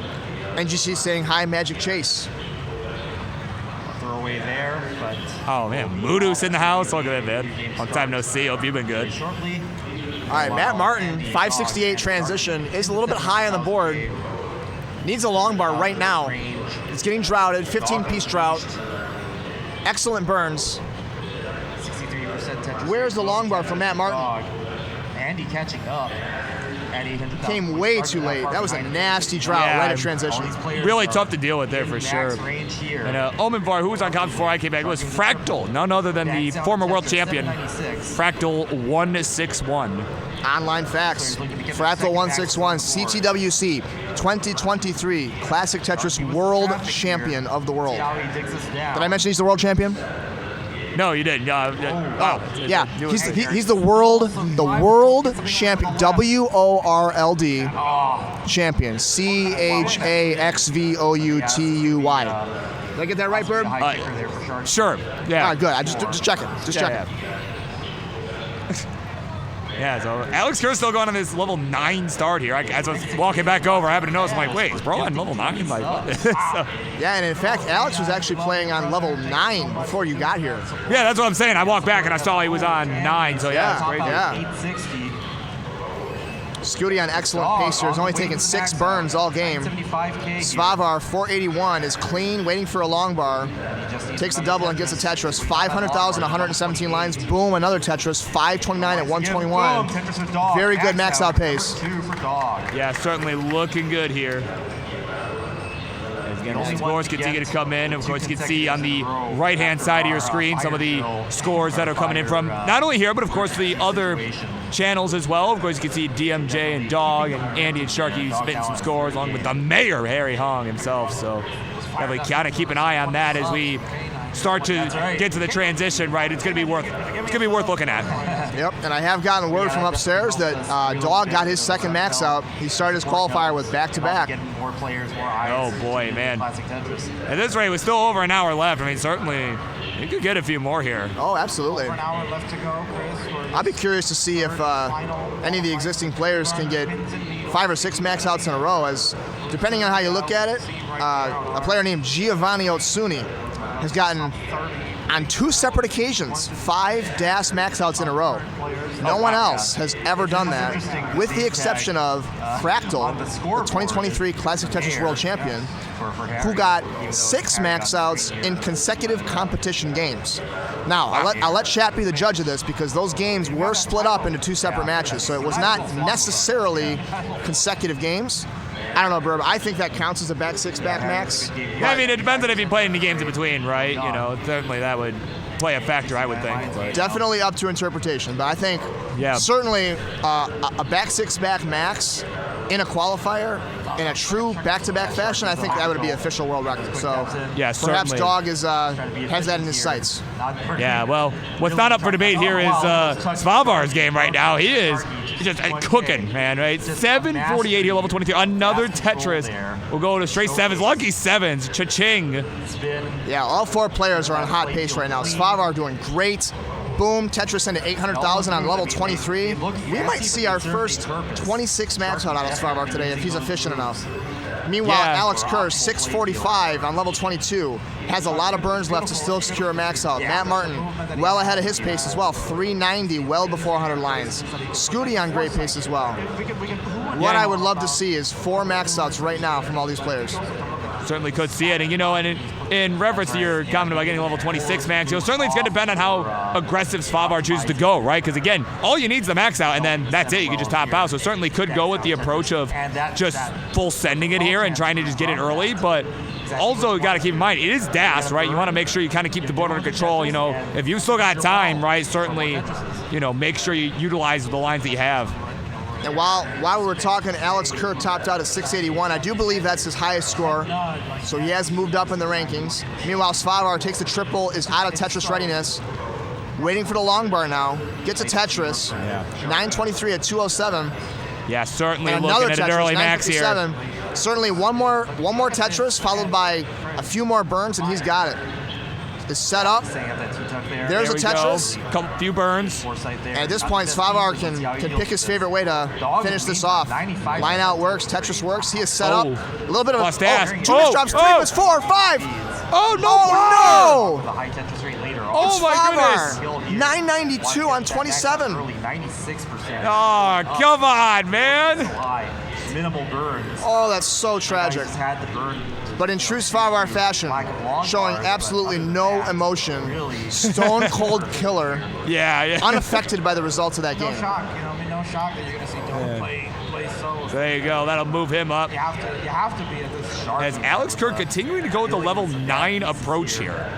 NGC saying hi Magic Chase. Throwaway there, but oh man, Moodoos in the house. Look at that, man. Long time no see. Hope you've been good. All right, Matt Martin, 568 transition is a little bit high on the board. Needs a long bar right now. It's getting droughted, 15-piece drought. Excellent burns. 63% Where's the long bar from Matt Martin? Andy catching up. Came way too late. That was a nasty drought right at transition. Really tough to deal with there for sure. And Omen Var, who was on comp before I came back, was Fractal, none other than the former world champion, Fractal 161. Online facts. Fractal 161, CTWC 2023 Classic Tetris World Champion of the world. Did I mention he's the world champion? No, you didn't. Yeah, he's the world champion. WORLD champion. CHAXVOUTUY. Did I get that right, Burb? Sure. Yeah. All right, good. I just checking. Just checking. Yeah, so Alex Kerr's still going on this level 9 start here. As I was walking back over, I happened to notice, I'm like, wait, is bro on level 9? Like, what? So, yeah, and in fact, Alex was actually playing on level 9 before you got here. yeah, that's what I'm saying. I walked back and I saw he was on 9, so yeah, it's great. Yeah. 860. Scooty on excellent pace here. He's only taken 6 burns all game. Svavar, 481, is clean, waiting for a long bar. Takes the double and gets a Tetris. 500,000, 117 lines. Boom, another Tetris. 529 at 121. Very good max out pace. Yeah, certainly looking good here. Again, the scores continue to come in. Of course, you can see on the right-hand side of your screen some of the scores that are coming in from not only here, but of course the other channels as well. Of course, you can see DMJ and Dog and Andy and Sharky spitting some scores, along with the mayor, Harry Hong himself. So definitely kind of keep an eye on that as we start to get to the transition. Right, it's gonna be worth looking at. Yep, and I have gotten word from upstairs that Dog got his second max out. He started his qualifier with back-to-back. More players, more eyes. Oh boy, man. Classic Tetris. At this rate, with still over an hour left, I mean, certainly you could get a few more here. Oh, absolutely. Over an hour left to go, Chris. I'd be curious to see if any of the existing players can get 5 or 6 max outs in a row, as depending on how you look at it, a player named Giovanni Otsuni has gotten, on 2 separate occasions, 5 DAS max outs in a row. No one else has ever done that, with the exception of Fractal, the 2023 Classic Tetris World Champion, who got 6 max outs in consecutive competition games. Now, I'll let chat be the judge of this, because those games were split up into 2 separate matches, so it was not necessarily consecutive games. I don't know, Burb. I think that counts as a back 6 back max. Yeah, I mean, it depends on if you play any games in between, right? You know, certainly that would play a factor, I would think. But. Definitely up to interpretation, but I think certainly a back 6 back max in a qualifier in a true back-to-back fashion, I think that would be official world record. So yeah, perhaps Dog has that in his sights. Yeah, well, what's not up for debate here is Svavar's game right now. He is just cooking, man, right? 748 here, level 23. Another Tetris. We'll go to straight 7s. Lucky 7s. Cha-ching. Yeah, all 4 players are on hot pace right now. Svavar doing great. Boom, Tetris into 800,000 on level 23. We might see our first 26 max out of Svavar today if he's efficient enough. Meanwhile, Alex Kerr, 645 on level 22, has a lot of burns left to still secure a max out. Matt Martin, well ahead of his pace as well, 390, well before 100 lines. Scooty on great pace as well. What I would love to see is 4 max outs right now from all these players. Certainly could see it, and you know, and in reference to your comment about getting level 26 max, you know, certainly it's going to depend on how aggressive Svavar chooses to go, right? Because again, all you need is the max out, and then that's it. You can just top out. So certainly could go with the approach of just full sending it here and trying to just get it early, but also you got to keep in mind it is DAS, right? You want to make sure you kind of keep the board under control. You know, if you still got time, right? Certainly, you know, make sure you utilize the lines that you have. And while we were talking, Alex Kerr topped out at 681. I do believe that's his highest score, so he has moved up in the rankings. Meanwhile, Svavar takes the triple, is out of Tetris readiness, waiting for the long bar now, gets a Tetris, 923 at 207. Yeah, certainly and looking another at Tetris, an early max here. Certainly one more Tetris, followed by a few more burns, and he's got it. Is set up. There's a Tetris. A few burns. And at this point, Svavar can pick his favorite way to finice this off. Line out works, Tetris works. He is set up. A little bit of a Jonas drops 3, was 4, 5. Oh no! Oh no! The high Tetris rate later. Oh my goodness! 992 on 27. 96%. Oh, come on, man! Minimal burns. Oh, that's so tragic. But in true Svavar fashion, showing absolutely no emotion, stone cold killer. Yeah. Unaffected by the results of that game. No shock, you know. I mean, no shock that you're gonna see Dome play so. There you go. That'll move him up. You have to be at this sharp. As Alex Kerr continuing to go with the level 9 approach here.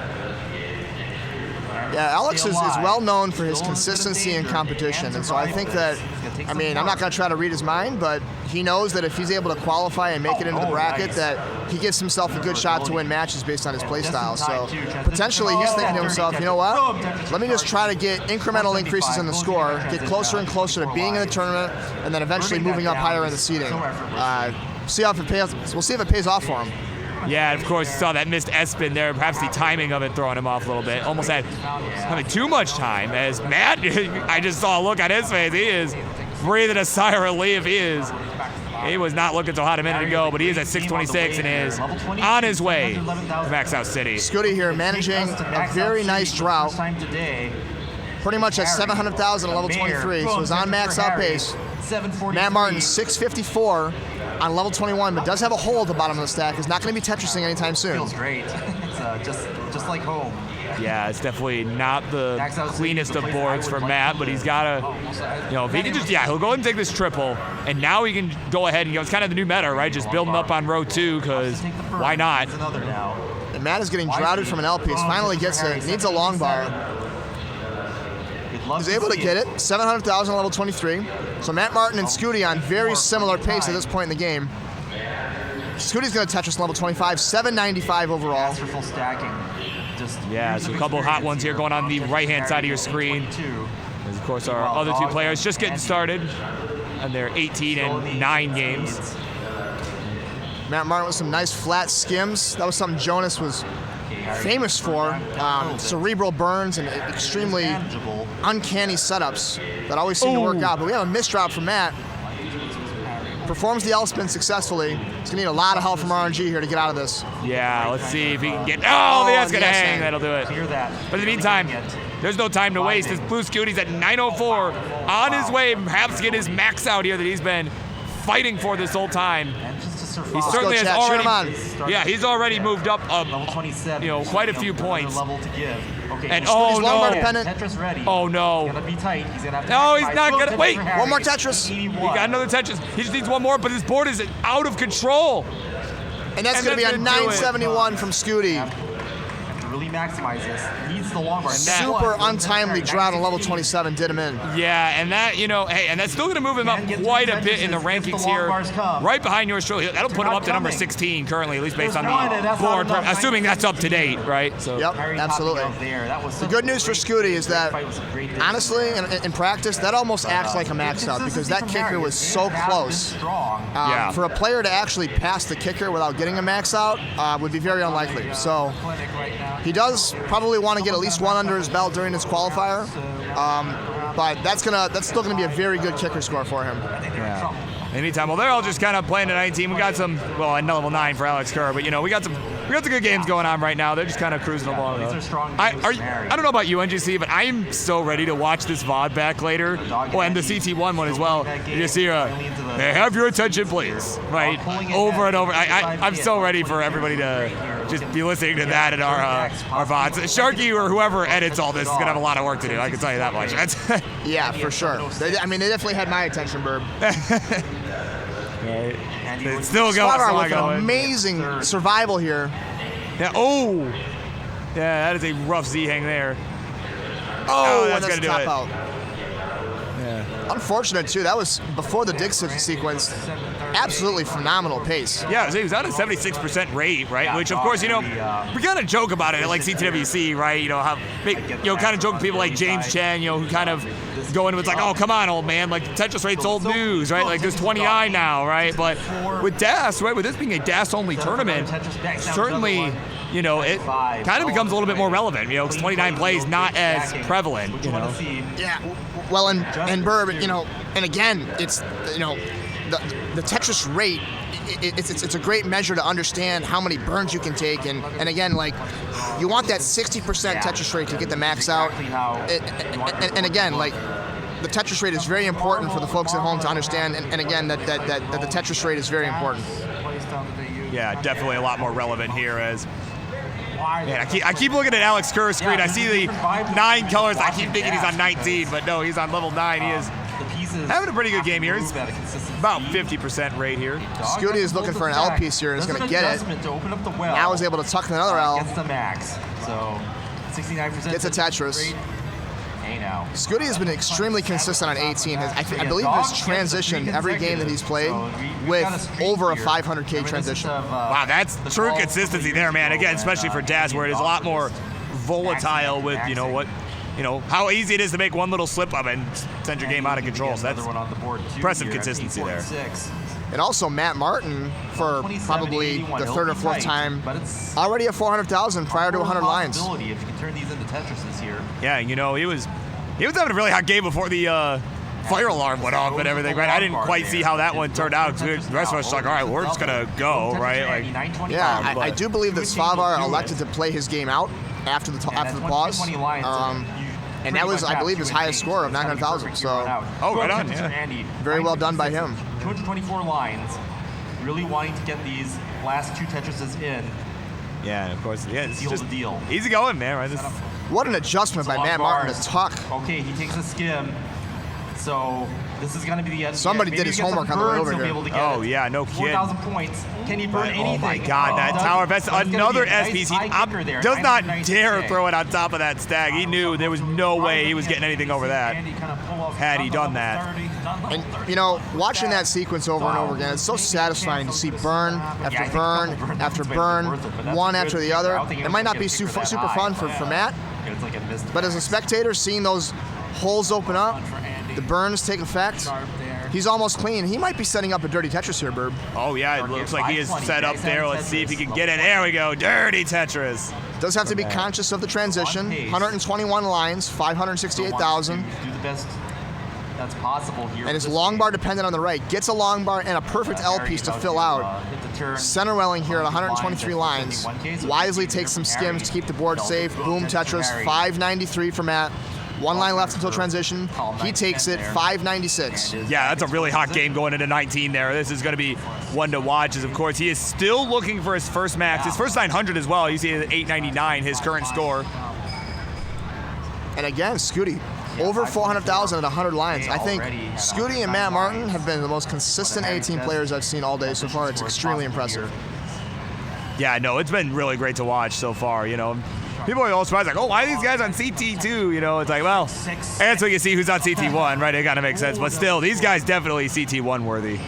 Yeah, Alex is well known for his consistency in competition, and so I think that, I mean, I'm not going to try to read his mind, but he knows that if he's able to qualify and make it into the bracket, that he gives himself a good shot to win matches based on his play style. So potentially he's thinking to himself, you know what, let me just try to get incremental increases in the score, get closer and closer to being in the tournament, and then eventually moving up higher in the seeding. We'll see if it pays off for him. Yeah, and of course, you saw that missed S-spin there. Perhaps the timing of it throwing him off a little bit. Almost had having too much time. As Matt, I just saw a look on his face. He is breathing a sigh of relief. He was not looking so hot a minute ago, but he is at 626 and is on his way to Max Out City. Scooty here managing a very nice drought. Pretty much at 700,000 at level 23, so he's on max out pace. Matt Martin, 654 on level 21, but does have a hole at the bottom of the stack. He's not going to be Tetrising anytime soon. Feels great. It's just like home. Yeah, it's definitely not the cleanest of boards for Matt, but he's got to, if he can just, he'll go ahead and take this triple, and now he can go ahead and it's kind of the new meta, right? Just building up on row 2, because why not? And Matt is getting droughted from an LP. He finally gets it. Needs a long bar. He's able to get it. 700,000 level 23. So Matt Martin and Scooty on very similar pace at this point in the game. Scooty's going to Tetris level 25, 795 overall. Masterful stacking. Yeah, so a couple of hot ones here going on the right-hand side of your screen. As of course our other two players just getting started on their 18 and 9 games. Matt Martin with some nice flat skims. That was something Jonas was famous for. Cerebral burns and extremely uncanny setups that always seem to work out. But we have a misdrop from Matt. Performs the L-spin successfully. He's going to need a lot of help from RNG here to get out of this. Yeah, let's see if he can get... Oh, that's going to hang. That'll do it. But in the meantime, there's no time to waste. This blue Scooty's at 904 on his way, perhaps to get his max out here that he's been fighting for this whole time. He certainly has already... Yeah, he's already moved up, quite a few points. And oh no! Tetris ready. Oh no! He's gonna be tight. He's gonna have to. No, he's not gonna. Wait, one more Tetris. He got another Tetris. He just needs one more, but his board is out of control. And that's gonna be a 971 from Scooty. Really maximize this. Needs the long bar. Super untimely drought on level 27 did him in. Yeah, and that, and that's still going to move him up quite a bit in the rankings here. Right behind yours truly. That'll put him up to number 16 currently, at least based on the board. Assuming that's up to date, right? So. Yep, absolutely. The good news for Scooty is that, honestly, in practice, that almost acts like a max out because that kicker was so close. For a player to actually pass the kicker without getting a max out would be very unlikely. So. He does probably want to get at least one under his belt during his qualifier, but that's still gonna be a very good kicker score for him. Yeah. Anytime. Well, they're all just kind of playing at 19. We got some, at level 9 for Alex Kerr, but we got some good games going on right now. They're just kind of cruising along. These are strong. I don't know about you, NGC, but I'm so ready to watch this VOD back later. And the CT1 one as well. You just hear, have your attention, please. Right? Over and over. I'm so ready for everybody to just be listening to that in our VODs. Sharky or whoever edits all this is going to have a lot of work to do. I can tell you that much. Yeah, for sure. They definitely had my attention, Burb. Right. It's still going. Spot with an amazing survival here. Yeah. Oh. Yeah, that is a rough Z hang there. Oh, that's gonna do top it. out. Yeah. Unfortunate too. That was before the dig sequence. Absolutely phenomenal pace. Yeah, he was on a 76% rate, right? Which, of course, we kind of joke about it at like CTWC, right? Kind of joke with people like James Chen, who kind of go into it's like, oh, come on, old man, like Tetris rate's old news, right? Like there's 20i now, right? But with DAS, right? With this being a DAS-only tournament, certainly. It kind of becomes a little bit more relevant, because 29 plays not as prevalent, Yeah, well, and Burb, and again, it's, the Tetris rate, it's a great measure to understand how many burns you can take, and again, like, you want that 60% Tetris rate to get the max out, and again, like, the Tetris rate is very important for the folks at home to understand, and again, that the Tetris rate is very important. Yeah, definitely a lot more relevant here as... Man, I keep looking at Alex Kerr's screen. I see the 9 colors. I keep thinking he's on 19, but no, he's on level 9. He is having a pretty good game here. He's about 50% rate here. Scooty is looking for an L piece here and is going to get it. Now is able to tuck another L. Gets the max. So 69%. Gets a Tetris. Scooty has been extremely consistent on 18. I believe has transitioned every game that he's played with over a 500K transition. Wow, that's true consistency there, man. Again, especially for DAS, where it is a lot more volatile with, you know, how easy it is to make one little slip up and send your game out of control. So that's impressive consistency there. And also Matt Martin, for probably the third or fourth time, already at 400,000 prior to 100 lines. If you can turn these into Tetrises here. Yeah, you know, he was having a really hot game before the fire alarm went off and everything, right? I didn't quite see how that one turned out, because the rest of us were like, all right, we're just going to go, right? Like, yeah, I do believe that Svavar elected to play his game out after the pause. And that was, I believe, his highest score of 900,000. So, right on, yeah. Very well done by him. 224 lines, really wanting to get these last 2 Tetrises in. Yeah, and of course, yeah, it's Seal just the deal. easy going, man. Right? What an adjustment by Matt Martin to tuck. Okay, he takes a skim. So this is going to be the somebody did his homework on the way over here. Oh yeah, no kidding. 4,000 points. Can he burn anything? Oh my God, that Tower of S, another SPC. Does not dare throw it on top of that stag. He knew there was no way he was getting anything over that had he done that. And you know, watching that sequence over and over again, it's so satisfying to see burn after burn after burn, one after the other. It might not be super fun for Matt, but as a spectator, seeing those holes open up, the burns take effect. He's almost clean. He might be setting up a dirty Tetris here, Burb. Oh yeah, it looks like he is set up there. Let's see if he can get it. There we go, dirty Tetris. Does have to be conscious of the transition. 121 lines, 568,000. Do the best that's possible here. And his long bar dependent on the right. Gets a long bar and a perfect L piece to fill out. Center welling here at 123 lines. Wisely takes some skims to keep the board safe. Boom Tetris, 593 for Matt. 1 line left until transition. He takes it, 596. Yeah, that's a really hot game going into 19 there. This is going to be one to watch, as of course he is still looking for his first max, his first 900 as well. You see at 899, his current score. And again, Scooty, over 400,000 at 100 lines. I think Scooty and Matt Martin have been the most consistent 18 players I've seen all day so far. It's extremely impressive. Yeah, no, it's been really great to watch so far, you know. People are all surprised, like, oh, why are these guys on CT2? You know, it's like, well, that's what you see who's on CT1, right? It kind of makes sense. But still, these guys definitely CT1 worthy.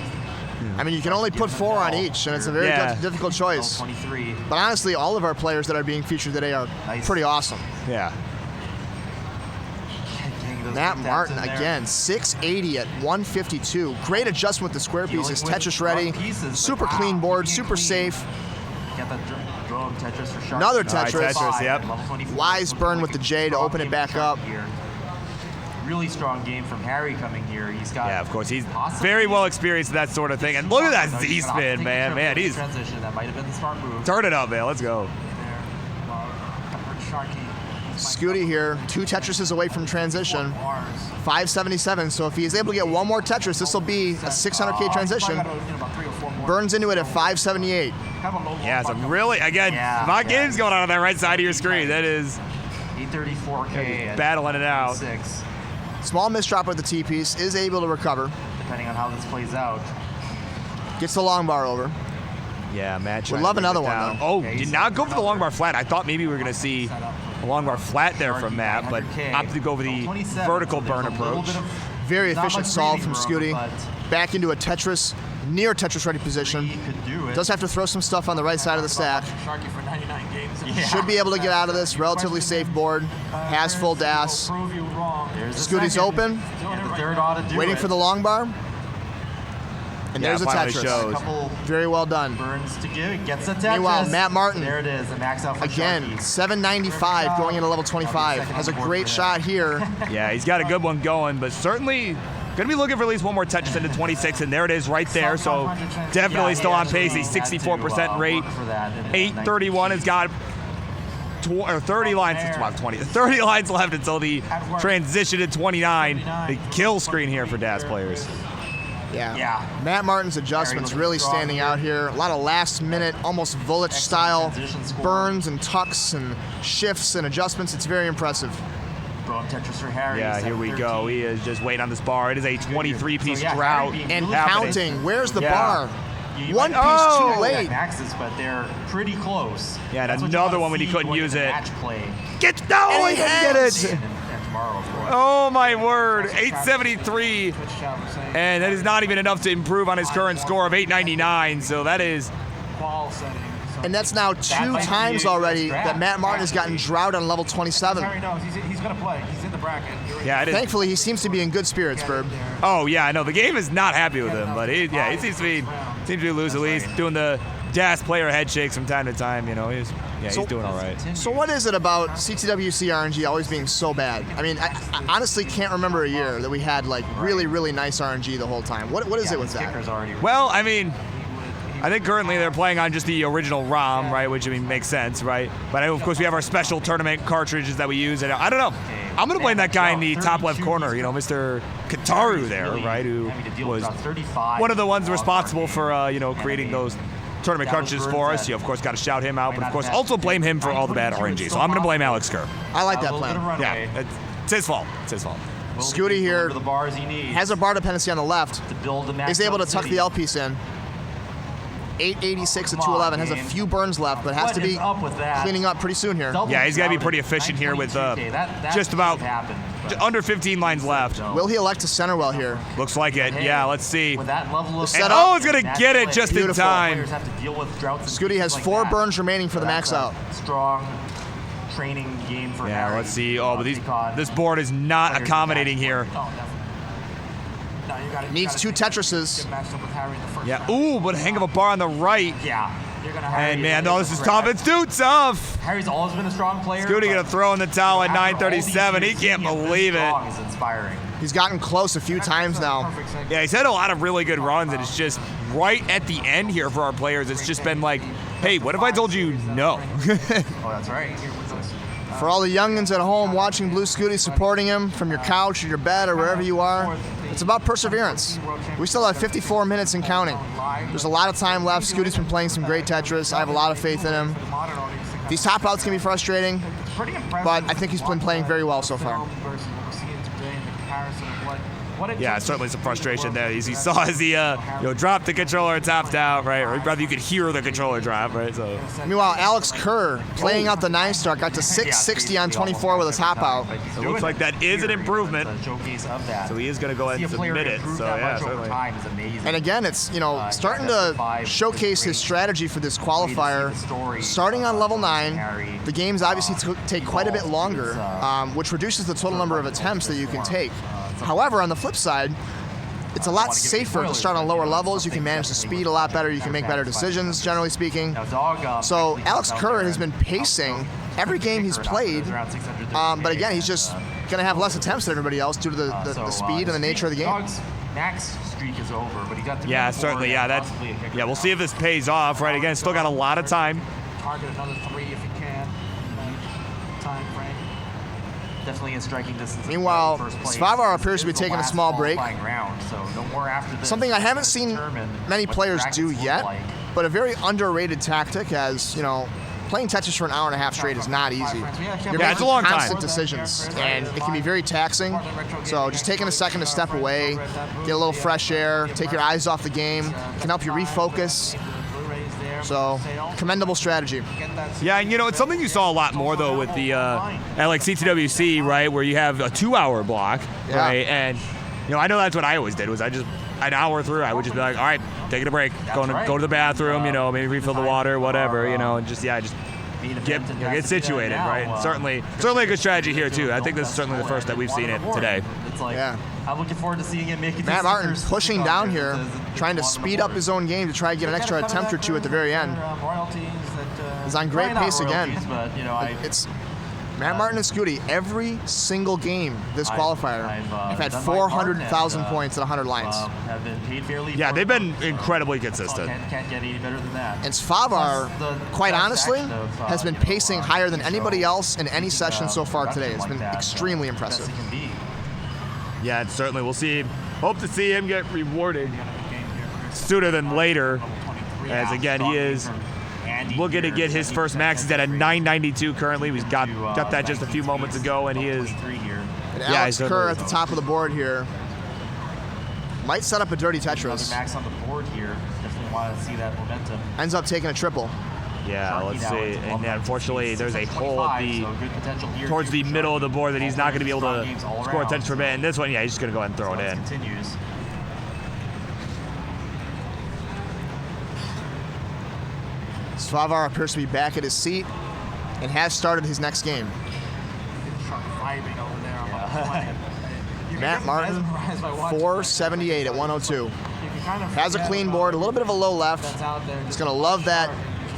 I mean, you can only put 4 on each, and it's a very difficult choice. But honestly, all of our players that are being featured today are pretty awesome. Yeah. Matt Martin, again, 680 at 152. Great adjustment with the square pieces. Tetris ready. Super clean board, super safe. Another Tetris. Yep. Wise burn with the J to open it back up. Really strong game from Harry coming here. He's got. Yeah, of course. He's very well experienced in that sort of thing. And look at that Z spin, man. Man, he's. Transition. That might have been the smart move. Turn it up, man. Let's go. Scooty here, 2 Tetrises away from transition. 577. So if he is able to get 1 more Tetris, this will be a 600K transition. Burns into it at 578. Yeah, some really, again, my game's going on that right side of your screen. That is 834K. Battling it out. Small misdrop with the T piece, is able to recover. Depending on how this plays out. Gets the long bar over. Yeah, Matt. Would love another one, though. Oh, did not go for the long bar flat. I thought maybe we were going to see a long bar flat there from Matt, but opted to go for the vertical burn approach. Very efficient solve from Scooty. Back into a Tetris, near Tetris ready position. Does have to throw some stuff on the right side of the stack. Should be able to get out of this. Relatively safe board. Has full DAS. Scooty's open. Waiting for the long bar. And there's a Tetris. Very well done. Burns to give it, gets a Tetris. Meanwhile, Matt Martin. There it is, a max out for again, Sharky. 795 going into level 25. Has a great shot here. Yeah, he's got a good one going, but certainly going to be looking for at least 1 more Tetris into 26, and there it is right there. So definitely still on pace. He's 64% rate. 831 has got 30 lines, 20, 30 lines left until the transition to 29. The kill screen here for DAS players. Yeah. Matt Martin's adjustments really standing out here. A lot of last minute, almost Vulich style burns and tucks and shifts and adjustments. It's very impressive. Tetris for Harry. Yeah, here we go. He is just waiting on this bar. It is a 23-piece drought. And counting. Where's the bar? 1 piece too late. Maxes, but they're pretty close. Yeah, and another one when he couldn't use it. He didn't get it. Oh my word, 873, and that is not even enough to improve on his current score of 899, so that is... And that's now 2 times already that Matt Martin has gotten drought on level 27. Harry knows he's going to play. He's in in the bracket. Yeah, it is. Thankfully, he seems to be in good spirits, Burb. Oh yeah, I know the game is not happy with him, but he seems to be loose at least, doing the DAS player head shakes from time to time. You know, he's doing all right. So what is it about CTWC RNG always being so bad? I mean, I honestly can't remember a year that we had like really, really nice RNG the whole time. What is it with that? Well, I mean, I think currently they're playing on just the original ROM, right? Which I mean makes sense, right? But of course we have our special tournament cartridges that we use, and I don't know. I'm gonna blame that guy in the top left corner, you know, Mr. Kataru there, right? Who was one of the ones responsible for creating those tournament cartridges for us. You of course got to shout him out, but of course also blame him for all the bad RNG. So I'm gonna blame Alex Kerr. I like that plan. Yeah, it's his fault. It's his fault. Scooty here has a bar dependency on the left. He's able to tuck the L piece in. 886 to 211, has a few burns left, but has to be cleaning up pretty soon here. Yeah, he's got to be pretty efficient here with just about under 15 lines left. Will he elect to center well here? Looks like it. Yeah, let's see. It's going to get it just in time. Scooty has 4 burns remaining for the max out. Strong training game for Harry. Let's see. Oh, but this board is not accommodating here. Needs 2 Tetrises. Yeah, ooh, but a hang of a bar on the right. Yeah. And man, this is tough. It's too tough. Harry's always been a strong player. Scooty gonna throw in the towel at 9:37. He can't believe it. Is inspiring. He's gotten close a few times now. Yeah, he's had a lot of really good runs, and it's just right at the end here for our players. It's just been like, hey, what if I told you no? Oh, that's right. For all the youngins at home watching Blue Scooty, supporting him from your couch or your bed or wherever you are, it's about perseverance. We still have 54 minutes and counting. There's a lot of time left. Scooty's been playing some great Tetris. I have a lot of faith in him. These top outs can be frustrating, but I think he's been playing very well so far. Yeah, certainly some frustration there. As he saw as he dropped the controller and tapped out, right? Or rather, you could hear the controller drop, right? So. Meanwhile, Alex Kerr playing out the 9-star got to 660 on 24 with a top out. It looks like that is an improvement. So he is going to go ahead and submit it. So yeah, certainly. And again, it's starting to showcase his strategy for this qualifier. Starting on level 9, the games obviously take quite a bit longer, which reduces the total number of attempts that you can take. However, on the flip side, it's a lot safer to start on lower levels. You can manage the speed a lot better. You can make better decisions, generally speaking. So Alex Kerr has been pacing every game he's played, but again, he's just going to have less attempts than everybody else due to the speed and the nature of the game. Max streak is over, but he got yeah, certainly. Yeah, we'll see if this pays off. Right, again, still got a lot of time. Target another 3 if you can. Time frame. Definitely in striking distance. Meanwhile, Svavar appears to be taking a small break. Something I haven't seen many players do yet, but a very underrated tactic, as playing Tetris for an hour and a half straight is not easy. You're making a long constant time. decisions, and it can be very taxing. So just taking a second to step away, get a little fresh air, take your eyes off the game, can help you refocus. So, commendable strategy. Yeah, and it's something you saw a lot more though with the at like CTWC, right, where you have a 2-hour block, right? And I know that's what I always did. Was I just an hour through, I would just be like, all right, taking a break, go to the bathroom, maybe refill the water, whatever, and just get situated, right? And certainly a good strategy here too. I think this is certainly the first that we've seen it today. Yeah. I'm looking forward to seeing him make it. Matt Martin pushing down here, trying to speed up his own game to try to get an extra attempt or 2 at the very end. He's on great pace again. It's Matt Martin and Scooty, every single game this qualifier have had 400,000 points at 100 lines. Have been paid fairly. Yeah, they've been incredibly consistent. Can't get any better than that. And Svavar, quite honestly, has been pacing higher than anybody else in any session so far today. It's been extremely impressive. Yeah, and certainly we'll see. Hope to see him get rewarded sooner than later, as again he is looking to get his first max. He's at a 992 currently. He's got that just a few moments ago, and he is. And Alex Kerr at the top of the board here might set up a dirty Tetris. Max on the board here. Definitely want to see that momentum. Ends up taking a triple. Yeah, let's see. And unfortunately, there's a hole at towards the middle of the board that he's not going to be able to score attention from it. And this one, yeah, he's just going to go ahead and throw it in. Continues. Svavar appears to be back at his seat and has started his next game. Vibing over there. Matt Martin, 478 at 102. Has a clean board, a little bit of a low left. He's going to love that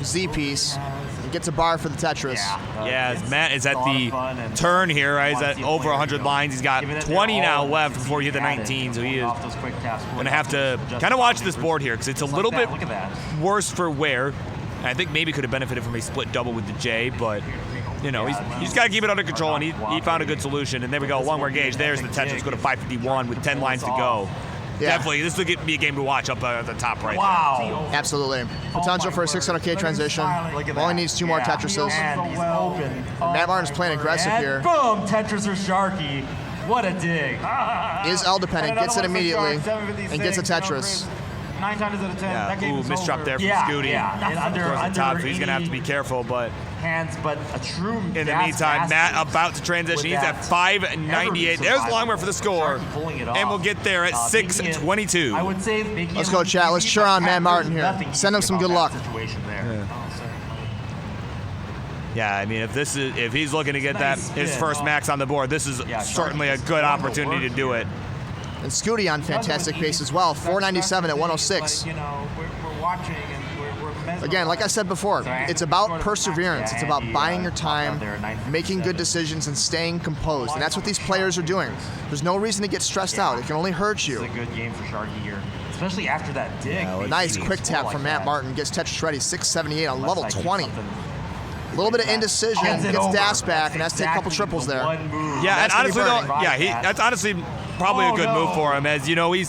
Z piece. He gets a bar for the Tetris. Yeah, Matt is at the turn here. Right? He's at over 100 lines. He's got 20 now left before he hit the 19, so he is going to have to kind of watch this board here because it's a little bit worse for wear. And I think maybe could have benefited from a split double with the J, but you know, he's got to keep it under control, and he found a good solution. And there we go, one more gauge. There's the Tetris, go to 551 with 10 lines to go. Yeah. Definitely, this will be a game to watch up at the top right now. Absolutely. Potential for a 600K transition. Only needs 2 more Tetrises. Matt Martin's playing aggressive here. Boom, Tetris or Sharky. What a dig. Is L dependent, gets it immediately, and gets a Tetris. 9 times out of 10, that game is misdrop over. there from Scooty. And under the top, so he's going to have to be careful, but hands, but a true in the meantime, Matt about to transition. He's at 598. There's Longmore for the score, and we'll get there at 622. I would say let's go, chat. Let's cheer on Matt Martin here. Send him some good luck. Yeah, I mean, if he's looking to get his first max on the board, this is certainly a good opportunity to do it. And Scooty on fantastic pace as well, 497 at 106. You know, we're watching and we're again, like I said before, it's about perseverance. It's about buying your time, making good decisions, and staying composed. And that's what these players are doing. There's no reason to get stressed out. It can only hurt you. It's a good game for Sharky here, especially after that dig. Nice quick tap from Matt Martin. Gets Tetris ready, 678 on level 20. A little bit of indecision, gets Das back, and has to take a couple triples there. Yeah, and honestly, that's honestly probably a good move for him, as you know, he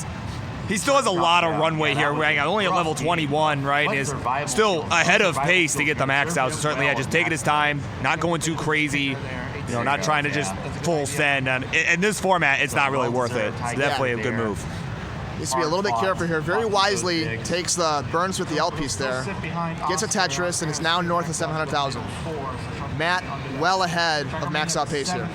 still has a lot of runway here, only at level 21, right? And is still ahead of pace to get the max out. So certainly, just taking his time, not going too crazy, not trying to just full send. And in this format, it's not really worth it. It's definitely a good move. Needs to be a little bit careful here. Very wisely takes the burns with the L piece there. Gets a Tetris and is now north of 700,000. Matt well ahead of max out pace here.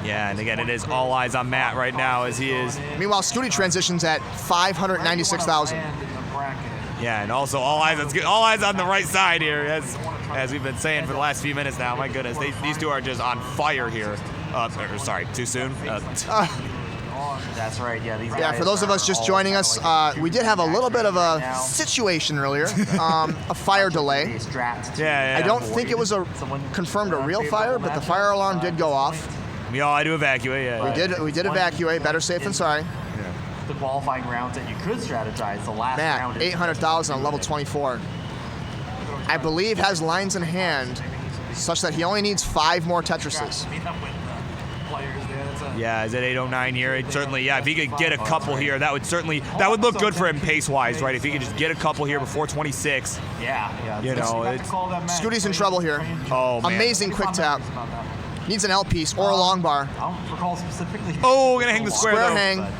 Yeah, and again, it is all eyes on Matt right now as he is. Meanwhile, Scooty transitions at 596,000. Yeah, and also all eyes on the right side here, as we've been saying for the last few minutes now. My goodness, these two are just on fire here. Sorry, too soon. That's right. Yeah. Yeah. For those of us just joining us, we did have a little bit of a situation earlier, a fire delay. Yeah. I don't think it was confirmed a real fire, but the fire alarm did go off. We all had to evacuate. Yeah. We did evacuate. Better safe than sorry. Yeah. The qualifying rounds that you could strategize. The last round. Matt, 800,000 on level 24. I believe has lines in hand, such that he only needs 5 more Tetrises. Yeah, he's at 809 here. Certainly, if he could get a couple here, that would look good for him pace-wise, right? If he could just get a couple here before 26. Yeah. Scooty's in trouble here. Oh, man. Amazing quick tap. Needs an L piece or a long bar. I don't recall specifically. Oh, gonna hang the square though. Hang. But,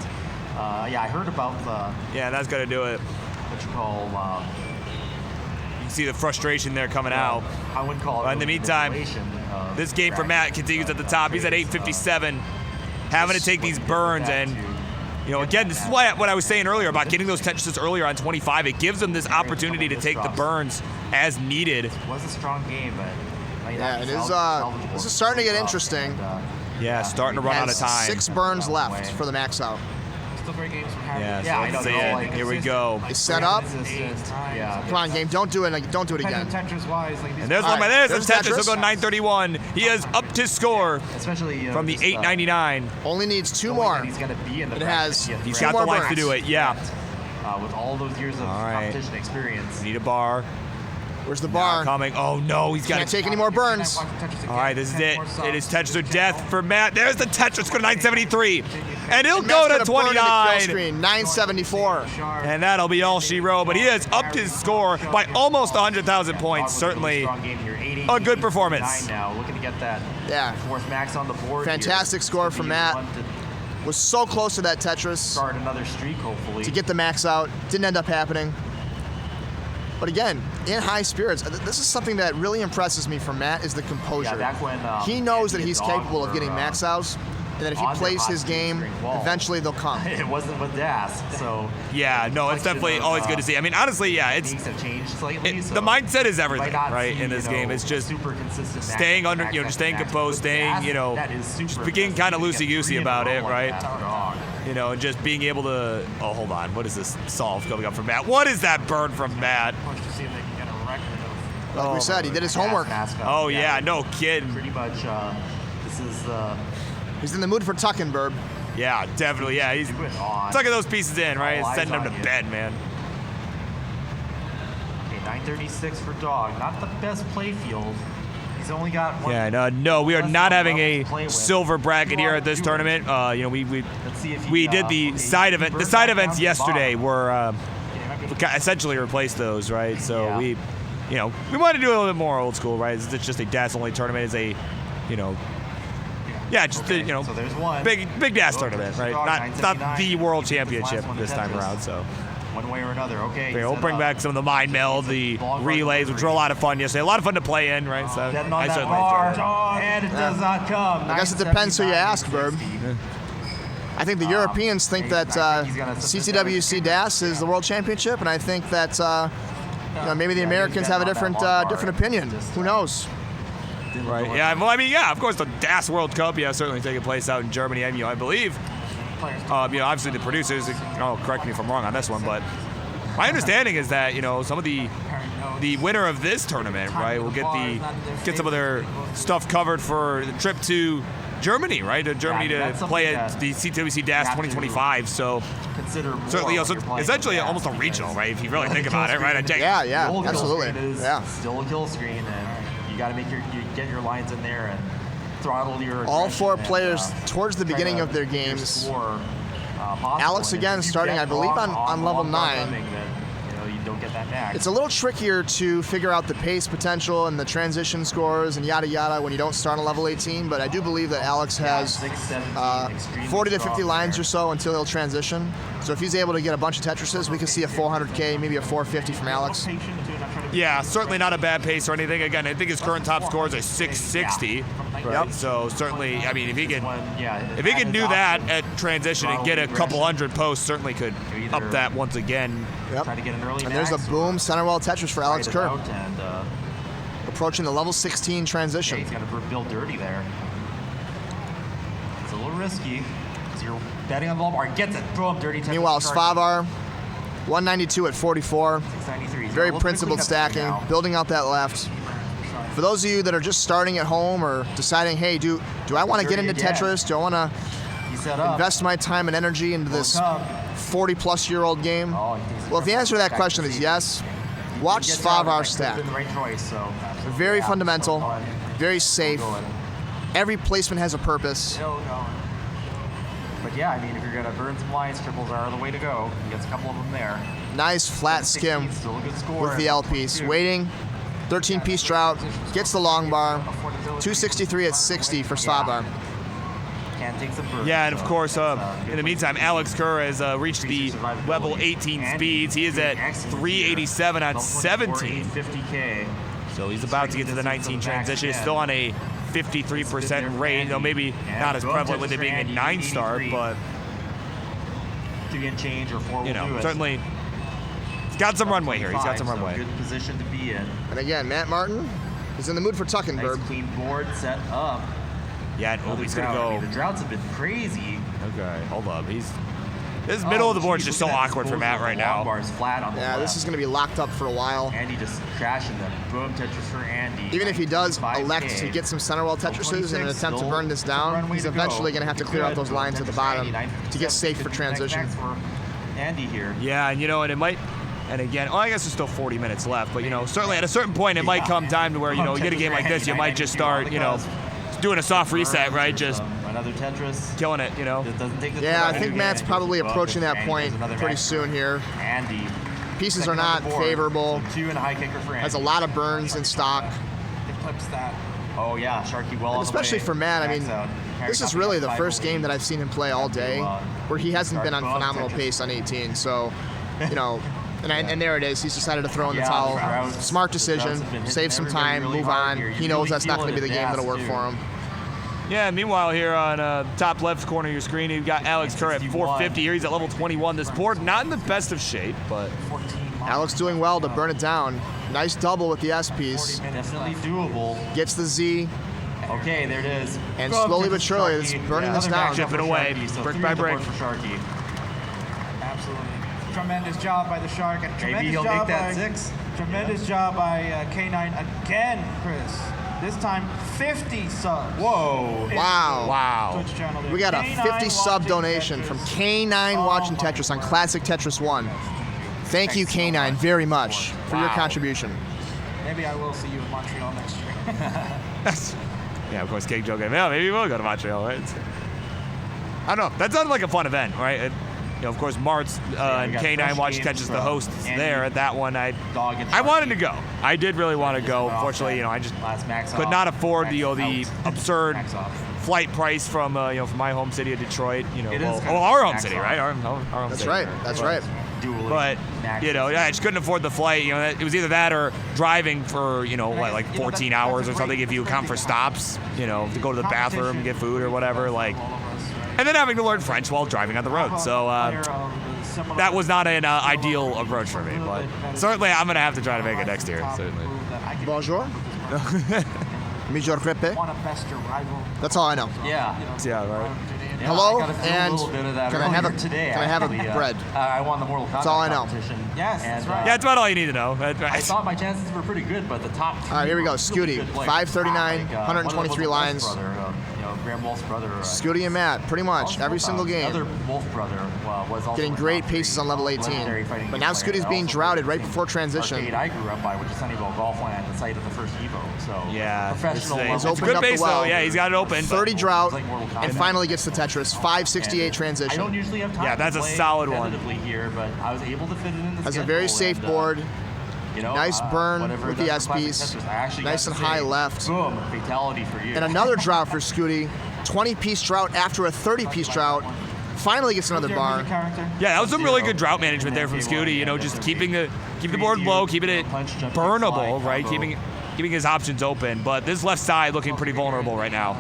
I heard about the. Yeah, that's gonna do it. What you call. You can see the frustration there coming out. I wouldn't call it. But in the meantime, this game for Matt continues at the top. He's at 857, having to take these burns, and again, this is what I was saying earlier about getting those Tetrises earlier on 25. It gives them this opportunity to take the burns as needed. It was a strong game, but. Yeah, it is. This is starting to get interesting. Yeah, starting to run out of time. 6 burns left for the max out. Still great games from Harry. Yeah, let's see it. Here we go. He's set up. Come on, game. Don't do it. Don't do it again. Tetris-wise, and there's one. There's the Tetris. He'll go 931. He has upped his score, especially from the 899. Only needs 2 more. He's going to be in the. It has. He's got the life to do it. Yeah. With all those years of competition experience. Need a bar. Where's the bar? Now coming. Oh no, he's got Can't take any more burns. All right, this is it. It is Tetris or death for Matt. There's the Tetris, go to 973. And he'll go to 29. 974. And that'll be all she wrote. But he has upped his score by almost 100,000 points. Certainly a good performance. Now looking to get that. Yeah. Fourth max on the board. Fantastic score from Matt. Was so close to that Tetris. Start another streak, hopefully. To get the max out. Didn't end up happening. But again, in high spirits, this is something that really impresses me from Matt is the composure. Yeah, back when, he knows that he's capable of getting max outs, and that if he plays his game, eventually they'll come. It wasn't with Das, so yeah, no, it's definitely always good to see. I mean, honestly, yeah, it's have changed slightly. the mindset is everything, right? In this game, it's just super consistent staying under, just staying composed, staying, just being kind of loosey-goosey about it, right? And just being able to. Oh, hold on, what is this solve coming up from Matt? What is that burn from Matt? Like we said, he did his homework. Oh yeah, no kidding. Pretty much, this is. He's in the mood for tucking, Burb. Yeah, definitely. Yeah, he's tucking those pieces in, right? Sending them to bed, man. Okay, 936 for Dog. Not the best play field. He's only got one. Yeah, no, we are not having a silver bracket here at this tournament. We did the side event. The side events yesterday were essentially replaced those, right? So we wanted to do a little bit more old school, right? It's just a DAS only tournament. It's a, so there's one big DAS tournament, right? Not the world championship this time around. So one way or another, okay. We'll bring back some of the mind meld, the relays, which were a lot of fun yesterday. A lot of fun to play in, right? So I certainly enjoyed it. And it does not come. I guess it depends who you ask, Burb. I think the Europeans think that CTWC DAS is the world championship, and I think that maybe the Americans have a different opinion. Who knows? Right. Yeah. Well, I mean, yeah. Of course, the DAS World Cup, certainly taking place out in Germany. I believe. Obviously the producers. Correct me if I'm wrong on this one, but my understanding is that some of the winner of this tournament, right, will get some of their stuff covered for the trip to Germany, right? To Germany to play at the CTWC DAS 2025. So certainly, essentially almost a regional, right? If you really think about it, right? Yeah, absolutely. Still a kill screen, and you got to get your lines in there and throttle your. All four players towards the beginning of their games. Alex again starting, I believe, on level 9. Don't get that back. It's a little trickier to figure out the pace potential and the transition scores and yada yada when you don't start on level 18, but I do believe that Alex has 40 to 50 lines or so until he'll transition. So if he's able to get a bunch of Tetrises, we could see a 400K, maybe a 450 from Alex. Yeah, certainly not a bad pace or anything. Again, I think his current top score is a 660. Right? Yep. So certainly, I mean, if he can do that at transition and get a couple hundred posts, certainly could up that once again. Yep. Try to get an early and there's a boom center well Tetris for Alex Kerr. Approaching the level 16 transition. He's got to build dirty there. It's a little risky because you're betting on the ball. Gets it. Throw him dirty. Meanwhile, Svavar, 192 at 44. 693. Very principled stacking, building out that left. For those of you that are just starting at home or deciding, hey, do I want to get into Tetris? Do I want to invest my time and energy into this 40-plus-year-old game? Well, if the answer to that question is yes, watch Svavar stack. Very fundamental, very safe. Every placement has a purpose. But yeah, I mean, if you're going to burn some lines, triples are the way to go. He gets a couple of them there. Nice flat skim with the L piece. Waiting, 13-piece drought, gets the long bar. 263 at 60 for Svavar. Yeah, and of course, in the meantime, Alex Kerr has reached the level 18 speeds. He is at 387 on 17. So he's about to get to the 19 transition. He's still on a 53% rate, though maybe not as prevalent with it being a 9-star, but change or certainly he's got some runway here. He's got some runway. Good position to be in. And again, Matt Martin is in the mood for tucking, Burb. Nice clean board set up. Yeah, he's gonna go. I mean, the droughts have been crazy. Okay, hold up. This middle of the board is just so awkward for Matt right now. Bars flat on the left. This is going to be locked up for a while. Andy just crashing them. Boom Tetris for Andy. Even if he does elect to get some center wall Tetrises in an attempt to burn this down, he's eventually going to have to clear out those lines at the bottom to get safe for transition. Andy here. Yeah, and and it might. And again, I guess there's still 40 minutes left, but certainly at a certain point it might come time to where you get a game like this, you might just start doing a soft reset, right? Just another Tetris, killing it, Yeah, I think Matt's probably approaching that point pretty soon here. Andy, pieces are not favorable. 2 and a high kicker for Andy. Has a lot of burns in stock. Eclipse that. Oh yeah, Sharky well. And especially for Matt, I mean, this is really the first game that I've seen him play all day where he hasn't been on phenomenal pace on 18. So, And there it is. He's decided to throw in the towel. Smart decision. Save some time. Move on. He knows that's not going to be the game that'll work for him. Yeah, meanwhile here on top left corner of your screen, you've got Alex Kerr at 450 here. He's at level 21. This board not in the best of shape, but... Alex doing well to burn it down. Nice double with the S piece. Definitely doable. Gets the Z. Okay, there it is. And slowly but surely, it's burning this down. Chipping away, brick by brick. Absolutely. Tremendous job by the Shark. And Maybe tremendous he'll job make that by, 6. Tremendous job by K9 again, Chris. This time 50 subs. Whoa. Wow. Twitch channel there. We got a K9 50 sub watching donation Tetris. from K9 watching Tetris on Classic Tetris 1. Thank you, K9, very much for your contribution. Maybe I will see you in Montreal next year. Yeah, of course, Cake joking. Yeah, maybe we'll go to Montreal, right? I don't know. That sounded like a fun event, right? And, you know, of course, Mart's and K9 Watch Tetris, the hosts there at that one. I wanted to go. I did really want to go. Unfortunately, you know, I just could not afford the absurd flight price from from my home city of Detroit. You know, our home city, right? Our home That's city. right. That's right. But you know, I just couldn't afford the flight. You know, it was either that or driving for like 14 hours or something if you account for stops. You know, to go to the bathroom, get food or whatever. Like, and then having to learn French while driving on the road. So that was not an ideal approach for me. But certainly, I'm gonna have to try to make it next year. Certainly. Bonjour. Major Crepe. That's all I know. Yeah. Yeah, right. Yeah, Hello, I got to do and a little bit of that can I have a today, can I have a actually. bread? I won the Mortal Kombat That's all I know. competition. Yes, that's Yeah, that's about all you need to know. I thought my chances were pretty good, but the top two All right, here we go. were Scooty, really good players. 539, Like, 123 one of lines. them was a Wolf brother, Graham Wolf's brother. Scooty and Matt, pretty much every single game. The other Wolf brother was also Getting a great top paces on level 18. legendary fighting But game now player. Scooty's I being also droughted right played before transition. Arcade I grew up by, which is Sunnyvale Golfland, the site of the first Evo. So Yeah, professional. it's He's a opened good up base the well. though. Yeah, he's got it open. 30 drought, and Kombat. finally gets the Tetris. 568 transition. I don't usually have time Yeah, that's to a play solid one. competitively here, but I was able to fit it in the Has a schedule, very safe and, board. Nice burn whatever with the that's S for Classic piece. Tetris, I actually got Nice to and say, high left. Boom, fatality for you. And another drought for Scooty. 20-piece drought after a 30-piece drought. Finally gets another bar. Yeah, that was some really good drought management there from Scooty. You know, just keeping the board low, keeping it burnable, right? Keeping his options open. But this left side looking pretty vulnerable right now.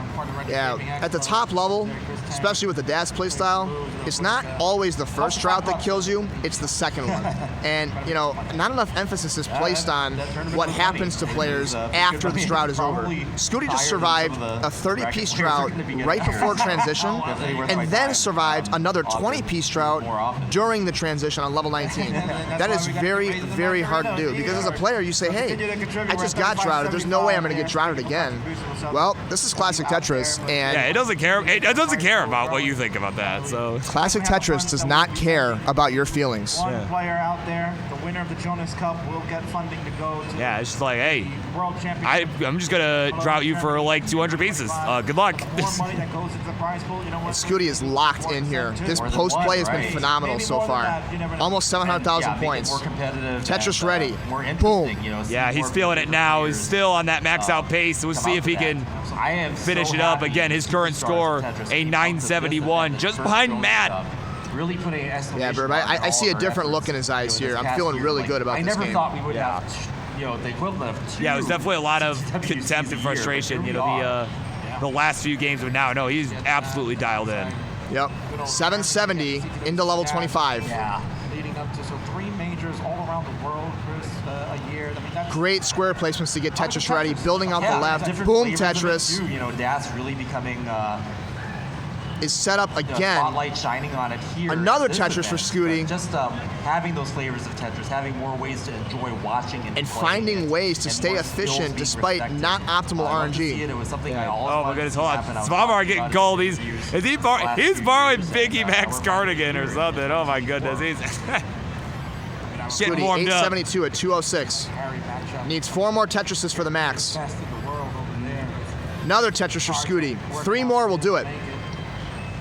Yeah, at the top level, especially with the DAS playstyle, it's not always the first drought that kills you, it's the second one. And, you know, not enough emphasis is placed on what happens to players after the drought is over. Scooty just survived a 30-piece drought right before transition, and then survived another 20-piece drought during the transition on level 19. That is very, very hard to do, because as a player, you say, hey, I just got droughted, there's no way I'm going to get droughted again. Well, this is Classic Tetris, and yeah, it doesn't care. It doesn't care about what you think about that. So Classic Tetris does not care about your feelings. One player out there, the winner of the Jonas Cup, will get funding to go to yeah, it's just like, hey, World Championship. I'm just gonna drought you for like 200 pieces. Good luck. More money that goes into the prize pool. You know what? Scooty is locked in here. This post play has been phenomenal so far. Almost 700,000 points. Tetris ready. Boom. Yeah, he's feeling it now. He's still on that max out pace. We'll see if he can finish it up. Again, his current score, a 971, just behind Matt. Really putting yeah, Burb, I see a different look in his eyes here. I'm feeling really good about this game. I never thought we would have, the equivalent of 2. Yeah, it was definitely a lot of contempt and frustration. You know, the last few games, but now, no, he's absolutely dialed in. Yep, 770 into level 25. Yeah, leading up to 3 majors all around the world, Chris, a year. I mean, that's great square placements to get Tetris ready. Building out the left, boom, Tetris. You know, DAS really becoming. Is set up again. Spotlight shining on it here. Another Tetris for Scooty. Just having those flavors of Tetris, having more ways to enjoy watching and finding ways to stay efficient despite not optimal RNG. Oh my goodness, hold on. Svavar getting cold. He's borrowing Biggie Mac's cardigan or something. Oh my goodness. He's getting Scooty, warmed up. 872 at 206. Needs 4 more Tetrises for the max. Another Tetris for Scooty. 3 more will do it.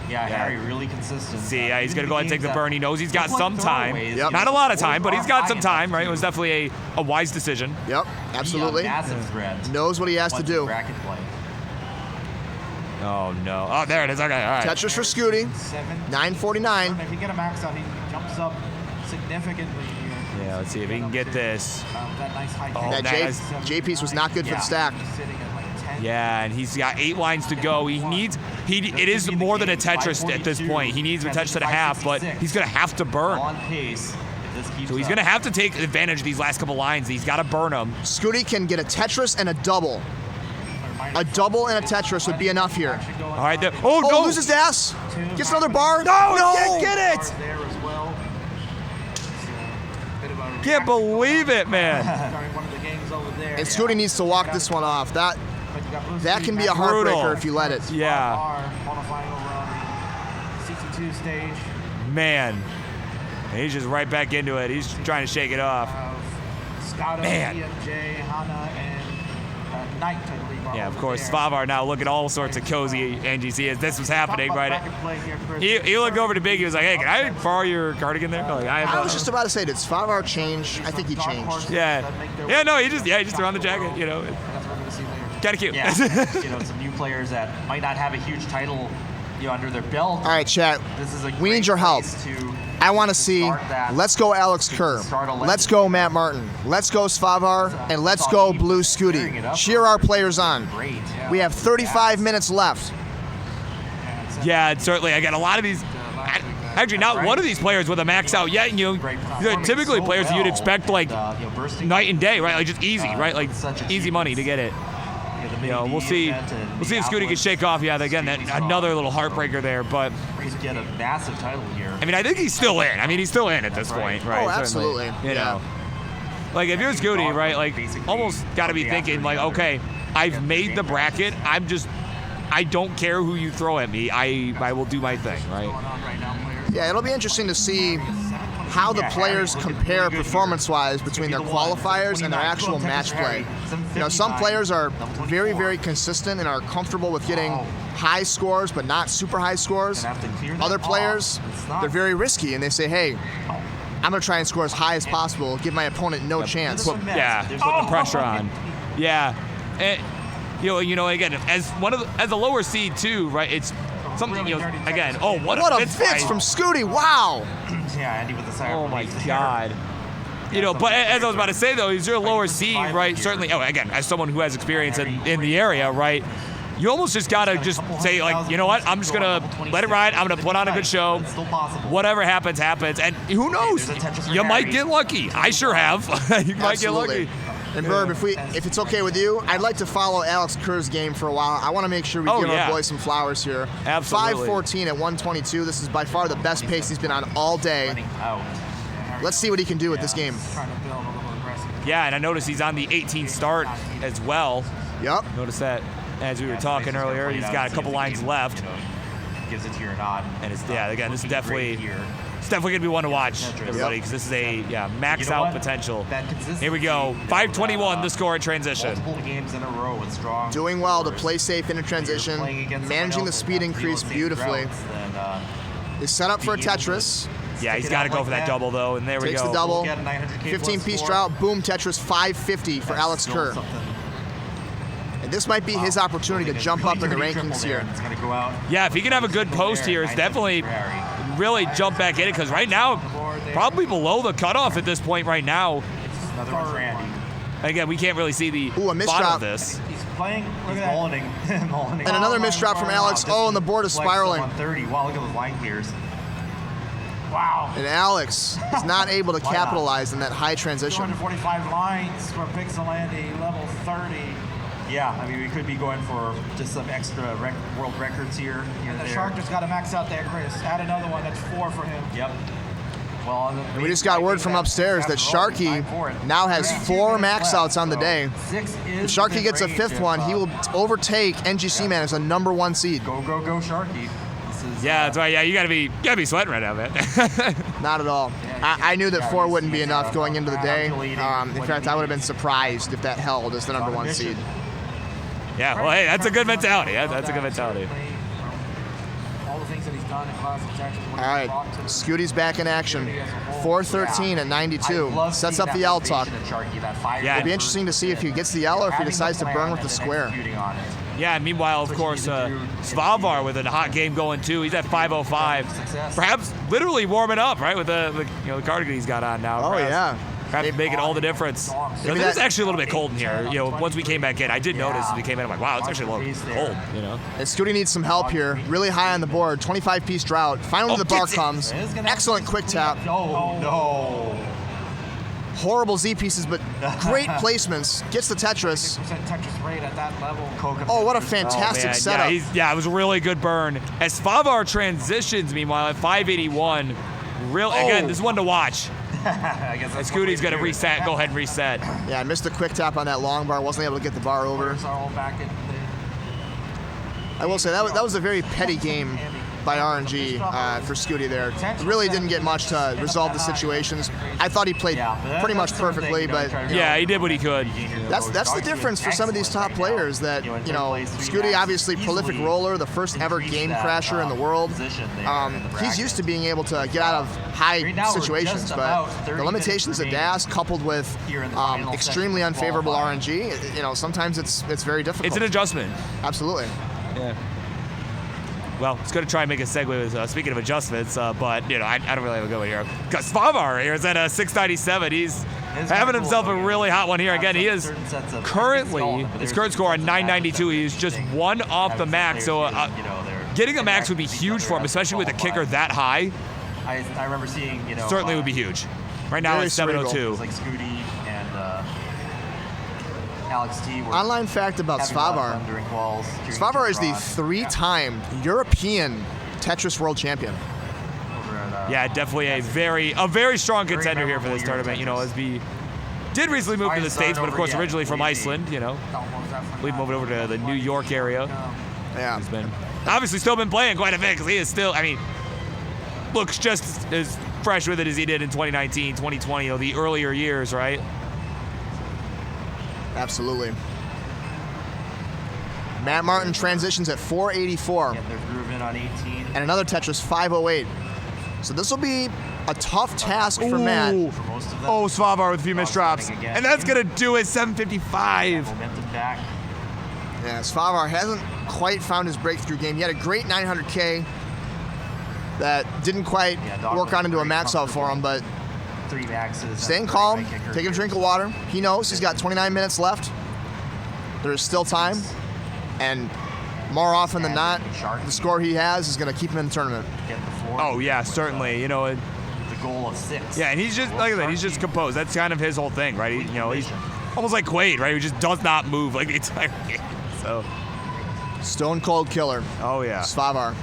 Yeah, Harry really consistent. See, yeah, he's going to go ahead and take the burn. He knows he's got some time. Yep. Not a lot of time, but he's got some time, right? It was definitely a wise decision. Yep, absolutely. Massive threat. Knows what he has to do. Oh, no. Oh, there it is. Okay, all right. Tetris for Scooty. 949. If you get a max out, he jumps up significantly here. Yeah, let's see if he can get this. That nice high Oh, that J piece was not good for the stack. Sitting at like 10 Yeah, and he's got 8 lines to go. It is more than a Tetris at this point. He needs a Tetris and a half, but he's going to have to burn. So he's going to have to take advantage of these last couple lines. He's got to burn them. Scooty can get a Tetris and a double. A double and a Tetris would be enough here. All right. No. Loses Das. Gets another bar. No, no. Can't get it. Can't believe it, man. And Scooty needs to walk this one off. That can be a heartbreaker if you let it. Yeah. CT2 stage. Man. He's just right back into it. He's trying to shake it off. Man. EMJ, Hana, and Knight, I believe. Yeah, of course. Svavar now looking all sorts of cozy NGC as this was happening, right? He looked over to Big. He was like, "Hey, can I borrow your cardigan there?" Like, I was just about to say, did Svavar change? I think he changed. Yeah. Yeah. No, he just threw on the jacket. You know, kind of cute. Yeah. Some new players that might not have a huge title, under their belt. All right, chat. We need your help. I want to see, let's go Alex Kerr, let's go Matt Martin, let's go Svavar, and let's go Blue Scooty. Cheer our players on. We have 35 minutes left. Yeah, certainly. Again, a lot of these, actually not one of these players with a max out yet. They're typically players that you'd expect like night and day, right? Like just easy, right? Like easy money to get it. We'll see if Scooty can shake off. Yeah, again, another little heartbreaker there, but get a massive title here. I mean, I think he's still in. I mean, he's still in at this point, right? Oh, absolutely. You know, like if you're Scooty, right? Like almost got to be thinking, like, okay, I've made the bracket. I don't care who you throw at me. I will do my thing, right? Yeah, it'll be interesting to see how the players compare performance-wise between their qualifiers and their actual match play. Some players are very, very consistent and are comfortable with getting high scores, but not super high scores. Other players, they're very risky, and they say, hey, I'm going to try and score as high as possible, give my opponent no chance. Put the pressure on. Yeah. And, again, as a lower seed, too, right, it's something, again, what a fix from Scooty, wow. Yeah, Andy with the side. Oh my God. But as I was about to say though, he's your lower seed, right? Certainly. Again, as someone who has experience in the area, right? You almost just gotta just say like, you know what? I'm just gonna let it ride. I'm gonna put on a good show. Whatever happens, happens. And who knows? You might get lucky. I sure have. You might get lucky. And Burb, if it's okay with you, I'd like to follow Alex Kerr's game for a while. I want to make sure we give our boy some flowers here. Absolutely. 5:14 at 122. This is by far the best pace he's been on all day. Let's see what he can do with this game. Yeah, and I noticed he's on the 18 start as well. Yep. Notice that as we were talking earlier, he's got a couple lines left. Gives it to your nod. And again, this is definitely going to be one to watch, everybody, because this is a max out potential. Here we go. 5:21, the score at transition. Multiple games in a row with strong. Doing well to play safe in a transition, managing the speed increase beautifully. Is set up for a Tetris. Yeah, he's got to go for that double, though, and there we go. Takes the double. 15-piece drought. Boom, Tetris 550 for Alex Kerr. And this might be his opportunity to jump up in the rankings here. Yeah, if he can have a good post here, it's definitely really jump back in it, because right now, probably below the cutoff at this point right now. Another one for Andy. Again, we can't really see the bottom of this. He's playing, look at that. And another misdrop from Alex. Oh, and the board is spiraling. 130. Wow, look at those line clears. Wow. And Alex is not able to capitalize on that high transition. 245 lines for Pixel Andy, level 30. Yeah, I mean, we could be going for just some extra world records here. And the Shark just got to max out there, Chris. Add another one. That's 4 for him. Yep. Well, and we just got word from upstairs that Sharky now has 4 max outs on the day. If Sharky gets a 5th one, he will overtake NGC Man as a #1 seed. Go, Sharky. Yeah, that's right. Yeah, you gotta be sweating right now, man. Not at all. I knew that 4 wouldn't be enough going into the day. In fact, I would have been surprised if that held as the #1 seed. Yeah, well, hey, that's a good mentality. Yeah, that's a good mentality. All the things that he's done in classic Texas. All right, Scooty's back in action. 4:13 at 92. Sets up the L tuck. Yeah, it'll be interesting to see if he gets the L or if he decides to burn with the square. Yeah, meanwhile, of course, Svavar with a hot game going too. He's at 5:05. Perhaps literally warming up, right, with the cardigan he's got on now. Oh, yeah. making all the difference. You know, it was actually a little bit cold in here. You know, once we came back in, I did notice as we came in, I'm like, wow, it's actually a little cold, you know? And Scooty needs some help here. Really high on the board, 25-piece drought. Finally the bar comes. Excellent quick tap. Oh, no. Horrible Z pieces, but great placements. Gets the Tetris. Tetris rate at that level. Oh, what a fantastic setup. Yeah, it was a really good burn. As Favar transitions, meanwhile, at 581, again, this is one to watch. I guess and Scooty's going to reset, go ahead and reset. Yeah, I missed the quick tap on that long bar. Wasn't able to get the bar over. I will say, that was a very petty game by RNG for Scooty there. Really didn't get much to resolve the situations. I thought he played pretty much perfectly, but yeah, he did what he could. That's the difference for some of these top players. That Scooty, obviously prolific roller, the first ever game crasher in the world. He's used to being able to get out of high situations, but the limitations of DAS coupled with extremely unfavorable RNG, sometimes it's very difficult. It's an adjustment. Absolutely. Yeah. Well, it's going to try and make a segue with, speaking of adjustments, but, I don't really have a good one here. Because Favar here is at a 697. He's having himself a really hot one here. Again, he is currently, his current score on 992. He's just one off the max. So getting a max would be huge for him, especially with a kicker that high. I remember seeing, certainly would be huge. Right now it's 702. Like Scooty and Alex T. Online fact about Svavar. Svavar is the 3-time European Tetris World Champion. Yeah, definitely a very strong contender here for this tournament. As we did recently move to the States, but of course originally from Iceland. We've moved over to the New York area. Yeah, he's been obviously still been playing quite a bit because he is still. Looks just as fresh with it as he did in 2019, 2020. The earlier years, right? Absolutely. Matt Martin transitions at 484. They're grooving on 18. And another Tetris 508. So this will be a tough task for Matt. Oh, Svavar with a few misdrops. And that's going to do it, 755. Momentum back. Yeah, Svavar hasn't quite found his breakthrough game. He had a great 900K that didn't quite work on into a max out for him, but 3 maxes. Staying calm, taking a drink of water. He knows he's got 29 minutes left. There's still time, and more often than not, the score he has is going to keep him in the tournament. Oh yeah, certainly. The goal of 6. Yeah, and he's just like that. He's just composed. That's kind of his whole thing, right? He's almost like Quaid, right? He just does not move like the entire game. So stone cold killer. Oh yeah, Svavar.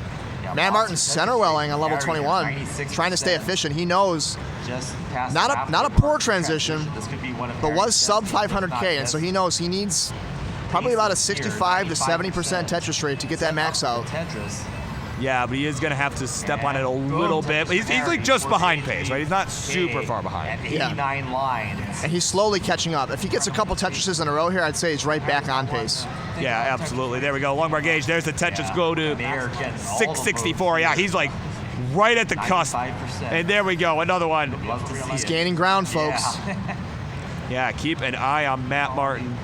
Matt Martin center welling on level 21, trying to stay efficient. He knows not a poor transition, but was sub 500K, and so he knows he needs probably about a 65 to 70% Tetris rate to get that max out. Yeah, but he is going to have to step on it a little bit. But he's like just behind pace, right? He's not super far behind. At 89 lines. And he's slowly catching up. If he gets a couple Tetrises in a row here, I'd say he's right back on pace. Yeah, absolutely. There we go. Long bar gauge. There's the Tetris go to 664. Yeah, he's like right at the cusp. And there we go. Another one. He's gaining ground, folks. Yeah, keep an eye on Matt Martin.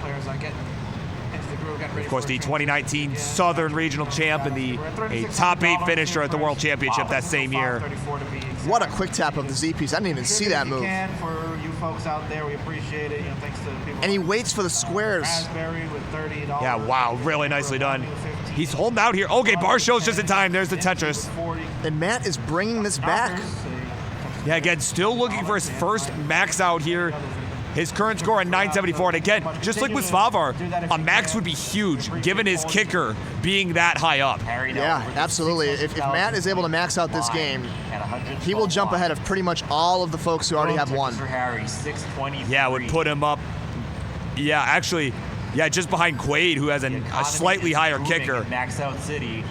Of course, the 2019 Southern Regional Champ and a top 8 finisher at the World Championship that same year. What a quick tap of the Z piece. I didn't even see that move. For you folks out there, we appreciate it. Thanks to people. And he waits for the squares. Raspberry with $30. Yeah, wow, really nicely done. He's holding out here. Okay, bar shows just in time. There's the Tetris. And Matt is bringing this back. Yeah, again, still looking for his first max out here. His current score on 974, and again, just like with Svavar, a max would be huge, given his kicker being that high up. Yeah, absolutely. If Matt is able to max out this game, he will jump ahead of pretty much all of the folks who already have won. Yeah, would put him up. Yeah, actually, yeah, just behind Quaid, who has a slightly higher kicker. Max out city.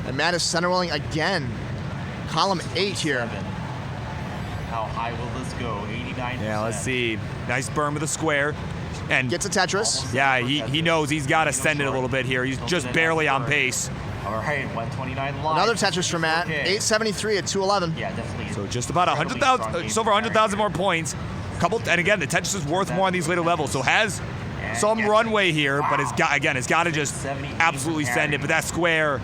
And Matt is center welling again. Column 8 here. How high will this go? 89%. Yeah, let's see. Nice burn with a square. And gets a Tetris. Yeah, he knows he's got to send it a little bit here. He's just barely on pace. All right, 129 lines. Another Tetris for Matt. 873 at 211. Yeah, definitely. So just about 100,000, just over 100,000 more points. And again, the Tetris is worth more on these later levels, so has some runway here, but it's got to just absolutely send it. But that square,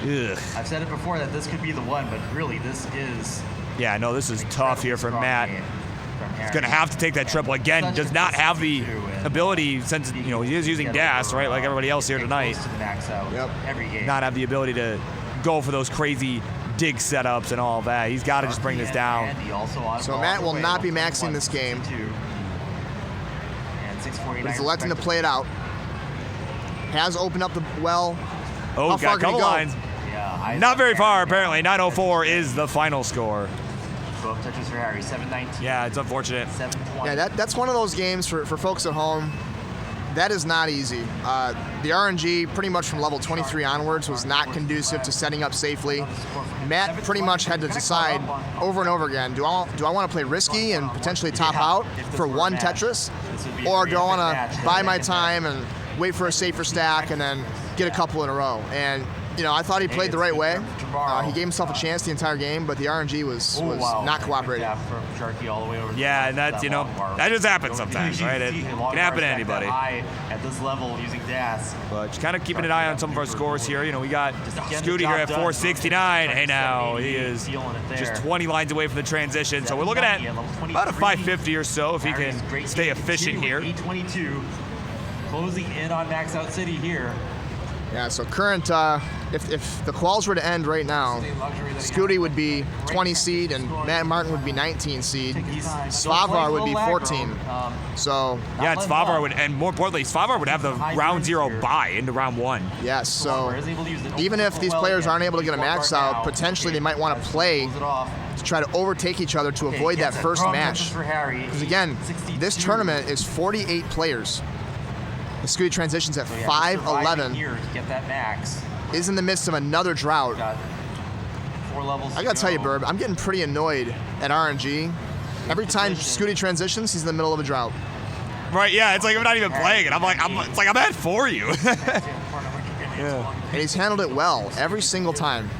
ugh. I've said it before that this could be the one, but really this is Yeah, no, this is tough here for Matt. He's going to have to take that triple again. Does not have the ability, since he is using DAS, right, like everybody else here tonight. Not have the ability to go for those crazy dig setups and all that. He's got to just bring this down. So Matt will not be maxing this game. But he's electing to play it out. Has opened up the well. Oh, how far got a couple lines. Not very far, apparently. 904 is the final score. 12 touches for Harry, 719. Yeah, it's unfortunate. 720. Yeah, that's one of those games for folks at home. That is not easy. The RNG, pretty much from level 23 onwards, was not conducive to setting up safely. Matt pretty much had to decide over and over again, do I want to play risky and potentially top out for one Tetris? Or do I want to buy my time and wait for a safer stack and then get a couple in a row? And I thought he played the right way. He gave himself a chance the entire game, but the RNG was not cooperating. Yeah, and that's, that just happens sometimes, right? It can happen to anybody. At this level using DAS. But just kind of keeping an eye on some of our scores here. We got Scooty here at 469. Hey, now he is just 20 lines away from the transition. So we're looking at about a 550 or so if he can stay efficient here. 822, closing in on Max Out City here. Yeah, so current, if the quals were to end right now, Scooty would be 20 seed and Matt Martin would be 19 seed. Svavar would be 14. So yeah, Svavar would, and more importantly, Svavar would have the round 0 bye into round 1. Yes, so even if these players aren't able to get a max out, potentially they might want to play to try to overtake each other to avoid that first match. Because again, this tournament is 48 players. The Scooty transitions at 5'11". Get that max. Is in the midst of another drought. 4 levels. I gotta tell you, Burb, I'm getting pretty annoyed at RNG. Every time Scooty transitions, he's in the middle of a drought. Right? Yeah, it's like I'm not even playing it. It's like I'm at for you. Yeah. And he's handled it well every single time.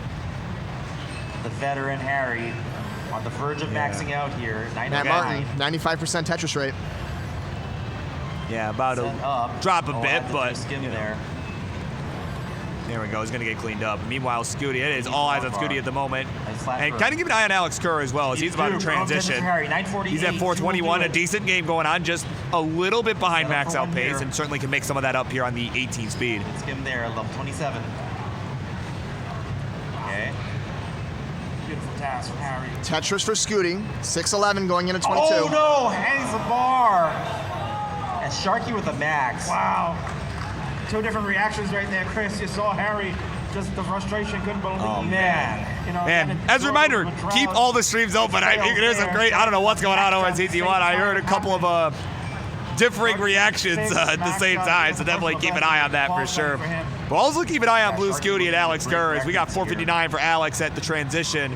The veteran Harry on the verge of maxing out here. Matt Martin, 95% Tetris rate. Yeah, about to drop a bit, but there. There we go. He's going to get cleaned up. Meanwhile, Scooty, it is all eyes on Scooty at the moment. And kind of keep an eye on Alex Kerr as well, as he's about to transition. He's at 421, a decent game going on, just a little bit behind max out pace, and certainly can make some of that up here on the 18 speed. Let's get him there, level 27. Okay. Beautiful task from Harry. Tetris for Scooty, 6'11" going into 22. Oh no, hangs the bar. And Sharky with a max. Wow. 2 different reactions right there, Chris. You saw Harry, just the frustration, couldn't believe Oh, man. Man, as a reminder, keep all the streams open. There's some great, I don't know what's going on over at CT1. I heard a couple of differing reactions at the same time, so definitely keep an eye on that for sure. But also keep an eye on Blue Scooty and Alex Kerr, as we got 459 for Alex at the transition.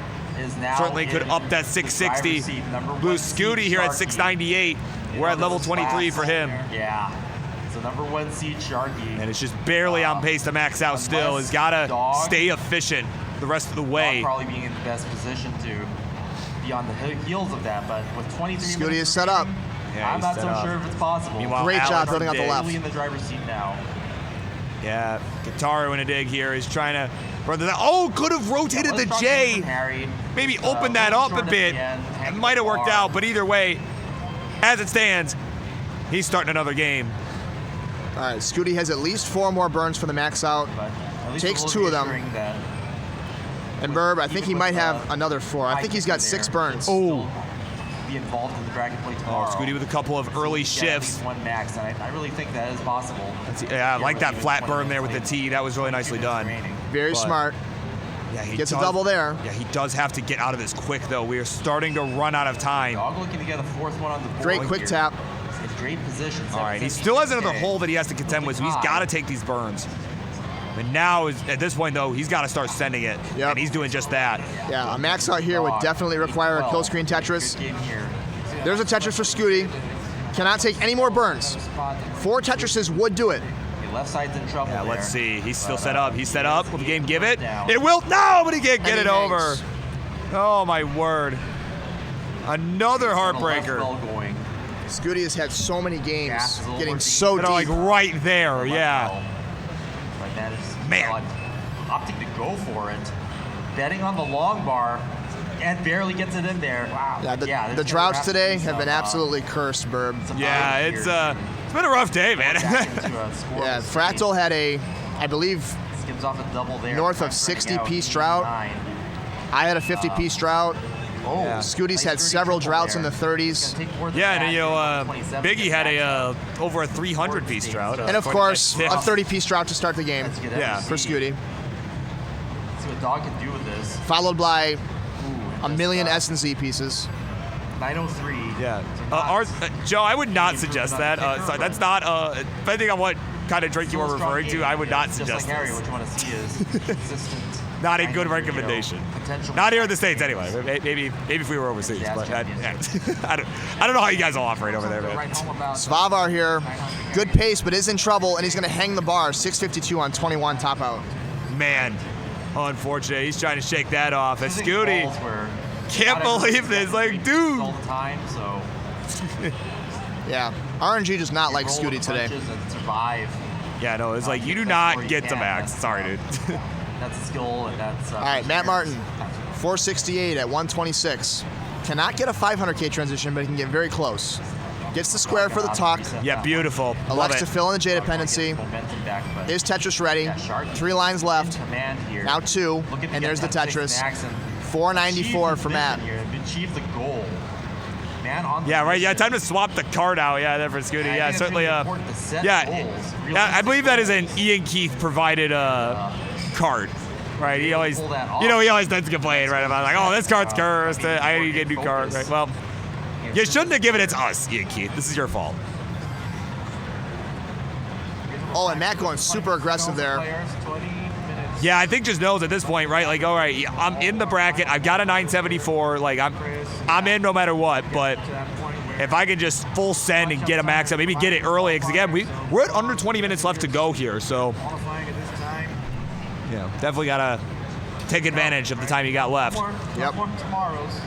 Certainly could up that 660. Blue Scooty here at 698. We're at level 23 for him. Yeah. So number 1 seed Sharky. And it's just barely on pace to max out still. He's got to stay efficient the rest of the way. Probably being in the best position to be on the heels of that, but with 23 Scooty is set up. Yeah, I'm not so sure if it's possible. Meanwhile, Great Alex job building out the left. Really in the driver's seat now. Yeah, Guitaru in a dig here. He's trying to brother that. Oh, could have rotated the J. Maybe opened that up a bit. It might have worked out, but either way, as it stands, he's starting another game. All right, Scooty has at least 4 more burns for the max out. Takes 2 of them. And Burb, I think he might have another 4. I think he's got 6 burns. Oh. Be involved in the Dragon Play tomorrow. Oh, Scooty with a couple of early shifts. 1 max, and I really think that is possible. Yeah, I like that flat burn there with the T. That was really nicely done. Very smart. Yeah, he gets a double there. Yeah, he does have to get out of this quick, though. We are starting to run out of time. Dog looking to get a 4th one on the board. Great quick tap. It's great position. All right, he still has another hole that he has to contend with, so he's got to take these burns. And now, at this point, though, he's got to start sending it. Yep. And he's doing just that. Yeah, a max out here would definitely require a kill screen Tetris. There's a Tetris for Scooty. Cannot take any more burns. 4 Tetrises would do it. Left side's in trouble. Yeah, let's see. He's still set up. He's set up. Will the game give it? It will. No, but he can't get it over. Oh, my word. Another heartbreaker. Scooty has had so many games getting so deep. Like right there, yeah. Right, that is man. Opting to go for it. Betting on the long bar. and barely gets it in there. Wow. Yeah, the droughts today have been absolutely cursed, Burb. Yeah, it's been a rough day, man. Yeah, Fractal had I believe, skims off a double there. north of 60-piece drought. I had a 50-piece drought. Scooty's had several droughts in the 30s. Yeah, and Biggie had over a 300-piece drought. And of course, a 30-piece drought to start the game. Yeah, for Scooty. See what Dog can do with this. Followed by a million S and Z pieces. 903. Yeah. Joe, I would not suggest that. Sorry, that's not, depending on what kind of drink you are referring to, I would not suggest Just like Harry, this. what you want to see is consistent. Not a good recommendation. Not here in the States, anyway. Maybe if we were overseas. But I don't know how you guys all operate over there, man. Svavar here, good pace, but is in trouble, and he's going to hang the bar. 652 on 21 top out. Man, unfortunate. He's trying to shake that off. And Scooty, can't believe this. Like, dude. All the time, so. Yeah, RNG does not like Scooty today. Survive. Yeah, no, it's like you do not get to max. Sorry, dude. That's a skill, and that's. All right, Matt Martin, 468 at 126. Cannot get a 500K transition, but he can get very close. Gets the square for the tuck. Yeah, beautiful. Elects to fill in the J dependency. Is Tetris ready? 3 lines left. Now 2, and there's the Tetris. 494 for Matt. Achieve the goal. Yeah, right. Yeah, time to swap the card out. Yeah, there for Scooty. Yeah, certainly. I believe that is an Ian Keith provided card. Right. He always, he always tends to complain, right, about like, oh, this card's cursed. I need to get a new card. Right. Well, you shouldn't have given it to us, Ian Keith. This is your fault. Oh, and Matt going super aggressive there. Yeah, I think just knows at this point, right? Like, all right, I'm in the bracket. I've got a 974. Like, I'm in no matter what. But if I can just full send and get a max out, maybe get it early, because again, we're at under 20 minutes left to go here. So, yeah, definitely gotta take advantage of the time you got left. Yep. Tomorrow's.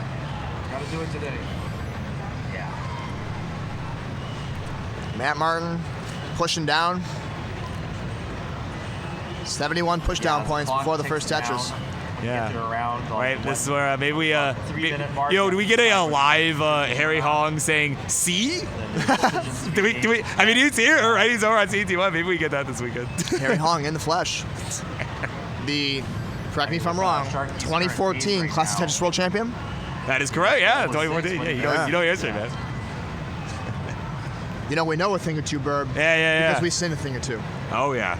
Gotta do it today. Yeah. Matt Martin pushing down. 71 push-down points before the first Tetris. Yeah. Right. This is where maybe we, do we get a live Harry Hong saying "see"? do we? I mean, he's here, right? He's over on CT2. Maybe we get that this weekend. Harry Hong in the flesh. Correct me if I'm wrong, 2014 Classic Tetris World Champion. That is correct. Yeah, 2014. Yeah, you know your history, man. You know, we know a thing or two, Burb. Yeah. Because we sing a thing or two. Oh yeah.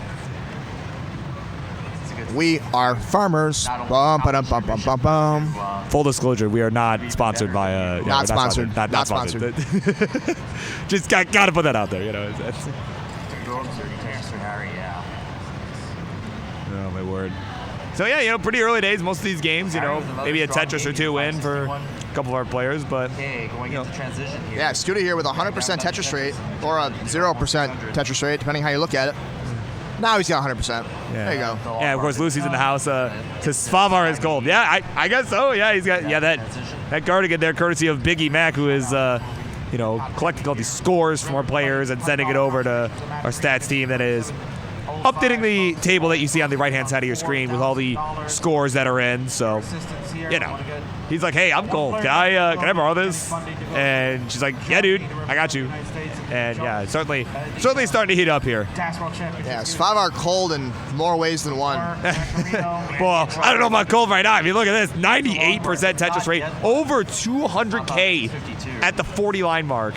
We are farmers. Bum, ba-dum, bum, bum, bum, bum. Full disclosure, we are not sponsored by. Not sponsored. Not sponsored. Just got to put that out there, you know. Oh my word. So yeah, pretty early days. Most of these games, maybe a Tetris or two in for a couple of our players, but. Transition here. Yeah, Scooter here with a 100% Tetris rate or a 0% Tetris rate, depending how you look at it. Now he's got 100%. Yeah. There you go. Yeah, of course, Lucy's in the house because Svavar is gold. Yeah, I guess so. Yeah, he's got that cardigan there, courtesy of Biggie Mac, who is collecting all these scores from our players and sending it over to our stats team that is updating the table that you see on the right-hand side of your screen with all the scores that are in. So, he's like, hey, I'm gold. Can I borrow this? And she's like, yeah, dude, I got you. And yeah, certainly starting to heat up here. Yeah, Svavar cold in more ways than one. Well, I don't know about cold right now. I mean, look at this, 98% Tetris rate, over 200K at the 40 line mark.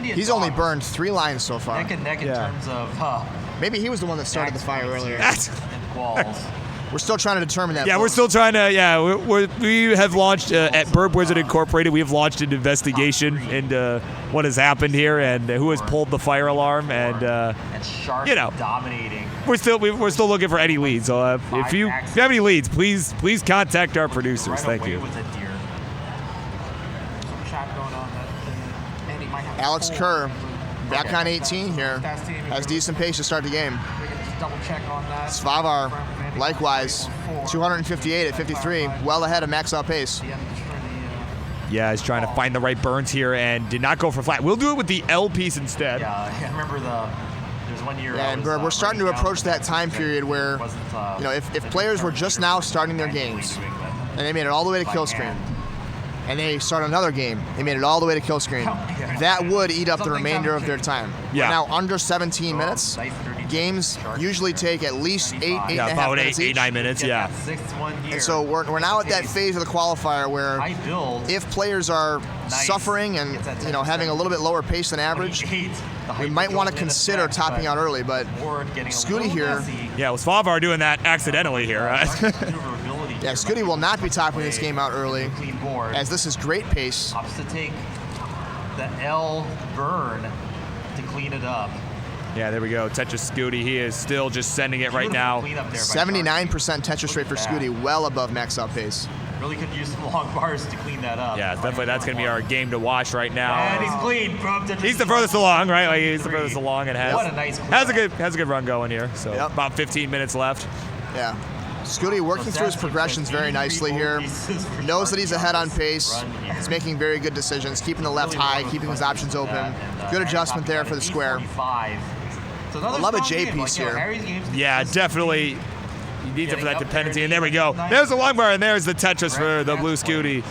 He's only burned 3 lines so far. Neck and neck in terms of. Maybe he was the one that started the fire earlier. We're still trying to determine that. Yeah, we're still trying to. Yeah, we have launched at Burb Wizard Incorporated. We have launched an investigation into what has happened here and who has pulled the fire alarm. And dominating. We're still looking for any leads. So if you have any leads, please contact our producers. Thank you. Alex Kerr, back on 18 here, has decent pace to start the game. Svavar, likewise, 258 at remember, well ahead of max out pace. Yeah, he's trying to find the right burns here and did not go for flat. We'll do it with the L piece instead. Yeah, I remember there's 1 year. Yeah, and we're starting to approach that time period where, if players were just now starting their games and they made it all the way to kill screen, and they start another game. They made it all the way to kill screen. That would eat up the remainder of their time. Yeah. We're now under 17 minutes. Games usually take at least 8 and a half about minutes each. 8-9 minutes, yeah. And so we're now at that phase of the qualifier where if players are suffering and having a little bit lower pace than average, we might want to consider topping out early. But Scooty here, yeah, well, Svalbard doing that accidentally here. yeah, Scooty will not be topping this game out early, as this is great pace. To take the L burn to clean it up. Yeah, there we go. Tetris Scooty, he is still just sending it right now. 79% Tetris rate for Scooty, well above max out pace. Really could use some long bars to clean that up. Yeah, definitely that's going to be our game to watch right now. And he's clean from Tetris. He's the furthest along, right? Like he's the furthest along and What a nice has a good run going here. So about 15 minutes left. Yeah. Scooty working through his progressions very nicely here. Knows that he's ahead on pace. He's making very good decisions, keeping the left high, keeping his options open. Good adjustment there for the square. I love a J piece here. Yeah, definitely. He needs it for that dependency. And there we go. There's the long bar, and there's the Tetris for the blue Scooty.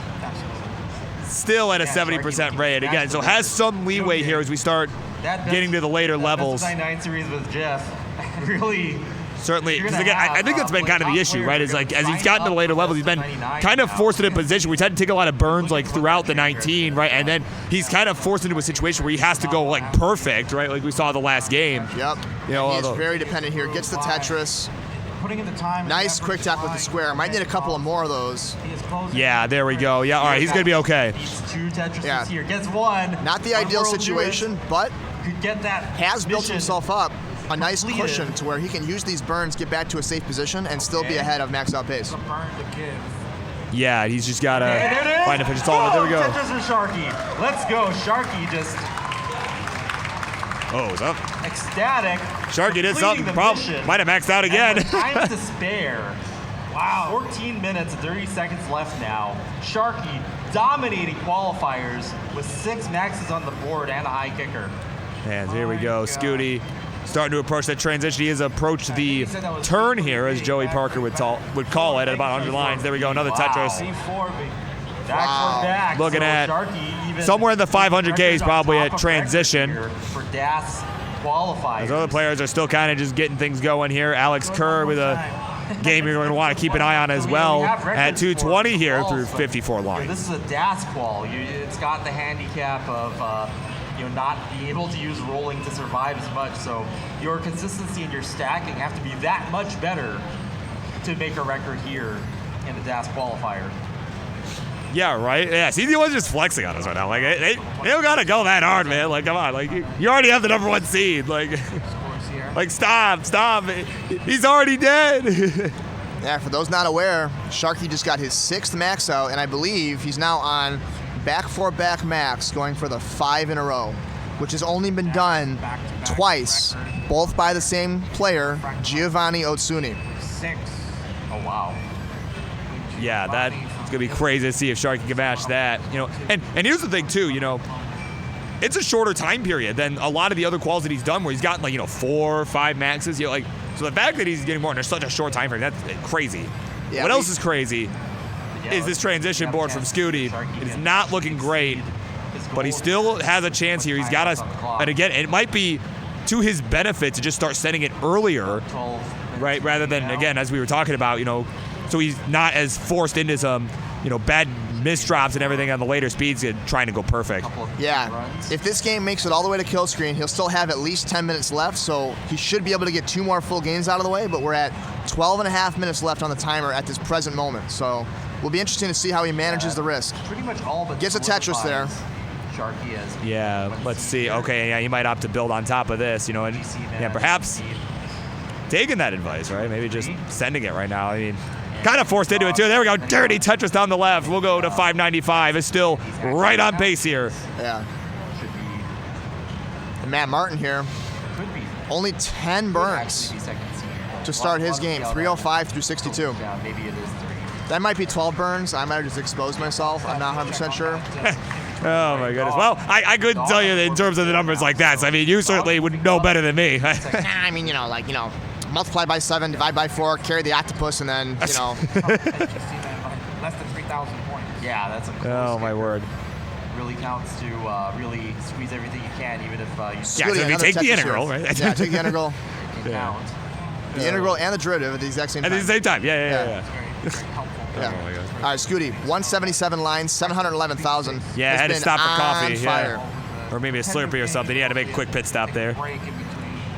Still at a 70% rate. Again, so has some leeway here as we start getting to the later levels. That's the 99 series with Jeff. Really. Certainly, because again, I think that's been kind of the issue, right? Is like as he's gotten to the later levels, he's been kind of forced into a position where he's had to take a lot of burns like throughout the 19, right? And then he's kind of forced into a situation where he has to go like perfect, right? Like we saw the last game. Yep. He's very dependent here. Gets the Tetris. Putting in the time. Nice quick tap with the square. Might need a couple of more of those. Yeah, there we go. Yeah, all right, he's gonna be okay. Two Tetrises here. Gets one. Not the ideal situation, but could get that. Has built himself up a nice cushion to where he can use these burns, get back to a safe position, and still be ahead of max out pace. Yeah, he's just got to find a finish tolerance. There we go. Tetris and Sharky. Let's go. Sharky just... Oh, it's up. Ecstatic. Sharky did something. Might have maxed out again. Time to spare. Wow. 14 minutes and 30 seconds left now. Sharky dominating qualifiers with 6 maxes on the board and a high kicker. And here we go. Scooty starting to approach that transition. He has approached the turn here, as Joey Parker would call it, at about 100 lines. There we go, another Tetris. Back. Looking at somewhere in the 500Ks probably at transition. For DAS qualifiers. Those other players are still kind of just getting things going here. Alex Kerr with a game you're going to want to keep an eye on as well at 220 here through 54 lines. This is a DAS qual. It's got the handicap of not being able to use rolling to survive as much. So your consistency and your stacking have to be that much better to make a record here in the DAS qualifier. Yeah, right? Yeah, see, the one's just flexing on us right now. Like, they don't got to go that hard, man. Like, come on. Like, you already have the #1 seed. Like, stop. He's already dead. Yeah, for those not aware, Sharky just got his 6th max out, and I believe he's now on back-for-back max, going for the 5 in a row, which has only been done twice, both by the same player, Giovanni Otsuni. 6. Oh, wow. Yeah, that's going to be crazy to see if Sharky can match that. And here's the thing, too, it's a shorter time period than a lot of the other quals that he's done where he's gotten, 4 or 5 maxes. So the fact that he's getting more in such a short time frame, that's crazy. Yeah, what else is crazy is this transition board from Scooty. It is not looking great, but he still has a chance here. He's got us, and again, it might be to his benefit to just start sending it earlier, right? Rather than, again, as we were talking about, so he's not as forced into some, bad misdrops and everything on the later speeds and trying to go perfect. Yeah, if this game makes it all the way to kill screen, he'll still have at least 10 minutes left, so he should be able to get 2 more full games out of the way, but we're at 12 and a half minutes left on the timer at this present moment, so we'll be interesting to see how he manages the risk. Pretty much all but gets a Tetris there. Sharky is. Yeah, let's see. Okay, yeah, he might opt to build on top of this, and perhaps taking that advice, right? Maybe just sending it right now. I mean, kind of forced into it, too. There we go. Dirty Tetris down the left. We'll go to 595. It's still right on pace here. Yeah. And Matt Martin here. Only 10 burns to start his game. 305 through 62. That might be 12 burns. I might have just exposed myself. I'm not 100% sure. Oh, my goodness. Well, I couldn't tell you in terms of the numbers like that. So, I mean, you certainly would know better than me. I mean, multiply by 7, divide by 4, carry the octopus, and then, less than 3,000 points. Yeah, that's a close Oh my word. Really counts to really squeeze everything you can, even if you. Yeah, so if you take the integral, right? Yeah, take the integral. Yeah. The integral and the derivative at the exact same time. At the same time, yeah. Yeah. Oh my God. All right, Scooty, 177 lines, 711,000. Yeah, I Has had to been stop for on coffee. fire. Yeah. Or maybe a Slurpee or something. He had to make a quick pit stop there.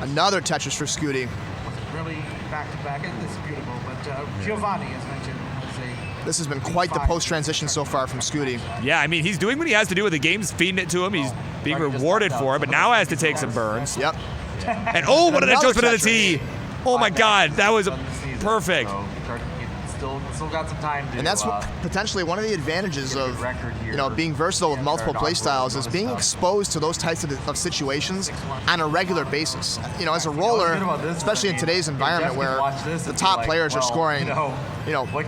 Another Tetris for Scooty. Really back to back. It's beautiful, but Giovanni, as mentioned, has This has been quite the post-transition so far from Scooty. Yeah, I mean, he's doing what he has to do with the game's feeding it to him. He's being rewarded for it, but now has to take some burns. Yep. And oh, what an Another adjustment of the Tetris. tee. Oh my God, that was perfect. Still got some time to. And that's potentially one of the advantages of being versatile with multiple play styles is being exposed to those types of situations on a regular basis. As a roller, especially in today's environment where the top players are scoring,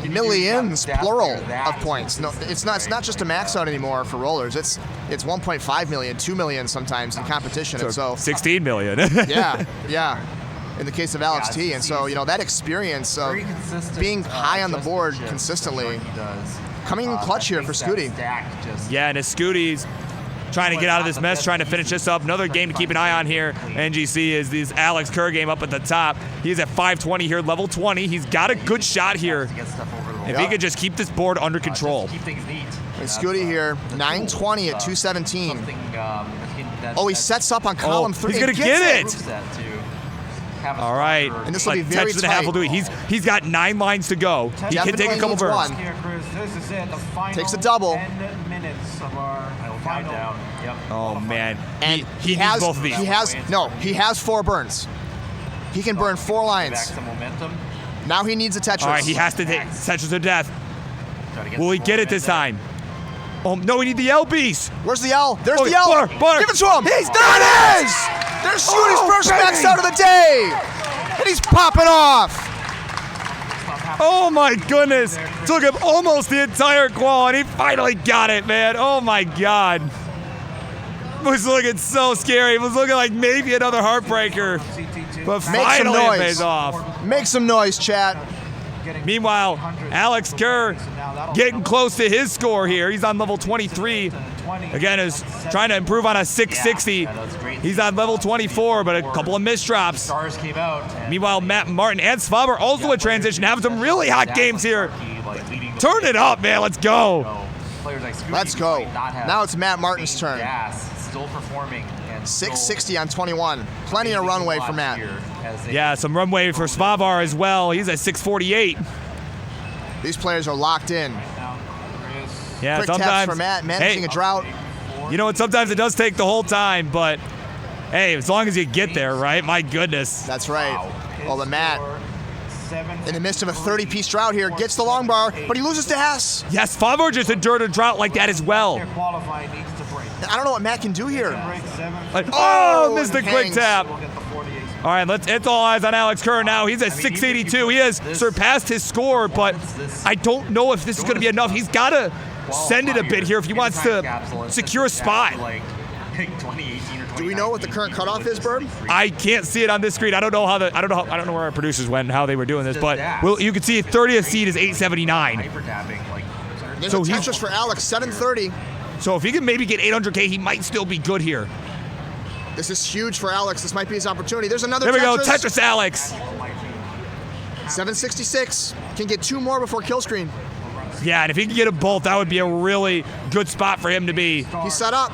millions, plural, of points. No, it's not just a max out anymore for rollers. It's 1.5 million, 2 million sometimes in competition. And so 16 million. yeah. In the case of Alex T. And so, that experience of being high on the board consistently, coming in clutch here for Scooty. Yeah, and as Scooty's trying to get out of this mess, trying to finish this up. Another game to keep an eye on here, NGC, is this Alex Kerr game up at the top. He's at 520 here, level 20. He's got a good shot here. If he could just keep this board under control. And Scooty here, 920 at 217. He sets up on column 3. He's going to get it. All right. And this will be very tight. He's got 9 lines to go. He can take a couple burns. Takes a double. 10 minutes of our final. Oh man. And he has needs both of these. He has 4 burns. He can burn 4 lines. Now he needs a Tetris. All right, he has to take Tetris to death. Will he get it this time? Oh no, we need the L beast. Where's the L? There's the L. Bar. Give it to him. There it is. There's Scooty's first max out of the day. And he's popping off. Oh my goodness. Took him almost the entire qual, and he finally got it, man. Oh my God. It was looking so scary. It was looking like maybe another heartbreaker. But finally it pays off. Make some noise, chat. Meanwhile, Alex Kerr getting close to his score here. He's on level 23. Again, is trying to improve on a 660. He's on level 24, but a couple of misdrops. Meanwhile, Matt Martin and Svavar also in transition, having some really hot games here. Turn it up, man. Let's go. Let's go. Now it's Matt Martin's turn. Still performing. 660 on 21. Plenty of runway for Matt. Yeah, some runway for Svavar as well. He's at 648. These players are locked in. Yeah, quick sometimes taps for Matt, managing a drought. You know what? Sometimes it does take the whole time, but hey, as long as you get there, right? My goodness. That's right. Well, the Matt, in the midst of a 30-piece drought here, gets the long bar, but he loses to Hess. Yes, Svavar just endured a drought like that as well. I don't know what Matt can do here. Missed the quick tap. All right, it's all eyes on Alex Kerr now. He's at 682. He has surpassed his score, but I don't know if this is going to be enough. He's got to send it a bit here if he wants to secure a spot. Do we know what the current cutoff is, Bird? I can't see it on this screen. I don't know where our producers went and how they were doing this, but you can see 30th seed is 879. There's a Tetris for Alex, 730. So if he can maybe get 800K, he might still be good here. This is huge for Alex. This might be his opportunity. There's another There we Tetris. go, Tetris Alex. 766. Can get 2 more before kill screen. Yeah, and if he can get a bolt, that would be a really good spot for him to be. He's set up.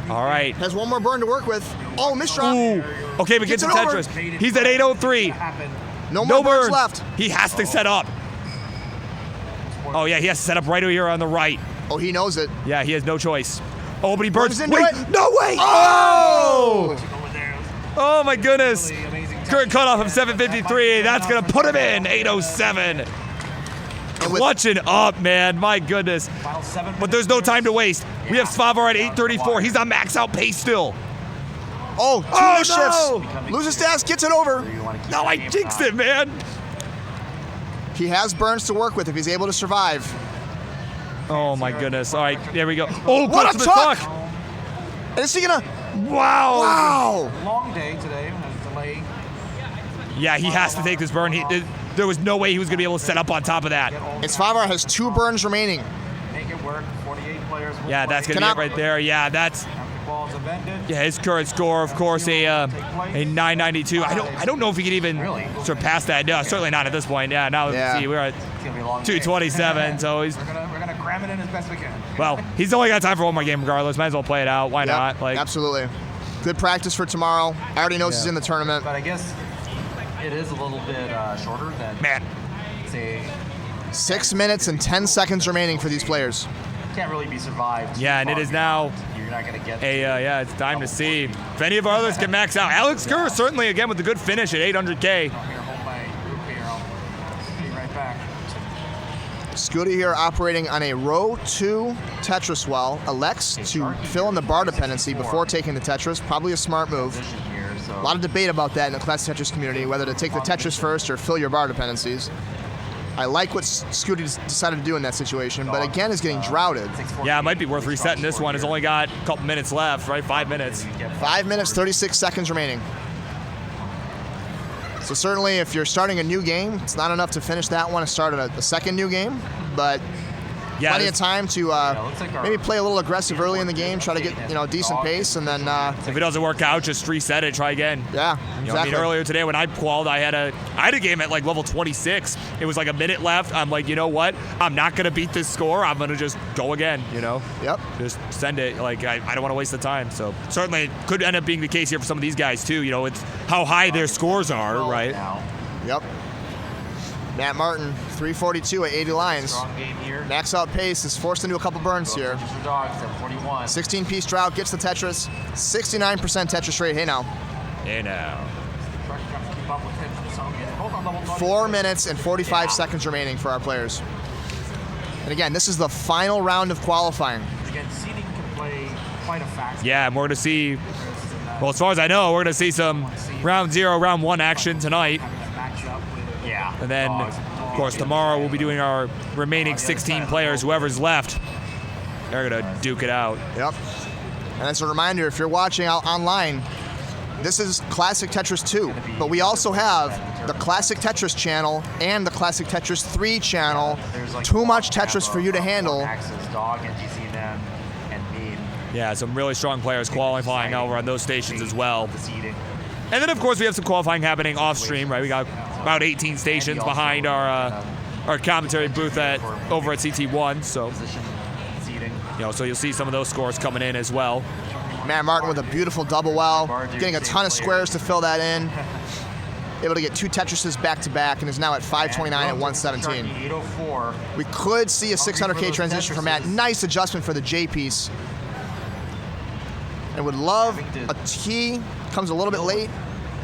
All right. Has 1 more burn to work with. Oh, misdrop. Ooh. Okay, but gets the Tetris. He's at 803. No more burns burn. left. He has to set up. Oh, yeah, he has to set up right over here on the right. Oh, he knows it. Yeah, he has no choice. Oh, but he burns. Into Wait, it. no, wait. Oh! Oh, my goodness. Current cutoff of 753. That's going to put him in 807. Clutching up, man. My goodness. But there's no time to waste. We have Svavar at 834. He's on max out pace still. Oh, two shifts. Loses stats, gets it over. No, I jinxed it, man. He has burns to work with if he's able to survive. Oh, my goodness. All right, there we go. Oh, what a tuck! Is he gonna? Wow. Wow. Long day today. Delay. Yeah, he has to take this burn. There was no way he was going to be able to set up on top of that. And Svavar has 2 burns remaining. work. 48 players. Yeah, that's gonna be it right there. Yeah, that's. Balls have ended. Yeah, his current score, of course, a 992. I don't know if he could even surpass that. No, certainly not at this point. Yeah, now let's see, we're at 227. So he's. We're gonna cram it in as best we can. Well, he's only got time for one more game regardless. Might as well play it out. Why not? Like, absolutely. Good practice for tomorrow. I already knows he's in the tournament. But I guess it is a little bit shorter than say 6 minutes and 10 seconds remaining for these players. Can't really be survived. Yeah, and it is now You're not gonna get yeah, it's time to see if any of our others can max out. Alex Kerr certainly again with a good finish at 800K. Scooty here operating on a row 2 Tetris well, elects to fill in the bar dependency before taking the Tetris. Probably a smart move. A lot of debate about that in the classic Tetris community, whether to take the Tetris first or fill your bar dependencies. I like what Scooty decided to do in that situation, but again is getting droughted. Yeah, it might be worth resetting this one. It's only got a couple minutes left, right? 5 minutes. 5 minutes, 36 seconds remaining. So certainly if you're starting a new game, it's not enough to finish that one and start a second new game, but plenty of time to maybe play a little aggressive early in the game, try to get a decent pace, and then if it doesn't work out, just reset it, try again. Yeah, exactly. Earlier today when I qualified, I had a game at like level 26. It was like a minute left. I'm like, you know what? I'm not gonna beat this score. I'm gonna just go again. Yep. Just send it. Like I don't want to waste the time. So certainly it could end up being the case here for some of these guys too. It's how high their scores are, right? Yep. Matt Martin, 342 at 80 lines. Max out pace is forced into a couple burns here. 16-piece drought gets the Tetris. 69% Tetris rate. Hey now. 4 minutes and 45 seconds remaining for our players. And again, this is the final round of qualifying. Again, seeding can play quite a factor. Yeah, and we're going to see, well, as far as I know, we're going to see some round 0, round 1 action tonight. Yeah. And then, of course, tomorrow we'll be doing our remaining 16 players, whoever's left. They're going to duke it out. Yep. And as a reminder, if you're watching out online, this is Classic Tetris 2, but we also have the Classic Tetris channel and the Classic Tetris 3 channel. Too much Tetris for you to handle. Yeah, some really strong players qualifying over on those stations as well. And then, of course, we have some qualifying happening off stream, right? We got about 18 stations behind our commentary booth over at CT1. So, so you'll see some of those scores coming in as well. Matt Martin with a beautiful double well, getting a ton of squares to fill that in. Able to get 2 Tetrises back to back and is now at 529 at 117. We could see a 600K transition from Matt. Nice adjustment for the J piece. And would love a T. Comes a little bit late.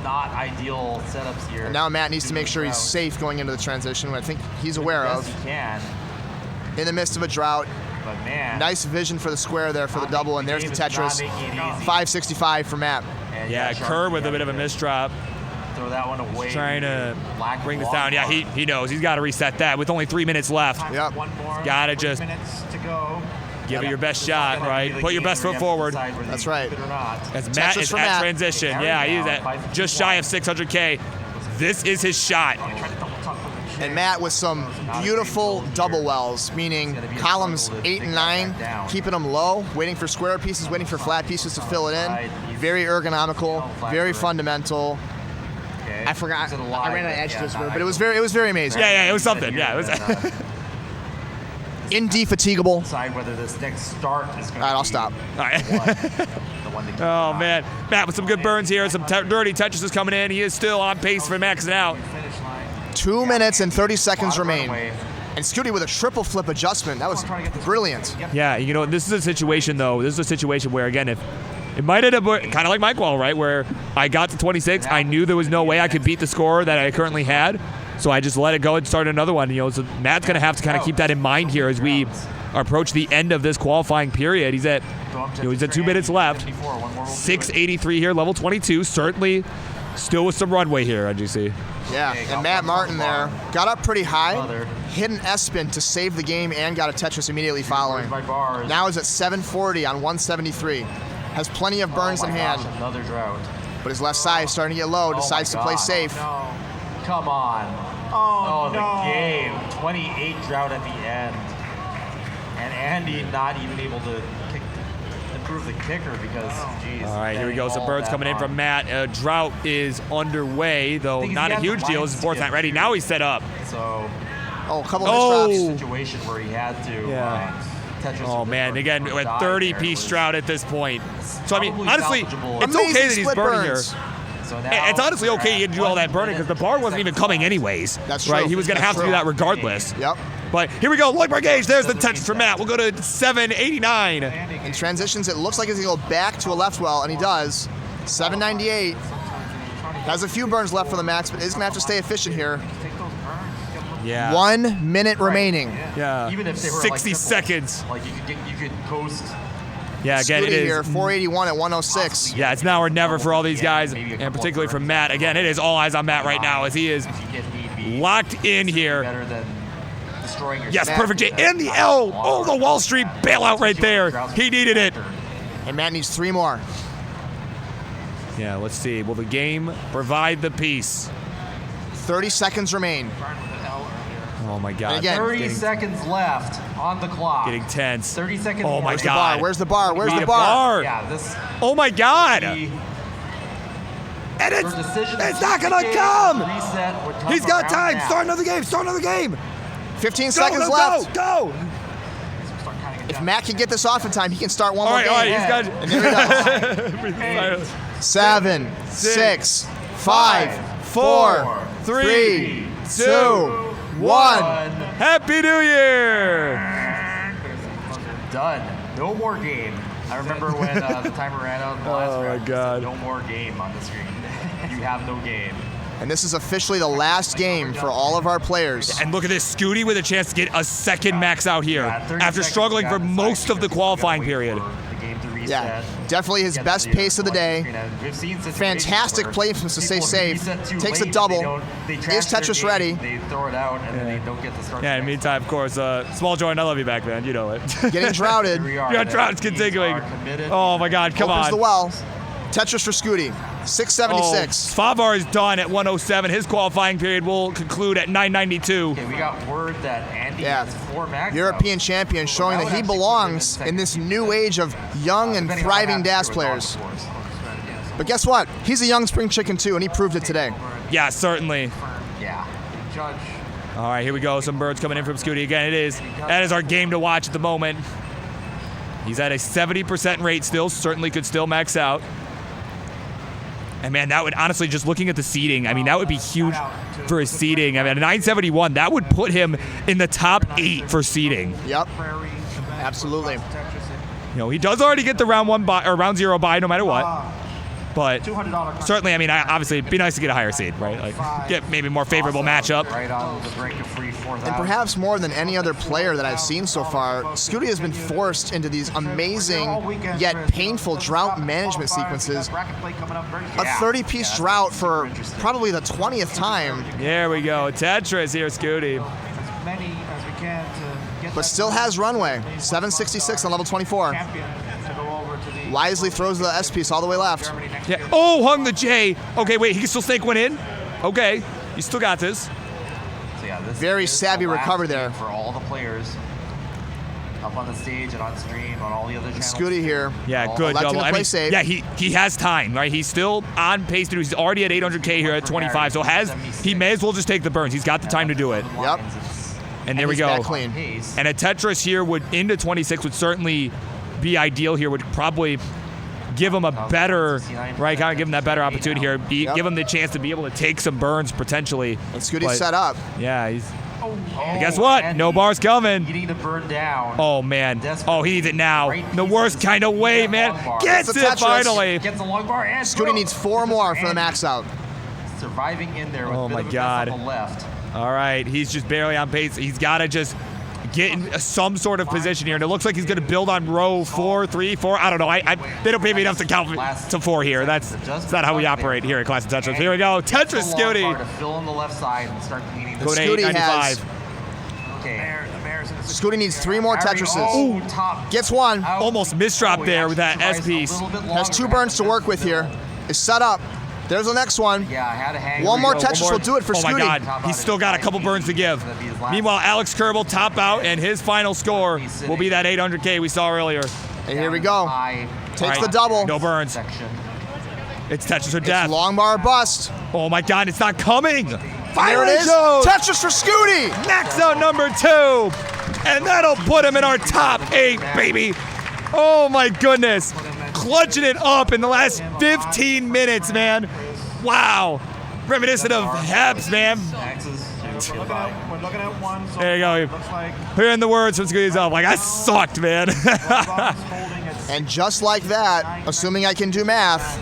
Not ideal setups here. And now Matt needs to make sure he's safe going into the transition, which I think he's aware of. He can. In the midst of a drought. But man. Nice vision for the square there for the double, and there's the Tetris. 565 for Matt. Yeah, Kerr with a bit of a misdrop. Throw that one away. Trying to bring this down. Yeah, he knows. He's got to reset that with only 3 minutes left. Yep. Got to just give it your best shot, right? Put your best foot forward. That's right. As Matt is at transition. Yeah, he's at just shy of 600K. This is his shot. And Matt with some beautiful double wells, meaning columns 8 and 9, keeping them low, waiting for square pieces, waiting for flat pieces to fill it in. Very ergonomical, very fundamental. I forgot. I ran out of adjectives, but it was very amazing. Yeah, it was something. Yeah, it was. Indefatigable. Decide whether this next start is going to All right, I'll stop. All right. Oh, man. Matt with some good burns here. Some dirty Tetrises coming in. He is still on pace for maxing out. 2 minutes and 30 seconds remain. And Scooty with a triple flip adjustment. That was brilliant. Yeah, this is a situation, though. This is a situation where, again, if it might end up kind of like Mike Wall, right, where I got to 26. I knew there was no way I could beat the score that I currently had. So I just let it go and started another one. So Matt's going to have to kind of keep that in mind here as we approach the end of this qualifying period. He's at 2 minutes left. 683 here, level 22. Certainly still with some runway here, as you see. Yeah, and Matt Martin there got up pretty high, hit an S-spin to save the game and got a Tetris immediately following. Now is at 740 on 173. Has plenty of burns in hand. Another drought. But his left side is starting to get low, decides to play safe. No. Come on. Oh, the game. 28 drought at the end. And Andy not even able to improve the kicker because, geez. All right, here we go. Some birds coming in from Matt. Drought is underway, though not a huge deal. His board's not ready. Now he's set up. So, a couple of situation where he had to. Tetris oh man, again, with 30-piece Drought at this point. So I mean, honestly, it's okay that he's burning here. So it's honestly okay to do all that burning because the bar wasn't even coming anyways. That's right. true. He was going to have to do that regardless. Yep. But here we go. Look, bar gauge. There's the Tetris for Matt. We'll go to 789. In transitions, it looks like he's going to go back to a left well, and he does. 798. Has a few burns left for the max, but is going to have to stay efficient here. Yeah. 1 minute remaining. Yeah. Even if they were 60 seconds. Like you could coast. Yeah, again, it is. Here, 481 at 106. Yeah, it's now or never for all these guys, and particularly for Matt. Again, it is all eyes on Matt right now as he is locked in here. Yes, perfect J. And the L. Oh, the Wall Street bailout right there. He needed it. And Matt needs 3 more. Yeah, let's see. Will the game provide the peace? 30 seconds remain. Oh my God. And again, 30 seconds left on the clock. Getting tense. 30 seconds. Oh my Where's God. The bar? Where's the bar? Where's We the need a bar? Yeah, this. Oh my God. And it's not gonna come. He's got time. Start another game. Start another game. 15 seconds left. Go. If Matt can get this off in time, he can start one All more right, game. all right. He's got. And there he goes. 7, 6, 5, 4, 3, 2, 1. Happy New Year! Done. No more game. I remember when the timer ran out in the last round. Oh my God. No more game on the screen. You have no game. And this is officially the last game for all of our players. And look at this, Scooty with a chance to get a second max out here after struggling for most of the qualifying period. Yeah, definitely his best pace of the day. Fantastic placements to stay safe. Takes a double. Is Tetris ready? They throw it out and then they don't get the start. Yeah, in the meantime, of course, Small Jordan, I love you back, man. You know it. Getting droughted. Yeah, drought's continuing. Oh my God, come on. Opens the well. Tetris for Scooty. 676. Favar is done at 107. His qualifying period will conclude at 992. Okay, we got word that Andy has 4 max. European champion, showing that he belongs in this new age of young and thriving DAS players. But guess what? He's a young spring chicken too, and he proved it today. Yeah, certainly. Yeah. Judge. All right, here we go. Some birds coming in from Scooty again. That is our game to watch at the moment. He's at a 70% rate still. Certainly could still max out. And man, that would honestly, just looking at the seeding, I mean, that would be huge for his seeding. I mean, at 971, that would put him in the top 8 for seeding. Yep. Absolutely. You know, he does already get the round 0 bye no matter what. But certainly, I mean, obviously, it'd be nice to get a higher seed, right? Like, get maybe more favorable matchup. Right on the brink of free 4,000. And perhaps more than any other player that I've seen so far, Scooty has been forced into these amazing yet painful drought management sequences. A 30-piece drought for probably the 20th time. There we go. Tetris here, Scooty. As many as we can to get but still has runway. 766 on level 24. Wisely throws the S piece all the way left. Yeah. Oh, hung the J. Okay, wait, he can still snake one in? Okay, you still got this. So yeah, this very is savvy the last recovery game there. For all the players up on the stage and on stream, on all the other channels. Scooty here. Yeah, good double. I mean, yeah, he has time, right? He's still on pace to do. He's already at 800K here at 25, so he may as well just take the burns. He's got the time to do it. Yep. And there we go. Back clean. And a Tetris here would into 26 would certainly be ideal here. Would probably give him a better, right? Kind of give him that better opportunity here. Give him the chance to be able to take some burns potentially. And Scooty's set up. Yeah, he's. And guess what? No bar's coming. You need to burn down. Oh man. Oh, he needs it now. The worst kind of way, man. Gets it finally. Gets the long bar and Scooty needs 4 more for the max out. Surviving in there with oh a bit my of a God. mess on the left. All right, he's just barely on pace. He's got to just get in some sort of position here, and it looks like he's going to build on row 4, 3, 4. I don't know. They don't pay me enough to count to 4 here. That's not how we operate here at Classic Tetris. Here we go. Tetris Scooty. To fill in the left side and start cleaning the Scooty has. Okay. Scooty needs 3 more Tetrises. Ooh, gets 1. Almost misdropped there with that S piece. Has 2 burns to work with here. Is set up. There's the next one. Yeah, I had a hang. One more Tetris will do it for Oh Scooty. my God, he's still got a couple burns to give. Meanwhile, Alex Kerbal top out, and his final score will be that 800K we saw earlier. And here we go. Takes the double. No burns. It's Tetris or death. It's long bar bust. Oh my God, it's not coming. There it is. Tetris for Scooty. Max out number 2. And that'll put him in our top 8, baby. Oh my goodness. Clutching it up in the last 15 minutes, man. Wow. Reminiscent of Habs, man. We're looking at one. So There you go. Looks like Hearing the words from Scooty's up, like, I sucked, man. And just like that, assuming I can do math,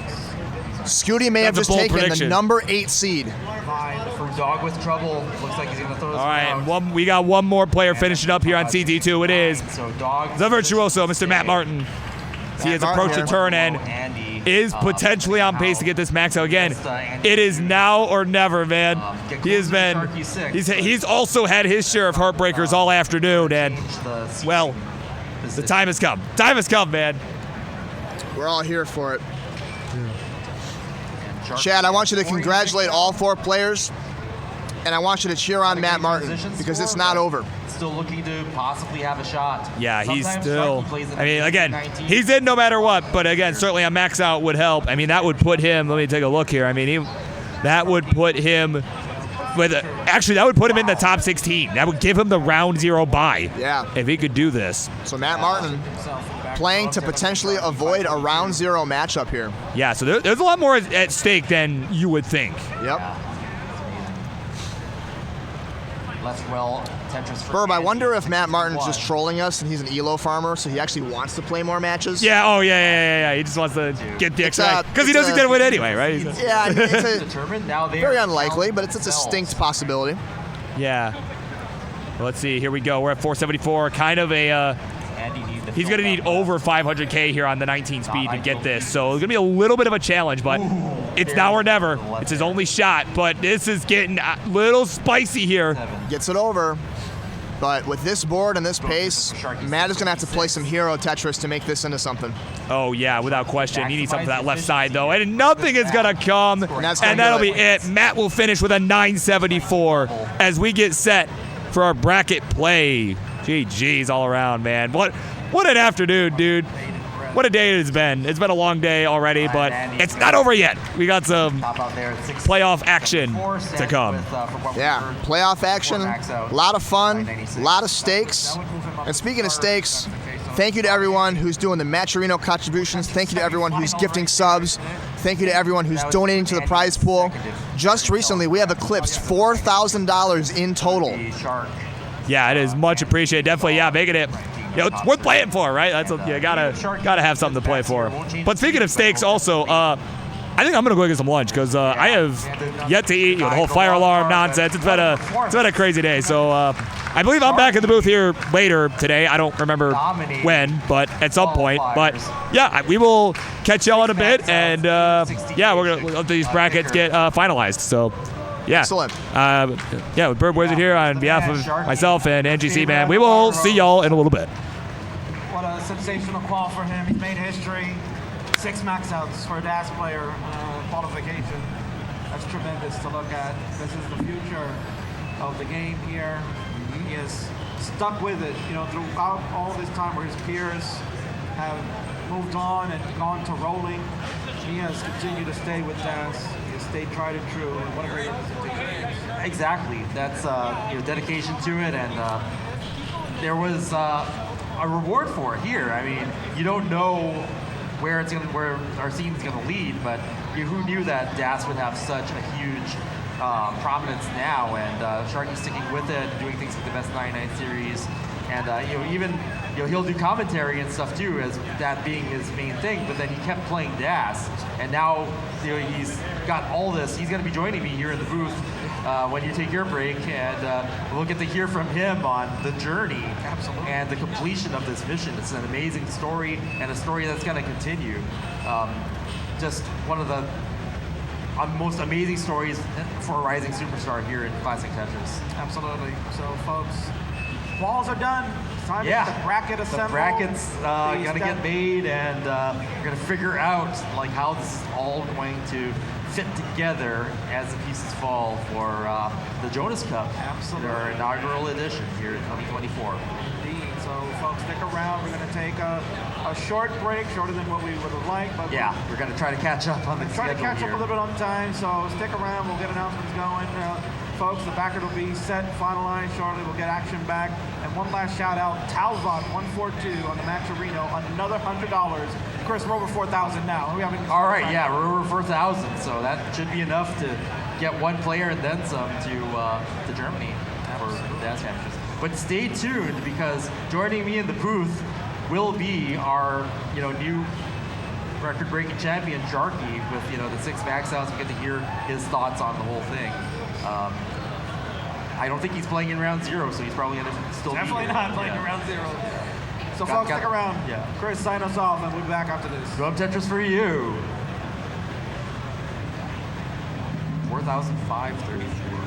Scooty may have That's a just bold taken prediction. the number 8 seed. For Dog with Trouble, looks like he's going to throw this All right, one out. we got one more player finishing up here on CT2. It is the virtuoso, Mr. Matt Martin. He has approached the turn and is potentially on pace to get this max out again. It is now or never, man. He has been. He's also had his share of heartbreakers all afternoon, and well, the time has come. Time has come, man. We're all here for it. Chad, I want you to congratulate all 4 players, and I want you to cheer on Matt Martin because it's not over. Still looking to possibly have a shot. Yeah, he's Sometimes still. Sharky plays in I mean, again, 19. he's in no matter what. But again, certainly a max out would help. I mean, that would put him. Let me take a look here. I mean, that would put him with. Actually, that would put him in the top 16. That would give him the round 0 bye. Yeah. If he could do this. So Matt Martin playing to potentially avoid a round 0 matchup here. Yeah. So there's a lot more at stake than you would think. Yep. Less well Tetris for Burb, I wonder if Matt Martin's just trolling us and he's an ELO farmer, so he actually wants to play more matches. Yeah. Oh yeah. He just wants to get the extra because he doesn't get to win anyway, right? Yeah, it's very unlikely, but it's a distinct possibility. Yeah. Well, let's see. Here we go. We're at 474. Kind of a. He's going to need over 500K here on the 19 speed to get this. So it's going to be a little bit of a challenge, but it's now or never. It's his only shot, but this is getting a little spicy here. Gets it over. But with this board and this pace, Matt is going to have to play some hero Tetris to make this into something. Oh, yeah, without question. He needs something for that left side, though. And nothing is going to come. And that'll be it. Matt will finish with a 974 as we get set for our bracket play. GG's all around, man. What an afternoon, dude. What a day it has been. It's been a long day already, but it's not over yet. We got some playoff action to come. Yeah, playoff action, a lot of fun, a lot of stakes. And speaking of stakes, thank you to everyone who's doing the Matcherino contributions. Thank you to everyone who's gifting subs. Thank you to everyone who's donating to the prize pool. Just recently, we have eclipsed $4,000 in total. Yeah, it is much appreciated. Definitely, yeah, making it. It's worth playing for, right? That's you gotta have something to play for. But speaking of stakes, also, I think I'm gonna go get some lunch because I have yet to eat. The whole fire alarm nonsense. It's been a crazy day. So I believe I'm back in the booth here later today. I don't remember when, but at some point. But yeah, we will catch y'all in a bit, and yeah, we're gonna let these brackets get finalized. So. Yeah. Excellent. Yeah, with Bird Wizard here on behalf of myself and NGC, man. We will see y'all in a little bit. What a sensational call for him. He's made history. 6 max outs for a DAS player qualification. That's tremendous to look at. This is the future of the game here. He has stuck with it, throughout all this time where his peers have moved on and gone to rolling. He has continued to stay with DAS. Stay tried and true, and what a great representation. Exactly. That's dedication to it, and there was a reward for it here. I mean, you don't know where our scene's gonna lead, but who knew that DAS would have such a huge prominence now, and Sharky's sticking with it, doing things like the Best 99 series, and even he'll do commentary and stuff too, as that being his main thing. But then he kept playing DAS, and now he's got all this. He's going to be joining me here in the booth when you take your break, and we'll get to hear from him on the journey and the completion of this mission. It's an amazing story, and a story that's going to continue. Just one of the most amazing stories for a rising superstar here in Classic Tetris. Absolutely. So, folks, walls are done. It's time to get the bracket assembled. The brackets gotta get made, and we're gonna figure out like how this is all going to fit together as the pieces fall for the Jonas Cup. Absolutely. Our inaugural edition here in 2024. Indeed. So folks, stick around. We're gonna take a short break, shorter than what we would have liked. But yeah, we're gonna try to catch up on the schedule try to catch here. up a little bit on time. So stick around. We'll get announcements going. Folks, the backer will be set, finalized shortly. We'll get action back. And one last shout out, Talbot 142 on the Max Reno, another $100. Chris, we're over 4,000 now. We haven't. All right, yeah, we're over 4,000, so that should be enough to get one player and then some to Germany for the dance matches. But stay tuned, because joining me in the booth will be our new record-breaking champion Jarky with the 6 max outs. We get to hear his thoughts on the whole thing. I don't think he's playing in round 0, so he's probably going to still definitely be not playing in round 0. So folks, stick around. Yeah. Chris, sign us off, and we'll be back after this. Drum Tetris for you. 4,534.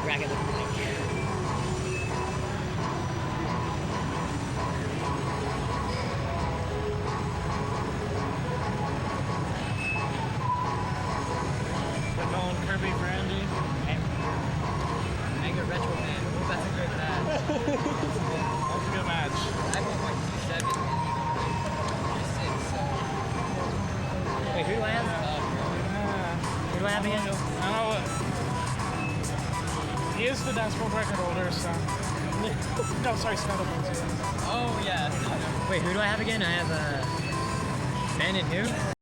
bracket looking like? We're going Kirby for Andy. Anger Retro Man. Oh, that's a great match. That's a good match. I have 1.27 and 6, so. Wait, who do I have? Who do I have again? I don't know what. He is the dance world record holder, so. No, sorry, Snuddles. Oh, yeah. Wait, who do I have again? I have, Ben and who?